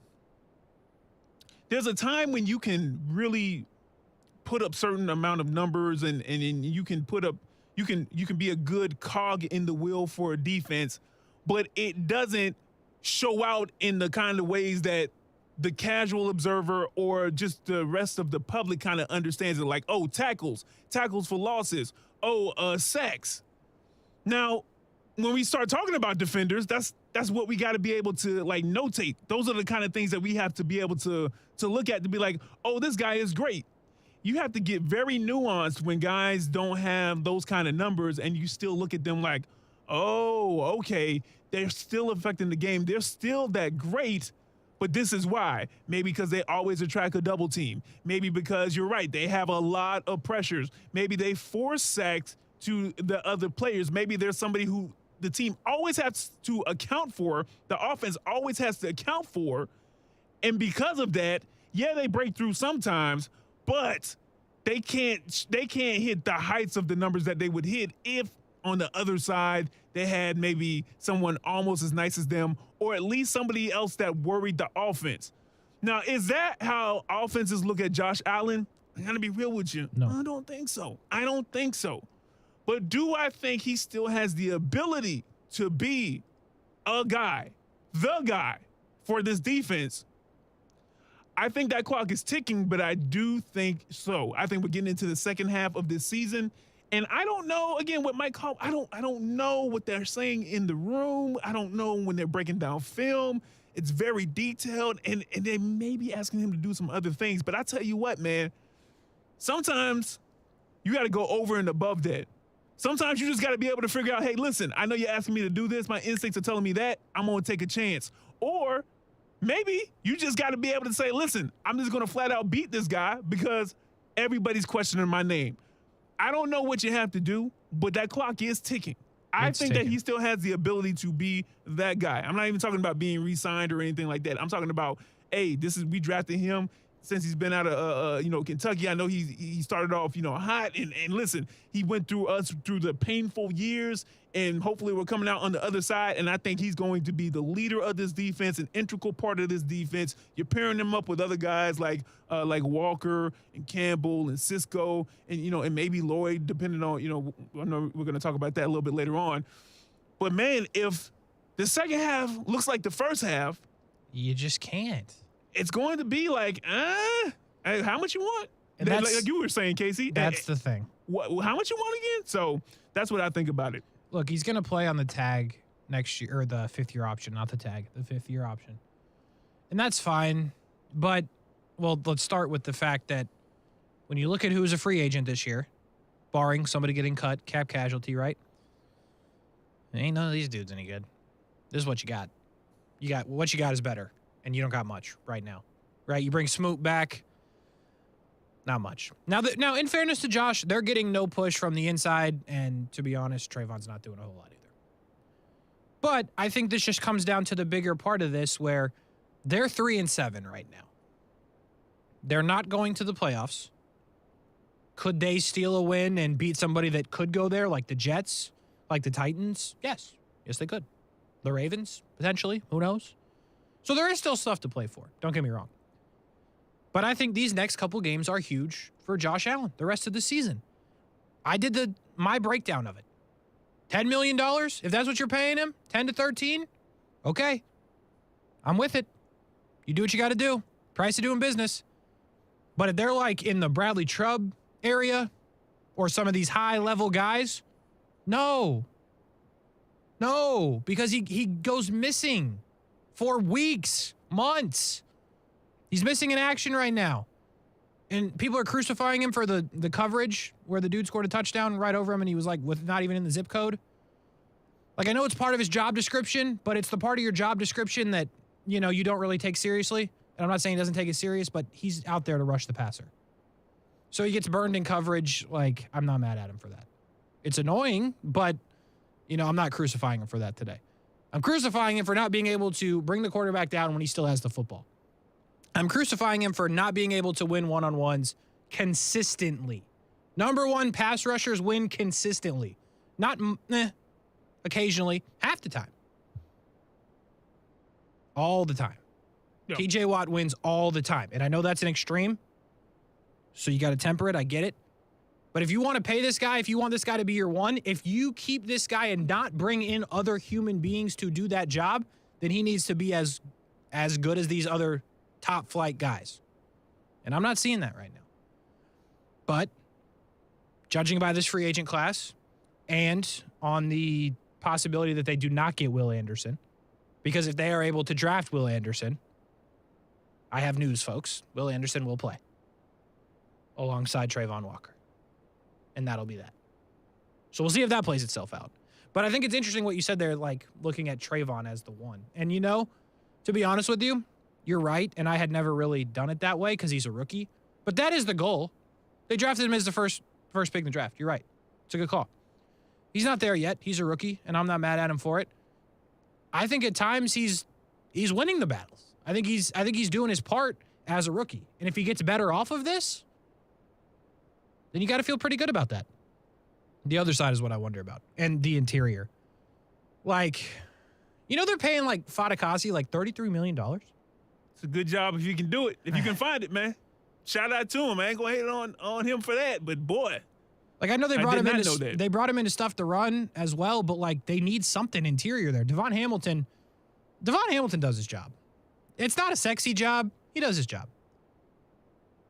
there's a time when you can really put up certain amount of numbers and you can be a good cog in the wheel for a defense, but it doesn't show out in the kind of ways that the casual observer or just the rest of the public kind of understands it. Like, oh, tackles for losses, sacks. Now, when we start talking about defenders, that's what we got to be able to like notate. Those are the kind of things that we have to be able to look at to be like, oh, this guy is great. You have to get very nuanced when guys don't have those kind of numbers and you still look at them like, oh, okay, they're still affecting the game. They're still that great, but this is why. Maybe because they always attract a double team. Maybe because you're right, they have a lot of pressures. Maybe they force sacks to the other players. Maybe there's somebody who the team always has to account for, the offense always has to account for, and because of that, yeah, they break through sometimes, but they can't hit the heights of the numbers that they would hit if on the other side they had maybe someone almost as nice as them, or at least somebody else that worried the offense. Now, is that how offenses look at Josh Allen? I gotta be real with you. No. I don't think so. But do I think he still has the ability to be the guy for this defense? I think that clock is ticking, but I do think so. I think we're getting into the second half of this season. And I don't know, again, what Mike called, I don't know what they're saying in the room. I don't know when they're breaking down film. It's very detailed, and they may be asking him to do some other things. But I tell you what, man, sometimes you got to go over and above that. Sometimes you just got to be able to figure out, hey, listen, I know you're asking me to do this. My instincts are telling me that. I'm going to take a chance. Or maybe you just got to be able to say, listen, I'm just going to flat out beat this guy because everybody's questioning my name. I don't know what you have to do, but that clock is ticking. I think that he still has the ability to be that guy. I'm not even talking about being re-signed or anything like that. I'm talking about, hey, we drafted him since he's been out of Kentucky. I know he started off hot, and listen, he went through the painful years, and hopefully we're coming out on the other side. And I think he's going to be the leader of this defense, an integral part of this defense. You're pairing him up with other guys like Walker and Campbell and Cisco and maybe Lloyd, depending on I know we're going to talk about that a little bit later on. But man, if the second half looks like the first half, you just can't. It's going to be like, how much you want? And like you were saying, Kasey. That's the thing. How much you want again? So that's what I think about it. Look, he's going to play on the tag next year, or the fifth-year option, not the tag, the fifth-year option. And that's fine. But, well, let's start with the fact that when you look at who's a free agent this year, barring somebody getting cut, cap casualty, right? Ain't none of these dudes any good. This is what you got. What you got is better. And you don't got much right now, right? You bring Smoot back, not much. Now, in fairness to Josh, they're getting no push from the inside, and to be honest, Trayvon's not doing a whole lot either. But I think this just comes down to the bigger part of this, where they're 3-7 right now. They're not going to the playoffs. Could they steal a win and beat somebody that could go there, like the Jets, like the Titans? Yes, they could. The Ravens, potentially. Who knows? So there is still stuff to play for. Don't get me wrong. But I think these next couple games are huge for Josh Allen the rest of the season. I did my breakdown of it. $10 million, if that's what you're paying him, 10 to 13, okay. I'm with it. You do what you got to do. Price of doing business. But if they're like in the Bradley Chubb area or some of these high-level guys, no. No, because he goes missing for weeks, months. He's missing in action right now. And people are crucifying him for the coverage where the dude scored a touchdown right over him and he was like not even in the zip code. Like, I know it's part of his job description, but it's the part of your job description that, you know, you don't really take seriously. And I'm not saying he doesn't take it serious, but he's out there to rush the passer. So he gets burned in coverage. Like, I'm not mad at him for that. It's annoying, but, you know, I'm not crucifying him for that today. I'm crucifying him for not being able to bring the quarterback down when he still has the football. I'm crucifying him for not being able to win one-on-ones consistently. Number one, pass rushers win consistently. Not occasionally, half the time. All the time. Yep. TJ Watt wins all the time. And I know that's an extreme, so you got to temper it. I get it. But if you want to pay this guy, if you want this guy to be your one, if you keep this guy and not bring in other human beings to do that job, then he needs to be as good as these other top flight guys. And I'm not seeing that right now. But judging by this free agent class and on the possibility that they do not get Will Anderson, because if they are able to draft Will Anderson, I have news, folks. Will Anderson will play alongside Trayvon Walker. And that'll be that. So we'll see if that plays itself out. But I think it's interesting what you said there, like looking at Trayvon as the one. And, you know, to be honest with you, you're right, and I had never really done it that way because he's a rookie. But that is the goal. They drafted him as the first pick in the draft. You're right. It's a good call. He's not there yet. He's a rookie, and I'm not mad at him for it. I think at times he's winning the battles. I think he's doing his part as a rookie. And if he gets better off of this, then you got to feel pretty good about that. The other side is what I wonder about, and the interior. Like, you know, they're paying like Fadakasi like $33 million. It's a good job if you can do it. If you can find it, man. Shout out to him. I ain't going to hate on him for that, but boy. Like, I know they brought him into stuff to run as well, but like they need something interior there. Devon Hamilton does his job. It's not a sexy job. He does his job.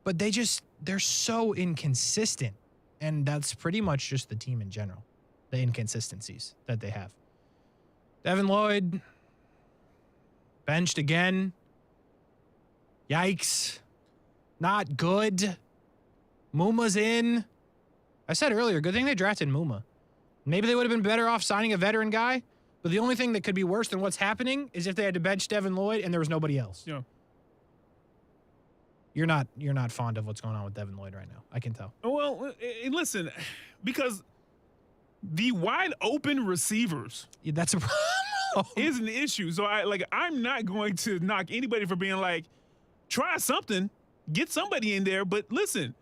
But they're so inconsistent. And that's pretty much just the team in general. The inconsistencies that they have. Devin Lloyd benched again. Yikes. Not good. Muma's in. I said earlier, good thing they drafted Muma. Maybe they would have been better off signing a veteran guy, but the only thing that could be worse than what's happening is if they had to bench Devin Lloyd and there was nobody else. Yeah. You're not fond of what's going on with Devin Lloyd right now. I can tell. Well, listen, because the wide open receivers that's a problem. Is an issue. So I'm not going to knock anybody for being like, try something, get somebody in there. But listen,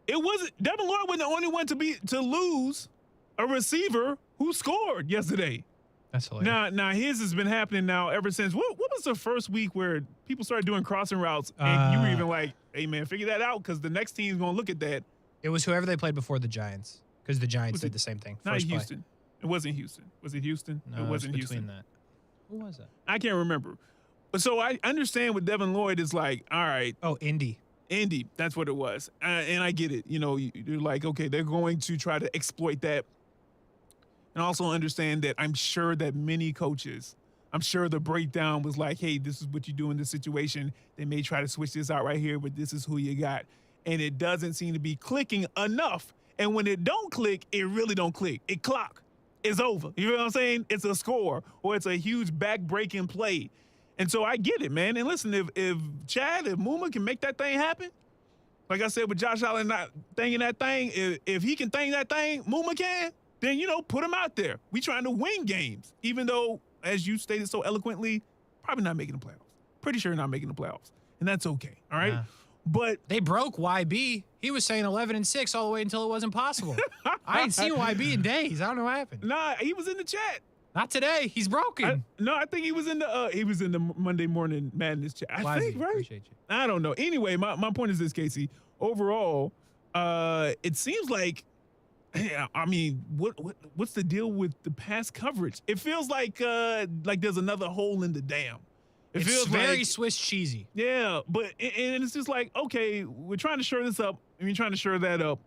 Devin Lloyd wasn't the only one to lose a receiver who scored yesterday. That's hilarious. Now his has been happening now ever since. What was the first week where people started doing crossing routes and you were even like, hey man, figure that out because the next team's gonna look at that. It was whoever they played before the Giants because the Giants did the same thing. Not Houston. It wasn't Houston. Was it Houston? No, it wasn't Houston. That. Who was that? I can't remember. So I understand what Devin Lloyd is like. All right. Oh, Indy. That's what it was. And I get it. You know, you're like, okay, they're going to try to exploit that. And also understand that I'm sure that many coaches, I'm sure the breakdown was like, hey, this is what you do in this situation. They may try to switch this out right here, but this is who you got. And it doesn't seem to be clicking enough. And when it don't click, it really don't click. It clock. It's over. You know what I'm saying? It's a score or it's a huge back-breaking play. And so I get it, man. And listen, if Muma can make that thing happen, like I said with Josh Allen not thinking that thing, if he can think that thing, Muma can, then, you know, put him out there. We trying to win games, even though, as you stated so eloquently, probably not making the playoffs. Pretty sure not making the playoffs. And that's okay, all right? Yeah. But they broke YB. He was saying 11-6 all the way until it wasn't possible. I ain't seen YB in days. I don't know what happened. Nah, he was in the chat. Not today. He's broken. I think he was in the Monday Morning Madness chat. I think, right? Appreciate you. I don't know. Anyway, my point is this, Kasey. Overall, it seems like, I mean, what's the deal with the pass coverage? It feels like there's another hole in the dam. It feels very Swiss cheesy. Yeah, but and it's just like, okay, we're trying to shore this up, and we're trying to shore that up.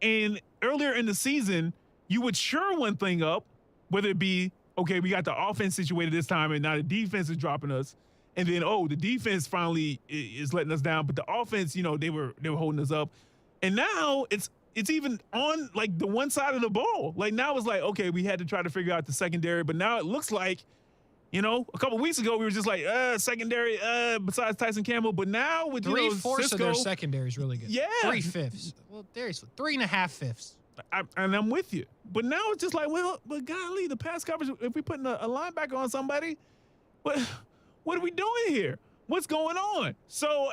And earlier in the season, you would shore one thing up, whether it be, okay, we got the offense situated this time, and now the defense is dropping us. And then, the defense finally is letting us down, but the offense, they were holding us up. And now it's even on like the one side of the ball. Like now it's like, okay, we had to try to figure out the secondary, but now it looks like, a couple of weeks ago we were just like, secondary, besides Tyson Campbell, but now with 3/4 Cisco, of their secondary is really good. Yeah, 3/5. Well, there's 3.5. And I'm with you, but now it's just like, well, but golly, the pass coverage. If we putting a linebacker on somebody, what are we doing here? What's going on? So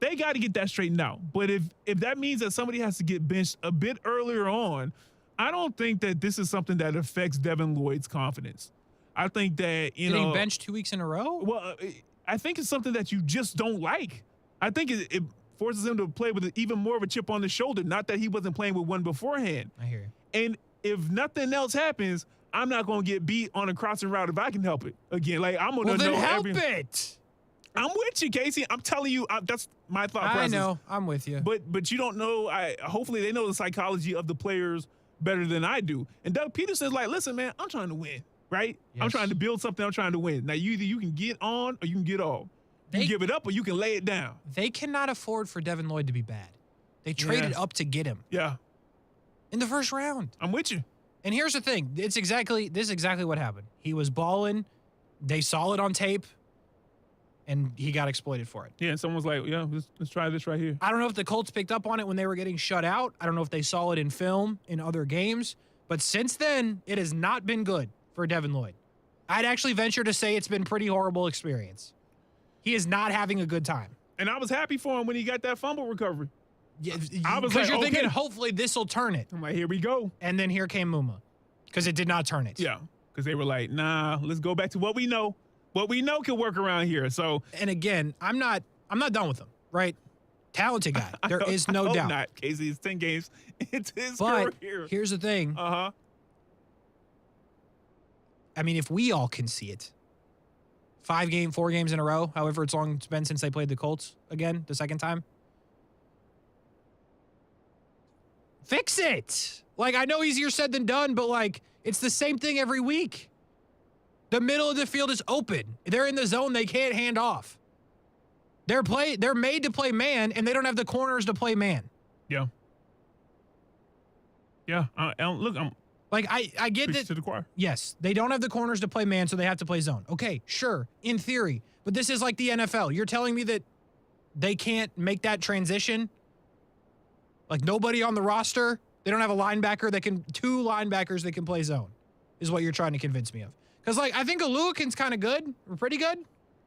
they got to get that straightened out. But if that means that somebody has to get benched a bit earlier on, I don't think that this is something that affects Devin Lloyd's confidence. I think that getting benched 2 weeks in a row. Well, I think it's something that you just don't like. I think it forces him to play with even more of a chip on the shoulder. Not that he wasn't playing with one beforehand. I hear you. And if nothing else happens, I'm not going to get beat on a crossing route if I can help it. Again, like I'm going to know. Well, then help it. I'm with you, Kasey. I'm telling you, that's my thought process. I know. I'm with you. But you don't know. Hopefully they know the psychology of the players better than I do. And Doug Peterson's like, listen, man, I'm trying to win, right? Yes. I'm trying to build something. I'm trying to win. Now, either you can get on or you can get off. You can give it up or you can lay it down. They cannot afford for Devin Lloyd to be bad. They traded up to get him. Yeah. In the first round. I'm with you. And here's the thing. This is exactly what happened. He was balling. They saw it on tape. And he got exploited for it. Yeah, and someone was like, yeah, let's try this right here. I don't know if the Colts picked up on it when they were getting shut out. I don't know if they saw it in film in other games. But since then, it has not been good for Devin Lloyd. I'd actually venture to say it's been a pretty horrible experience. He is not having a good time. And I was happy for him when he got that fumble recovery. Yeah, because you're thinking, hopefully this will turn it. I'm like, here we go. And then here came Muma. Because it did not turn it. Yeah, because they were like, nah, let's go back to what we know. What we know can work around here. So, and again, I'm not done with him, right? Talented guy. There is no doubt. Not, Kasey. It's 10 games. It's his but career. Here's the thing. I mean, if we all can see it, 4 games in a row, however it's long it's been since they played the Colts again, the second time. Fix it. Like, I know easier said than done, but like, it's the same thing every week. The middle of the field is open. They're in the zone. They can't hand off. They're made to play man, and they don't have the corners to play man. Yeah. Yeah. Look, I get that. To the choir. Yes, they don't have the corners to play man, so they have to play zone. Okay, sure, in theory. But this is like the NFL. You're telling me that they can't make that transition? Like nobody on the roster? They don't have a linebacker that can, 2 linebackers that can play zone, is what you're trying to convince me of. Because, like, I think Oluwakin's kind of good, or pretty good.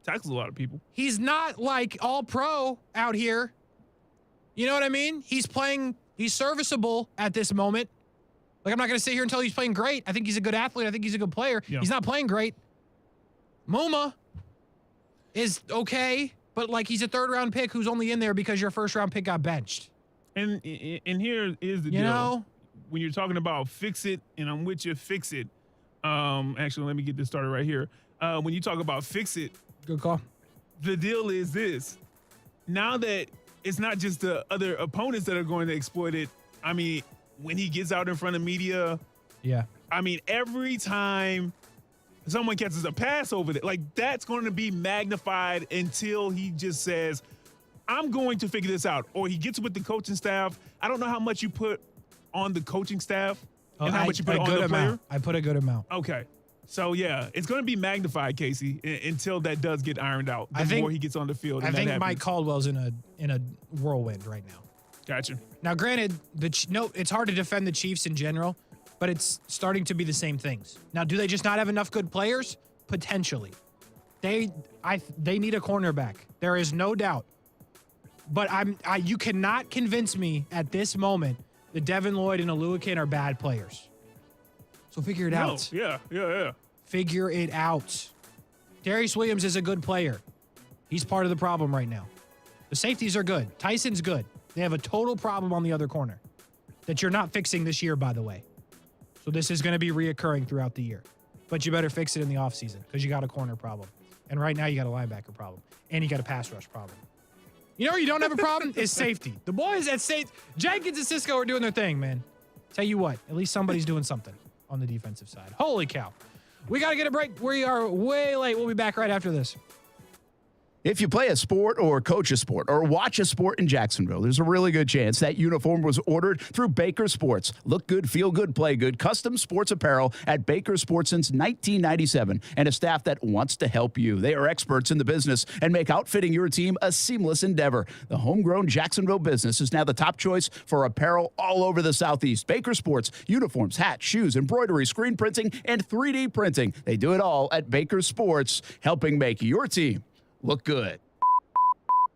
Tackles a lot of people. He's not, like, all pro out here. You know what I mean? He's serviceable at this moment. Like, I'm not going to sit here and tell you he's playing great. I think he's a good athlete. I think he's a good player. Yeah. He's not playing great. Muma is okay, but, like, he's a 3rd-round pick who's only in there because your 1st-round pick got benched. And here is the deal. Know? When you're talking about fix it, and I'm with you, fix it. Actually, let me get this started right here. When you talk about fix it, good call. The deal is this. Now that it's not just the other opponents that are going to exploit it, I mean, when he gets out in front of media, yeah. I mean, every time someone catches a pass over there, like that's going to be magnified until he just says, I'm going to figure this out. Or he gets with the coaching staff. I don't know how much you put on the coaching staff. And how much you put on the player? I put a good amount. Okay. So, yeah, it's going to be magnified, Kasey, until that does get ironed out. The more he gets on the field. I think Mike Caldwell's in a whirlwind right now. Gotcha. Now, granted, it's hard to defend the Chiefs in general, but it's starting to be the same things. Now, do they just not have enough good players? Potentially. They need a cornerback. There is no doubt. But you cannot convince me at this moment that Devin Lloyd and Oluwakin are bad players. So figure it out. Yeah. Figure it out. Darius Williams is a good player. He's part of the problem right now. The safeties are good. Tyson's good. They have a total problem on the other corner that you're not fixing this year, by the way. So this is going to be reoccurring throughout the year. But you better fix it in the offseason because you got a corner problem. And right now you got a linebacker problem. And you got a pass rush problem. You know where you don't have a problem? Is safety. The boys at safety, Jenkins and Cisco are doing their thing, man. Tell you what, at least somebody's doing something on the defensive side. Holy cow. We got to get a break. We are way late. We'll be back right after this. If you play a sport or coach a sport or watch a sport in Jacksonville, there's a really good chance that uniform was ordered through Baker Sports. Look good, feel good, play good. Custom sports apparel at Baker Sports since 1997 and a staff that wants to help you. They are experts in the business and make outfitting your team a seamless endeavor. The homegrown Jacksonville business is now the top choice for apparel all over the Southeast. Baker Sports, uniforms, hats, shoes, embroidery, screen printing, and 3D printing. They do it all at Baker Sports, helping make your team look good.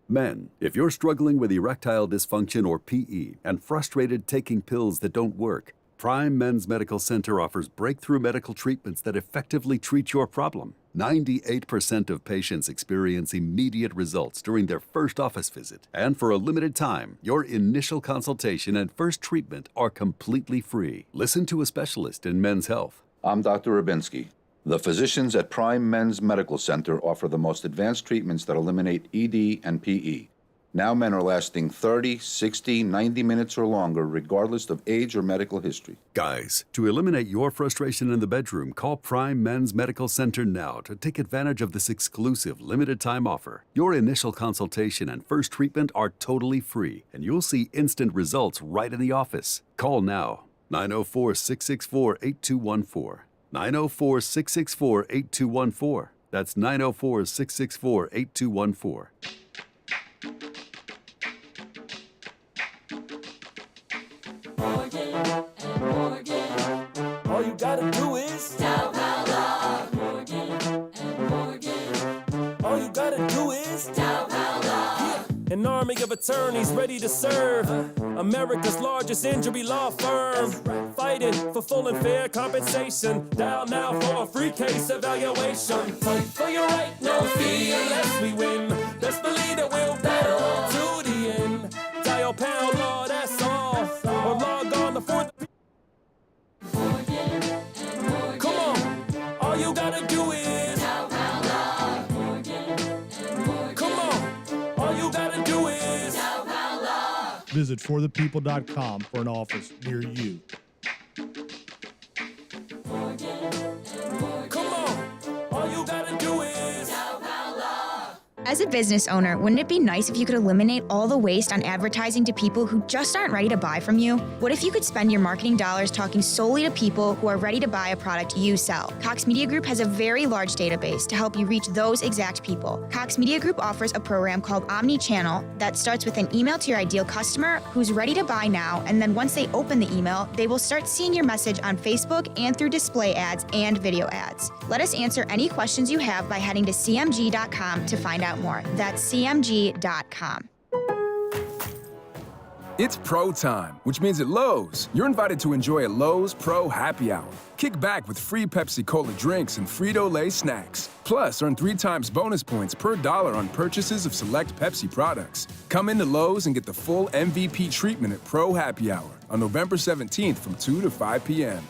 Men, if you're struggling with erectile dysfunction or PE and frustrated taking pills that don't work, Prime Men's Medical Center offers breakthrough medical treatments that effectively treat your problem. 98% of patients experience immediate results during their first office visit. And for a limited time, your initial consultation and first treatment are completely free. Listen to a specialist in men's health. I'm Dr. Rubinsky. The physicians at Prime Men's Medical Center offer the most advanced treatments that eliminate ED and PE. Now men are lasting 30, 60, 90 minutes or longer, regardless of age or medical history. Guys, to eliminate your frustration in the bedroom, call Prime Men's Medical Center now to take advantage of this exclusive limited-time offer. Your initial consultation and first treatment are totally free, and you'll see instant results right in the office. Call now, 904-664-8214. 904-664-8214. That's 904-664-8214. All you gotta do is tell Paolo. All you gotta do is tell Paolo. An army of attorneys ready to serve. America's largest injury law firm. Fighting for full and fair compensation. Dial now for a free case evaluation. Fight for your right, no fee unless we win. Best believe that we'll battle to the end. Dial pound law, that's all. Or log on to fourth. Come on, all you gotta do is tell Paolo. Come on, all you gotta do is tell Paolo. Visit forthepeople.com for an office near you. Come on, all you gotta do is tell Paolo. As a business owner, wouldn't it be nice if you could eliminate all the waste on advertising to people who just aren't ready to buy from you? What if you could spend your marketing dollars talking solely to people who are ready to buy a product you sell? Cox Media Group has a very large database to help you reach those exact people. Cox Media Group offers a program called Omni-Channel that starts with an email to your ideal customer who's ready to buy now, and then once they open the email, they will start seeing your message on Facebook and through display ads and video ads. Let us answer any questions you have by heading to cmg.com to find out more. That's cmg.com. It's Pro Time, which means at Lowe's, you're invited to enjoy a Lowe's Pro Happy Hour. Kick back with free Pepsi Cola drinks and Frito-Lay snacks. Plus, earn 3 times bonus points per dollar on purchases of select Pepsi products. Come into Lowe's and get the full MVP treatment at Pro Happy Hour on November 17th from 2 to 5 p.m.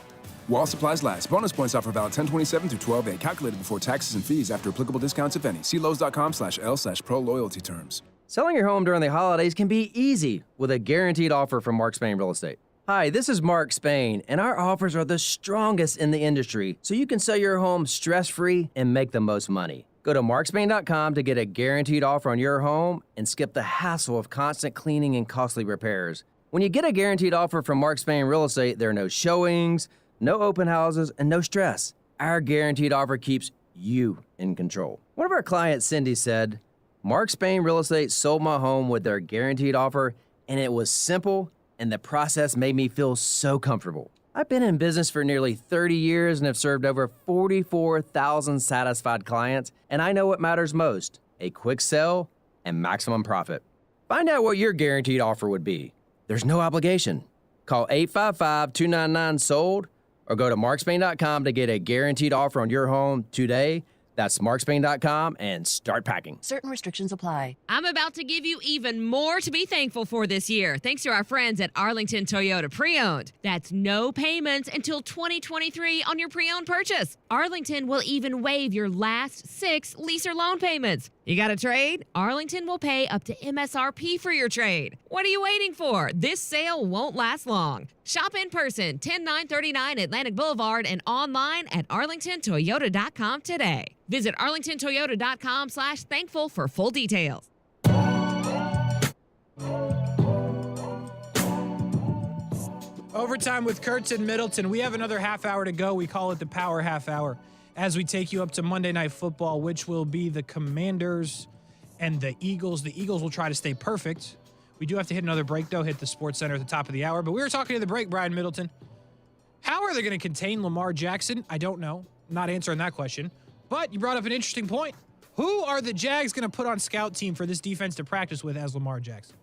While supplies last. Bonus points offer valid 10/27 through 12/8. Calculated before taxes and fees after applicable discounts, if any. See Lowes.com/L/Pro Loyalty terms. Selling your home during the holidays can be easy with a guaranteed offer from Mark Spain Real Estate. Hi, this is Mark Spain, and our offers are the strongest in the industry, so you can sell your home stress-free and make the most money. Go to markspain.com to get a guaranteed offer on your home and skip the hassle of constant cleaning and costly repairs. When you get a guaranteed offer from Mark Spain Real Estate, there are no showings, no open houses, and no stress. Our guaranteed offer keeps you in control. One of our clients, Cindy, said, Mark Spain Real Estate sold my home with their guaranteed offer, and it was simple, and the process made me feel so comfortable. I've been in business for nearly 30 years and have served over 44,000 satisfied clients, and I know what matters most, a quick sale and maximum profit. Find out what your guaranteed offer would be. There's no obligation. Call 855-299-SOLD or go to markspain.com to get a guaranteed offer on your home today. That's markspain.com and start packing. Certain restrictions apply. I'm about to give you even more to be thankful for this year, thanks to our friends at Arlington Toyota Pre-Owned. That's no payments until 2023 on your pre-owned purchase. Arlington will even waive your last 6 lease or loan payments. You got a trade? Arlington will pay up to MSRP for your trade. What are you waiting for? This sale won't last long. Shop in person, 10939 Atlantic Boulevard, and online at arlingtontoyota.com today. Visit arlingtontoyota.com/thankful for full details. Overtime with Kurtz and Middleton. We have another half hour to go. We call it the Power Half Hour as we take you up to Monday Night Football, which will be the Commanders and the Eagles. The Eagles will try to stay perfect. We do have to hit another break, though, hit the Sports Center at the top of the hour. But we were talking to the break, Brian Middleton. How are they going to contain Lamar Jackson? I don't know. I'm not answering that question. But you brought up an interesting point. Who are the Jags going to put on scout team for this defense to practice with as Lamar Jackson?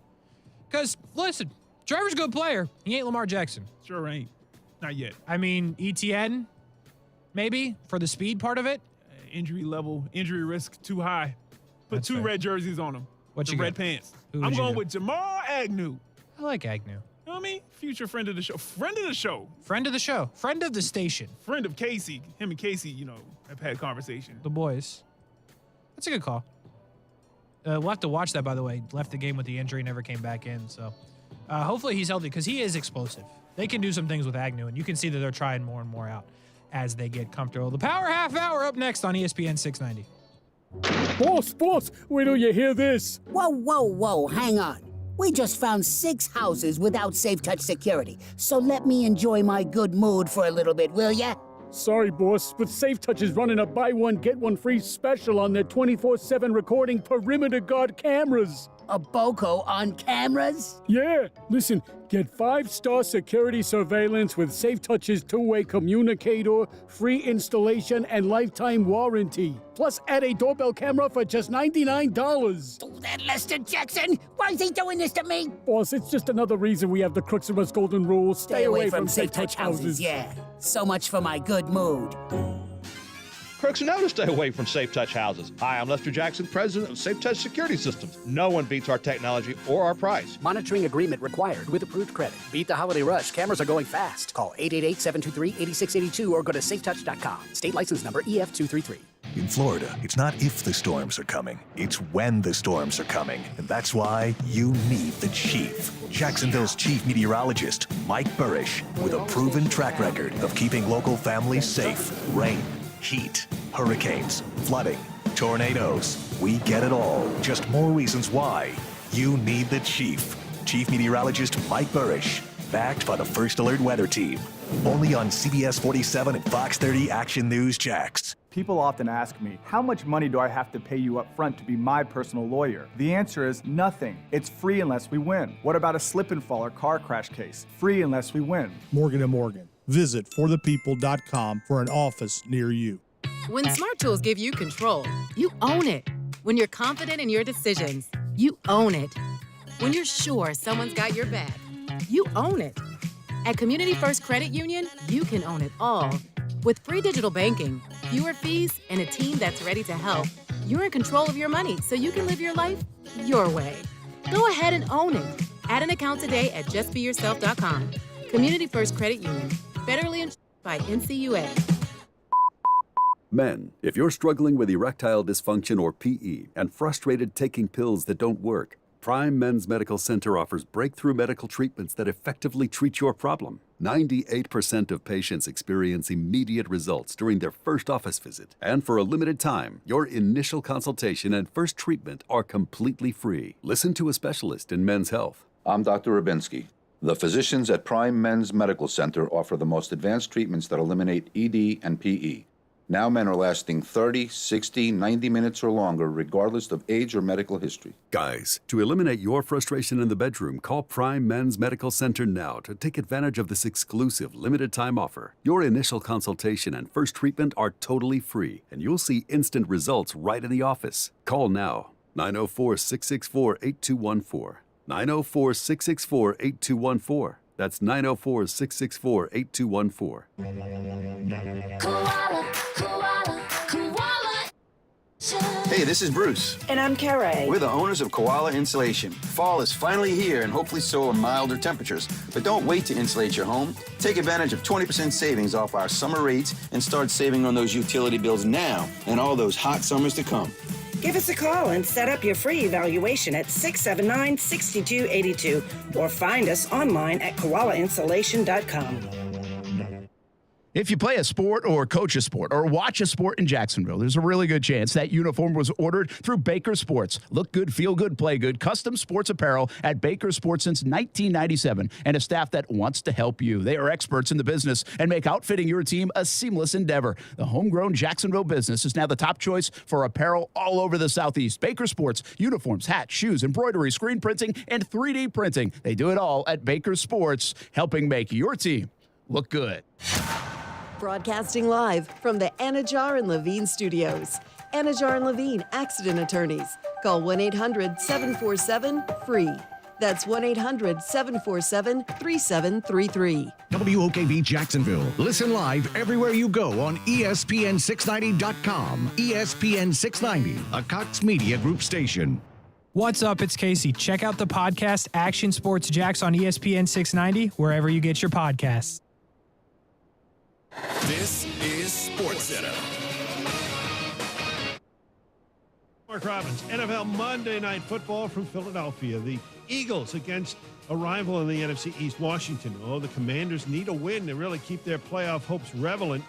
Because, listen, Trevor's a good player. He ain't Lamar Jackson. Sure ain't. Not yet. I mean, ETN, maybe, for the speed part of it. Injury risk too high. Put two red jerseys on him. What you red got? pants. Who I'm would you going go? with Jamal Agnew. I like Agnew. You know what I mean? Future friend of the show. Friend of the show. Friend of the show. Friend of the station. Friend of Kasey. Him and Kasey, have had conversation. The boys. That's a good call. We'll have to watch that, by the way. Left the game with the injury, never came back in. So hopefully he's healthy because he is explosive. They can do some things with Agnew, and you can see that they're trying more and more out as they get comfortable. The Power Half Hour up next on ESPN 690. Boss, wait till you hear this. Whoa, hang on. We just found 6 houses without Safe Touch security, so let me enjoy my good mood for a little bit, will ya? Sorry, boss, but Safe Touch is running a buy one, get one free special on their 24/7 recording perimeter guard cameras. A BOCO on cameras? Yeah, listen, get 5-star security surveillance with Safe Touch's 2-way communicator, free installation, and lifetime warranty. Plus, add a doorbell camera for just $99. Oh, that Lester Jackson! Why is he doing this to me? Boss, it's just another reason we have the Crooksmas Golden Rule. Stay away from Safe Touch houses. Yeah, so much for my good mood. Crooks know to stay away from Safe Touch houses. Hi, I'm Lester Jackson, president of Safe Touch Security Systems. No one beats our technology or our price. Monitoring agreement required with approved credit. Beat the holiday rush. Cameras are going fast. Call 888-723-8682 or go to safetouch.com. State license number EF233. In Florida, it's not if the storms are coming, it's when the storms are coming. And that's why you need the Chief. Jacksonville's chief meteorologist, Mike Burrish, with a proven track record of keeping local families safe. Rain, heat, hurricanes, flooding, tornadoes. We get it all. Just more reasons why you need the Chief. Chief Meteorologist Mike Burrish, backed by the First Alert Weather Team. Only on CBS 47 and Fox 30 Action News Jax. People often ask me, how much money do I have to pay you up front to be my personal lawyer? The answer is nothing. It's free unless we win. What about a slip and fall or car crash case? Free unless we win. Morgan & Morgan. Visit forthepeople.com for an office near you. When Smart Tools give you control, you own it. When you're confident in your decisions, you own it. When you're sure someone's got your back, you own it. At Community First Credit Union, you can own it all. With free digital banking, fewer fees, and a team that's ready to help, you're in control of your money so you can live your life your way. Go ahead and own it. Add an account today at justbeyourself.com. Community First Credit Union, federally insured by NCUA. Men, if you're struggling with erectile dysfunction or PE and frustrated taking pills that don't work, Prime Men's Medical Center offers breakthrough medical treatments that effectively treat your problem. 98% of patients experience immediate results during their first office visit. And for a limited time, your initial consultation and first treatment are completely free. Listen to a specialist in men's health. I'm Dr. Rubinsky. The physicians at Prime Men's Medical Center offer the most advanced treatments that eliminate ED and PE. Now men are lasting 30, 60, 90 minutes or longer, regardless of age or medical history. Guys, to eliminate your frustration in the bedroom, call Prime Men's Medical Center now to take advantage of this exclusive limited-time offer. Your initial consultation and first treatment are totally free, and you'll see instant results right in the office. Call now, 904-664-8214. 904-664-8214. That's 904-664-8214. Hey, this is Bruce. And I'm Carrie. We're the owners of Koala Insulation. Fall is finally here, and hopefully so are milder temperatures. But don't wait to insulate your home. Take advantage of 20% savings off our summer rates and start saving on those utility bills now and all those hot summers to come. Give us a call and set up your free evaluation at 679-6282 or find us online at koalainsulation.com. If you play a sport or coach a sport or watch a sport in Jacksonville, there's a really good chance that uniform was ordered through Baker Sports. Look good, feel good, play good. Custom sports apparel at Baker Sports since 1997 and a staff that wants to help you. They are experts in the business and make outfitting your team a seamless endeavor. The homegrown Jacksonville business is now the top choice for apparel all over the Southeast. Baker Sports, uniforms, hats, shoes, embroidery, screen printing, and 3D printing. They do it all at Baker Sports, helping make your team look good. Broadcasting live from the Anajar and Levine studios. Anajar and Levine Accident Attorneys. Call 1-800-747-FREE. That's 1-800-747-3733. WOKV Jacksonville. Listen live everywhere you go on ESPN690.com. ESPN690, a Cox Media Group station. What's up? It's Kasey. Check out the podcast Action Sports Jacks on ESPN690, wherever you get your podcasts. This is SportsCenter. Mark Robbins, NFL Monday Night Football from Philadelphia. The Eagles against a rival in the NFC East, Washington. Oh, the Commanders need a win to really keep their playoff hopes relevant.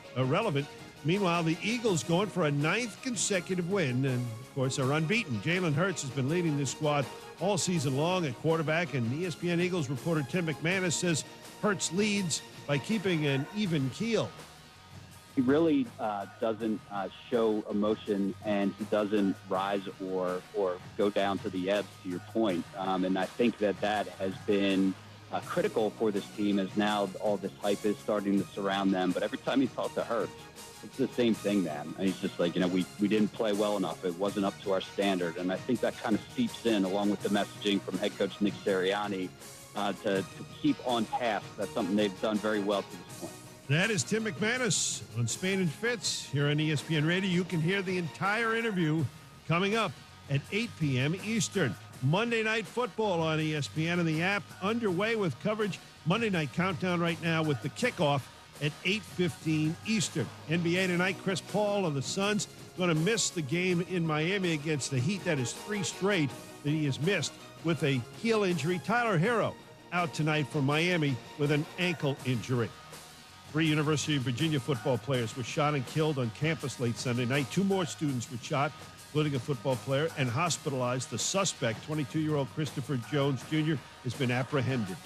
Meanwhile, the Eagles going for a 9th consecutive win, and of course are unbeaten. Jalen Hurts has been leading this squad all season long at quarterback, and ESPN Eagles reporter Tim McManus says Hurts leads by keeping an even keel. He really doesn't show emotion, and he doesn't rise or go down to the ebbs, to your point. And I think that has been critical for this team, as now all this hype is starting to surround them. But every time he talks to Hurts, it's the same thing, man. And he's just like, we didn't play well enough. It wasn't up to our standard. And I think that kind of seeps in along with the messaging from head coach Nick Sirianni to keep on task. That's something they've done very well to this point. That is Tim McManus on Spain and Fitz here on ESPN Radio. You can hear the entire interview coming up at 8 p.m. Eastern. Monday Night Football on ESPN and the app underway with coverage. Monday Night Countdown right now with the kickoff at 8:15 Eastern. NBA tonight, Chris Paul of the Suns going to miss the game in Miami against the Heat. That is 3 straight that he has missed with a heel injury. Tyler Hero out tonight from Miami with an ankle injury. 3 University of Virginia football players were shot and killed on campus late Sunday night. 2 more students were shot, including a football player, and hospitalized. The suspect, 22-year-old Christopher Jones Jr., has been apprehended.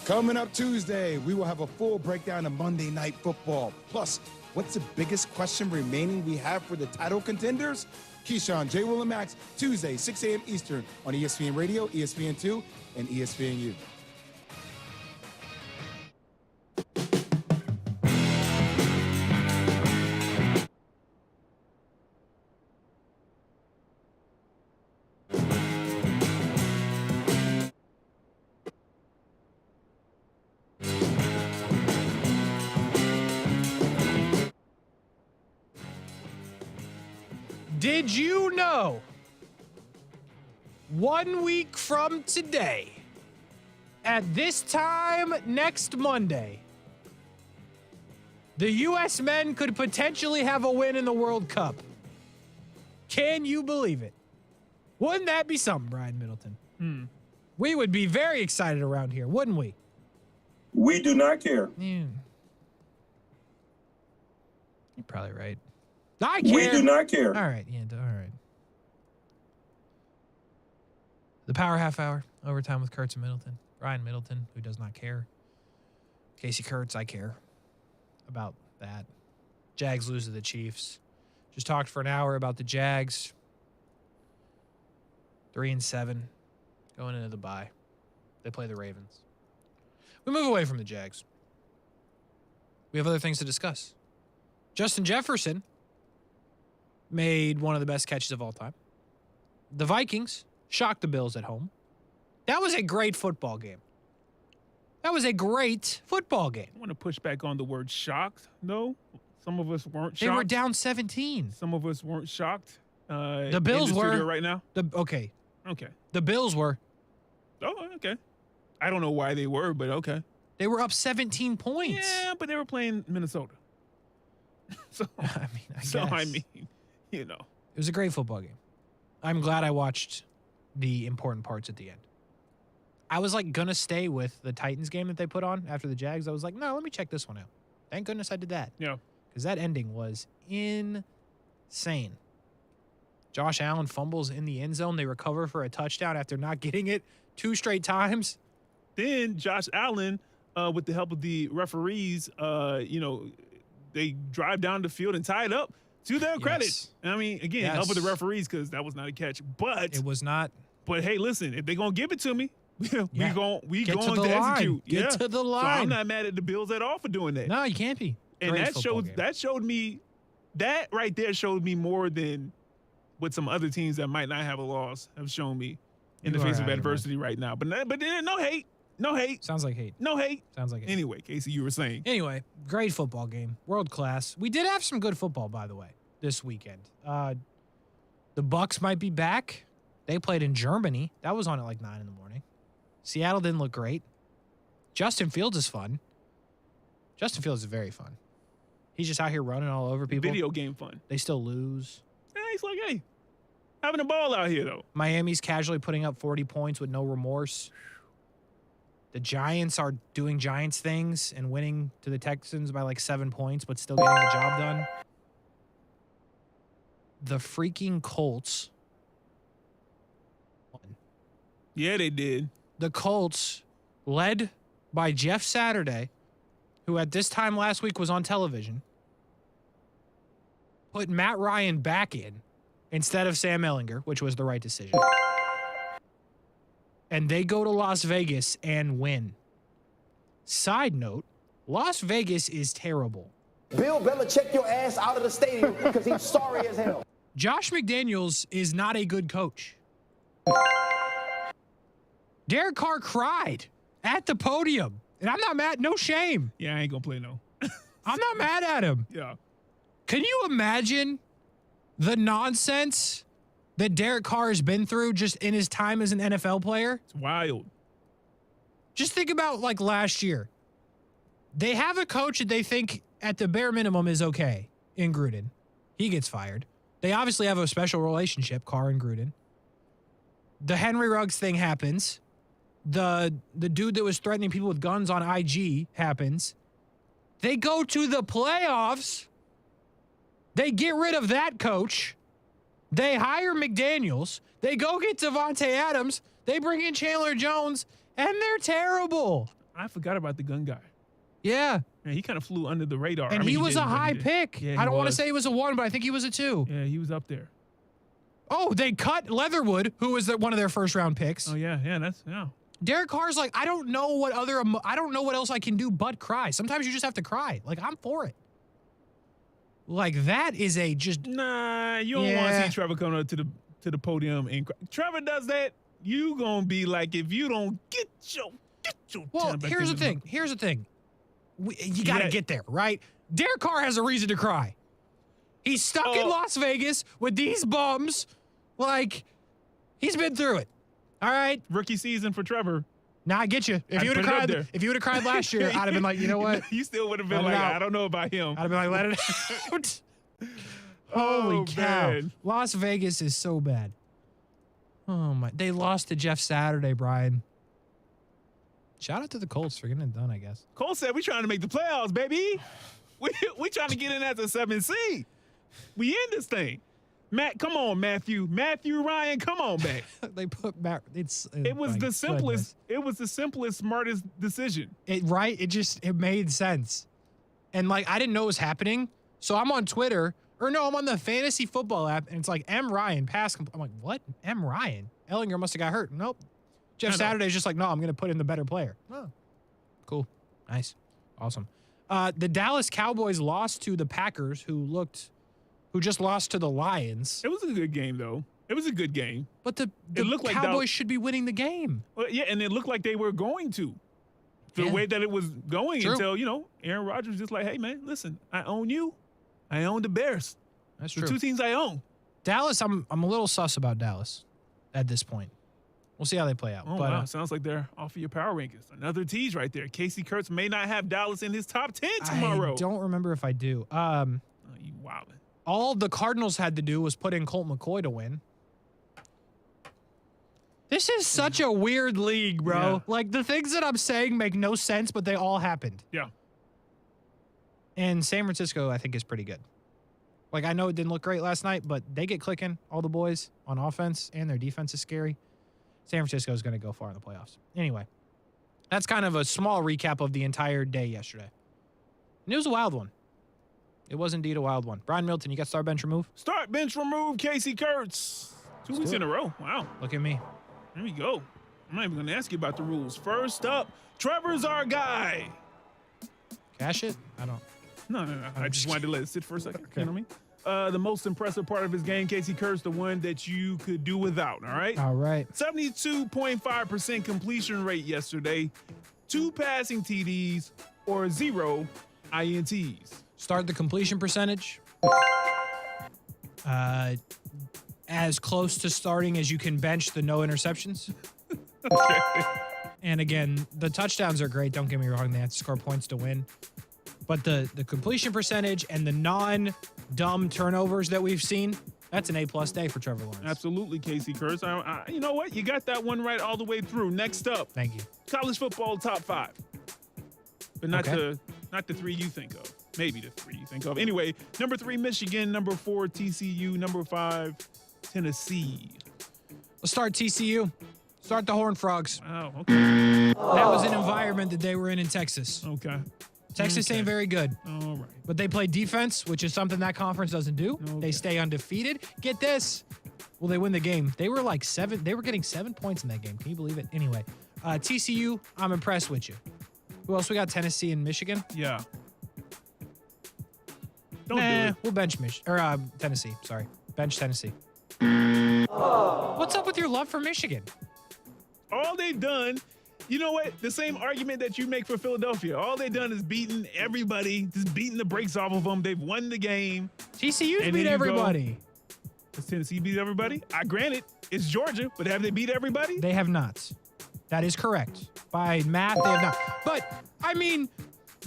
Coming up Tuesday, we will have a full breakdown of Monday Night Football. Plus, what's the biggest question remaining we have for the title contenders? Keyshawn, J. Will, and Max, Tuesday, 6 a.m. Eastern on ESPN Radio, ESPN2, and ESPNU. Did you know 1 week from today, at this time next Monday, the U.S. men could potentially have a win in the World Cup? Can you believe it? Wouldn't that be something, Brian Middleton? We would be very excited around here, wouldn't we? We do not care. Yeah. You're probably right. I care. We do not care. All right, yeah, all right. The Power Half Hour, overtime with Kurtz and Middleton. Brian Middleton, who does not care. Kasey Kurtz, I care about that. Jags lose to the Chiefs. Just talked for an hour about the Jags. 3-7, going into the bye. They play the Ravens. We move away from the Jags. We have other things to discuss. Justin Jefferson made one of the best catches of all time. The Vikings shocked the Bills at home. That was a great football game. That was a great football game. I want to push back on the word shocked, though. Some of us weren't shocked. They were down 17. Some of us weren't shocked. The Bills in the were studio right now. Okay. Okay. The Bills were. Oh, okay. I don't know why they were, but okay. They were up 17 points. Yeah, but they were playing Minnesota. So I mean, you know. It was a great football game. I'm glad I watched the important parts at the end. I was like gonna stay with the Titans game that they put on after the Jags. I was like, no, let me check this one out. Thank goodness I did that. Yeah. Because that ending was insane. Josh Allen fumbles in the end zone. They recover for a touchdown after not getting it 2 straight times. Then Josh Allen, with the help of the referees, they drive down the field and tie it up to their credit. I mean, again, help of the referees because that was not a catch. But it was not. But hey, listen, if they're gonna give it to me, we going Get to line. execute. Get to the line. So I'm not mad at the Bills at all for doing that. No, you can't be. And Great that right there showed me more than what some other teams that might not have a loss have shown me in the face of adversity right now. But no hate. No hate. Sounds like hate. No hate. Sounds like hate. Anyway, Kasey, you were saying. Anyway, great football game. World class. We did have some good football, by the way, this weekend. The Bucks might be back. They played in Germany. That was on at like 9 in the morning. Seattle didn't look great. Justin Fields is fun. Justin Fields is very fun. He's just out here running all over people. Video game fun. They still lose. Yeah, he's like, hey, having a ball out here, though. Miami's casually putting up 40 points with no remorse. The Giants are doing Giants things and winning to the Texans by like 7 points, but still getting the job done. The freaking Colts. Yeah, they did. The Colts, led by Jeff Saturday, who at this time last week was on television, put Matt Ryan back in instead of Sam Ehlinger, which was the right decision. And they go to Las Vegas and win. Side note, Las Vegas is terrible. Bill Belichick your ass out of the stadium because he's sorry as hell. Josh McDaniels is not a good coach. Derek Carr cried at the podium. And I'm not mad. No shame. Yeah, I ain't going to play no. I'm not mad at him. Yeah. Can you imagine the nonsense that Derek Carr has been through just in his time as an NFL player? It's wild. Just think about like last year. They have a coach that they think at the bare minimum is okay in Gruden. He gets fired. They obviously have a special relationship, Carr and Gruden. The Henry Ruggs thing happens. The dude that was threatening people with guns on IG happens. They go to the playoffs. They get rid of that coach. They hire McDaniels. They go get Devontae Adams. They bring in Chandler Jones, and they're terrible. I forgot about the gun guy. Yeah. Man, he kind of flew under the radar. And he was a high pick. Yeah, I don't want to say he was a 1, but I think he was a 2. Yeah, he was up there. Oh, they cut Leatherwood, who was one of their first-round picks. Oh, yeah, yeah. Derek Carr's like, I don't know what else I can do but cry. Sometimes you just have to cry. Like, I'm for it. Like, that is a just... Nah, you don't want to see Trevor coming up to the podium and cry. Trevor does that, you going to be like, if you don't get your Well, here's the thing. Here's the thing. You got to get there, right? Derek Carr has a reason to cry. He's stuck in Las Vegas with these bums. Like, he's been through it. All right. Rookie season for Trevor. Nah, I get you. If you would have cried last year, I'd have been like, you know what? You still would have been like, I don't know about him. I'd have been like, let it out. Holy cow. Man. Las Vegas is so bad. Oh my. They lost to Jeff Saturday, Brian. Shout out to the Colts for getting it done, I guess. Colts said we trying to make the playoffs, baby. We trying to get in as a 7 seed. We in this thing. Matt, come on, Matthew. Matthew Ryan, come on back. They put Matt. It was the simplest. Goodness. It was the simplest, smartest decision. It made sense. And like I didn't know it was happening. So I'm on Twitter, or no, I'm on the fantasy football app, and it's like M. Ryan pass. I'm like, what? M. Ryan? Ehlinger must have got hurt. Nope. Jeff Saturday's just like, no, I'm going to put in the better player. Oh, cool. Nice. Awesome. The Dallas Cowboys lost to the Packers, who just lost to the Lions. It was a good game, though. It was a good game. But the Cowboys should be winning the game. Well, yeah, and it looked like they were going to. the way that it was going True. until, Aaron Rodgers just like, hey, man, listen, I own you. I own the Bears. That's the true. two teams I own. Dallas, I'm a little sus about Dallas at this point. We'll see how they play out. Oh, but wow. Sounds like they're off of your power rankings. Another tease right there. Kasey Kurtz may not have Dallas in his top 10 tomorrow. I don't remember if I do. You wildin'. All the Cardinals had to do was put in Colt McCoy to win. This is such a weird league, bro. Yeah. Like, the things that I'm saying make no sense, but they all happened. Yeah. And San Francisco, I think, is pretty good. Like, I know it didn't look great last night, but they get clicking, all the boys, on offense, and their defense is scary. San Francisco is going to go far in the playoffs. Anyway, that's kind of a small recap of the entire day yesterday. And it was a wild one. It was indeed a wild one. Brian Milton, you got start bench remove? Start bench remove, Kasey Kurtz. 2 weeks in a row. Wow. Look at me. Here we go. I'm not even going to ask you about the rules. First up, Trevor's our guy. Cash it? I don't. No. I just wanted to let it sit for a second. Okay. You know what I mean? The most impressive part of his game, Kasey Kurtz, the one that you could do without, all right? All right. 72.5% completion rate yesterday, 2 passing TDs, or 0 INTs. Start the completion percentage. As close to starting as you can bench the no interceptions. Okay. And again, the touchdowns are great. Don't get me wrong. They have to score points to win. But the completion percentage and the non-dumb turnovers that we've seen, that's an A-plus day for Trevor Lawrence. Absolutely, Kasey Kurtz. You know what? You got that one right all the way through. Next up. Thank you. College football top 5. But not Okay. the 3 you think of. Maybe the 3 you think of. Anyway, number 3, Michigan. Number 4, TCU. Number 5, Tennessee. Let's start TCU. Start the Horned Frogs. Wow, okay. That was an environment that they were in Texas. Okay. Texas ain't very good. All right. But they play defense, which is something that conference doesn't do. Okay. They stay undefeated. Get this. Well, they win the game. They were like 7. They were getting 7 points in that game. Can you believe it? Anyway, TCU, I'm impressed with you. Who else we got? Tennessee and Michigan? Yeah. Don't do it. We'll bench Tennessee. Sorry. Bench Tennessee. What's up with your love for Michigan? All they've done, you know what? The same argument that you make for Philadelphia. All they've done is beaten everybody, just beating the brakes off of them. They've won the game. TCU's beat everybody. Does Tennessee beat everybody? Granted, it's Georgia, but have they beat everybody? They have not. That is correct. By math, they have not. But, I mean,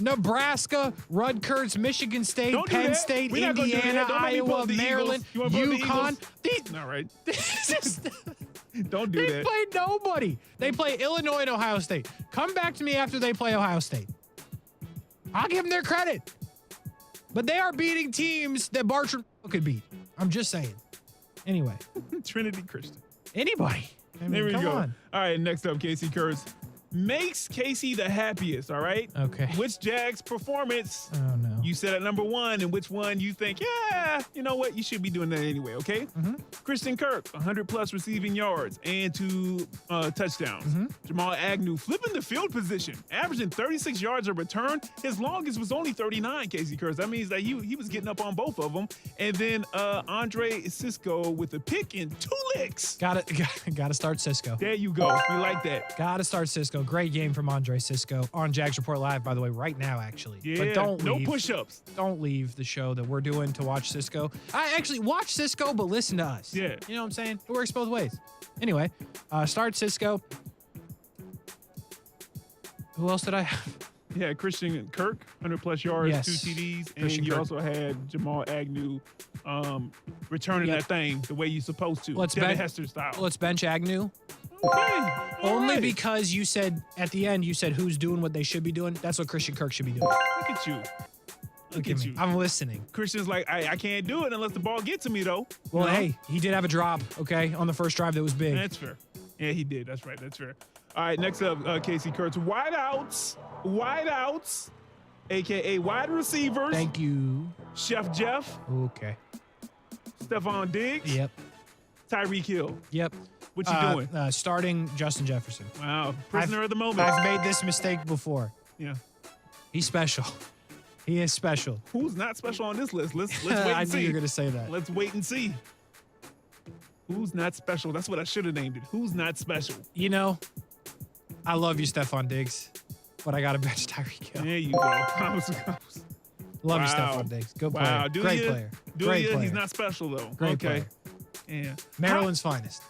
Nebraska, Rutgers, Michigan State, Don't do Penn that. State, We're not gonna do Indiana, that. Don't let me pull Iowa, up the Maryland, Eagles. You wanna pull up the UConn. Eagles? All right. Don't do They that. play nobody. They play Illinois and Ohio State. Come back to me after they play Ohio State. I'll give them their credit. But they are beating teams that Bartram could beat. I'm just saying. Anyway. Trinity Christian. Anybody. I mean, There we come go. on. All right, next up, Kasey Kurtz. Makes Kasey the happiest, all right? Okay. Which Jags performance Oh, no. you set at number 1 and which one you think, yeah, you know what? You should be doing that anyway, okay? Mm-hmm. Christian Kirk, 100-plus receiving yards and 2 touchdowns. Mm-hmm. Jamal Agnew flipping the field position, averaging 36 yards a return. His longest was only 39, Kasey Kurtz. That means that he was getting up on both of them. And then Andre Cisco with a pick and 2 licks. Gotta start Cisco. There you go. We like that. Gotta start Cisco. Great game from Andre Cisco on Jags Report Live, by the way, right now, actually. Yeah, but don't no leave. push-ups. Don't leave the show that we're doing to watch Cisco. I actually watch Cisco, but listen to us. Yeah. You know what I'm saying? It works both ways. Anyway, start Cisco. Who else did I have? Yeah, Christian Kirk, 100-plus yards, Yes. 2 TDs, and Christian you Kirk. also had Jamal Agnew returning that thing the way you're supposed to, Devin Hester style. Let's bench Agnew. Okay. Only because you said at the end, you said who's doing what they should be doing. That's what Christian Kirk should be doing. Look at you. Look at me. I'm listening. Christian's like, I can't do it unless the ball gets to me, though. Well, You know? hey, he did have a drop, okay, on the first drive that was big. That's fair. Yeah, he did. That's right. That's fair. All right, next up, Kasey Kurtz. Wideouts, a.k.a. wide receivers. Thank you. Chef Jeff. Okay. Stephon Diggs. Yep. Tyreek Hill. Yep. What you doing? Starting Justin Jefferson. Wow. Prisoner of the moment. I've made this mistake before. Yeah. He's special. He is special. Who's not special on this list? Let's wait and I see. knew you were going to say that. Let's wait and see. Who's not special? That's what I should have named it. Who's not special? You know, I love you, Stephon Diggs. but I got to bench Tyreek Hill. There you go. Love you, Wow. Stephon Diggs. Good player. Wow. Do Great you? player. Do Great you? player. He's not special, though. Great okay. player. Yeah. Maryland's finest.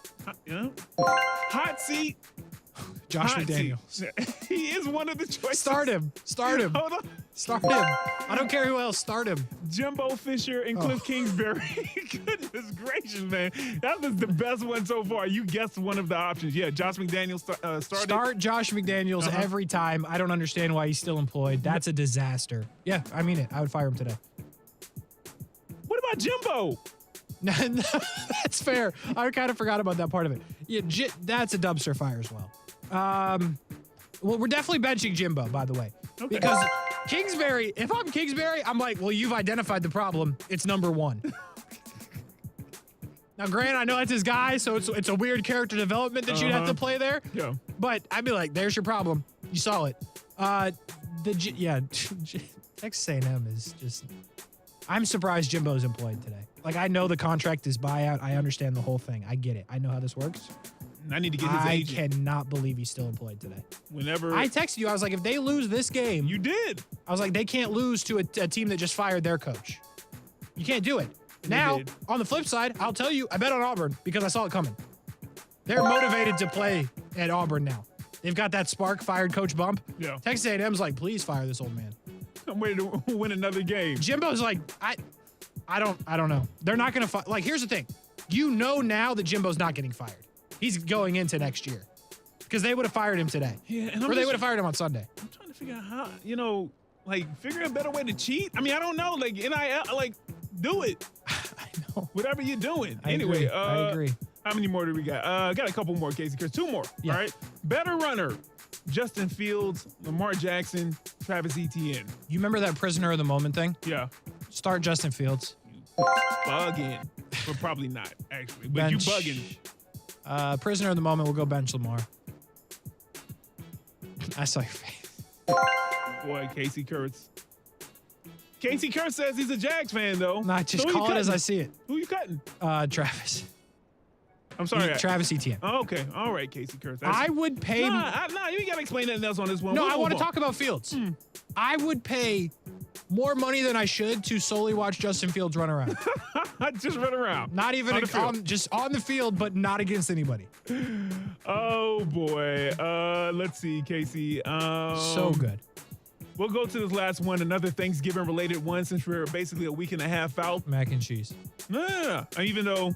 Yeah. Hot seat. Josh Hot McDaniels. seat. He is one of the choices. Start him. Start him. Hold on. Start him. I don't care who else. Start him. Jimbo Fisher and Cliff Kingsbury. Goodness gracious, man. That was the best one so far. You guessed one of the options. Yeah, Josh McDaniels started. Start Josh McDaniels every time. I don't understand why he's still employed. That's a disaster. Yeah, I mean it. I would fire him today. What about Jimbo? No, that's fair. I kind of forgot about that part of it. Yeah, that's a dumpster fire as well. Well, we're definitely benching Jimbo, by the way. Okay. Because Kingsbury, if I'm Kingsbury, I'm like, well, you've identified the problem. It's number one. Now, Grant, I know that's his guy, so it's a weird character development that you'd have to play there. Yeah. But I'd be like, there's your problem. You saw it. Texas A&M is just... I'm surprised Jimbo's employed today. Like, I know the contract is buyout. I understand the whole thing. I get it. I know how this works. I need to get his agent. I cannot believe he's still employed today. Whenever I texted you, I was like, if they lose this game... You did. I was like, they can't lose to a team that just fired their coach. You can't do it. Now, on the flip side, I'll tell you, I bet on Auburn because I saw it coming. They're motivated to play at Auburn now. They've got that spark, fired coach bump. Yeah. Texas A&M's like, please fire this old man. I'm ready to win another game. Jimbo's like, I don't know. They're not going to like, here's the thing. You know now that Jimbo's not getting fired. He's going into next year because they would have fired him today. Yeah, and or they would have fired him on Sunday. I'm trying to figure out how, figure a better way to cheat. I mean, I don't know. Like, NIL, do it. I know. Whatever you're doing. I Anyway, agree. How many more do we got? Got a couple more, Kasey, because 2 more. Yeah. All right. Better runner. Justin Fields, Lamar Jackson, Travis Etienne. You remember that prisoner of the moment thing? Yeah. Start Justin Fields. Bugging. But probably not, actually. But Bench. you bugging. Prisoner of the moment, we'll go bench Lamar. I saw your face. Boy, Kasey Kurtz. Kasey Kurtz says he's a Jags fan, though. Nah, just Who call you it as cutting? I see it. Who you cutting? Travis. I'm sorry. Travis Etienne. Oh, okay. All right, Kasey Kurtz. I would pay... Nah, you ain't got to explain nothing else on this one. No, We'll I want to move on. talk about Fields. I would pay more money than I should to solely watch Justin Fields run around. Just run around. Not even On the field. just on the field, but not against anybody. Oh, boy. Let's see, Kasey. So good. We'll go to this last one, another Thanksgiving-related one, since we're basically a week and a half out. Mac and cheese. No. Even though...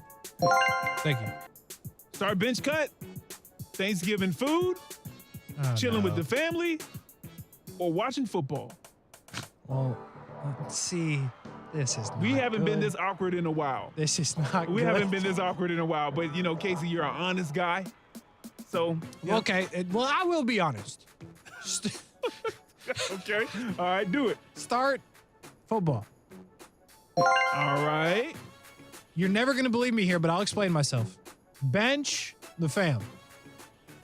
Thank you. Start bench cut, Thanksgiving food, chilling with the family, or watching football. Well, let's see. This is not We haven't been good. this awkward in a while. This is not We good. haven't been this awkward in a while. But, Kasey, you're an honest guy. So, Okay. Well, I will be honest. Okay. All right, do it. Start football. All right. You're never going to believe me here, but I'll explain myself. Bench the fam.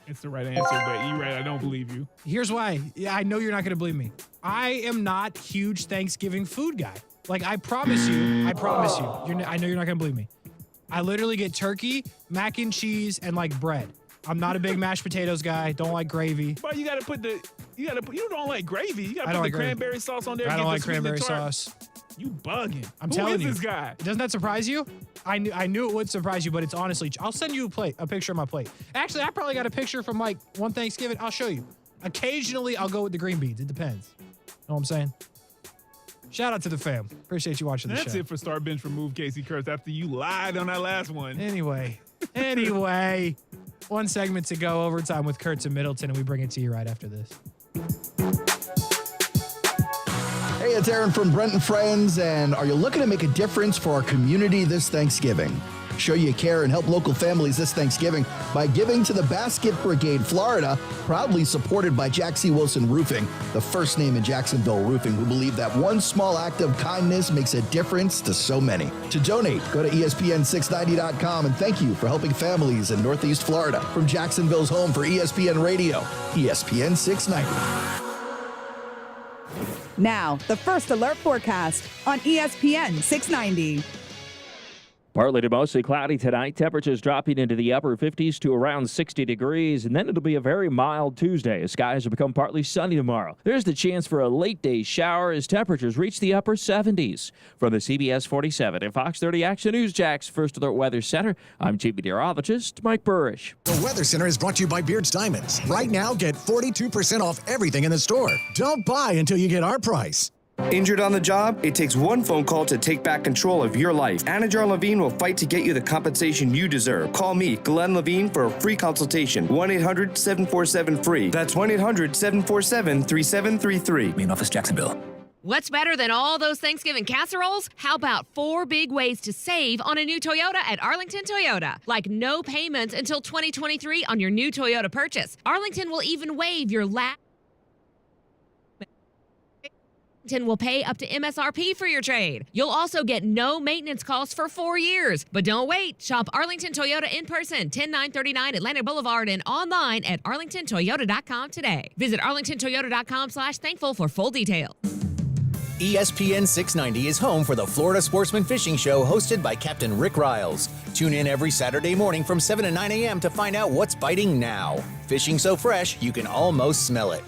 It's the right answer, but you're right. I don't believe you. Here's why. Yeah, I know you're not going to believe me. I am not huge Thanksgiving food guy. Like, I promise you. I know you're not going to believe me. I literally get turkey, mac and cheese, and like bread. I'm not a big mashed potatoes guy. Don't like gravy. But you don't like gravy. You got to I put don't the like gravy. cranberry sauce on there. I get don't the like sweet and cranberry tart. sauce. You bugging. I'm telling you. Who is this guy? Doesn't that surprise you? I knew it would surprise you, but it's honestly, I'll send you a picture of my plate. Actually, I probably got a picture from like one Thanksgiving. I'll show you. Occasionally, I'll go with the green beans. It depends. Know what I'm saying? Shout out to the fam. Appreciate you watching the show. That's it for Start Bench Remove Kasey Kurtz after you lied on that last one. Anyway, one segment to go, overtime with Kurtz and Middleton, and we bring it to you right after this. Hey, it's Aaron from Brent and Friends, and are you looking to make a difference for our community this Thanksgiving? Show you care and help local families this Thanksgiving by giving to the Basket Brigade Florida, proudly supported by Jack C. Wilson Roofing, the first name in Jacksonville roofing, who believe that one small act of kindness makes a difference to so many. To donate, go to ESPN690.com, and thank you for helping families in Northeast Florida. From Jacksonville's home for ESPN Radio, ESPN 690. Now, the first alert forecast on ESPN 690. Partly to mostly cloudy tonight. Temperatures dropping into the upper 50s to around 60 degrees. And then it'll be a very mild Tuesday. Skies will become partly sunny tomorrow. There's the chance for a late day shower as temperatures reach the upper 70s. From the CBS 47 and Fox 30 Action News Jax First Alert Weather Center, I'm Chief Meteorologist Mike Burrish. The Weather Center is brought to you by Beard's Diamonds. Right now, get 42% off everything in the store. Don't buy until you get our price. Injured on the job? It takes one phone call to take back control of your life. Anajar Levine will fight to get you the compensation you deserve. Call me, Glenn Levine, for a free consultation. 1-800-747-FREE. That's 1-800-747-3733. Main office, Jacksonville. What's better than all those Thanksgiving casseroles? How about 4 big ways to save on a new Toyota at Arlington Toyota? Like no payments until 2023 on your new Toyota purchase. Arlington will even waive your last. Will pay up to MSRP for your trade. You'll also get no maintenance costs for 4 years. But don't wait. Shop Arlington Toyota in person, 10939 Atlantic Boulevard, and online at arlingtontoyota.com today. Visit arlingtontoyota.com/thankful for full details. ESPN 690 is home for the Florida Sportsman Fishing Show hosted by Captain Rick Riles. Tune in every Saturday morning from 7 to 9 a.m. to find out what's biting now. Fishing so fresh, you can almost smell it.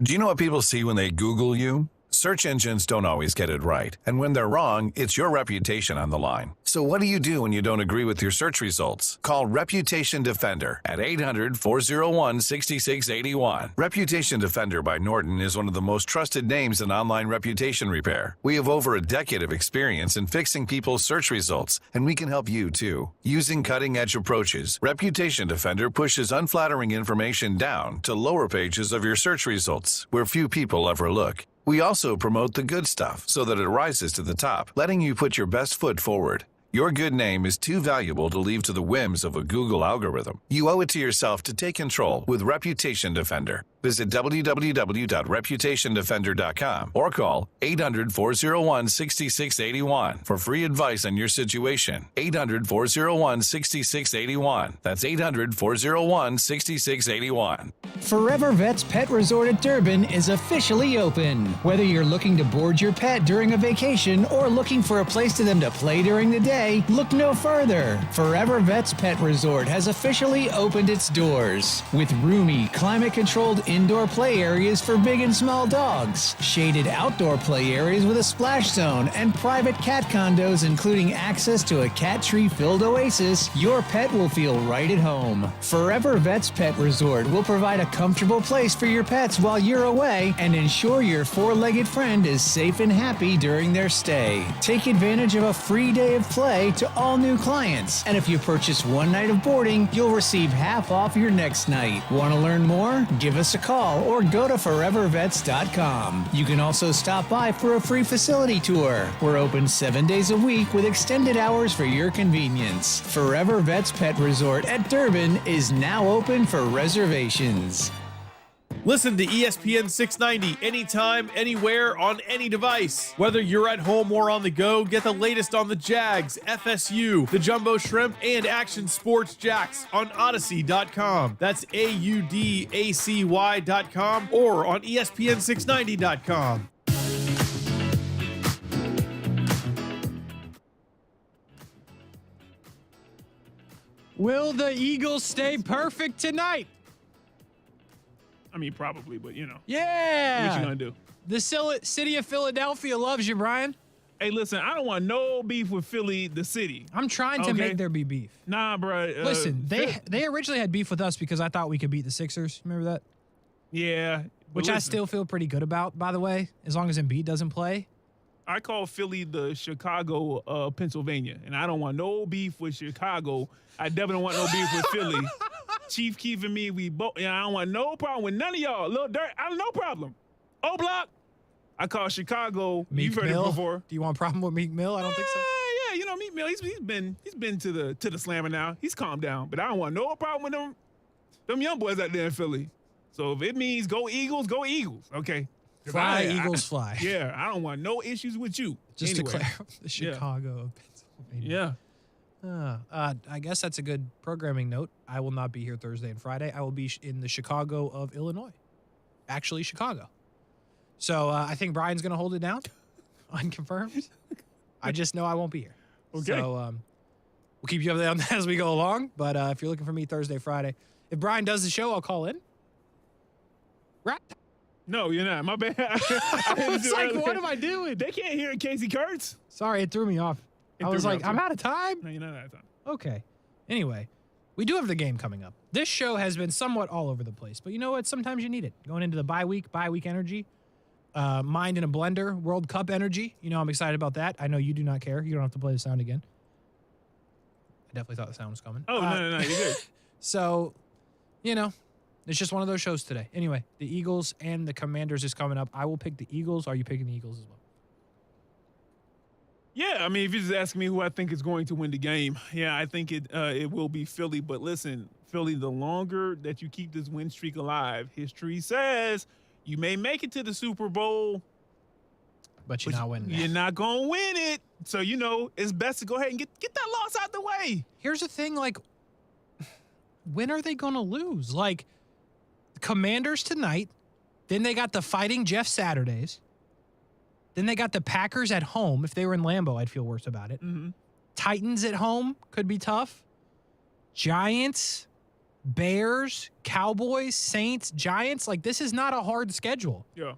Do you know what people see when they Google you? Search engines don't always get it right. And when they're wrong, it's your reputation on the line. So what do you do when you don't agree with your search results? Call Reputation Defender at 800-401-6681. Reputation Defender by Norton is one of the most trusted names in online reputation repair. We have over a decade of experience in fixing people's search results, and we can help you too. Using cutting-edge approaches, Reputation Defender pushes unflattering information down to lower pages of your search results, where few people ever look. We also promote the good stuff so that it rises to the top, letting you put your best foot forward. Your good name is too valuable to leave to the whims of a Google algorithm. You owe it to yourself to take control with Reputation Defender. Visit www.reputationdefender.com or call 800-401-6681 for free advice on your situation. 800-401-6681. That's 800-401-6681. Forever Vets Pet Resort at Durban is officially open. Whether you're looking to board your pet during a vacation or looking for a place for them to play during the day, look no further. Forever Vets Pet Resort has officially opened its doors. With roomy, climate-controlled indoor play areas for big and small dogs, shaded outdoor play areas with a splash zone, and private cat condos including access to a cat tree-filled oasis, your pet will feel right at home. Forever Vets Pet Resort will provide a comfortable place for your pets while you're away and ensure your four-legged friend is safe and happy during their stay. Take advantage of a free day of play to all new clients, and if you purchase one night of boarding, you'll receive half off your next night. Want to learn more? Give us a call or go to forevervets.com. You can also stop by for a free facility tour. We're open 7 days a week with extended hours for your convenience. Forever Vets Pet Resort at Durban is now open for reservations. Listen to ESPN 690 anytime, anywhere, on any device. Whether you're at home or on the go, get the latest on the Jags, FSU, the Jumbo Shrimp, and Action Sports Jax on Odyssey.com. That's AUDACY.com or on ESPN690.com. Will the Eagles stay perfect tonight? I mean, probably, but you know. Yeah. What you gonna do? The city of Philadelphia loves you, Brian. Hey, listen, I don't want no beef with Philly, the city. I'm trying to make there be beef. Nah, bro. Listen, they originally had beef with us because I thought we could beat the Sixers. Remember that? Yeah. Which I still feel pretty good about, by the way, as long as Embiid doesn't play. I call Philly the Chicago of Pennsylvania, and I don't want no beef with Chicago. I definitely don't want no beef with Philly. Chief Keef and me, we both. Yeah, I don't want no problem with none of y'all. Lil Dirt, I have no problem. O Block, I call Chicago. Meek You've heard Mill? it before. Do you want a problem with Meek Mill? I don't think so. Yeah, you know Meek Mill. He's been to the slammer now. He's calmed down, but I don't want no problem with them young boys out there in Philly. So if it means go Eagles, go Eagles. Okay. Fly, Eagles, fly. Yeah, I don't want no issues with you. Just anyway. to clarify, the Chicago of Pennsylvania. Yeah. I guess that's a good programming note. I will not be here Thursday and Friday. I will be in the Chicago of Illinois. Actually, Chicago. So I think Brian's going to hold it down. Unconfirmed. I just know I won't be here. Okay. So We'll keep you updated on that as we go along. But if you're looking for me Thursday, Friday, if Brian does the show, I'll call in. Right? No, you're not. My bad. It's like, what am I doing? They can't hear Kasey Kurtz. Sorry, it threw me off. I was like, I'm out of time. No, you're not out of time. Okay. Anyway, we do have the game coming up. This show has been somewhat all over the place, but you know what? Sometimes you need it. Going into the bye week energy, mind in a blender, World Cup energy. You know, I'm excited about that. I know you do not care. You don't have to play the sound again. I definitely thought the sound was coming. Oh, no, you're good. So, you know, it's just one of those shows today. Anyway, the Eagles and the Commanders is coming up. I will pick the Eagles. Are you picking the Eagles as well? Yeah, I mean, if you're just asking me who I think is going to win the game, yeah, I think it will be Philly. But listen, Philly, the longer that you keep this win streak alive, history says you may make it to the Super Bowl, but you're not winning. You're not going to win it. So, you know, it's best to go ahead and get that loss out the way. Here's the thing, like, when are they going to lose? Like, the Commanders tonight, then they got the Fighting Jeff Saturdays. Then they got the Packers at home. If they were in Lambeau, I'd feel worse about it. Mm-hmm. Titans at home could be tough. Giants, Bears, Cowboys, Saints, Giants. Like, this is not a hard schedule. Yeah.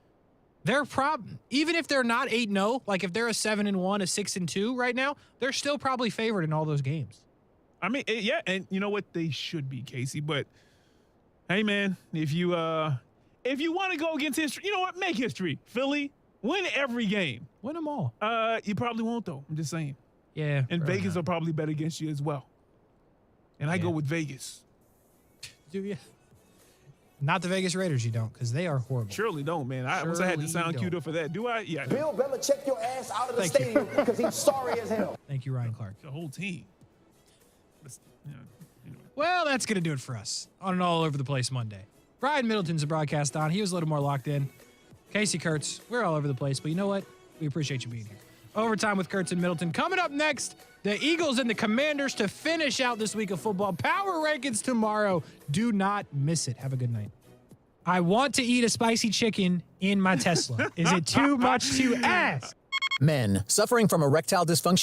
Their problem, even if they're not 8-0, like if they're a 7-1, a 6-2 right now, they're still probably favored in all those games. I mean, yeah, and you know what? They should be, Kasey. But hey, man, if you want to go against history, you know what? Make history. Philly, win every game. Win them all. You probably won't, though. I'm just saying. Yeah. And Vegas will probably bet against you as well. And I go with Vegas. Do you? Not the Vegas Raiders, you don't, because they are horrible. Surely don't, man. I wish I had the sound queued up for that. Do I? Yeah. Bill Belichick your ass out of the stadium because he's sorry as hell. Thank you, Ryan Clark. The whole team. Well, that's going to do it for us on an all over the place Monday. Brian Middleton's the broadcast on. He was a little more locked in. Kasey Kurtz, we're all over the place, but you know what? We appreciate you being here. Overtime with Kurtz and Middleton. Coming up next, the Eagles and the Commanders to finish out this week of football. Power rankings tomorrow. Do not miss it. Have a good night. I want to eat a spicy chicken in my Tesla. Is it too much to ask? Men suffering from erectile dysfunction